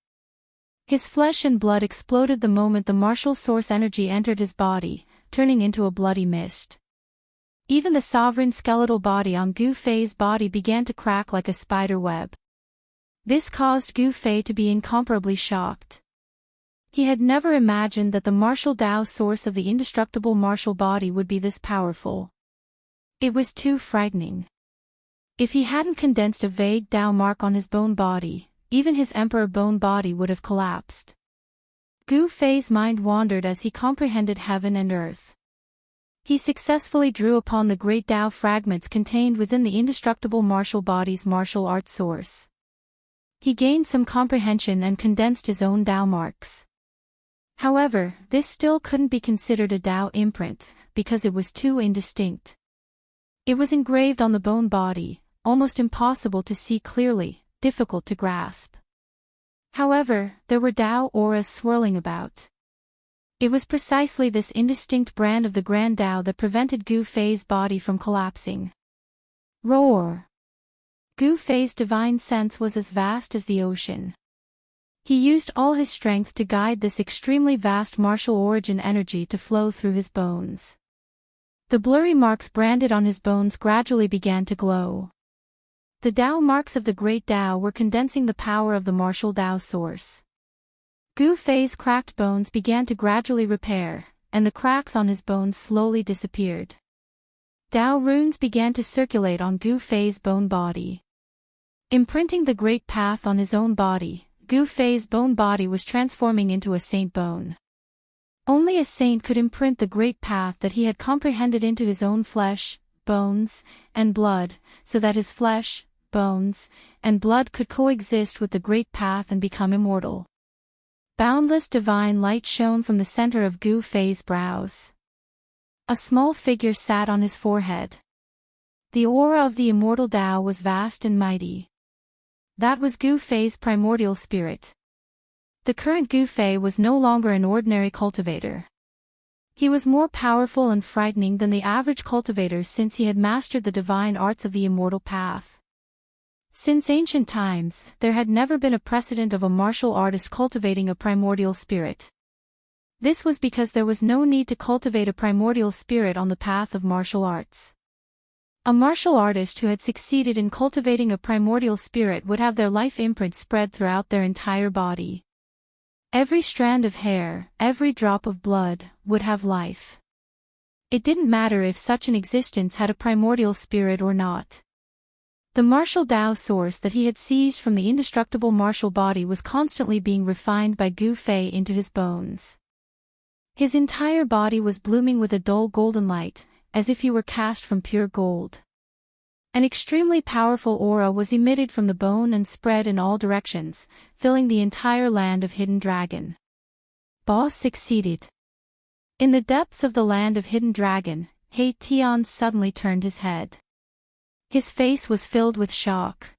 His flesh and blood exploded the moment the martial source energy entered his body, turning into a bloody mist. Even the sovereign skeletal body on Gu Fei's body began to crack like a spider web. This caused Gu Fei to be incomparably shocked. He had never imagined that the martial Tao source of the indestructible martial body would be this powerful. It was too frightening. If he hadn't condensed a vague Tao mark on his bone body, even his emperor bone body would have collapsed. Gu Fei's mind wandered as he comprehended heaven and earth. He successfully drew upon the great Tao fragments contained within the indestructible martial body's martial art source. He gained some comprehension and condensed his own Tao marks. However, this still couldn't be considered a Tao imprint, because it was too indistinct. It was engraved on the bone body, almost impossible to see clearly, difficult to grasp. However, there were Tao auras swirling about. It was precisely this indistinct brand of the Grand Tao that prevented Gu Fei's body from collapsing. Roar! Gu Fei's divine sense was as vast as the ocean. He used all his strength to guide this extremely vast martial origin energy to flow through his bones. The blurry marks branded on his bones gradually began to glow. The Tao marks of the great Tao were condensing the power of the martial Tao source. Gu Fei's cracked bones began to gradually repair, and the cracks on his bones slowly disappeared. Tao runes began to circulate on Gu Fei's bone body. Imprinting the great path on his own body, Gu Fei's bone body was transforming into a saint bone. Only a saint could imprint the great path that he had comprehended into his own flesh, bones, and blood, so that his flesh, bones, and blood could coexist with the great path and become immortal. Boundless divine light shone from the center of Gu Fei's brows. A small figure sat on his forehead. The aura of the immortal Tao was vast and mighty. That was Gu Fei's primordial spirit. The current Gu Fei was no longer an ordinary cultivator. He was more powerful and frightening than the average cultivator since he had mastered the divine arts of the immortal path. Since ancient times, there had never been a precedent of a martial artist cultivating a primordial spirit. This was because there was no need to cultivate a primordial spirit on the path of martial arts. A martial artist who had succeeded in cultivating a primordial spirit would have their life imprint spread throughout their entire body. Every strand of hair, every drop of blood, would have life. It didn't matter if such an existence had a primordial spirit or not. The martial Tao source that he had seized from the indestructible martial body was constantly being refined by Gu Fei into his bones. His entire body was blooming with a dull golden light, as if he were cast from pure gold. An extremely powerful aura was emitted from the bone and spread in all directions, filling the entire land of Hidden Dragon. Boss succeeded. In the depths of the land of Hidden Dragon, He Tian suddenly turned his head. His face was filled with shock.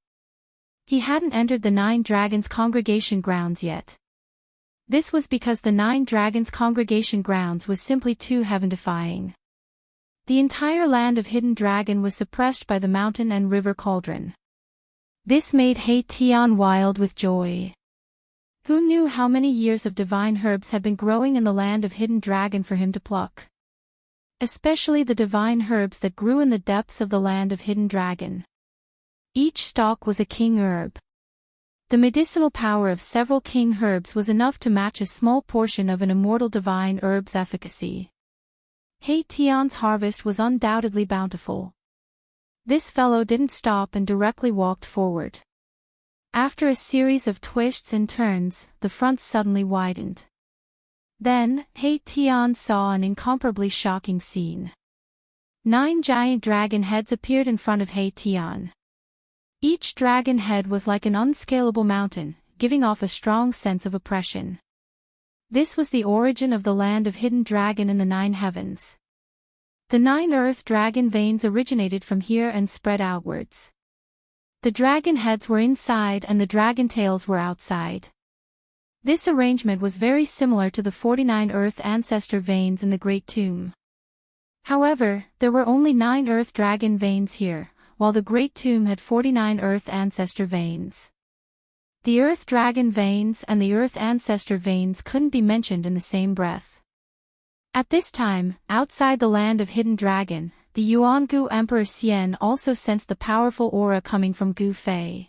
He hadn't entered the Nine Dragons congregation grounds yet. This was because the Nine Dragons congregation grounds was simply too heaven-defying. The entire land of Hidden Dragon was suppressed by the mountain and river cauldron. This made He Tian wild with joy. Who knew how many years of divine herbs had been growing in the land of Hidden Dragon for him to pluck? Especially the divine herbs that grew in the depths of the land of Hidden Dragon. Each stalk was a king herb. The medicinal power of several king herbs was enough to match a small portion of an immortal divine herb's efficacy. He Tian's harvest was undoubtedly bountiful. This fellow didn't stop and directly walked forward. After a series of twists and turns, the front suddenly widened. Then, He Tian saw an incomparably shocking scene. 9 giant dragon heads appeared in front of He Tian. Each dragon head was like an unscalable mountain, giving off a strong sense of oppression. This was the origin of the land of Hidden Dragon in the 9 heavens. The 9 earth dragon veins originated from here and spread outwards. The dragon heads were inside and the dragon tails were outside. This arrangement was very similar to the 49 earth ancestor veins in the Great Tomb. However, there were only 9 earth dragon veins here, while the Great Tomb had 49 earth ancestor veins. The Earth Dragon veins and the Earth Ancestor veins couldn't be mentioned in the same breath. At this time, outside the land of Hidden Dragon, the Yuangu Emperor Xian also sensed the powerful aura coming from Gu Fei.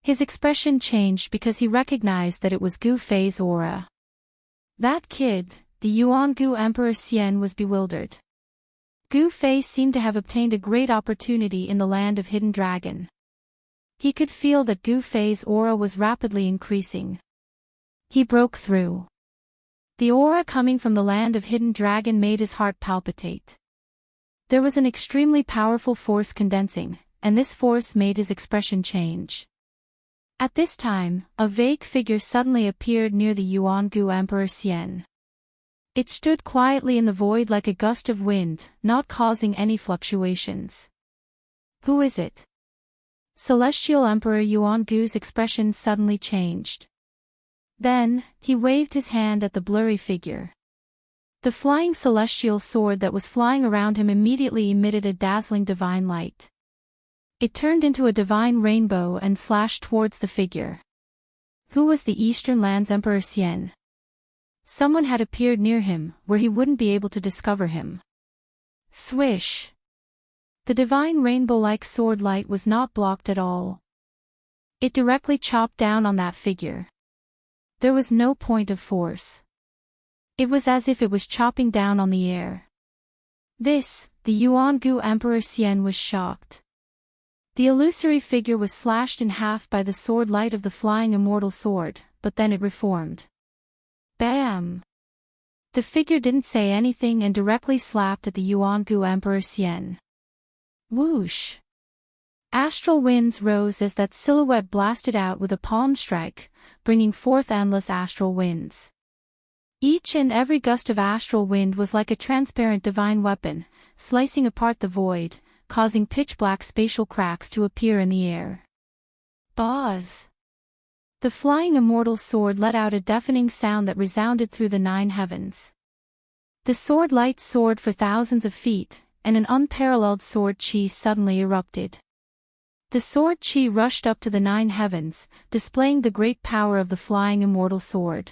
His expression changed because he recognized that it was Gu Fei's aura. That kid, the Yuangu Emperor Xian, was bewildered. Gu Fei seemed to have obtained a great opportunity in the land of Hidden Dragon. He could feel that Gu Fei's aura was rapidly increasing. He broke through. The aura coming from the land of Hidden Dragon made his heart palpitate. There was an extremely powerful force condensing, and this force made his expression change. At this time, a vague figure suddenly appeared near the Yuangu Emperor Xian. It stood quietly in the void like a gust of wind, not causing any fluctuations. Who is it? Celestial Emperor Yuangu's expression suddenly changed. Then, he waved his hand at the blurry figure. The flying celestial sword that was flying around him immediately emitted a dazzling divine light. It turned into a divine rainbow and slashed towards the figure. Who was the Eastern Land's Emperor Xian? Someone had appeared near him, where he wouldn't be able to discover him. Swish! The divine rainbow-like sword light was not blocked at all. It directly chopped down on that figure. There was no point of force. It was as if it was chopping down on the air. The Yuangu Emperor Xian was shocked. The illusory figure was slashed in half by the sword light of the flying immortal sword, but then it reformed. Bam! The figure didn't say anything and directly slapped at the Yuangu Emperor Xian. Whoosh! Astral winds rose as that silhouette blasted out with a palm strike, bringing forth endless astral winds. Each and every gust of astral wind was like a transparent divine weapon, slicing apart the void, causing pitch-black spatial cracks to appear in the air. Buzz! The flying immortal sword let out a deafening sound that resounded through the 9 heavens. The sword light soared for thousands of feet, and an unparalleled sword chi suddenly erupted. The sword chi rushed up to the 9 heavens, displaying the great power of the flying immortal sword.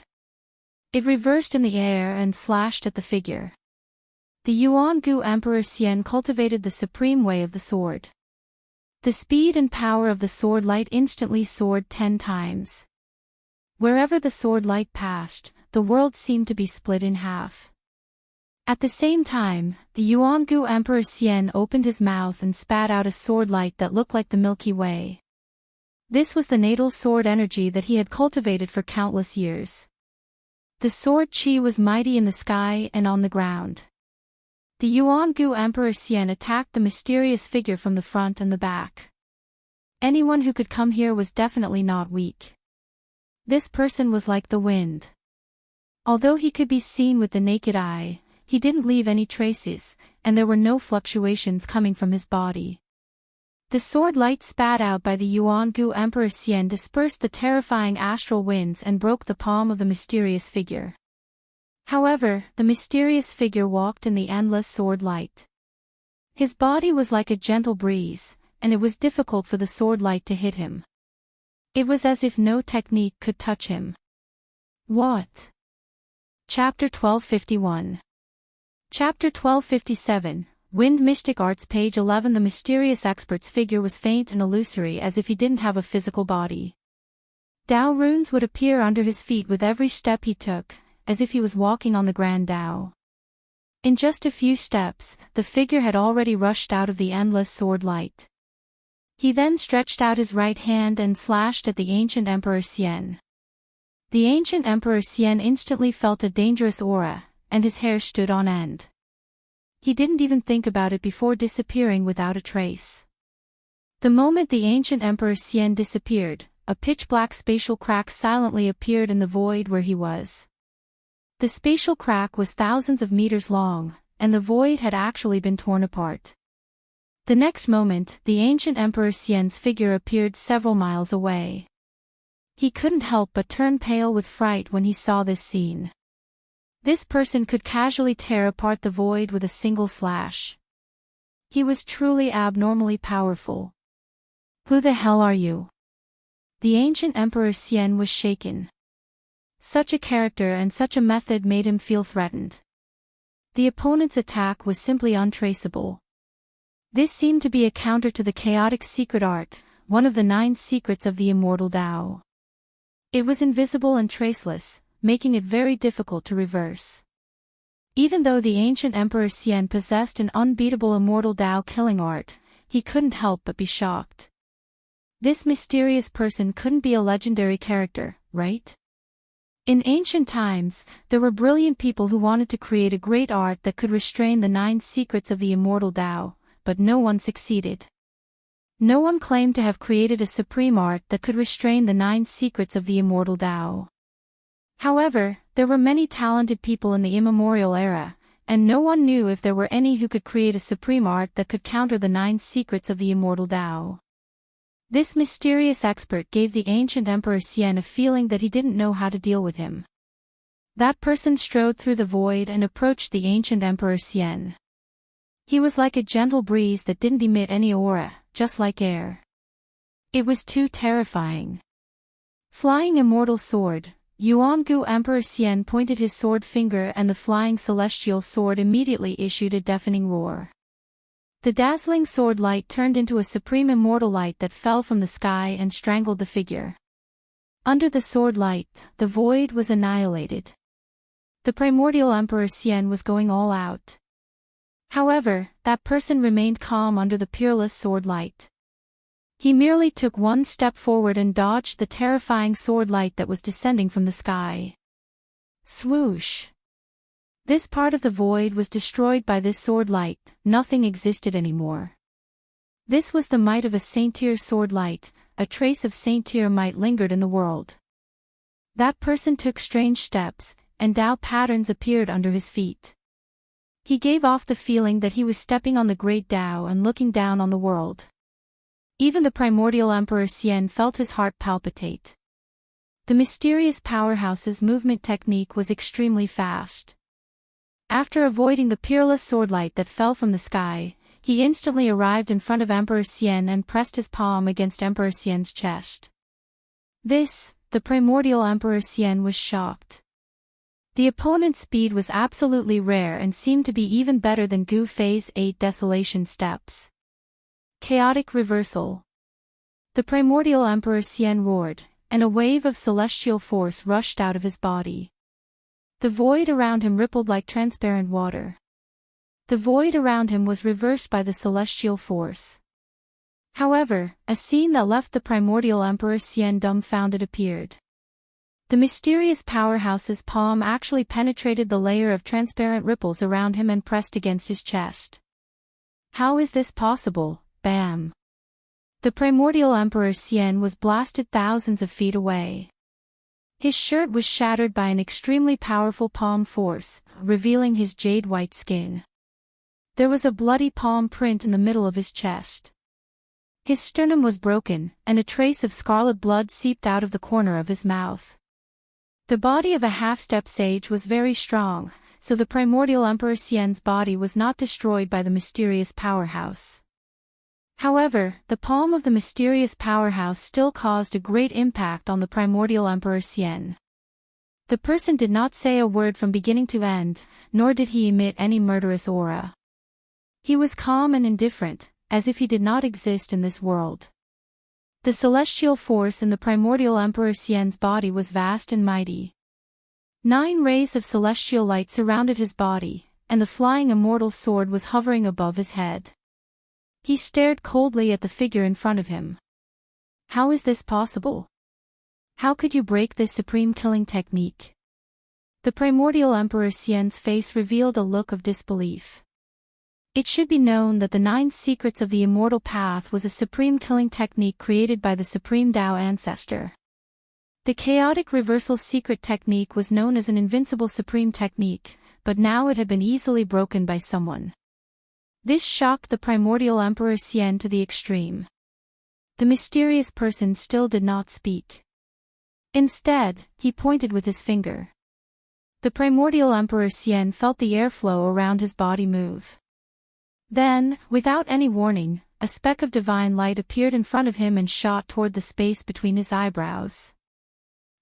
It reversed in the air and slashed at the figure. The Yuan-gu Emperor Xian cultivated the supreme way of the sword. The speed and power of the sword light instantly soared 10 times. Wherever the sword light passed, the world seemed to be split in half. At the same time, the Yuan-gu Emperor Xian opened his mouth and spat out a sword light that looked like the Milky Way. This was the natal sword energy that he had cultivated for countless years. The sword chi was mighty in the sky and on the ground. The Yuan-gu Emperor Xian attacked the mysterious figure from the front and the back. Anyone who could come here was definitely not weak. This person was like the wind. Although he could be seen with the naked eye, he didn't leave any traces, and there were no fluctuations coming from his body. The sword light spat out by the Yuan-gu Emperor Xian dispersed the terrifying astral winds and broke the palm of the mysterious figure. However, the mysterious figure walked in the endless sword light. His body was like a gentle breeze, and it was difficult for the sword light to hit him. It was as if no technique could touch him. What? Chapter 1251. Chapter 1257, Wind Mystic Arts page 11. The mysterious expert's figure was faint and illusory as if he didn't have a physical body. Tao runes would appear under his feet with every step he took, as if he was walking on the Grand Tao. In just a few steps, the figure had already rushed out of the endless sword light. He then stretched out his right hand and slashed at the ancient Emperor Xian. The ancient Emperor Xian instantly felt a dangerous aura, and his hair stood on end. He didn't even think about it before disappearing without a trace. The moment the ancient Emperor Xian disappeared, a pitch-black spatial crack silently appeared in the void where he was. The spatial crack was thousands of meters long, and the void had actually been torn apart. The next moment, the ancient Emperor Xian's figure appeared several miles away. He couldn't help but turn pale with fright when he saw this scene. This person could casually tear apart the void with a single slash. He was truly abnormally powerful. Who the hell are you? The ancient Emperor Xian was shaken. Such a character and such a method made him feel threatened. The opponent's attack was simply untraceable. This seemed to be a counter to the chaotic secret art, one of the 9 secrets of the Immortal Tao. It was invisible and traceless, making it very difficult to reverse. Even though the ancient Emperor Xian possessed an unbeatable Immortal Tao killing art, he couldn't help but be shocked. This mysterious person couldn't be a legendary character, right? In ancient times, there were brilliant people who wanted to create a great art that could restrain the 9 secrets of the Immortal Tao, but no one succeeded. No one claimed to have created a supreme art that could restrain the 9 secrets of the Immortal Tao. However, there were many talented people in the immemorial era, and no one knew if there were any who could create a supreme art that could counter the 9 secrets of the Immortal Tao. This mysterious expert gave the ancient Emperor Xian a feeling that he didn't know how to deal with him. That person strode through the void and approached the ancient Emperor Xian. He was like a gentle breeze that didn't emit any aura, just like air. It was too terrifying. Flying Immortal Sword. Yuan-gu Emperor Xian pointed his sword finger and the flying celestial sword immediately issued a deafening roar. The dazzling sword light turned into a supreme immortal light that fell from the sky and strangled the figure. Under the sword light, the void was annihilated. The primordial Emperor Xian was going all out. However, that person remained calm under the peerless sword light. He merely took one step forward and dodged the terrifying sword light that was descending from the sky. Swoosh! This part of the void was destroyed by this sword light, nothing existed anymore. This was the might of a Saint-Tyr sword light, a trace of Saint-Tyr might lingered in the world. That person took strange steps, and Tao patterns appeared under his feet. He gave off the feeling that he was stepping on the great Tao and looking down on the world. Even the primordial Emperor Xian felt his heart palpitate. The mysterious powerhouse's movement technique was extremely fast. After avoiding the peerless swordlight that fell from the sky, he instantly arrived in front of Emperor Xian and pressed his palm against Emperor Xian's chest. The primordial Emperor Xian was shocked. The opponent's speed was absolutely rare and seemed to be even better than Gu Fei's 8 desolation steps. Chaotic reversal. The primordial Emperor Xian roared, and a wave of celestial force rushed out of his body. The void around him rippled like transparent water. The void around him was reversed by the celestial force. However, a scene that left the primordial Emperor Xian dumbfounded appeared. The mysterious powerhouse's palm actually penetrated the layer of transparent ripples around him and pressed against his chest. How is this possible? Bam! The primordial Emperor Xian was blasted thousands of feet away. His shirt was shattered by an extremely powerful palm force, revealing his jade-white skin. There was a bloody palm print in the middle of his chest. His sternum was broken, and a trace of scarlet blood seeped out of the corner of his mouth. The body of a half-step sage was very strong, so the primordial Emperor Xian's body was not destroyed by the mysterious powerhouse. However, the palm of the mysterious powerhouse still caused a great impact on the primordial Emperor Xian. The person did not say a word from beginning to end, nor did he emit any murderous aura. He was calm and indifferent, as if he did not exist in this world. The celestial force in the primordial Emperor Xian's body was vast and mighty. 9 rays of celestial light surrounded his body, and the flying immortal sword was hovering above his head. He stared coldly at the figure in front of him. How is this possible? How could you break this supreme killing technique? The primordial Emperor Xian's face revealed a look of disbelief. It should be known that the 9 secrets of the immortal path was a supreme killing technique created by the supreme Tao ancestor. The chaotic reversal secret technique was known as an invincible supreme technique, but now it had been easily broken by someone. This shocked the primordial Emperor Xian to the extreme. The mysterious person still did not speak. Instead, he pointed with his finger. The primordial Emperor Xian felt the airflow around his body move. Then, without any warning, a speck of divine light appeared in front of him and shot toward the space between his eyebrows.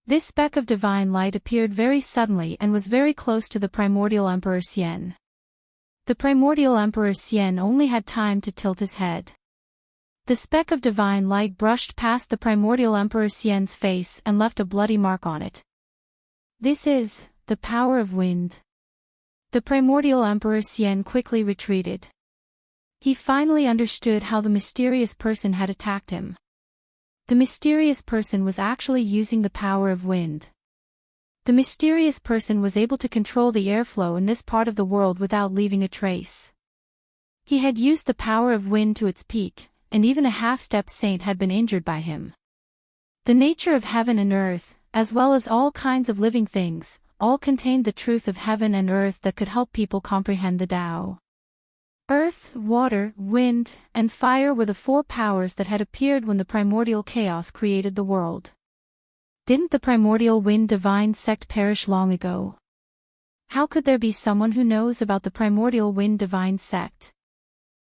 This speck of divine light appeared very suddenly and was very close to the primordial Emperor Xian. The primordial Emperor Xian only had time to tilt his head. The speck of divine light brushed past the primordial Emperor Xian's face and left a bloody mark on it. This is the power of wind. The primordial Emperor Xian quickly retreated. He finally understood how the mysterious person had attacked him. The mysterious person was actually using the power of wind. The mysterious person was able to control the airflow in this part of the world without leaving a trace. He had used the power of wind to its peak, and even a half-step saint had been injured by him. The nature of heaven and earth, as well as all kinds of living things, all contained the truth of heaven and earth that could help people comprehend the Tao. Earth, water, wind, and fire were the 4 powers that had appeared when the primordial chaos created the world. Didn't the primordial wind divine sect perish long ago? How could there be someone who knows about the primordial wind divine sect?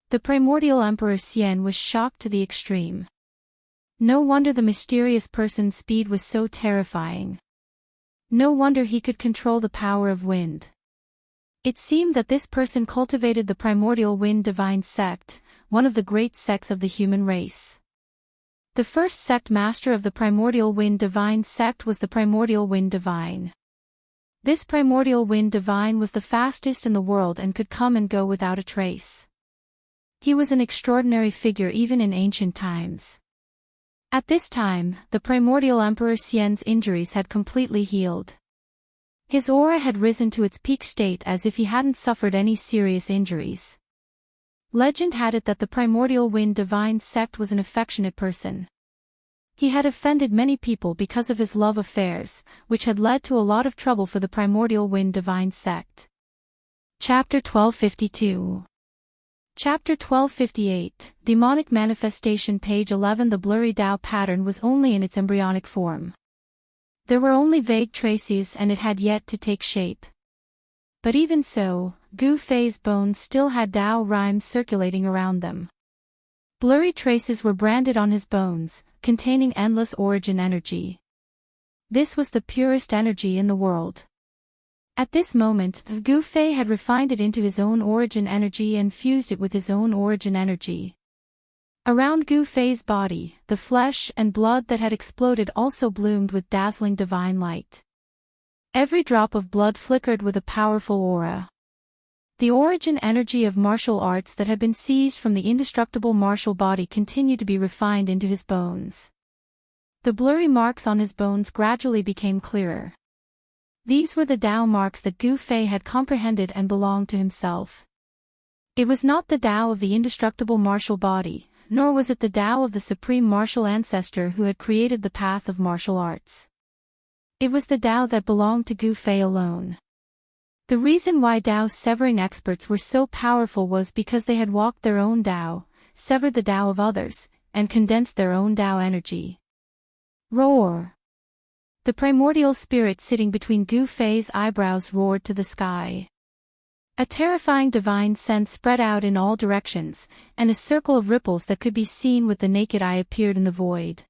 The primordial Emperor Xian was shocked to the extreme. No wonder the mysterious person's speed was so terrifying. No wonder he could control the power of wind. It seemed that this person cultivated the primordial wind divine sect, one of the great sects of the human race. The first sect master of the primordial wind divine sect was the primordial wind divine. This primordial wind divine was the fastest in the world and could come and go without a trace. He was an extraordinary figure even in ancient times. At this time, the primordial Emperor Xian's injuries had completely healed. His aura had risen to its peak state as if he hadn't suffered any serious injuries. Legend had it that the primordial wind divine sect was an affectionate person. He had offended many people because of his love affairs, which had led to a lot of trouble for the primordial wind divine sect. Chapter 1252. Chapter 1258, Demonic Manifestation. Page 11. The blurry Tao pattern was only in its embryonic form. There were only vague traces and it had yet to take shape. But even so, Gu Fei's bones still had Tao rhymes circulating around them. Blurry traces were branded on his bones, containing endless origin energy. This was the purest energy in the world. At this moment, Gu Fei had refined it into his own origin energy and fused it with his own origin energy. Around Gu Fei's body, the flesh and blood that had exploded also bloomed with dazzling divine light. Every drop of blood flickered with a powerful aura. The origin energy of martial arts that had been seized from the indestructible martial body continued to be refined into his bones. The blurry marks on his bones gradually became clearer. These were the Tao marks that Gu Fei had comprehended and belonged to himself. It was not the Tao of the indestructible martial body, nor was it the Tao of the supreme martial ancestor who had created the path of martial arts. It was the Tao that belonged to Gu Fei alone. The reason why Tao severing experts were so powerful was because they had walked their own Tao, severed the Tao of others, and condensed their own Tao energy. Roar! The primordial spirit sitting between Gu Fei's eyebrows roared to the sky. A terrifying divine sense spread out in all directions, and a circle of ripples that could be seen with the naked eye appeared in the void.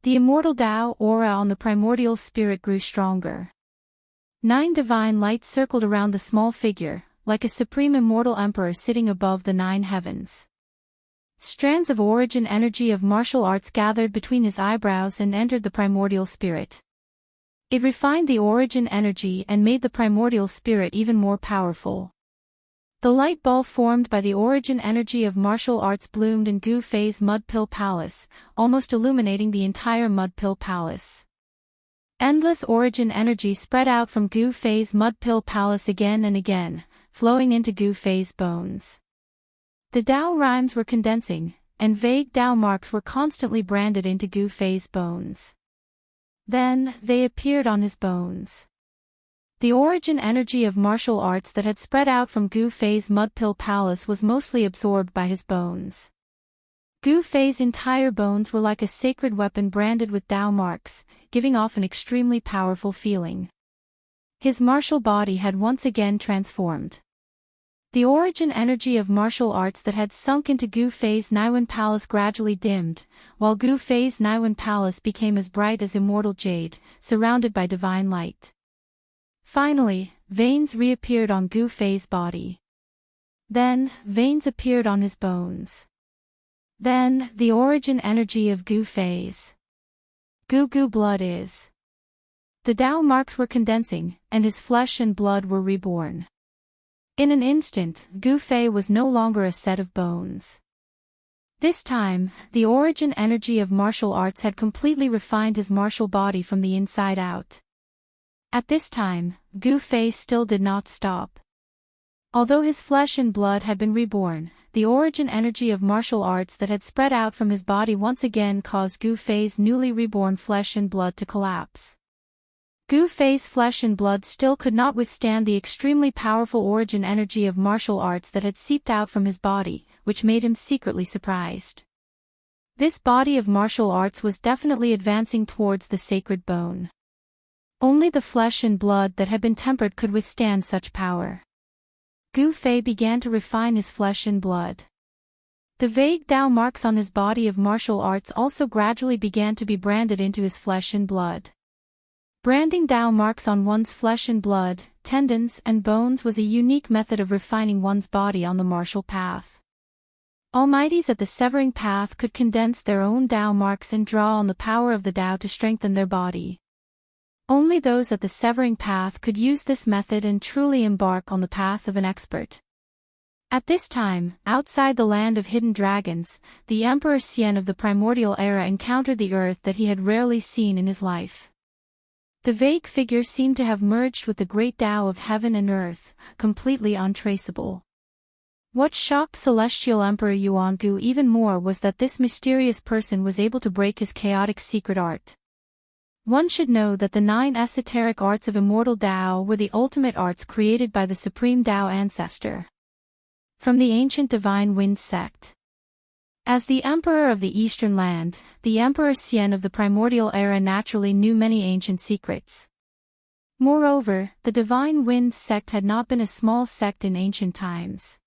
The immortal Tao aura on the primordial spirit grew stronger. 9 divine lights circled around the small figure, like a supreme immortal emperor sitting above the 9 heavens. Strands of origin energy of martial arts gathered between his eyebrows and entered the primordial spirit. It refined the origin energy and made the primordial spirit even more powerful. The light ball formed by the origin energy of martial arts bloomed in Gu Fei's Mud Pill Palace, almost illuminating the entire Mud Pill Palace. Endless origin energy spread out from Gu Fei's Mud Pill Palace again and again, flowing into Gu Fei's bones. The Tao rhymes were condensing, and vague Tao marks were constantly branded into Gu Fei's bones. Then, they appeared on his bones. The origin energy of martial arts that had spread out from Gu Fei's Mud Pill Palace was mostly absorbed by his bones. Gu Fei's entire bones were like a sacred weapon branded with Tao marks, giving off an extremely powerful feeling. His martial body had once again transformed. The origin energy of martial arts that had sunk into Gu Fei's Naiwen Palace gradually dimmed, while Gu Fei's Naiwen Palace became as bright as immortal jade, surrounded by divine light. Finally, veins reappeared on Gu Fei's body. Then, veins appeared on his bones. Then, the origin energy of Gu Fei's Gu blood is. The Tao marks were condensing, and his flesh and blood were reborn. In an instant, Gu Fei was no longer a set of bones. This time, the origin energy of martial arts had completely refined his martial body from the inside out. At this time, Gu Fei still did not stop. Although his flesh and blood had been reborn, the origin energy of martial arts that had spread out from his body once again caused Gu Fei's newly reborn flesh and blood to collapse. Gu Fei's flesh and blood still could not withstand the extremely powerful origin energy of martial arts that had seeped out from his body, which made him secretly surprised. This body of martial arts was definitely advancing towards the sacred bone. Only the flesh and blood that had been tempered could withstand such power. Gu Fei began to refine his flesh and blood. The vague Tao marks on his body of martial arts also gradually began to be branded into his flesh and blood. Branding Tao marks on one's flesh and blood, tendons and bones was a unique method of refining one's body on the martial path. Almighties at the severing path could condense their own Tao marks and draw on the power of the Tao to strengthen their body. Only those at the severing path could use this method and truly embark on the path of an expert. At this time, outside the land of hidden dragons, the Emperor Xian of the primordial era encountered the earth that he had rarely seen in his life. The vague figure seemed to have merged with the great Tao of heaven and earth, completely untraceable. What shocked Celestial Emperor Yuangu even more was that this mysterious person was able to break his chaotic secret art. One should know that the 9 esoteric arts of immortal Tao were the ultimate arts created by the supreme Tao ancestor. From the ancient divine wind sect. As the emperor of the eastern land, the Emperor Xian of the primordial era naturally knew many ancient secrets. Moreover, the divine wind sect had not been a small sect in ancient times.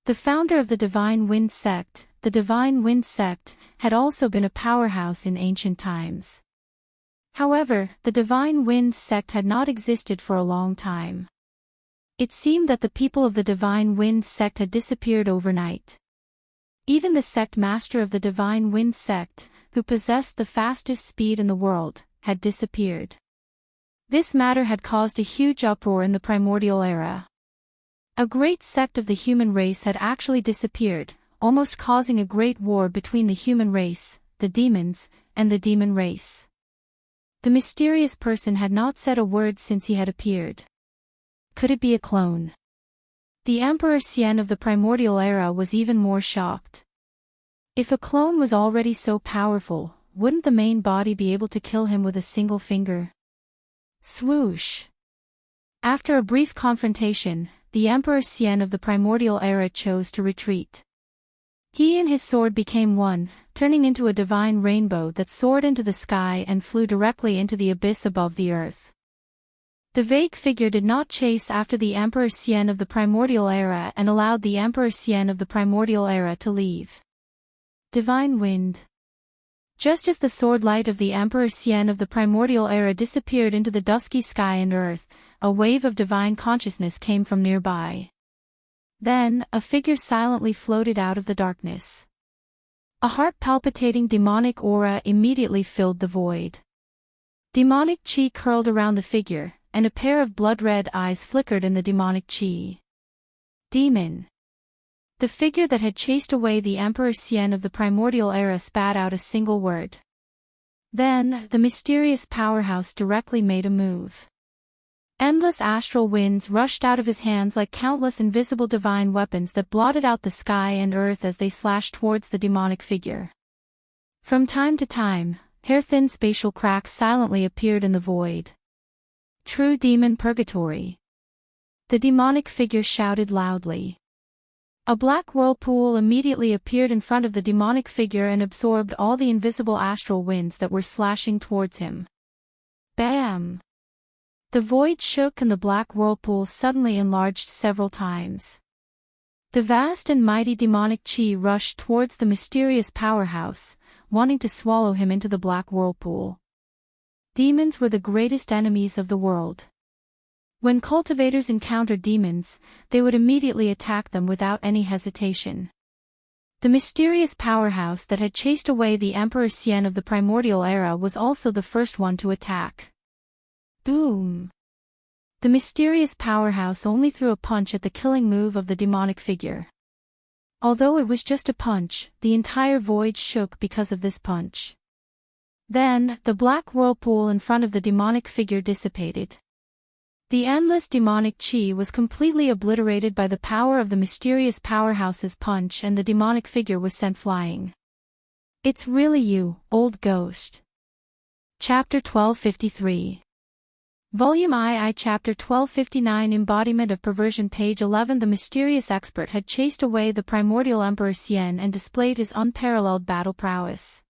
The founder of the divine wind sect, had also been a powerhouse in ancient times. However, the Divine Wind sect had not existed for a long time. It seemed that the people of the Divine Wind sect had disappeared overnight. Even the sect master of the Divine Wind sect, who possessed the fastest speed in the world, had disappeared. This matter had caused a huge uproar in the primordial era. A great sect of the human race had actually disappeared, almost causing a great war between the human race, the demons, and the demon race. The mysterious person had not said a word since he had appeared. Could it be a clone? The Emperor Xian of the primordial era was even more shocked. If a clone was already so powerful, wouldn't the main body be able to kill him with a single finger? Swoosh! After a brief confrontation, the Emperor Xian of the primordial era chose to retreat. He and his sword became one, turning into a divine rainbow that soared into the sky and flew directly into the abyss above the earth. The vague figure did not chase after the Emperor Xian of the primordial era and allowed the Emperor Xian of the primordial era to leave. Divine Wind. Just as the sword light of the Emperor Xian of the primordial era disappeared into the dusky sky and earth, a wave of divine consciousness came from nearby. Then, a figure silently floated out of the darkness. A heart-palpitating demonic aura immediately filled the void. Demonic chi curled around the figure, and a pair of blood-red eyes flickered in the demonic chi. Demon. The figure that had chased away the Emperor Xian of the primordial era spat out a single word. Then, the mysterious powerhouse directly made a move. Endless astral winds rushed out of his hands like countless invisible divine weapons that blotted out the sky and earth as they slashed towards the demonic figure. From time to time, hair-thin spatial cracks silently appeared in the void. True demon purgatory. The demonic figure shouted loudly. A black whirlpool immediately appeared in front of the demonic figure and absorbed all the invisible astral winds that were slashing towards him. Bam! The void shook and the black whirlpool suddenly enlarged several times. The vast and mighty demonic chi rushed towards the mysterious powerhouse, wanting to swallow him into the black whirlpool. Demons were the greatest enemies of the world. When cultivators encountered demons, they would immediately attack them without any hesitation. The mysterious powerhouse that had chased away the Emperor Xian of the primordial era was also the first one to attack. Boom! The mysterious powerhouse only threw a punch at the killing move of the demonic figure. Although it was just a punch, the entire void shook because of this punch. Then, the black whirlpool in front of the demonic figure dissipated. The endless demonic chi was completely obliterated by the power of the mysterious powerhouse's punch and the demonic figure was sent flying. It's really you, old ghost. Chapter 1253. Volume II Chapter 1259 Embodiment of Perversion Page 11 The mysterious expert had chased away the primordial Emperor Xian and displayed his unparalleled battle prowess.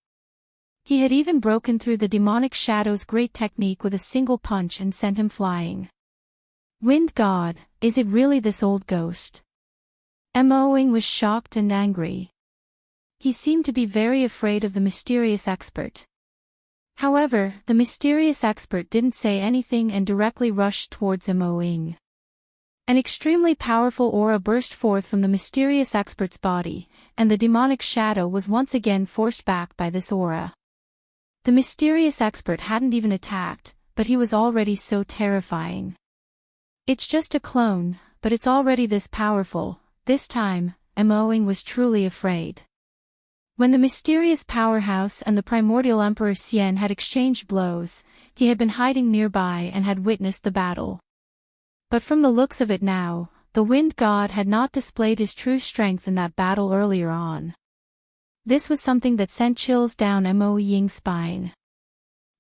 He had even broken through the demonic shadow's great technique with a single punch and sent him flying. Wind God, is it really this old ghost? Moing was shocked and angry. He seemed to be very afraid of the mysterious expert. However, the mysterious expert didn't say anything and directly rushed towards Moing. An extremely powerful aura burst forth from the mysterious expert's body, and the demonic shadow was once again forced back by this aura. The mysterious expert hadn't even attacked, but he was already so terrifying. It's just a clone, but it's already this powerful. This time, Moing was truly afraid. When the mysterious powerhouse and the primordial Emperor Xian had exchanged blows, he had been hiding nearby and had witnessed the battle. But from the looks of it now, the Wind God had not displayed his true strength in that battle earlier on. This was something that sent chills down Mo Ying's spine.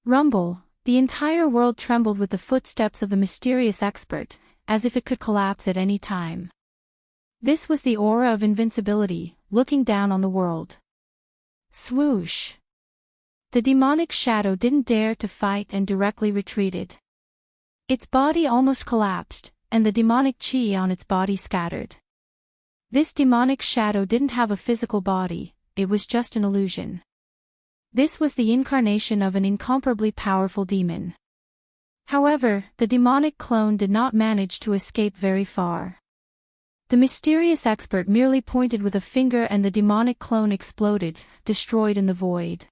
Rumble, the entire world trembled with the footsteps of the mysterious expert, as if it could collapse at any time. This was the aura of invincibility, looking down on the world. Swoosh! The demonic shadow didn't dare to fight and directly retreated. Its body almost collapsed, and the demonic chi on its body scattered. This demonic shadow didn't have a physical body, it was just an illusion. This was the incarnation of an incomparably powerful demon. However, the demonic clone did not manage to escape very far. The mysterious expert merely pointed with a finger and the demonic clone exploded, destroyed in the void.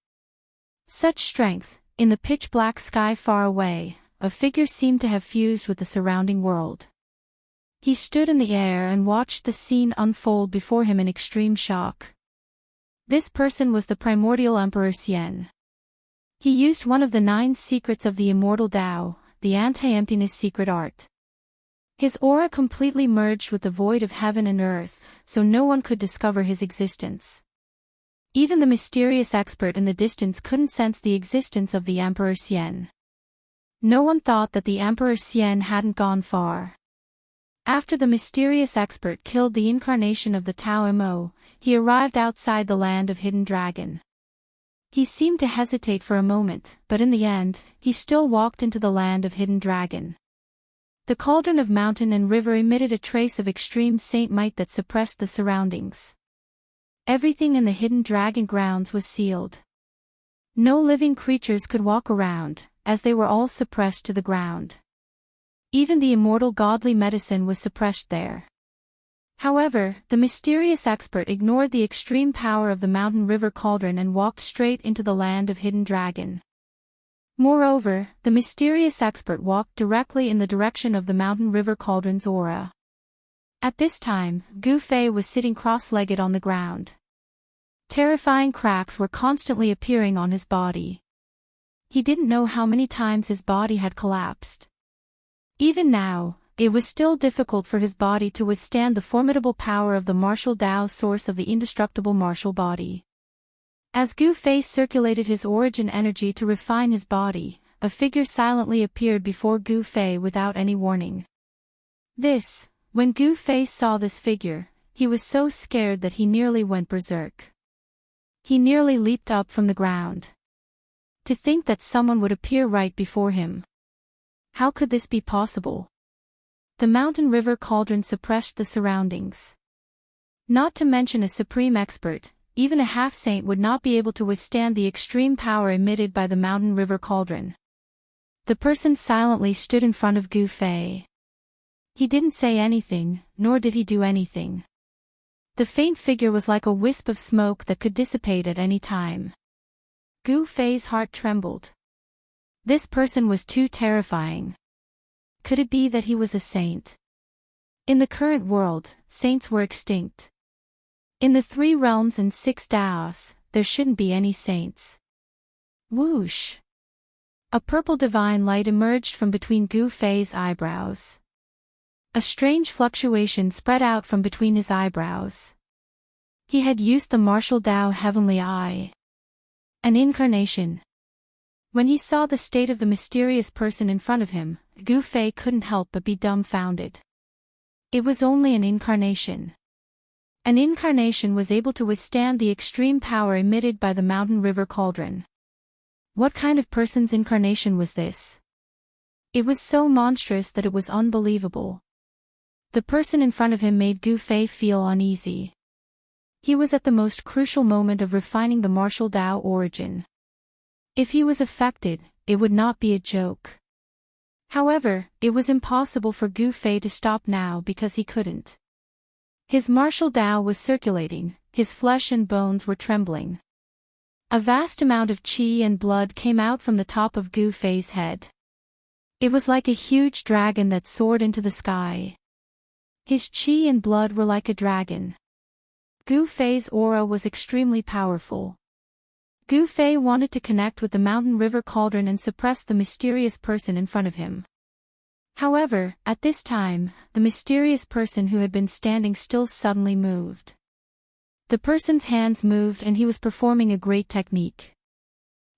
Such strength! In the pitch-black sky far away, a figure seemed to have fused with the surrounding world. He stood in the air and watched the scene unfold before him in extreme shock. This person was the primordial Emperor Xian. He used one of the 9 secrets of the Immortal Tao, the anti-emptiness secret art. His aura completely merged with the void of heaven and earth, so no one could discover his existence. Even the mysterious expert in the distance couldn't sense the existence of the Emperor Xian. No one thought that the Emperor Xian hadn't gone far. After the mysterious expert killed the incarnation of the Tao Mo, he arrived outside the land of Hidden Dragon. He seemed to hesitate for a moment, but in the end, he still walked into the land of Hidden Dragon. The cauldron of mountain and river emitted a trace of extreme saint might that suppressed the surroundings. Everything in the Hidden Dragon grounds was sealed. No living creatures could walk around, as they were all suppressed to the ground. Even the immortal godly medicine was suppressed there. However, the mysterious expert ignored the extreme power of the mountain river cauldron and walked straight into the land of Hidden Dragon. Moreover, the mysterious expert walked directly in the direction of the mountain river cauldron's aura. At this time, Gu Fei was sitting cross-legged on the ground. Terrifying cracks were constantly appearing on his body. He didn't know how many times his body had collapsed. Even now, it was still difficult for his body to withstand the formidable power of the martial Tao source of the indestructible martial body. As Gu Fei circulated his origin energy to refine his body, a figure silently appeared before Gu Fei without any warning. When Gu Fei saw this figure, he was so scared that he nearly went berserk. He nearly leaped up from the ground. To think that someone would appear right before him. How could this be possible? The mountain river cauldron suppressed the surroundings. Not to mention a supreme expert, even a half-saint would not be able to withstand the extreme power emitted by the mountain river cauldron. The person silently stood in front of Gu Fei. He didn't say anything, nor did he do anything. The faint figure was like a wisp of smoke that could dissipate at any time. Gu Fei's heart trembled. This person was too terrifying. Could it be that he was a saint? In the current world, saints were extinct. In the 3 realms and 6 Taos, there shouldn't be any saints. Whoosh! A purple divine light emerged from between Gu Fei's eyebrows. A strange fluctuation spread out from between his eyebrows. He had used the martial Tao Heavenly Eye. An incarnation. When he saw the state of the mysterious person in front of him, Gu Fei couldn't help but be dumbfounded. It was only an incarnation. An incarnation was able to withstand the extreme power emitted by the mountain river cauldron. What kind of person's incarnation was this? It was so monstrous that it was unbelievable. The person in front of him made Gu Fei feel uneasy. He was at the most crucial moment of refining the martial Tao origin. If he was affected, it would not be a joke. However, it was impossible for Gu Fei to stop now because he couldn't. His martial Tao was circulating, his flesh and bones were trembling. A vast amount of qi and blood came out from the top of Gu Fei's head. It was like a huge dragon that soared into the sky. His qi and blood were like a dragon. Gu Fei's aura was extremely powerful. Gu Fei wanted to connect with the mountain river cauldron and suppress the mysterious person in front of him. However, at this time, the mysterious person who had been standing still suddenly moved. The person's hands moved and he was performing a great technique.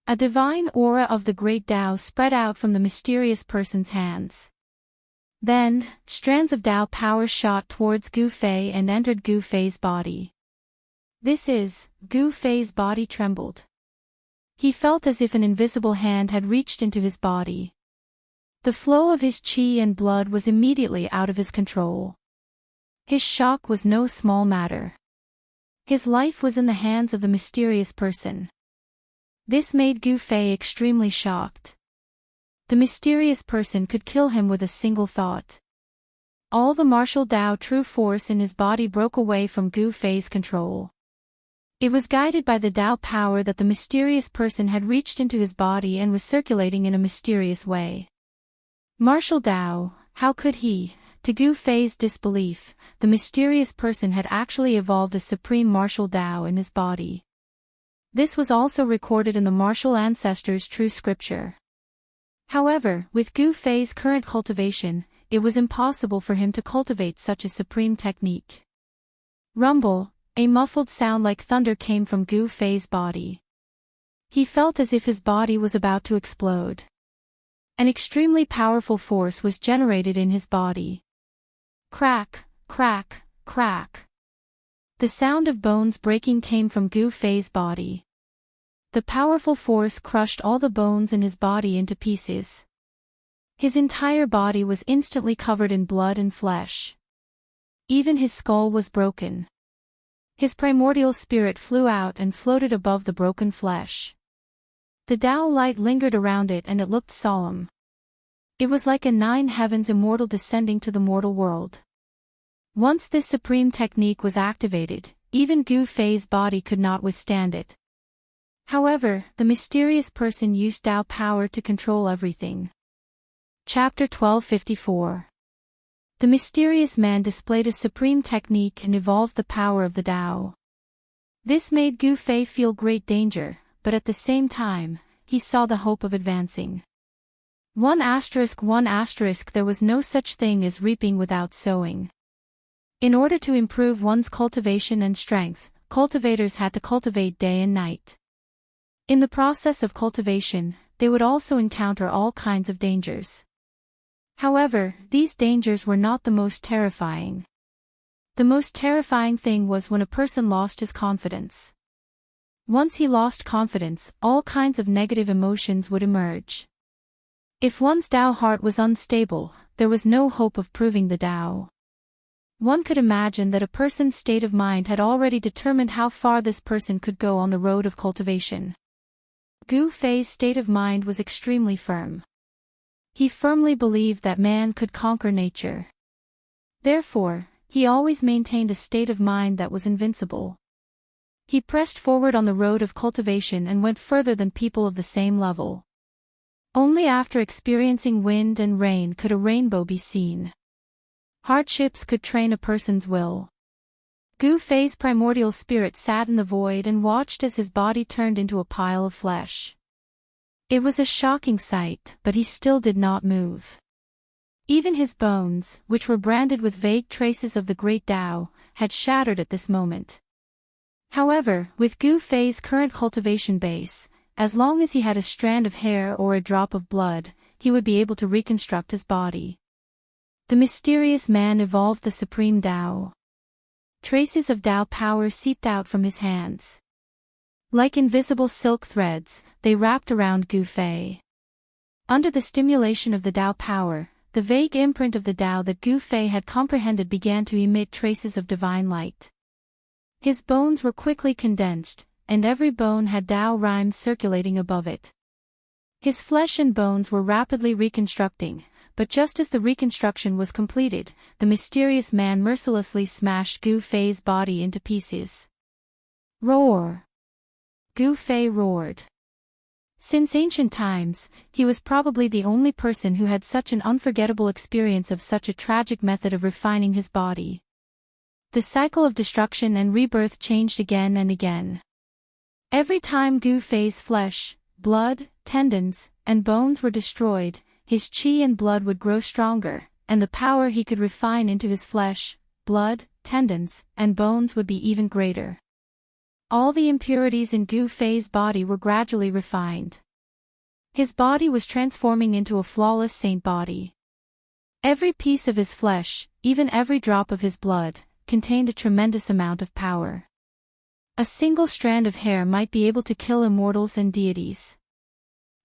A divine aura of the great Tao spread out from the mysterious person's hands. Then, strands of Tao power shot towards Gu Fei and entered Gu Fei's body. Gu Fei's body trembled. He felt as if an invisible hand had reached into his body. The flow of his qi and blood was immediately out of his control. His shock was no small matter. His life was in the hands of the mysterious person. This made Gu Fei extremely shocked. The mysterious person could kill him with a single thought. All the martial Dao true force in his body broke away from Gu Fei's control. It was guided by the Dao power that the mysterious person had reached into his body and was circulating in a mysterious way. Martial Dao, how could he? To Gu Fei's disbelief, the mysterious person had actually evolved a supreme martial Dao in his body. This was also recorded in the martial ancestors' true scripture. However, with Gu Fei's current cultivation, it was impossible for him to cultivate such a supreme technique. Rumble, a muffled sound like thunder came from Gu Fei's body. He felt as if his body was about to explode. An extremely powerful force was generated in his body. Crack, crack, crack. The sound of bones breaking came from Gu Fei's body. The powerful force crushed all the bones in his body into pieces. His entire body was instantly covered in blood and flesh. Even his skull was broken. His primordial spirit flew out and floated above the broken flesh. The Tao light lingered around it and it looked solemn. It was like a nine heavens immortal descending to the mortal world. Once this supreme technique was activated, even Gu Fei's body could not withstand it. However, the mysterious person used Tao power to control everything. Chapter 1254. The mysterious man displayed a supreme technique and evolved the power of the Tao. This made Gu Fei feel great danger, but at the same time, he saw the hope of advancing. 1*1*, there was no such thing as reaping without sowing. In order to improve one's cultivation and strength, cultivators had to cultivate day and night. In the process of cultivation, they would also encounter all kinds of dangers. However, these dangers were not the most terrifying. The most terrifying thing was when a person lost his confidence. Once he lost confidence, all kinds of negative emotions would emerge. If one's Tao heart was unstable, there was no hope of proving the Tao. One could imagine that a person's state of mind had already determined how far this person could go on the road of cultivation. Gu Fei's state of mind was extremely firm. He firmly believed that man could conquer nature. Therefore, he always maintained a state of mind that was invincible. He pressed forward on the road of cultivation and went further than people of the same level. Only after experiencing wind and rain could a rainbow be seen. Hardships could train a person's will. Gu Fei's primordial spirit sat in the void and watched as his body turned into a pile of flesh. It was a shocking sight, but he still did not move. Even his bones, which were branded with vague traces of the great Tao, had shattered at this moment. However, with Gu Fei's current cultivation base, as long as he had a strand of hair or a drop of blood, he would be able to reconstruct his body. The mysterious man evolved the supreme Tao. Traces of Tao power seeped out from his hands. Like invisible silk threads, they wrapped around Gu Fei. Under the stimulation of the Tao power, the vague imprint of the Tao that Gu Fei had comprehended began to emit traces of divine light. His bones were quickly condensed, and every bone had Tao rhymes circulating above it. His flesh and bones were rapidly reconstructing, but just as the reconstruction was completed, the mysterious man mercilessly smashed Gu Fei's body into pieces. Roar! Gu Fei roared. Since ancient times, he was probably the only person who had such an unforgettable experience of such a tragic method of refining his body. The cycle of destruction and rebirth changed again and again. Every time Gu Fei's flesh, blood, tendons, and bones were destroyed, his qi and blood would grow stronger, and the power he could refine into his flesh, blood, tendons, and bones would be even greater. All the impurities in Gu Fei's body were gradually refined. His body was transforming into a flawless saint body. Every piece of his flesh, even every drop of his blood, contained a tremendous amount of power. A single strand of hair might be able to kill immortals and deities.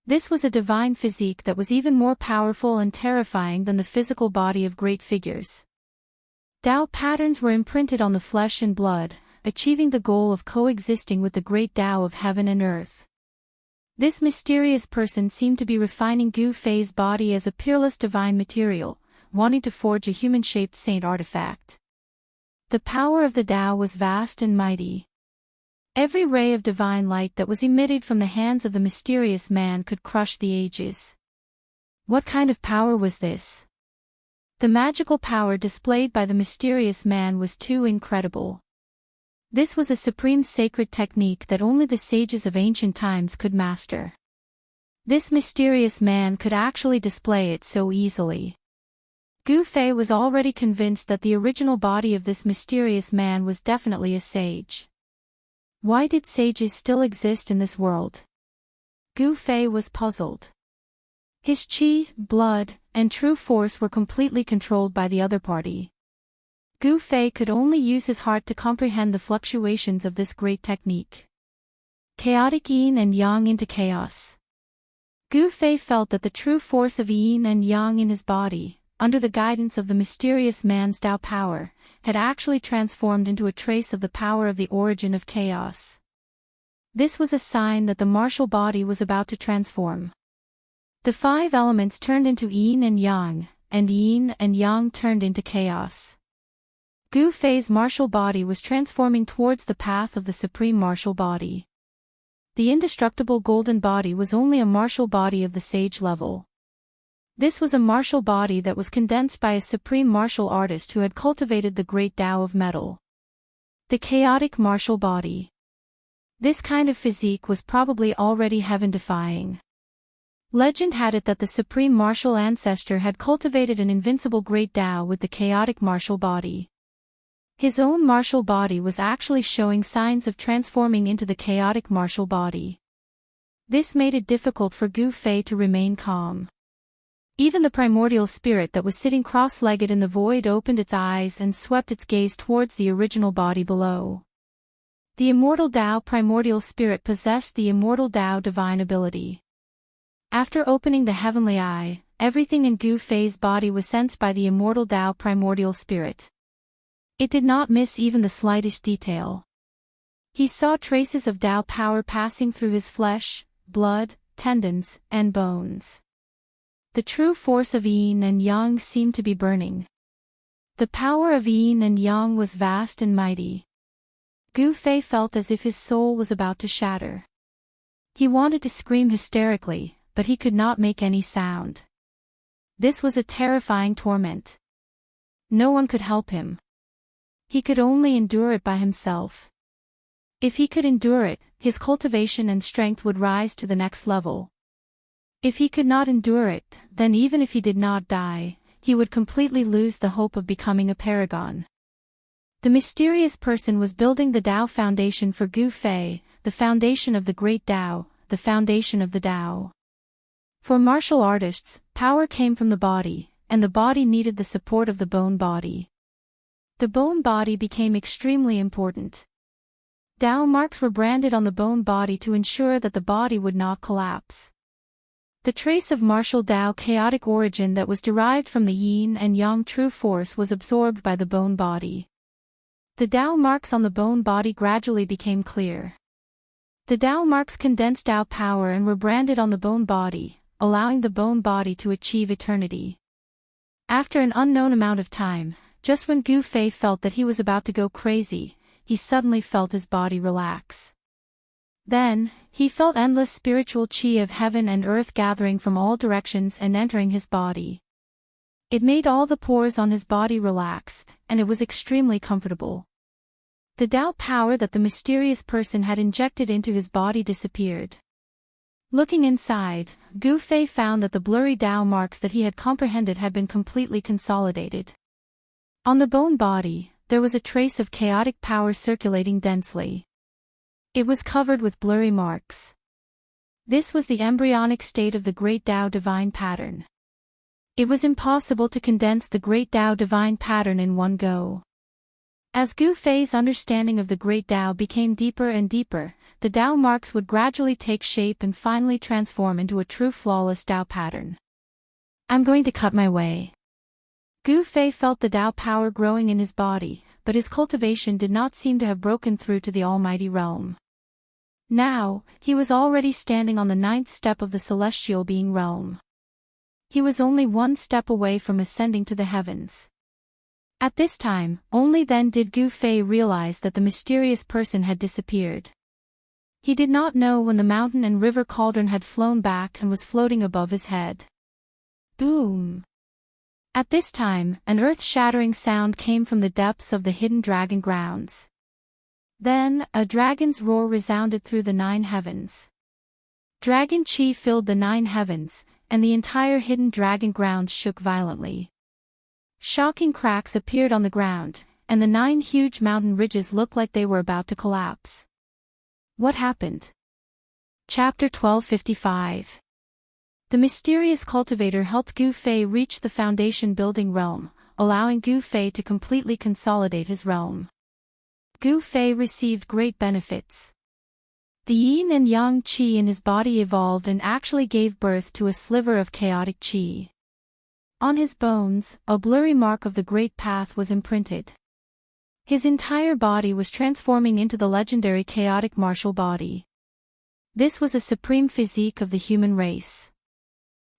This was a divine physique that was even more powerful and terrifying than the physical body of great figures. Tao patterns were imprinted on the flesh and blood, achieving the goal of coexisting with the great Tao of heaven and earth. This mysterious person seemed to be refining Gu Fei's body as a peerless divine material, wanting to forge a human-shaped saint artifact. The power of the Tao was vast and mighty. Every ray of divine light that was emitted from the hands of the mysterious man could crush the ages. What kind of power was this? The magical power displayed by the mysterious man was too incredible. This was a supreme sacred technique that only the sages of ancient times could master. This mysterious man could actually display it so easily. Gu Fei was already convinced that the original body of this mysterious man was definitely a sage. Why did sages still exist in this world? Gu Fei was puzzled. His qi, blood, and true force were completely controlled by the other party. Gu Fei could only use his heart to comprehend the fluctuations of this great technique. Chaotic yin and yang into chaos. Gu Fei felt that the true force of yin and yang in his body, under the guidance of the mysterious man's Tao power, had actually transformed into a trace of the power of the origin of chaos. This was a sign that the martial body was about to transform. The 5 elements turned into yin and yang turned into chaos. Gu Fei's martial body was transforming towards the path of the supreme martial body. The indestructible golden body was only a martial body of the sage level. This was a martial body that was condensed by a supreme martial artist who had cultivated the great Tao of metal. The chaotic martial body. This kind of physique was probably already heaven-defying. Legend had it that the supreme martial ancestor had cultivated an invincible great Tao with the chaotic martial body. His own martial body was actually showing signs of transforming into the chaotic martial body. This made it difficult for Gu Fei to remain calm. Even the primordial spirit that was sitting cross-legged in the void opened its eyes and swept its gaze towards the original body below. The immortal Tao primordial spirit possessed the immortal Tao divine ability. After opening the heavenly eye, everything in Gu Fei's body was sensed by the immortal Tao primordial spirit. It did not miss even the slightest detail. He saw traces of Tao power passing through his flesh, blood, tendons, and bones. The true force of yin and yang seemed to be burning. The power of yin and yang was vast and mighty. Gu Fei felt as if his soul was about to shatter. He wanted to scream hysterically, but he could not make any sound. This was a terrifying torment. No one could help him. He could only endure it by himself. If he could endure it, his cultivation and strength would rise to the next level. If he could not endure it, then even if he did not die, he would completely lose the hope of becoming a paragon. The mysterious person was building the Tao foundation for Gu Fei, the foundation of the great Tao, the foundation of the Tao. For martial artists, power came from the body, and the body needed the support of the bone body. The bone body became extremely important. Tao marks were branded on the bone body to ensure that the body would not collapse. The trace of martial Tao chaotic origin that was derived from the yin and yang true force was absorbed by the bone body. The Tao marks on the bone body gradually became clear. The Tao marks condensed Tao power and were branded on the bone body, allowing the bone body to achieve eternity. After an unknown amount of time, just when Gu Fei felt that he was about to go crazy, he suddenly felt his body relax. Then, he felt endless spiritual qi of heaven and earth gathering from all directions and entering his body. It made all the pores on his body relax, and it was extremely comfortable. The Tao power that the mysterious person had injected into his body disappeared. Looking inside, Gu Fei found that the blurry Tao marks that he had comprehended had been completely consolidated. On the bone body, there was a trace of chaotic power circulating densely. It was covered with blurry marks. This was the embryonic state of the great Tao divine pattern. It was impossible to condense the great Tao divine pattern in one go. As Gu Fei's understanding of the great Tao became deeper and deeper, the Tao marks would gradually take shape and finally transform into a true flawless Tao pattern. I'm going to cut my way. Gu Fei felt the Tao power growing in his body, but his cultivation did not seem to have broken through to the almighty realm. Now, he was already standing on the 9th step of the celestial being realm. He was only one step away from ascending to the heavens. At this time, only then did Gu Fei realize that the mysterious person had disappeared. He did not know when the mountain and river cauldron had flown back and was floating above his head. Boom! At this time, an earth-shattering sound came from the depths of the hidden dragon grounds. Then, a dragon's roar resounded through the 9 heavens. Dragon chi filled the 9 heavens, and the entire hidden dragon grounds shook violently. Shocking cracks appeared on the ground, and the 9 huge mountain ridges looked like they were about to collapse. What happened? Chapter 1255. The mysterious cultivator helped Gu Fei reach the foundation building realm, allowing Gu Fei to completely consolidate his realm. Gu Fei received great benefits. The yin and yang qi in his body evolved and actually gave birth to a sliver of chaotic qi. On his bones, a blurry mark of the Great Path was imprinted. His entire body was transforming into the legendary chaotic martial body. This was a supreme physique of the human race.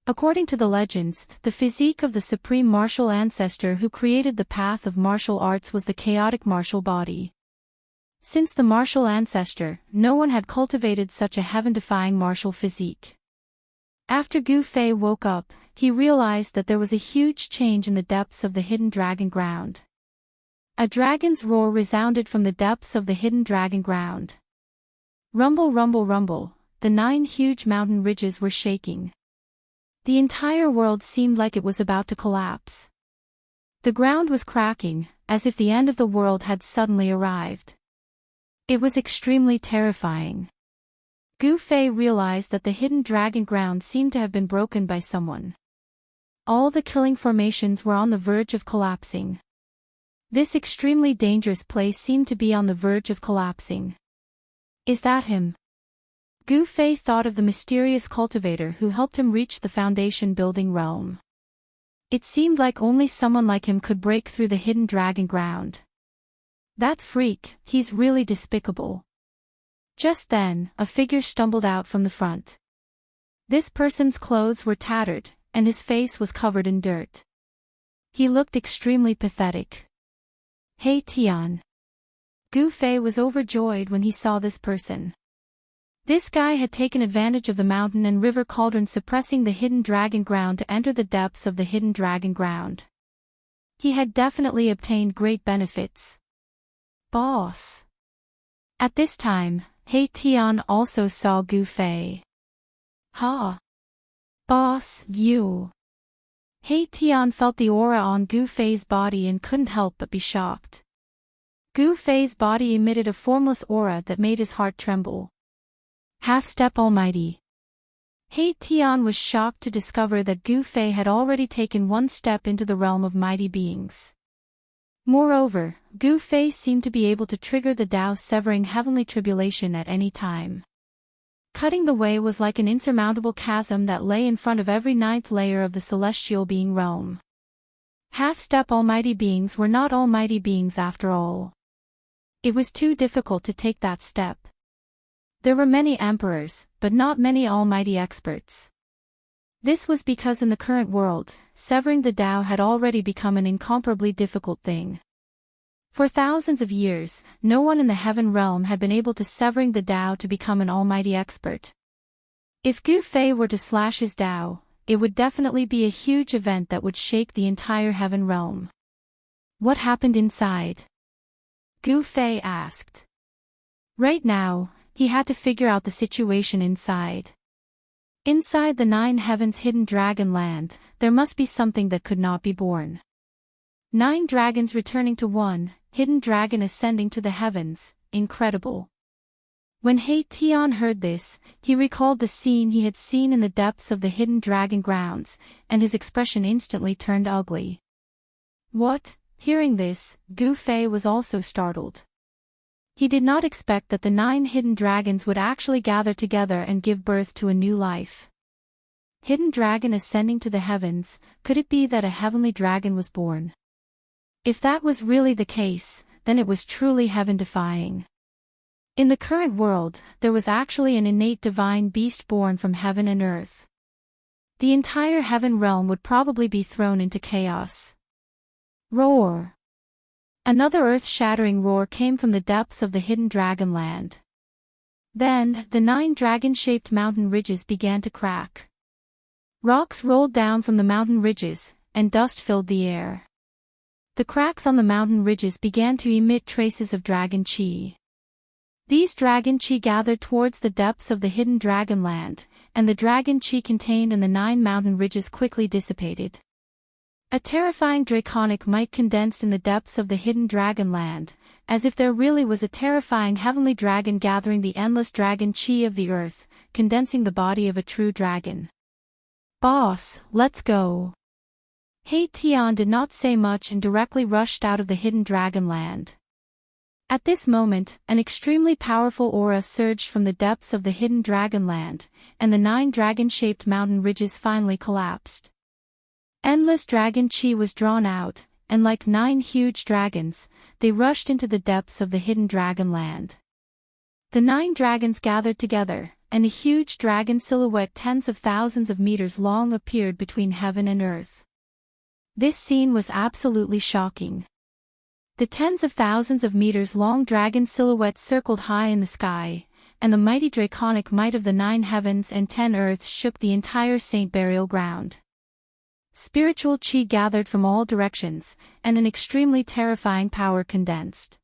According to the legends, the physique of the supreme martial ancestor who created the path of martial arts was the chaotic martial body. Since the martial ancestor, no one had cultivated such a heaven-defying martial physique. After Gu Fei woke up, he realized that there was a huge change in the depths of the hidden dragon ground. A dragon's roar resounded from the depths of the hidden dragon ground. Rumble, rumble, rumble, the 9 huge mountain ridges were shaking. The entire world seemed like it was about to collapse. The ground was cracking, as if the end of the world had suddenly arrived. It was extremely terrifying. Gu Fei realized that the hidden dragon ground seemed to have been broken by someone. All the killing formations were on the verge of collapsing. This extremely dangerous place seemed to be on the verge of collapsing. Is that him? Gu Fei thought of the mysterious cultivator who helped him reach the foundation building realm. It seemed like only someone like him could break through the hidden dragon ground. That freak, he's really despicable. Just then, a figure stumbled out from the front. This person's clothes were tattered, and his face was covered in dirt. He looked extremely pathetic. Hey Tian. Gu Fei was overjoyed when he saw this person. This guy had taken advantage of the mountain and river cauldron suppressing the hidden dragon ground to enter the depths of the hidden dragon ground. He had definitely obtained great benefits. Boss. At this time, He Tian also saw Gu Fei. Ha! Boss, you. He Tian felt the aura on Gu Fei's body and couldn't help but be shocked. Gu Fei's body emitted a formless aura that made his heart tremble. Half-step Almighty. He Tian was shocked to discover that Gu Fei had already taken one step into the realm of mighty beings. Moreover, Gu Fei seemed to be able to trigger the Tao severing heavenly tribulation at any time. Cutting the way was like an insurmountable chasm that lay in front of every 9th layer of the celestial being realm. Half-step almighty beings were not almighty beings after all. It was too difficult to take that step. There were many emperors, but not many almighty experts. This was because in the current world, severing the Tao had already become an incomparably difficult thing. For thousands of years, no one in the heaven realm had been able to severing the Tao to become an almighty expert. If Gu Fei were to slash his Tao, it would definitely be a huge event that would shake the entire heaven realm. What happened inside? Gu Fei asked. Right now, he had to figure out the situation inside. Inside the 9 heavens hidden dragon land, there must be something that could not be born. 9 dragons returning to 1, hidden dragon ascending to the heavens, incredible. When He Tian heard this, he recalled the scene he had seen in the depths of the hidden dragon grounds, and his expression instantly turned ugly. What? Hearing this, Gu Fei was also startled. He did not expect that the 9 hidden dragons would actually gather together and give birth to a new life. Hidden dragon ascending to the heavens, could it be that a heavenly dragon was born? If that was really the case, then it was truly heaven-defying. In the current world, there was actually an innate divine beast born from heaven and earth. The entire heaven realm would probably be thrown into chaos. Roar! Another earth-shattering roar came from the depths of the hidden Dragonland. Then, the 9 dragon-shaped mountain ridges began to crack. Rocks rolled down from the mountain ridges, and dust filled the air. The cracks on the mountain ridges began to emit traces of dragon chi. These dragon chi gathered towards the depths of the hidden Dragonland, and the dragon chi contained in the 9 mountain ridges quickly dissipated. A terrifying draconic might condensed in the depths of the hidden Dragonland, as if there really was a terrifying heavenly dragon gathering the endless dragon chi of the earth, condensing the body of a true dragon. "Boss, let's go." Hei Tian did not say much and directly rushed out of the hidden Dragonland. At this moment, an extremely powerful aura surged from the depths of the hidden Dragonland, and the 9 dragon-shaped mountain ridges finally collapsed. Endless dragon chi was drawn out, and like 9 huge dragons, they rushed into the depths of the hidden Dragonland. The 9 dragons gathered together, and a huge dragon silhouette tens of thousands of meters long appeared between heaven and earth. This scene was absolutely shocking. The tens of thousands of meters long dragon silhouette circled high in the sky, and the mighty draconic might of the 9 heavens and 10 earths shook the entire Saint Burial Ground. Spiritual chi gathered from all directions, and an extremely terrifying power condensed.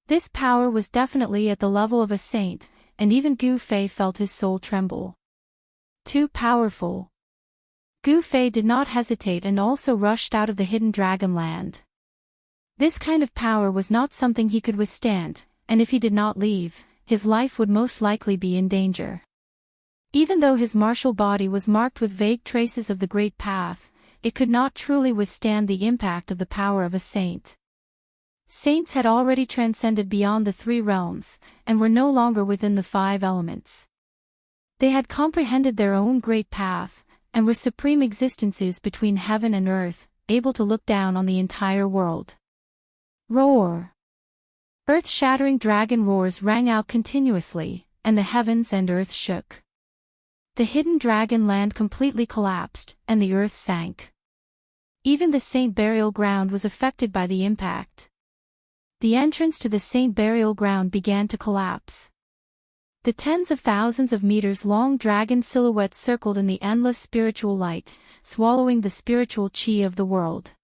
This power was definitely at the level of a saint, and even Gu Fei felt his soul tremble. Too powerful. Gu Fei did not hesitate and also rushed out of the hidden Dragonland. This kind of power was not something he could withstand, and if he did not leave, his life would most likely be in danger. Even though his martial body was marked with vague traces of the Great Path, it could not truly withstand the impact of the power of a saint. Saints had already transcended beyond the 3 realms, and were no longer within the 5 elements. They had comprehended their own Great Path, and were supreme existences between heaven and earth, able to look down on the entire world. Roar! Earth-shattering dragon roars rang out continuously, and the heavens and earth shook. The hidden dragon land completely collapsed, and the earth sank. Even the Saint Burial Ground was affected by the impact. The entrance to the Saint Burial Ground began to collapse. The tens of thousands of meters long dragon silhouette circled in the endless spiritual light, swallowing the spiritual chi of the world.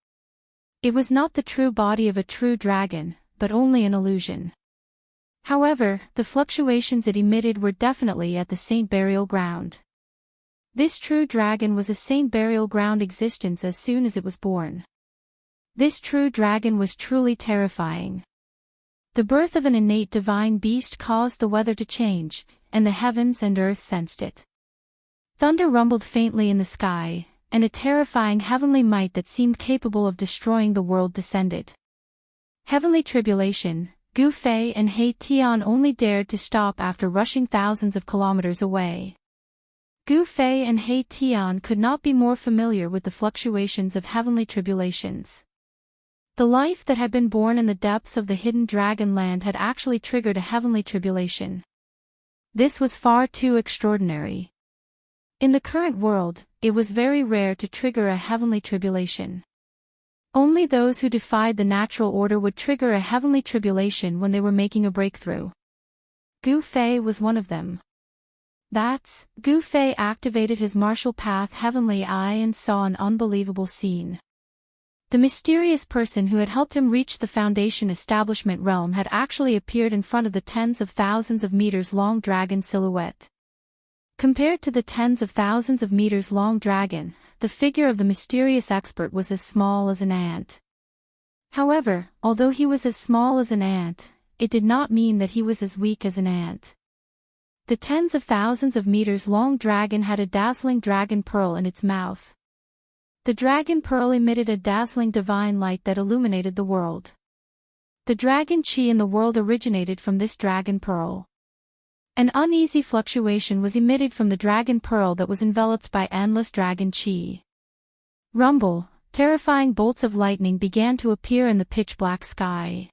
It was not the true body of a true dragon, but only an illusion. However, the fluctuations it emitted were definitely at the Saint Burial Ground. This true dragon was a Saint Burial Ground existence as soon as it was born. This true dragon was truly terrifying. The birth of an innate divine beast caused the weather to change, and the heavens and earth sensed it. Thunder rumbled faintly in the sky, and a terrifying heavenly might that seemed capable of destroying the world descended. Heavenly tribulation, Gu Fei and Hei Tian only dared to stop after rushing thousands of kilometers away. Gu Fei and Hei Tian could not be more familiar with the fluctuations of heavenly tribulations. The life that had been born in the depths of the hidden Dragonland had actually triggered a heavenly tribulation. This was far too extraordinary. In the current world, it was very rare to trigger a heavenly tribulation. Only those who defied the natural order would trigger a heavenly tribulation when they were making a breakthrough. Gu Fei was one of them. Gu Fei activated his martial path heavenly eye and saw an unbelievable scene. The mysterious person who had helped him reach the Foundation Establishment realm had actually appeared in front of the tens of thousands of meters long dragon silhouette. Compared to the tens of thousands of meters long dragon, the figure of the mysterious expert was as small as an ant. However, although he was as small as an ant, it did not mean that he was as weak as an ant. The tens of thousands of meters long dragon had a dazzling dragon pearl in its mouth. The dragon pearl emitted a dazzling divine light that illuminated the world. The dragon chi in the world originated from this dragon pearl. An uneasy fluctuation was emitted from the dragon pearl that was enveloped by endless dragon chi. Rumble, terrifying bolts of lightning began to appear in the pitch-black sky.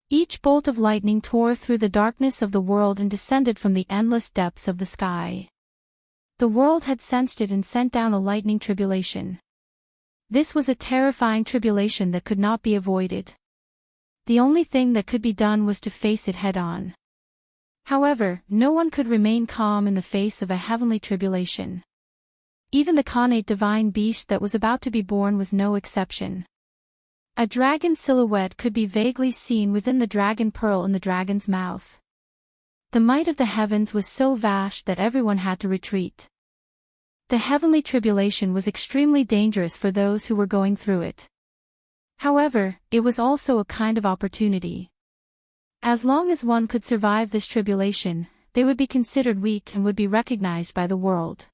Each bolt of lightning tore through the darkness of the world and descended from the endless depths of the sky. The world had sensed it and sent down a lightning tribulation. This was a terrifying tribulation that could not be avoided. The only thing that could be done was to face it head-on. However, no one could remain calm in the face of a heavenly tribulation. Even the connate divine beast that was about to be born was no exception. A dragon silhouette could be vaguely seen within the dragon pearl in the dragon's mouth. The might of the heavens was so vast that everyone had to retreat. The heavenly tribulation was extremely dangerous for those who were going through it. However, it was also a kind of opportunity. As long as one could survive this tribulation, they would be considered weak and would be recognized by the world.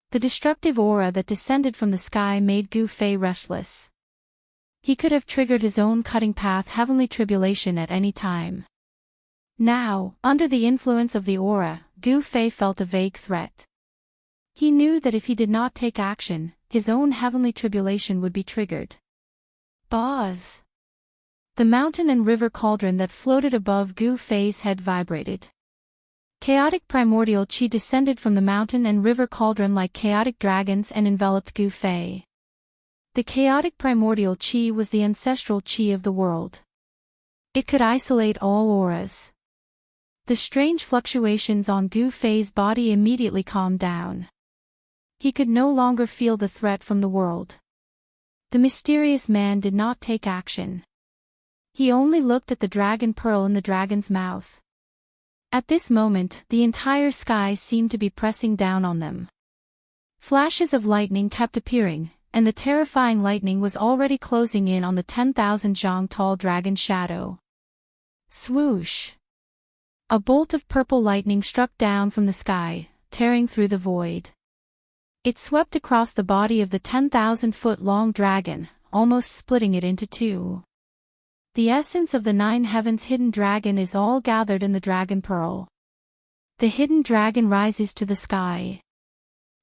The destructive aura that descended from the sky made Gu Fei restless. He could have triggered his own cutting path heavenly tribulation at any time. Now, under the influence of the aura, Gu Fei felt a vague threat. He knew that if he did not take action, his own heavenly tribulation would be triggered. Buzz! The mountain and river cauldron that floated above Gu Fei's head vibrated. Chaotic primordial chi descended from the mountain and river cauldron like chaotic dragons and enveloped Gu Fei. The chaotic primordial chi was the ancestral chi of the world. It could isolate all auras. The strange fluctuations on Gu Fei's body immediately calmed down. He could no longer feel the threat from the world. The mysterious man did not take action. He only looked at the dragon pearl in the dragon's mouth. At this moment, the entire sky seemed to be pressing down on them. Flashes of lightning kept appearing, and the terrifying lightning was already closing in on the 10,000 zhang tall dragon shadow. Swoosh! A bolt of purple lightning struck down from the sky, tearing through the void. It swept across the body of the 10,000-foot-long dragon, almost splitting it into two. The essence of the 9 heavens hidden dragon is all gathered in the dragon pearl. The hidden dragon rises to the sky.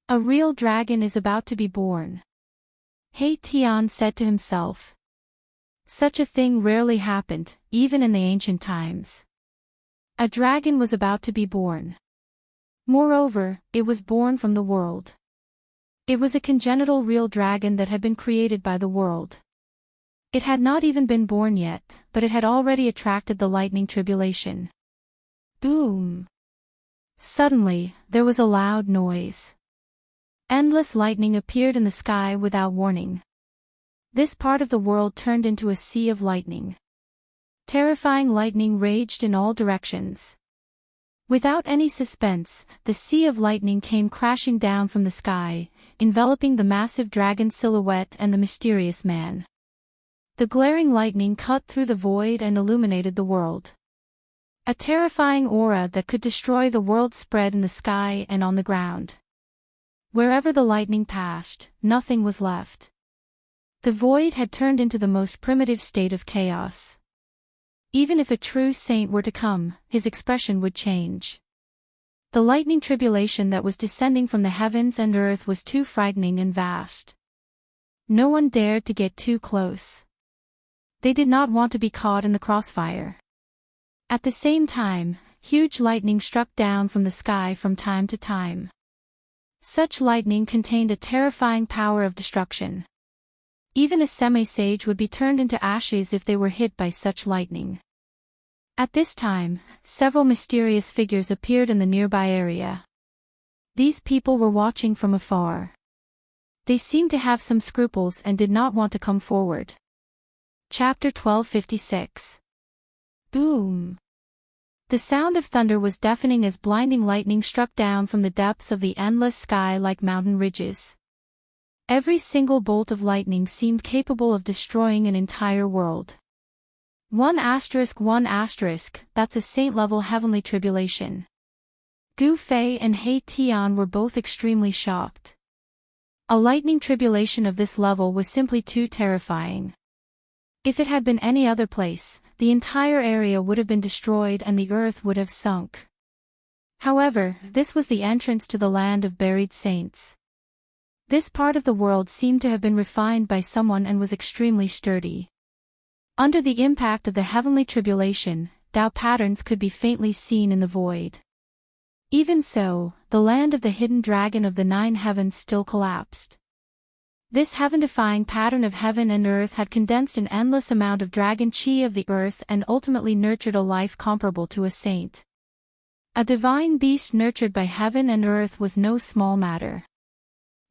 A real dragon is about to be born. He Tian said to himself. Such a thing rarely happened, even in the ancient times. A dragon was about to be born. Moreover, it was born from the world. It was a congenital real dragon that had been created by the world. It had not even been born yet, but it had already attracted the lightning tribulation. Boom! Suddenly, there was a loud noise. Endless lightning appeared in the sky without warning. This part of the world turned into a sea of lightning. Terrifying lightning raged in all directions. Without any suspense, the sea of lightning came crashing down from the sky, enveloping the massive dragon silhouette and the mysterious man. The glaring lightning cut through the void and illuminated the world. A terrifying aura that could destroy the world spread in the sky and on the ground. Wherever the lightning passed, nothing was left. The void had turned into the most primitive state of chaos. Even if a true saint were to come, his expression would change. The lightning tribulation that was descending from the heavens and earth was too frightening and vast. No one dared to get too close. They did not want to be caught in the crossfire. At the same time, huge lightning struck down from the sky from time to time. Such lightning contained a terrifying power of destruction. Even a semi-sage would be turned into ashes if they were hit by such lightning. At this time, several mysterious figures appeared in the nearby area. These people were watching from afar. They seemed to have some scruples and did not want to come forward. Chapter 1256. Boom! The sound of thunder was deafening as blinding lightning struck down from the depths of the endless sky like mountain ridges. Every single bolt of lightning seemed capable of destroying an entire world. 1*1*, that's a saint-level heavenly tribulation. Gu Fei and He Tian were both extremely shocked. A lightning tribulation of this level was simply too terrifying. If it had been any other place, the entire area would have been destroyed and the earth would have sunk. However, this was the entrance to the land of buried saints. This part of the world seemed to have been refined by someone and was extremely sturdy. Under the impact of the heavenly tribulation, Tao patterns could be faintly seen in the void. Even so, the land of the hidden dragon of the 9 heavens still collapsed. This heaven-defying pattern of heaven and earth had condensed an endless amount of dragon chi of the earth and ultimately nurtured a life comparable to a saint. A divine beast nurtured by heaven and earth was no small matter.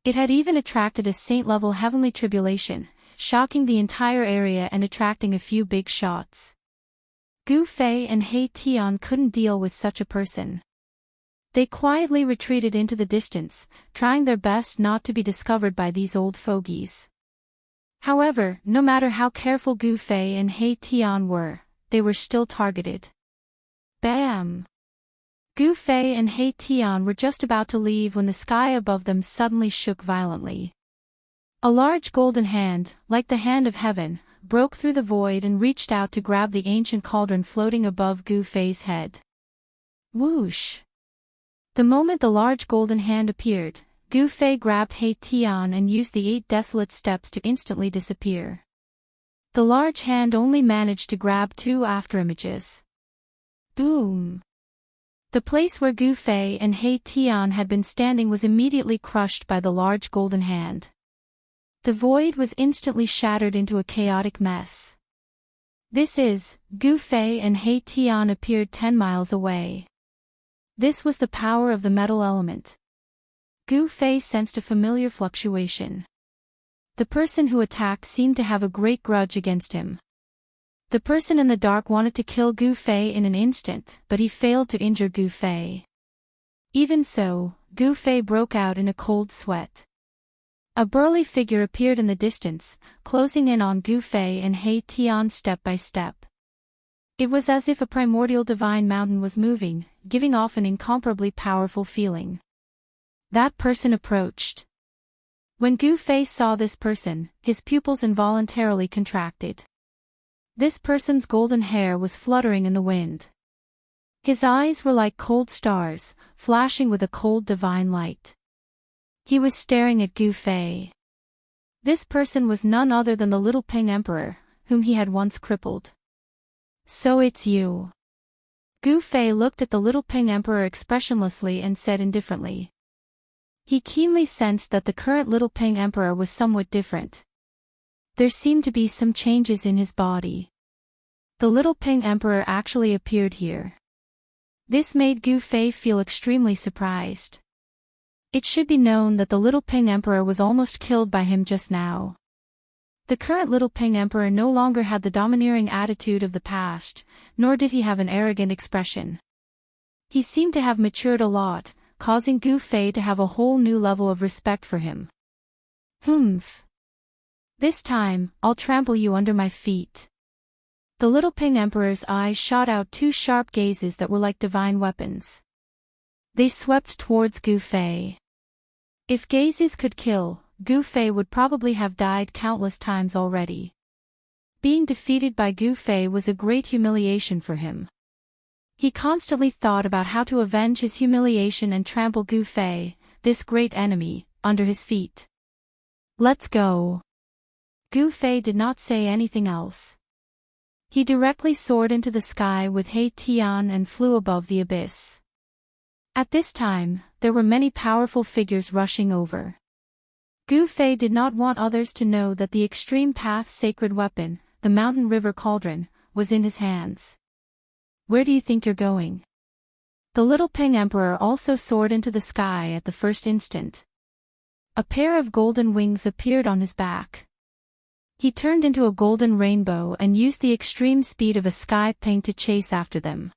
It had even attracted a saint-level heavenly tribulation, shocking the entire area and attracting a few big shots. Gu Fei and He Tian couldn't deal with such a person. They quietly retreated into the distance, trying their best not to be discovered by these old fogies. However, no matter how careful Gu Fei and He Tian were, they were still targeted. Bam! Gu Fei and He Tian were just about to leave when the sky above them suddenly shook violently. A large golden hand, like the hand of heaven, broke through the void and reached out to grab the ancient cauldron floating above Gu Fei's head. Whoosh! The moment the large golden hand appeared, Gu Fei grabbed He Tian and used the 8 desolate steps to instantly disappear. The large hand only managed to grab 2 afterimages. Boom! The place where Gu Fei and He Tian had been standing was immediately crushed by the large golden hand. The void was instantly shattered into a chaotic mess. Gu Fei and He Tian appeared 10 miles away. This was the power of the metal element. Gu Fei sensed a familiar fluctuation. The person who attacked seemed to have a great grudge against him. The person in the dark wanted to kill Gu Fei in an instant, but he failed to injure Gu Fei. Even so, Gu Fei broke out in a cold sweat. A burly figure appeared in the distance, closing in on Gu Fei and He Tian step by step. It was as if a primordial divine mountain was moving, giving off an incomparably powerful feeling. That person approached. When Gu Fei saw this person, his pupils involuntarily contracted. This person's golden hair was fluttering in the wind. His eyes were like cold stars, flashing with a cold divine light. He was staring at Gu Fei. This person was none other than the little Ping Emperor, whom he had once crippled. So it's you. Gu Fei looked at the little Ping Emperor expressionlessly and said indifferently. He keenly sensed that the current little Ping Emperor was somewhat different. There seemed to be some changes in his body. The little Ping Emperor actually appeared here. This made Gu Fei feel extremely surprised. It should be known that the little Ping Emperor was almost killed by him just now. The current little Ping Emperor no longer had the domineering attitude of the past, nor did he have an arrogant expression. He seemed to have matured a lot, causing Gu Fei to have a whole new level of respect for him. Humph. This time, I'll trample you under my feet. The little Ping Emperor's eyes shot out 2 sharp gazes that were like divine weapons. They swept towards Gu Fei. If gazes could kill, Gu Fei would probably have died countless times already. Being defeated by Gu Fei was a great humiliation for him. He constantly thought about how to avenge his humiliation and trample Gu Fei, this great enemy, under his feet. Let's go. Gu Fei did not say anything else. He directly soared into the sky with He Tian and flew above the abyss. At this time, there were many powerful figures rushing over. Gu Fei did not want others to know that the extreme path's sacred weapon, the mountain river cauldron, was in his hands. Where do you think you're going? The little Ping Emperor also soared into the sky at the first instant. A pair of golden wings appeared on his back. He turned into a golden rainbow and used the extreme speed of a sky ping to chase after them.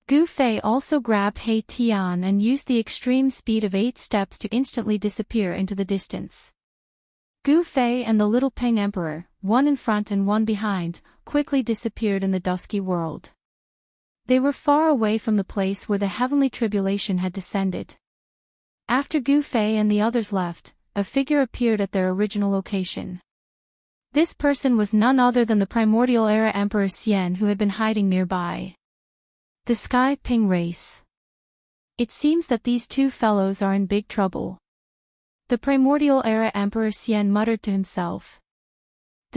Gu Fei also grabbed He Tian and used the extreme speed of 8 steps to instantly disappear into the distance. Gu Fei and the little Ping Emperor, one in front and one behind, quickly disappeared in the dusky world. They were far away from the place where the heavenly tribulation had descended. After Gu Fei and the others left, a figure appeared at their original location. This person was none other than the primordial era Emperor Xian, who had been hiding nearby. The Sky Ping race. It seems that these 2 fellows are in big trouble. The primordial era Emperor Xian muttered to himself.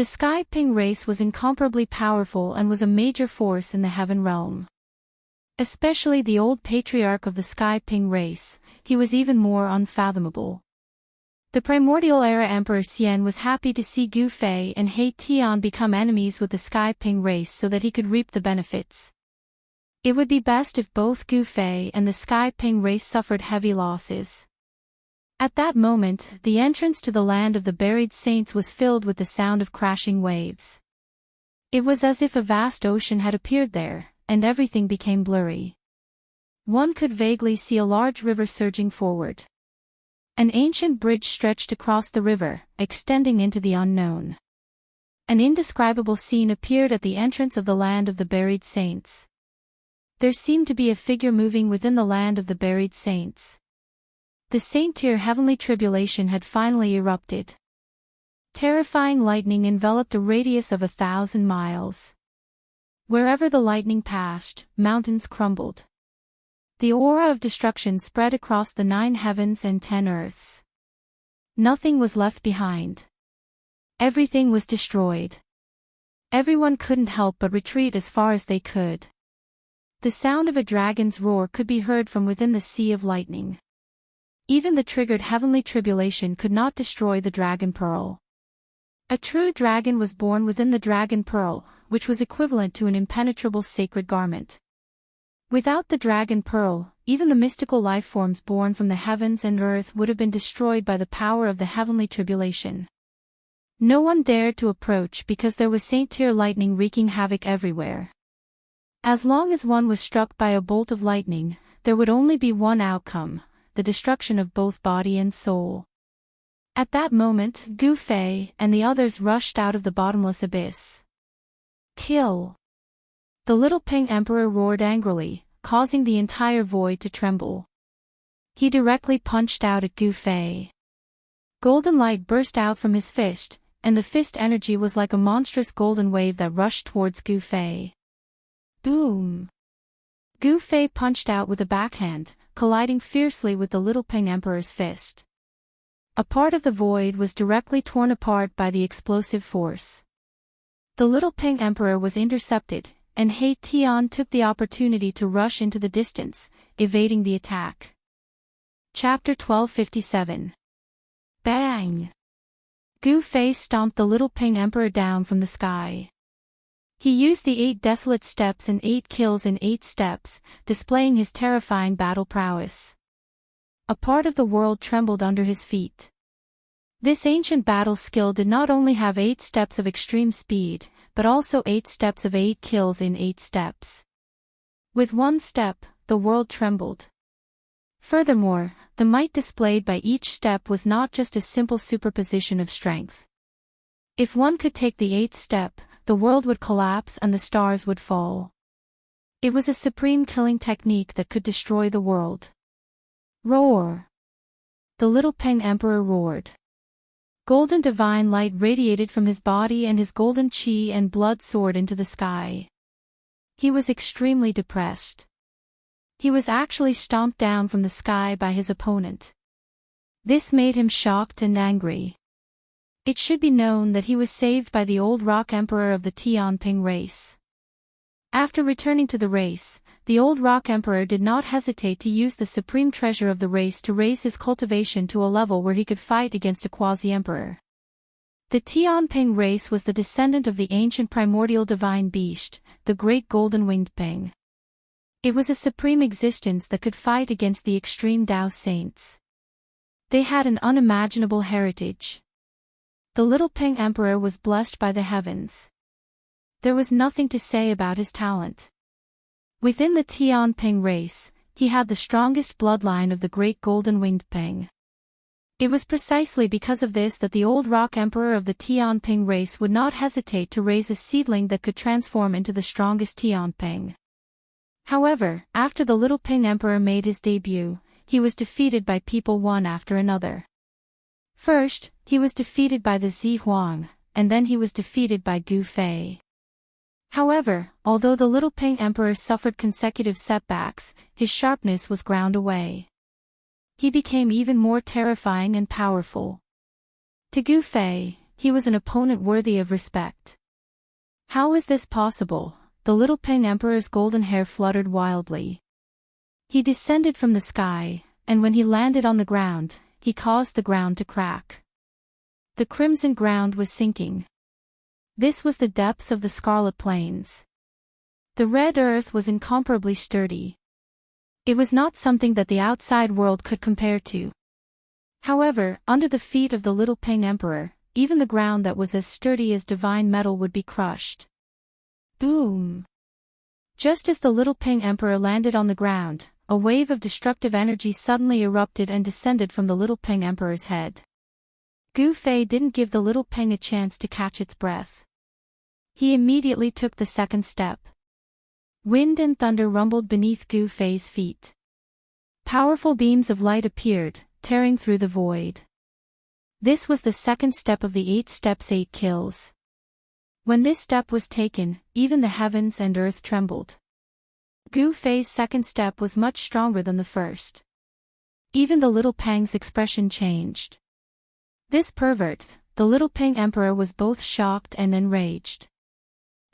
The Sky Ping race was incomparably powerful and was a major force in the heaven realm. Especially the old patriarch of the Sky Ping race, he was even more unfathomable. The primordial era Emperor Xian was happy to see Gu Fei and He Tian become enemies with the Sky Ping race so that he could reap the benefits. It would be best if both Gu Fei and the Sky Ping race suffered heavy losses. At that moment, the entrance to the land of the buried saints was filled with the sound of crashing waves. It was as if a vast ocean had appeared there, and everything became blurry. One could vaguely see a large river surging forward. An ancient bridge stretched across the river, extending into the unknown. An indescribable scene appeared at the entrance of the land of the buried saints. There seemed to be a figure moving within the land of the buried saints. The saint-tier heavenly tribulation had finally erupted. Terrifying lightning enveloped a radius of 1,000 miles. Wherever the lightning passed, mountains crumbled. The aura of destruction spread across the 9 heavens and 10 earths. Nothing was left behind. Everything was destroyed. Everyone couldn't help but retreat as far as they could. The sound of a dragon's roar could be heard from within the sea of lightning. Even the triggered heavenly tribulation could not destroy the dragon pearl. A true dragon was born within the dragon pearl, which was equivalent to an impenetrable sacred garment. Without the dragon pearl, even the mystical life forms born from the heavens and earth would have been destroyed by the power of the heavenly tribulation. No one dared to approach because there was saint-tier lightning wreaking havoc everywhere. As long as one was struck by a bolt of lightning, there would only be one outcome: the destruction of both body and soul. At that moment, Gu Fei and the others rushed out of the bottomless abyss. Kill! The little Ping Emperor roared angrily, causing the entire void to tremble. He directly punched out at Gu Fei. Golden light burst out from his fist, and the fist energy was like a monstrous golden wave that rushed towards Gu Fei. Boom! Gu Fei punched out with a backhand, colliding fiercely with the little Ping Emperor's fist. A part of the void was directly torn apart by the explosive force. The little Ping Emperor was intercepted, and He Tian took the opportunity to rush into the distance, evading the attack. Chapter 1257. Bang! Gu Fei stomped the little Ping Emperor down from the sky. He used the 8 desolate steps and 8 kills in 8 steps, displaying his terrifying battle prowess. A part of the world trembled under his feet. This ancient battle skill did not only have 8 steps of extreme speed, but also 8 steps of 8 kills in 8 steps. With one step, the world trembled. Furthermore, the might displayed by each step was not just a simple superposition of strength. If one could take the 8th step, the world would collapse and the stars would fall. It was a supreme killing technique that could destroy the world. Roar! The little Ping Emperor roared. Golden divine light radiated from his body and his golden qi and blood soared into the sky. He was extremely depressed. He was actually stomped down from the sky by his opponent. This made him shocked and angry. It should be known that he was saved by the old rock emperor of the Tianping race. After returning to the race, the old rock emperor did not hesitate to use the supreme treasure of the race to raise his cultivation to a level where he could fight against a quasi-emperor. The Tianping race was the descendant of the ancient primordial divine beast, the great golden-winged Ping. It was a supreme existence that could fight against the extreme Dao saints. They had an unimaginable heritage. The little Ping Emperor was blessed by the heavens. There was nothing to say about his talent. Within the Tianping race, he had the strongest bloodline of the great golden-winged Ping. It was precisely because of this that the old rock emperor of the Tianping race would not hesitate to raise a seedling that could transform into the strongest Tianping. However, after the little Ping Emperor made his debut, he was defeated by people one after another. First, he was defeated by the Zi Huang, and then he was defeated by Gu Fei. However, although the little Ping Emperor suffered consecutive setbacks, his sharpness was ground away. He became even more terrifying and powerful. To Gu Fei, he was an opponent worthy of respect. How is this possible? The little Peng Emperor's golden hair fluttered wildly. He descended from the sky, and when he landed on the ground, he caused the ground to crack. The crimson ground was sinking. This was the depths of the Scarlet Plains. The red earth was incomparably sturdy. It was not something that the outside world could compare to. However, under the feet of the little Peng Emperor, even the ground that was as sturdy as divine metal would be crushed. Boom! Just as the little Peng Emperor landed on the ground, a wave of destructive energy suddenly erupted and descended from the little Peng Emperor's head. Gu Fei didn't give the little Peng a chance to catch its breath. He immediately took the second step. Wind and thunder rumbled beneath Gu Fei's feet. Powerful beams of light appeared, tearing through the void. This was the second step of the 8 steps 8 kills. When this step was taken, even the heavens and earth trembled. Gu Fei's second step was much stronger than the first. Even the little Peng's expression changed. This pervert, the little Peng Emperor, was both shocked and enraged.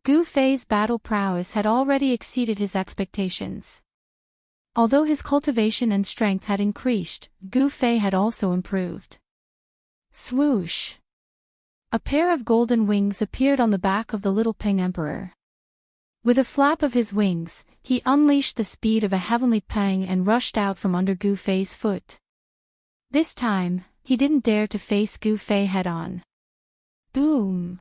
Gu Fei's battle prowess had already exceeded his expectations. Although his cultivation and strength had increased, Gu Fei had also improved. Swoosh! A pair of golden wings appeared on the back of the little Peng Emperor. With a flap of his wings, he unleashed the speed of a heavenly peng and rushed out from under Gu Fei's foot. This time, he didn't dare to face Gu Fei head-on. Boom!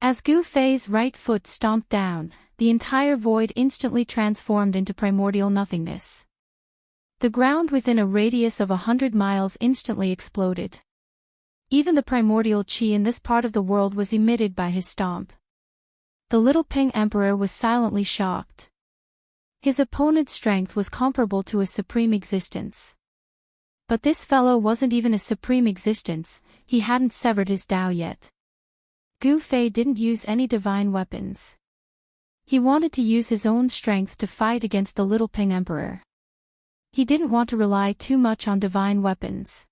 As Gu Fei's right foot stomped down, the entire void instantly transformed into primordial nothingness. The ground within a radius of 100 miles instantly exploded. Even the primordial qi in this part of the world was emitted by his stomp. The little Peng Emperor was silently shocked. His opponent's strength was comparable to a supreme existence. But this fellow wasn't even a supreme existence, he hadn't severed his Tao yet. Gu Fei didn't use any divine weapons. He wanted to use his own strength to fight against the little Peng Emperor. He didn't want to rely too much on divine weapons.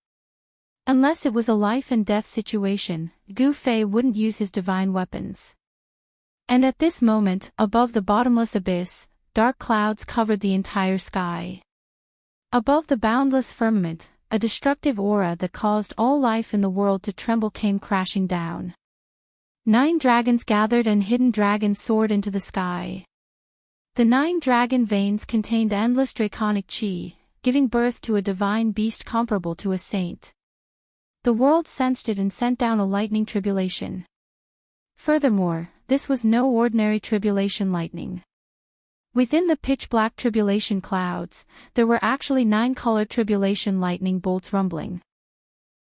Unless it was a life and death situation, Gu Fei wouldn't use his divine weapons. And at this moment, above the bottomless abyss, dark clouds covered the entire sky. Above the boundless firmament, a destructive aura that caused all life in the world to tremble came crashing down. 9 dragons gathered and hidden dragons soared into the sky. The 9 dragon veins contained endless draconic qi, giving birth to a divine beast comparable to a saint. The world sensed it and sent down a lightning tribulation. Furthermore, this was no ordinary tribulation lightning. Within the pitch-black tribulation clouds, there were actually 9-colored tribulation lightning bolts rumbling.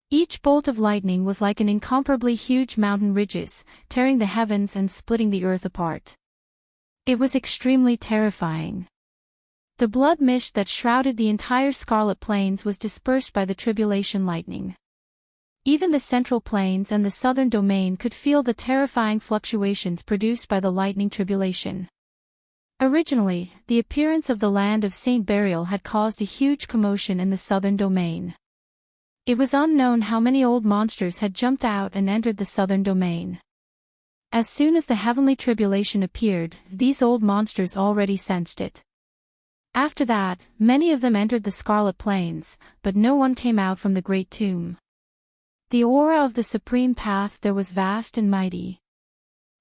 Each bolt of lightning was like an incomparably huge mountain ridges, tearing the heavens and splitting the earth apart. It was extremely terrifying. The blood mist that shrouded the entire Scarlet Plains was dispersed by the tribulation lightning. Even the Central Plains and the Southern Domain could feel the terrifying fluctuations produced by the lightning tribulation. Originally, the appearance of the land of Saint Burial had caused a huge commotion in the Southern Domain. It was unknown how many old monsters had jumped out and entered the Southern Domain. As soon as the heavenly tribulation appeared, these old monsters already sensed it. After that, many of them entered the Scarlet Plains, but no one came out from the Great Tomb. The aura of the Supreme Path there was vast and mighty.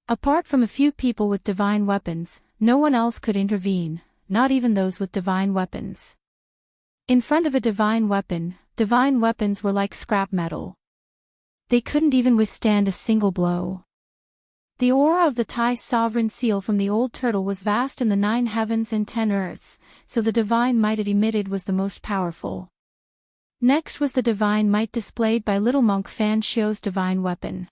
Apart from a few people with divine weapons, no one else could intervene, not even those with divine weapons. In front of a divine weapons were like scrap metal. They couldn't even withstand a single blow. The aura of the Tai sovereign seal from the old turtle was vast in the 9 heavens and 10 earths, so the divine might it emitted was the most powerful. Next was the divine might displayed by little monk Fan Xiu's divine weapon.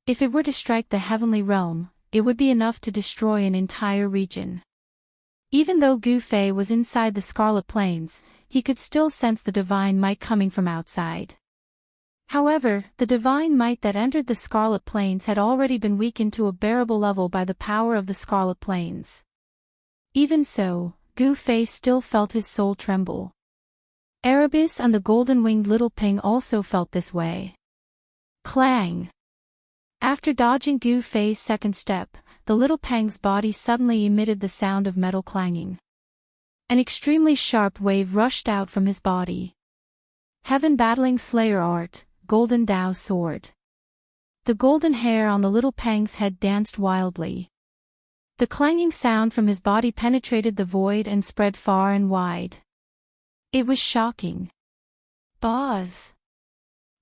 If it were to strike the heavenly realm, it would be enough to destroy an entire region. Even though Gu Fei was inside the Scarlet Plains, he could still sense the divine might coming from outside. However, the divine might that entered the Scarlet Plains had already been weakened to a bearable level by the power of the Scarlet Plains. Even so, Gu Fei still felt his soul tremble. Erebus and the golden-winged little Ping also felt this way. Clang! After dodging Gu Fei's second step, the little Peng's body suddenly emitted the sound of metal clanging. An extremely sharp wave rushed out from his body. Heaven Battling Slayer Art, Golden Dao Sword. The golden hair on the little Peng's head danced wildly. The clanging sound from his body penetrated the void and spread far and wide. It was shocking. Buzz!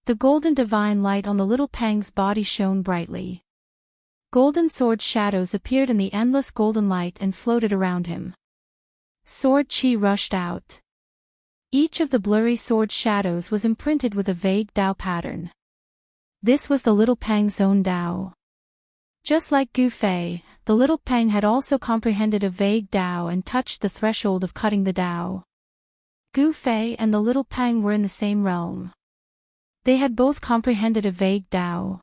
The golden divine light on the little Peng's body shone brightly. Golden sword shadows appeared in the endless golden light and floated around him. Sword chi rushed out. Each of the blurry sword shadows was imprinted with a vague Dao pattern. This was the little Peng's own Dao. Just like Gu Fei, the little Peng had also comprehended a vague Dao and touched the threshold of cutting the Dao. Gu Fei and the little Peng were in the same realm. They had both comprehended a vague Dao.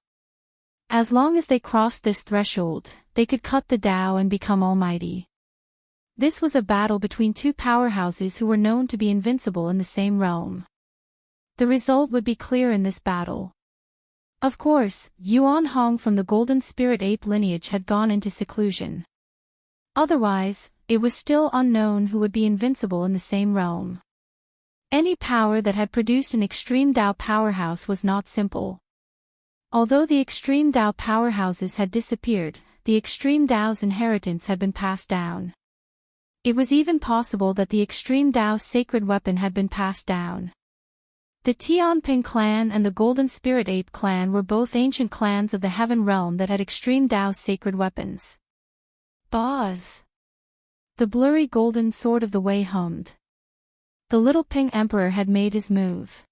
As long as they crossed this threshold, they could cut the Dao and become almighty. This was a battle between two powerhouses who were known to be invincible in the same realm. The result would be clear in this battle. Of course, Yuan Hong from the Golden Spirit Ape lineage had gone into seclusion. Otherwise, it was still unknown who would be invincible in the same realm. Any power that had produced an extreme Dao powerhouse was not simple. Although the extreme Dao powerhouses had disappeared, the extreme Dao's inheritance had been passed down. It was even possible that the extreme Dao's sacred weapon had been passed down. The Tianping clan and the Golden Spirit Ape clan were both ancient clans of the Heaven Realm that had extreme Dao's sacred weapons. Buzz! The blurry golden sword of the Wei hummed. The little Ping Emperor had made his move.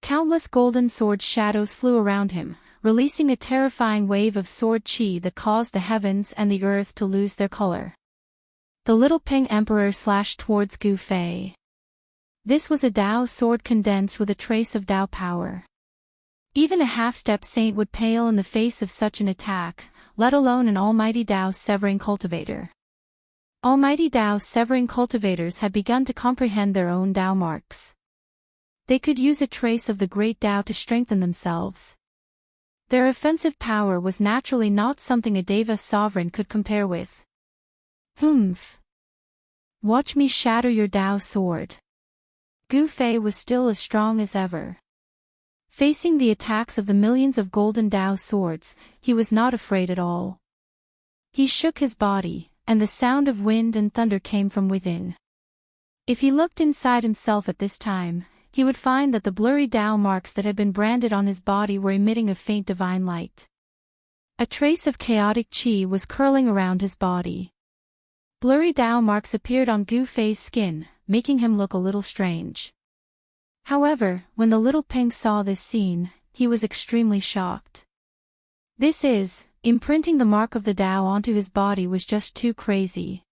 Countless golden sword shadows flew around him, releasing a terrifying wave of sword chi that caused the heavens and the earth to lose their color. The little Ping Emperor slashed towards Gu Fei. This was a Dao sword condensed with a trace of Dao power. Even a half-step saint would pale in the face of such an attack, let alone an almighty Dao severing cultivator. Almighty Dao severing cultivators had begun to comprehend their own Dao marks. They could use a trace of the great Dao to strengthen themselves. Their offensive power was naturally not something a Deva sovereign could compare with. Humph! Watch me shatter your Dao sword. Gu Fei was still as strong as ever. Facing the attacks of the millions of golden Dao swords, he was not afraid at all. He shook his body, and the sound of wind and thunder came from within. If he looked inside himself at this time, he would find that the blurry Dao marks that had been branded on his body were emitting a faint divine light. A trace of chaotic chi was curling around his body. Blurry Dao marks appeared on Gu Fei's skin, making him look a little strange. However, when the little Peng saw this scene, he was extremely shocked. Imprinting the mark of the Dao onto his body was just too crazy.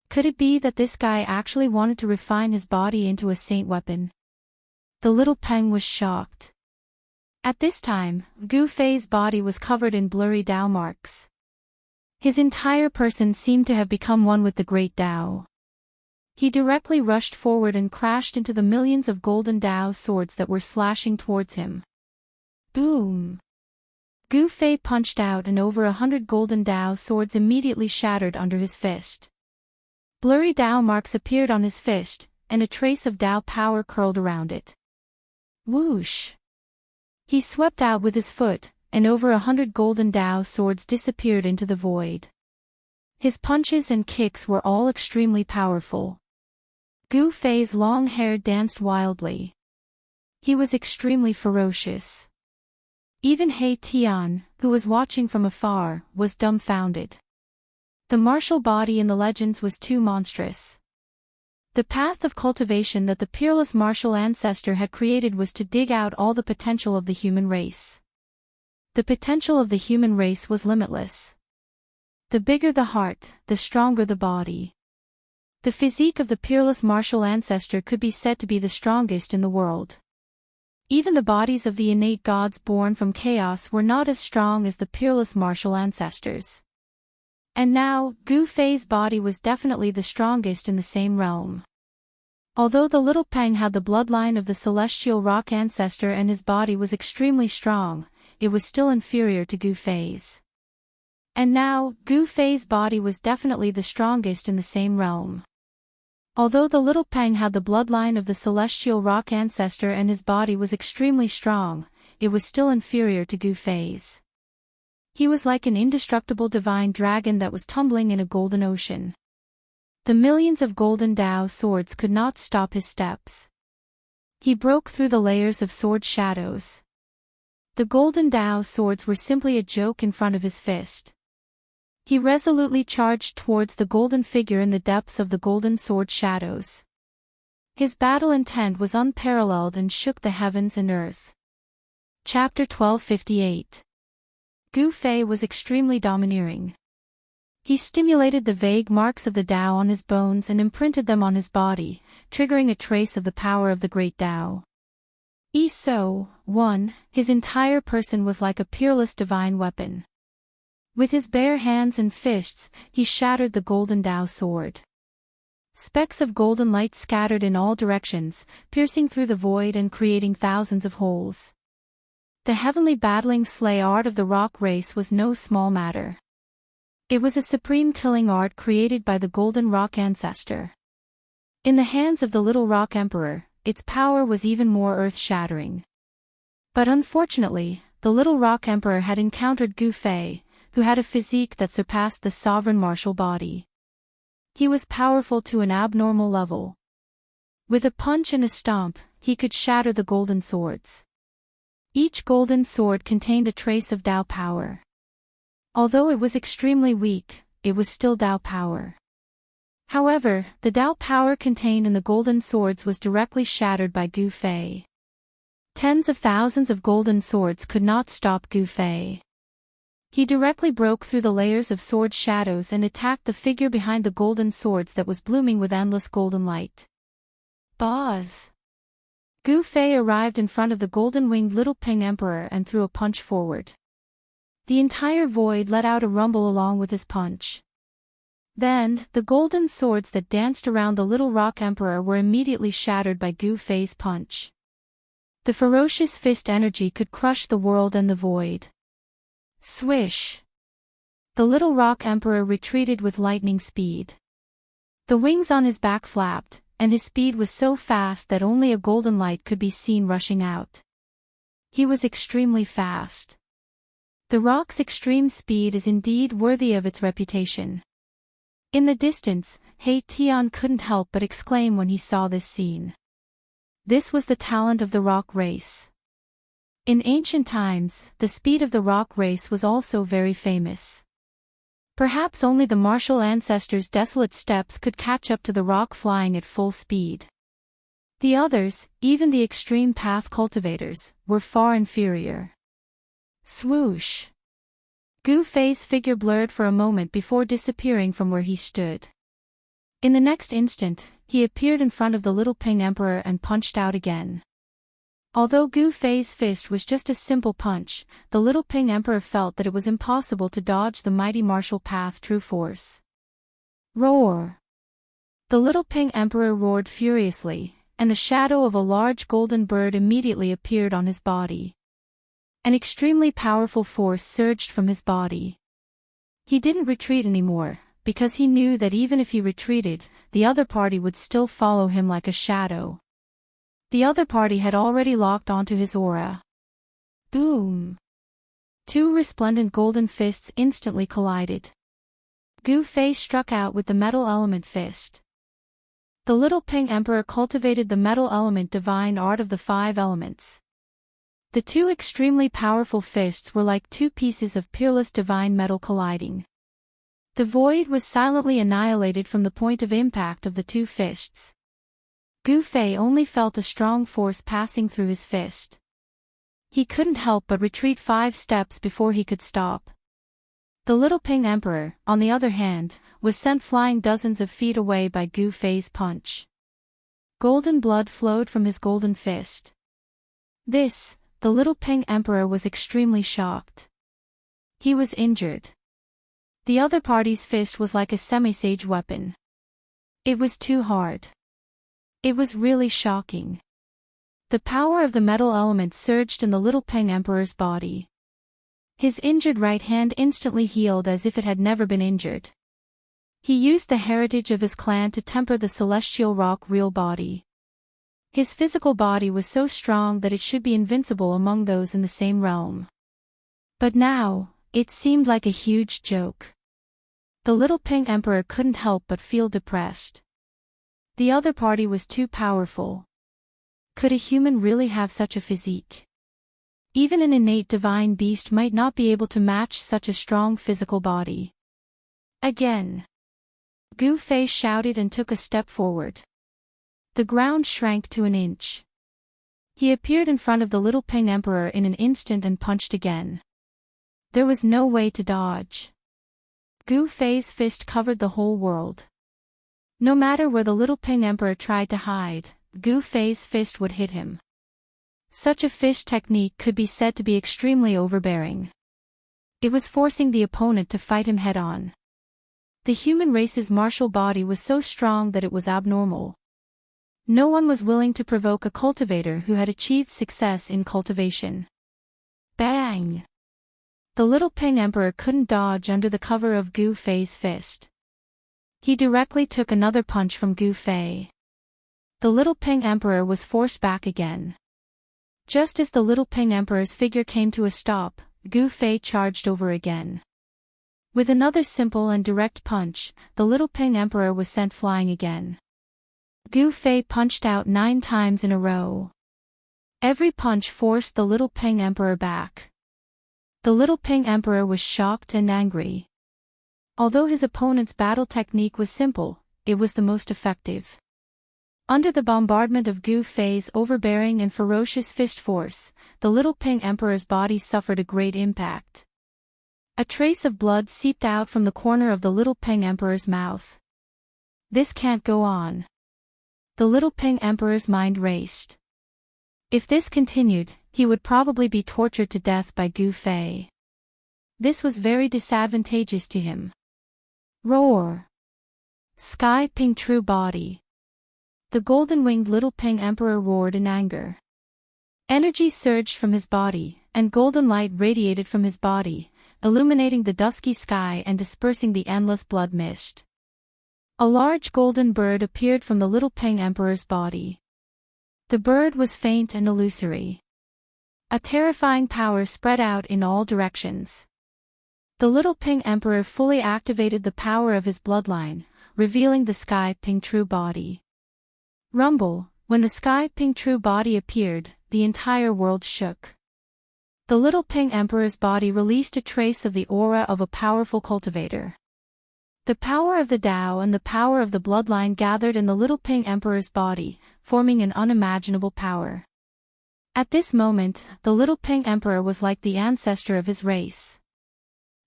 Could it be that this guy actually wanted to refine his body into a saint weapon? The little Peng was shocked. At this time, Gu Fei's body was covered in blurry Dao marks. His entire person seemed to have become one with the great Dao. He directly rushed forward and crashed into the millions of golden Dao swords that were slashing towards him. Boom! Gu Fei punched out and over 100 golden Dao swords immediately shattered under his fist. Blurry Dao marks appeared on his fist, and a trace of Dao power curled around it. Whoosh! He swept out with his foot, and over 100 golden Dao swords disappeared into the void. His punches and kicks were all extremely powerful. Gu Fei's long hair danced wildly. He was extremely ferocious. Even He Tian, who was watching from afar, was dumbfounded. The martial body in the legends was too monstrous. The path of cultivation that the peerless martial ancestor had created was to dig out all the potential of the human race. The potential of the human race was limitless. The bigger the heart, the stronger the body. The physique of the peerless martial ancestor could be said to be the strongest in the world. Even the bodies of the innate gods born from chaos were not as strong as the peerless martial ancestors. And now, Gu Fei's body was definitely the strongest in the same realm. Although the little Peng had the bloodline of the celestial rock ancestor and his body was extremely strong, it was still inferior to Gu Fei's. And now, Gu Fei's body was definitely the strongest in the same realm. Although the little Peng had the bloodline of the celestial rock ancestor and his body was extremely strong, it was still inferior to Gu Fei's. He was like an indestructible divine dragon that was tumbling in a golden ocean. The millions of golden Dao swords could not stop his steps. He broke through the layers of sword shadows. The golden Dao swords were simply a joke in front of his fist. He resolutely charged towards the golden figure in the depths of the golden sword shadows. His battle intent was unparalleled and shook the heavens and earth. Chapter 1258. Gu Fei was extremely domineering. He stimulated the vague marks of the Tao on his bones and imprinted them on his body, triggering a trace of the power of the great Tao. His entire person was like a peerless divine weapon. With his bare hands and fists, he shattered the golden Tao sword. Specks of golden light scattered in all directions, piercing through the void and creating thousands of holes. The heavenly battling slay art of the rock race was no small matter. It was a supreme killing art created by the golden rock ancestor. In the hands of the little rock emperor, its power was even more earth-shattering. But unfortunately, the little rock emperor had encountered Gu Fei, who had a physique that surpassed the sovereign martial body. He was powerful to an abnormal level. With a punch and a stomp, he could shatter the golden swords. Each golden sword contained a trace of Tao power. Although it was extremely weak, it was still Tao power. However, the Tao power contained in the golden swords was directly shattered by Gu Fei. Tens of thousands of golden swords could not stop Gu Fei. He directly broke through the layers of sword shadows and attacked the figure behind the golden swords that was blooming with endless golden light. Buzz! Gu Fei arrived in front of the golden-winged little Ping Emperor and threw a punch forward. The entire void let out a rumble along with his punch. Then, the golden swords that danced around the little rock emperor were immediately shattered by Gu Fei's punch. The ferocious fist energy could crush the world and the void. Swish! The little rock emperor retreated with lightning speed. The wings on his back flapped, and his speed was so fast that only a golden light could be seen rushing out. He was extremely fast. The rock's extreme speed is indeed worthy of its reputation. In the distance, He Tian couldn't help but exclaim when he saw this scene. This was the talent of the rock race. In ancient times, the speed of the rock race was also very famous. Perhaps only the martial ancestors' desolate steps could catch up to the rock flying at full speed. The others, even the extreme path cultivators, were far inferior. Swoosh! Gu Fei's figure blurred for a moment before disappearing from where he stood. In the next instant, he appeared in front of the little Ping Emperor and punched out again. Although Gu Fei's fist was just a simple punch, the little Ping Emperor felt that it was impossible to dodge the mighty martial path true force. Roar! The little Ping Emperor roared furiously, and the shadow of a large golden bird immediately appeared on his body. An extremely powerful force surged from his body. He didn't retreat anymore, because he knew that even if he retreated, the other party would still follow him like a shadow. The other party had already locked onto his aura. Boom! Two resplendent golden fists instantly collided. Gu Fei struck out with the metal element fist. The little Ping Emperor cultivated the metal element divine art of the 5 elements. The two extremely powerful fists were like two pieces of peerless divine metal colliding. The void was silently annihilated from the point of impact of the two fists. Gu Fei only felt a strong force passing through his fist. He couldn't help but retreat 5 steps before he could stop. The little Ping Emperor, on the other hand, was sent flying dozens of feet away by Gu Fei's punch. Golden blood flowed from his golden fist. The little Ping Emperor was extremely shocked. He was injured. The other party's fist was like a semi-sage weapon. It was too hard. It was really shocking. The power of the metal element surged in the little Ping Emperor's body. His injured right hand instantly healed as if it had never been injured. He used the heritage of his clan to temper the celestial rock real body. His physical body was so strong that it should be invincible among those in the same realm. But now, it seemed like a huge joke. The little pink emperor couldn't help but feel depressed. The other party was too powerful. Could a human really have such a physique? Even an innate divine beast might not be able to match such a strong physical body. Again. Gu Fei shouted and took a step forward. The ground shrank to an inch. He appeared in front of the little pink emperor in an instant and punched again. There was no way to dodge. Gu Fei's fist covered the whole world. No matter where the little pink emperor tried to hide, Gu Fei's fist would hit him. Such a fist technique could be said to be extremely overbearing. It was forcing the opponent to fight him head-on. The human race's martial body was so strong that it was abnormal. No one was willing to provoke a cultivator who had achieved success in cultivation. Bang! The little pink emperor couldn't dodge under the cover of Gu Fei's fist. He directly took another punch from Gu Fei. The little pink emperor was forced back again. Just as the little pink emperor's figure came to a stop, Gu Fei charged over again. With another simple and direct punch, the little pink emperor was sent flying again. Gu Fei punched out 9 times in a row. Every punch forced the little pink emperor back. The little pink emperor was shocked and angry. Although his opponent's battle technique was simple, it was the most effective. Under the bombardment of Gu Fei's overbearing and ferocious fist force, the little pink emperor's body suffered a great impact. A trace of blood seeped out from the corner of the little pink emperor's mouth. This can't go on. The little pink emperor's mind raced. If this continued, he would probably be tortured to death by Gu Fei. This was very disadvantageous to him. Roar! Sky Pink True Body. The golden-winged little pink emperor roared in anger. Energy surged from his body, and golden light radiated from his body, illuminating the dusky sky and dispersing the endless blood mist. A large golden bird appeared from the little pink emperor's body. The bird was faint and illusory. A terrifying power spread out in all directions. The little pink emperor fully activated the power of his bloodline, revealing the sky pink true body. Rumble, when the sky pink true body appeared, the entire world shook. The little pink emperor's body released a trace of the aura of a powerful cultivator. The power of the Tao and the power of the bloodline gathered in the little pink emperor's body, forming an unimaginable power. At this moment, the little pink emperor was like the ancestor of his race.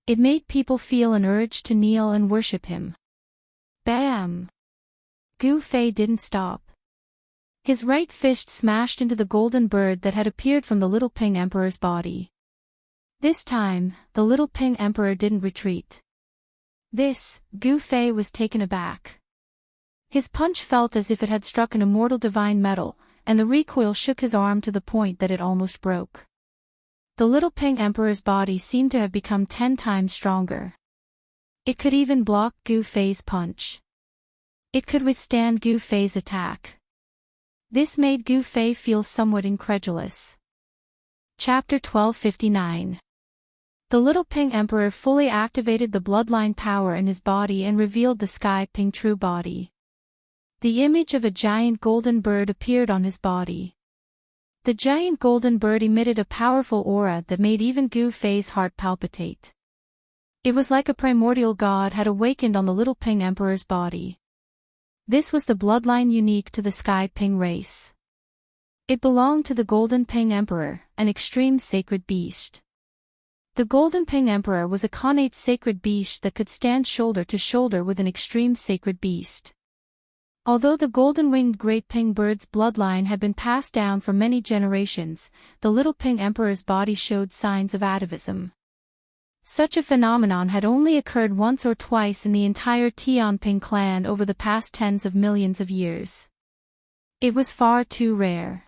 It made people feel an urge to kneel and worship him. Bam! Gu Fei didn't stop. His right fist smashed into the golden bird that had appeared from the little pink emperor's body. This time, the little pink emperor didn't retreat. Gu Fei was taken aback. His punch felt as if it had struck an immortal divine metal, and the recoil shook his arm to the point that it almost broke. The little pink emperor's body seemed to have become 10 times stronger. It could even block Gu Fei's punch. It could withstand Gu Fei's attack. This made Gu Fei feel somewhat incredulous. Chapter 1259. The little pink emperor fully activated the bloodline power in his body and revealed the sky pink true body. The image of a giant golden bird appeared on his body. The giant golden bird emitted a powerful aura that made even Gu Fei's heart palpitate. It was like a primordial god had awakened on the little pink emperor's body. This was the bloodline unique to the Sky Ping race. It belonged to the Golden Ping Emperor, an extreme sacred beast. The Golden Ping Emperor was a connate sacred beast that could stand shoulder to shoulder with an extreme sacred beast. Although the golden-winged Great Ping Bird's bloodline had been passed down for many generations, the Little Ping Emperor's body showed signs of atavism. Such a phenomenon had only occurred once or twice in the entire Tianping clan over the past tens of millions of years. It was far too rare.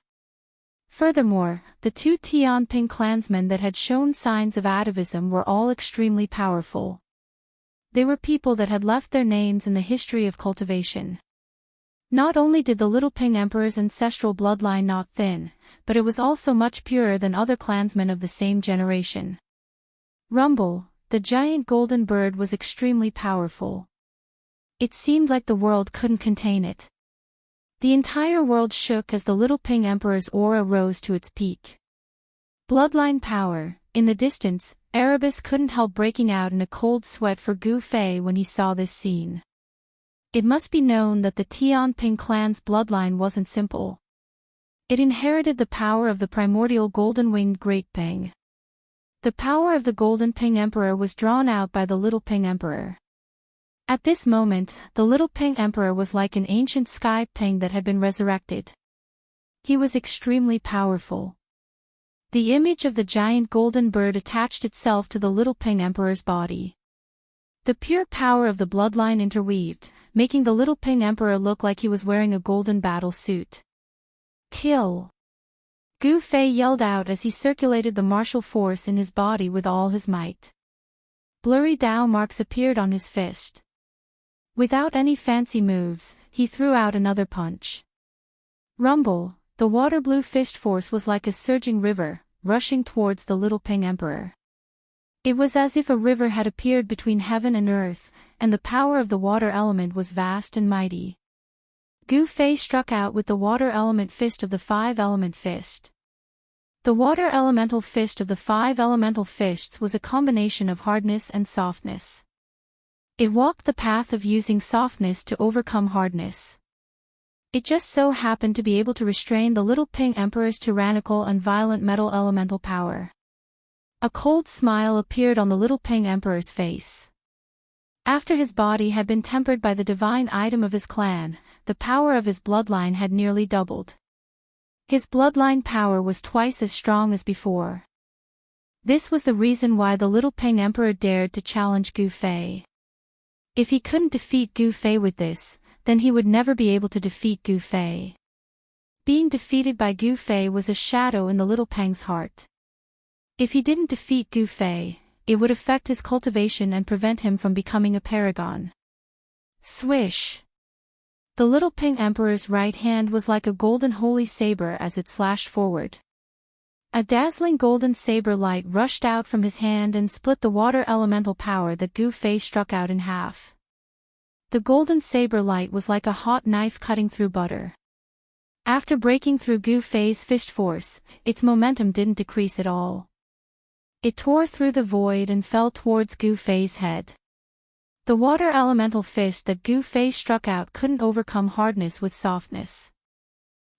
Furthermore, the two Tianping clansmen that had shown signs of atavism were all extremely powerful. They were people that had left their names in the history of cultivation. Not only did the Little Ping Emperor's ancestral bloodline not thin, but it was also much purer than other clansmen of the same generation. Rumble, the giant golden bird, was extremely powerful. It seemed like the world couldn't contain it. The entire world shook as the Little Ping Emperor's aura rose to its peak. Bloodline power. In the distance, Erebus couldn't help breaking out in a cold sweat for Gu Fei when he saw this scene. It must be known that the Tianping clan's bloodline wasn't simple. It inherited the power of the primordial golden-winged Great Ping. The power of the Golden Ping Emperor was drawn out by the Little Ping Emperor. At this moment, the Little Ping Emperor was like an ancient sky ping that had been resurrected. He was extremely powerful. The image of the giant golden bird attached itself to the Little Ping Emperor's body. The pure power of the bloodline interweaved, making the Little Ping Emperor look like he was wearing a golden battle suit. Kill! Gu Fei yelled out as he circulated the martial force in his body with all his might. Blurry Dao marks appeared on his fist. Without any fancy moves, he threw out another punch. Rumble, the water blue fist force was like a surging river, rushing towards the Little Ping Emperor. It was as if a river had appeared between heaven and earth, and the power of the water element was vast and mighty. Gu Fei struck out with the water element fist of the five-element fist. The water elemental fist of the five elemental fists was a combination of hardness and softness. It walked the path of using softness to overcome hardness. It just so happened to be able to restrain the Little Ping Emperor's tyrannical and violent metal elemental power. A cold smile appeared on the Little Ping Emperor's face. After his body had been tempered by the divine item of his clan, the power of his bloodline had nearly doubled. His bloodline power was twice as strong as before. This was the reason why the Little Ping Emperor dared to challenge Gu Fei. If he couldn't defeat Gu Fei with this, then he would never be able to defeat Gu Fei. Being defeated by Gu Fei was a shadow in the Little Peng's heart. If he didn't defeat Gu Fei, it would affect his cultivation and prevent him from becoming a paragon. Swish! The Little Ping Emperor's right hand was like a golden holy saber as it slashed forward. A dazzling golden saber light rushed out from his hand and split the water elemental power that Gu Fei struck out in half. The golden saber light was like a hot knife cutting through butter. After breaking through Gu Fei's fist force, its momentum didn't decrease at all. It tore through the void and fell towards Gu Fei's head. The water elemental fist that Gu Fei struck out couldn't overcome hardness with softness.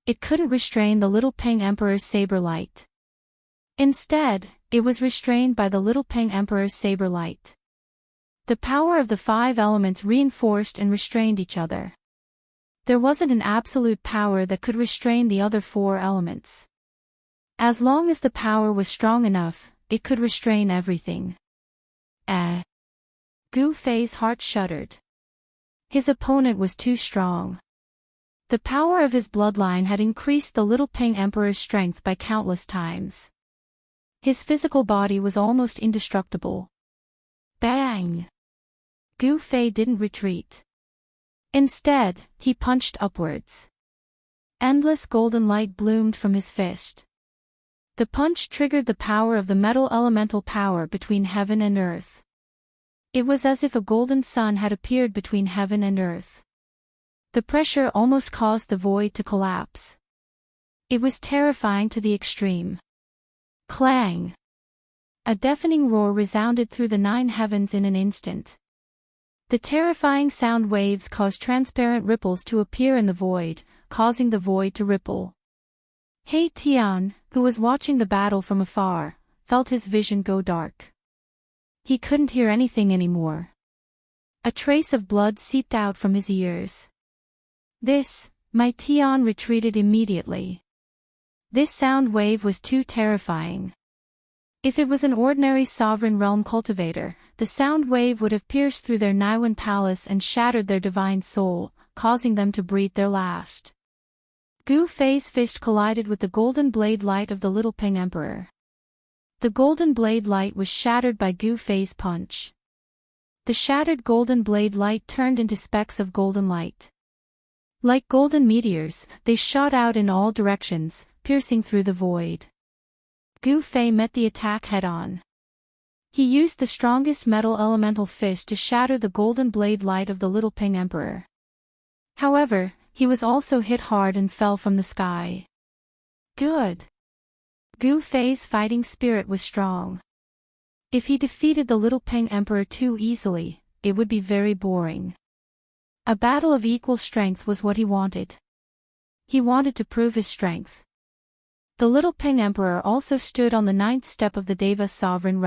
It couldn't restrain the Little Ping Emperor's saber light. Instead, it was restrained by the Little Ping Emperor's saber light. The power of the five elements reinforced and restrained each other. There wasn't an absolute power that could restrain the other four elements. As long as the power was strong enough, it could restrain everything. Gu Fei's heart shuddered. His opponent was too strong. The power of his bloodline had increased the Little Ping Emperor's strength by countless times. His physical body was almost indestructible. Bang! Gu Fei didn't retreat. Instead, he punched upwards. Endless golden light bloomed from his fist. The punch triggered the power of the metal elemental power between heaven and earth. It was as if a golden sun had appeared between heaven and earth. The pressure almost caused the void to collapse. It was terrifying to the extreme. Clang! A deafening roar resounded through the 9 heavens in an instant. The terrifying sound waves caused transparent ripples to appear in the void, causing the void to ripple. He Tian, who was watching the battle from afar, felt his vision go dark. He couldn't hear anything anymore. A trace of blood seeped out from his ears. My Tian retreated immediately. This sound wave was too terrifying. If it was an ordinary sovereign realm cultivator, the sound wave would have pierced through their Niwen palace and shattered their divine soul, causing them to breathe their last. Gu Fei's fist collided with the golden blade light of the Little Ping Emperor. The golden blade light was shattered by Gu Fei's punch. The shattered golden blade light turned into specks of golden light. Like golden meteors, they shot out in all directions, piercing through the void. Gu Fei met the attack head-on. He used the strongest metal elemental fist to shatter the golden blade light of the Little Ping Emperor. However, he was also hit hard and fell from the sky. Good. Gu Fei's fighting spirit was strong. If he defeated the Little Ping Emperor too easily, it would be very boring. A battle of equal strength was what he wanted. He wanted to prove his strength. The Little Ping Emperor also stood on the 9th step of the Deva sovereign realm.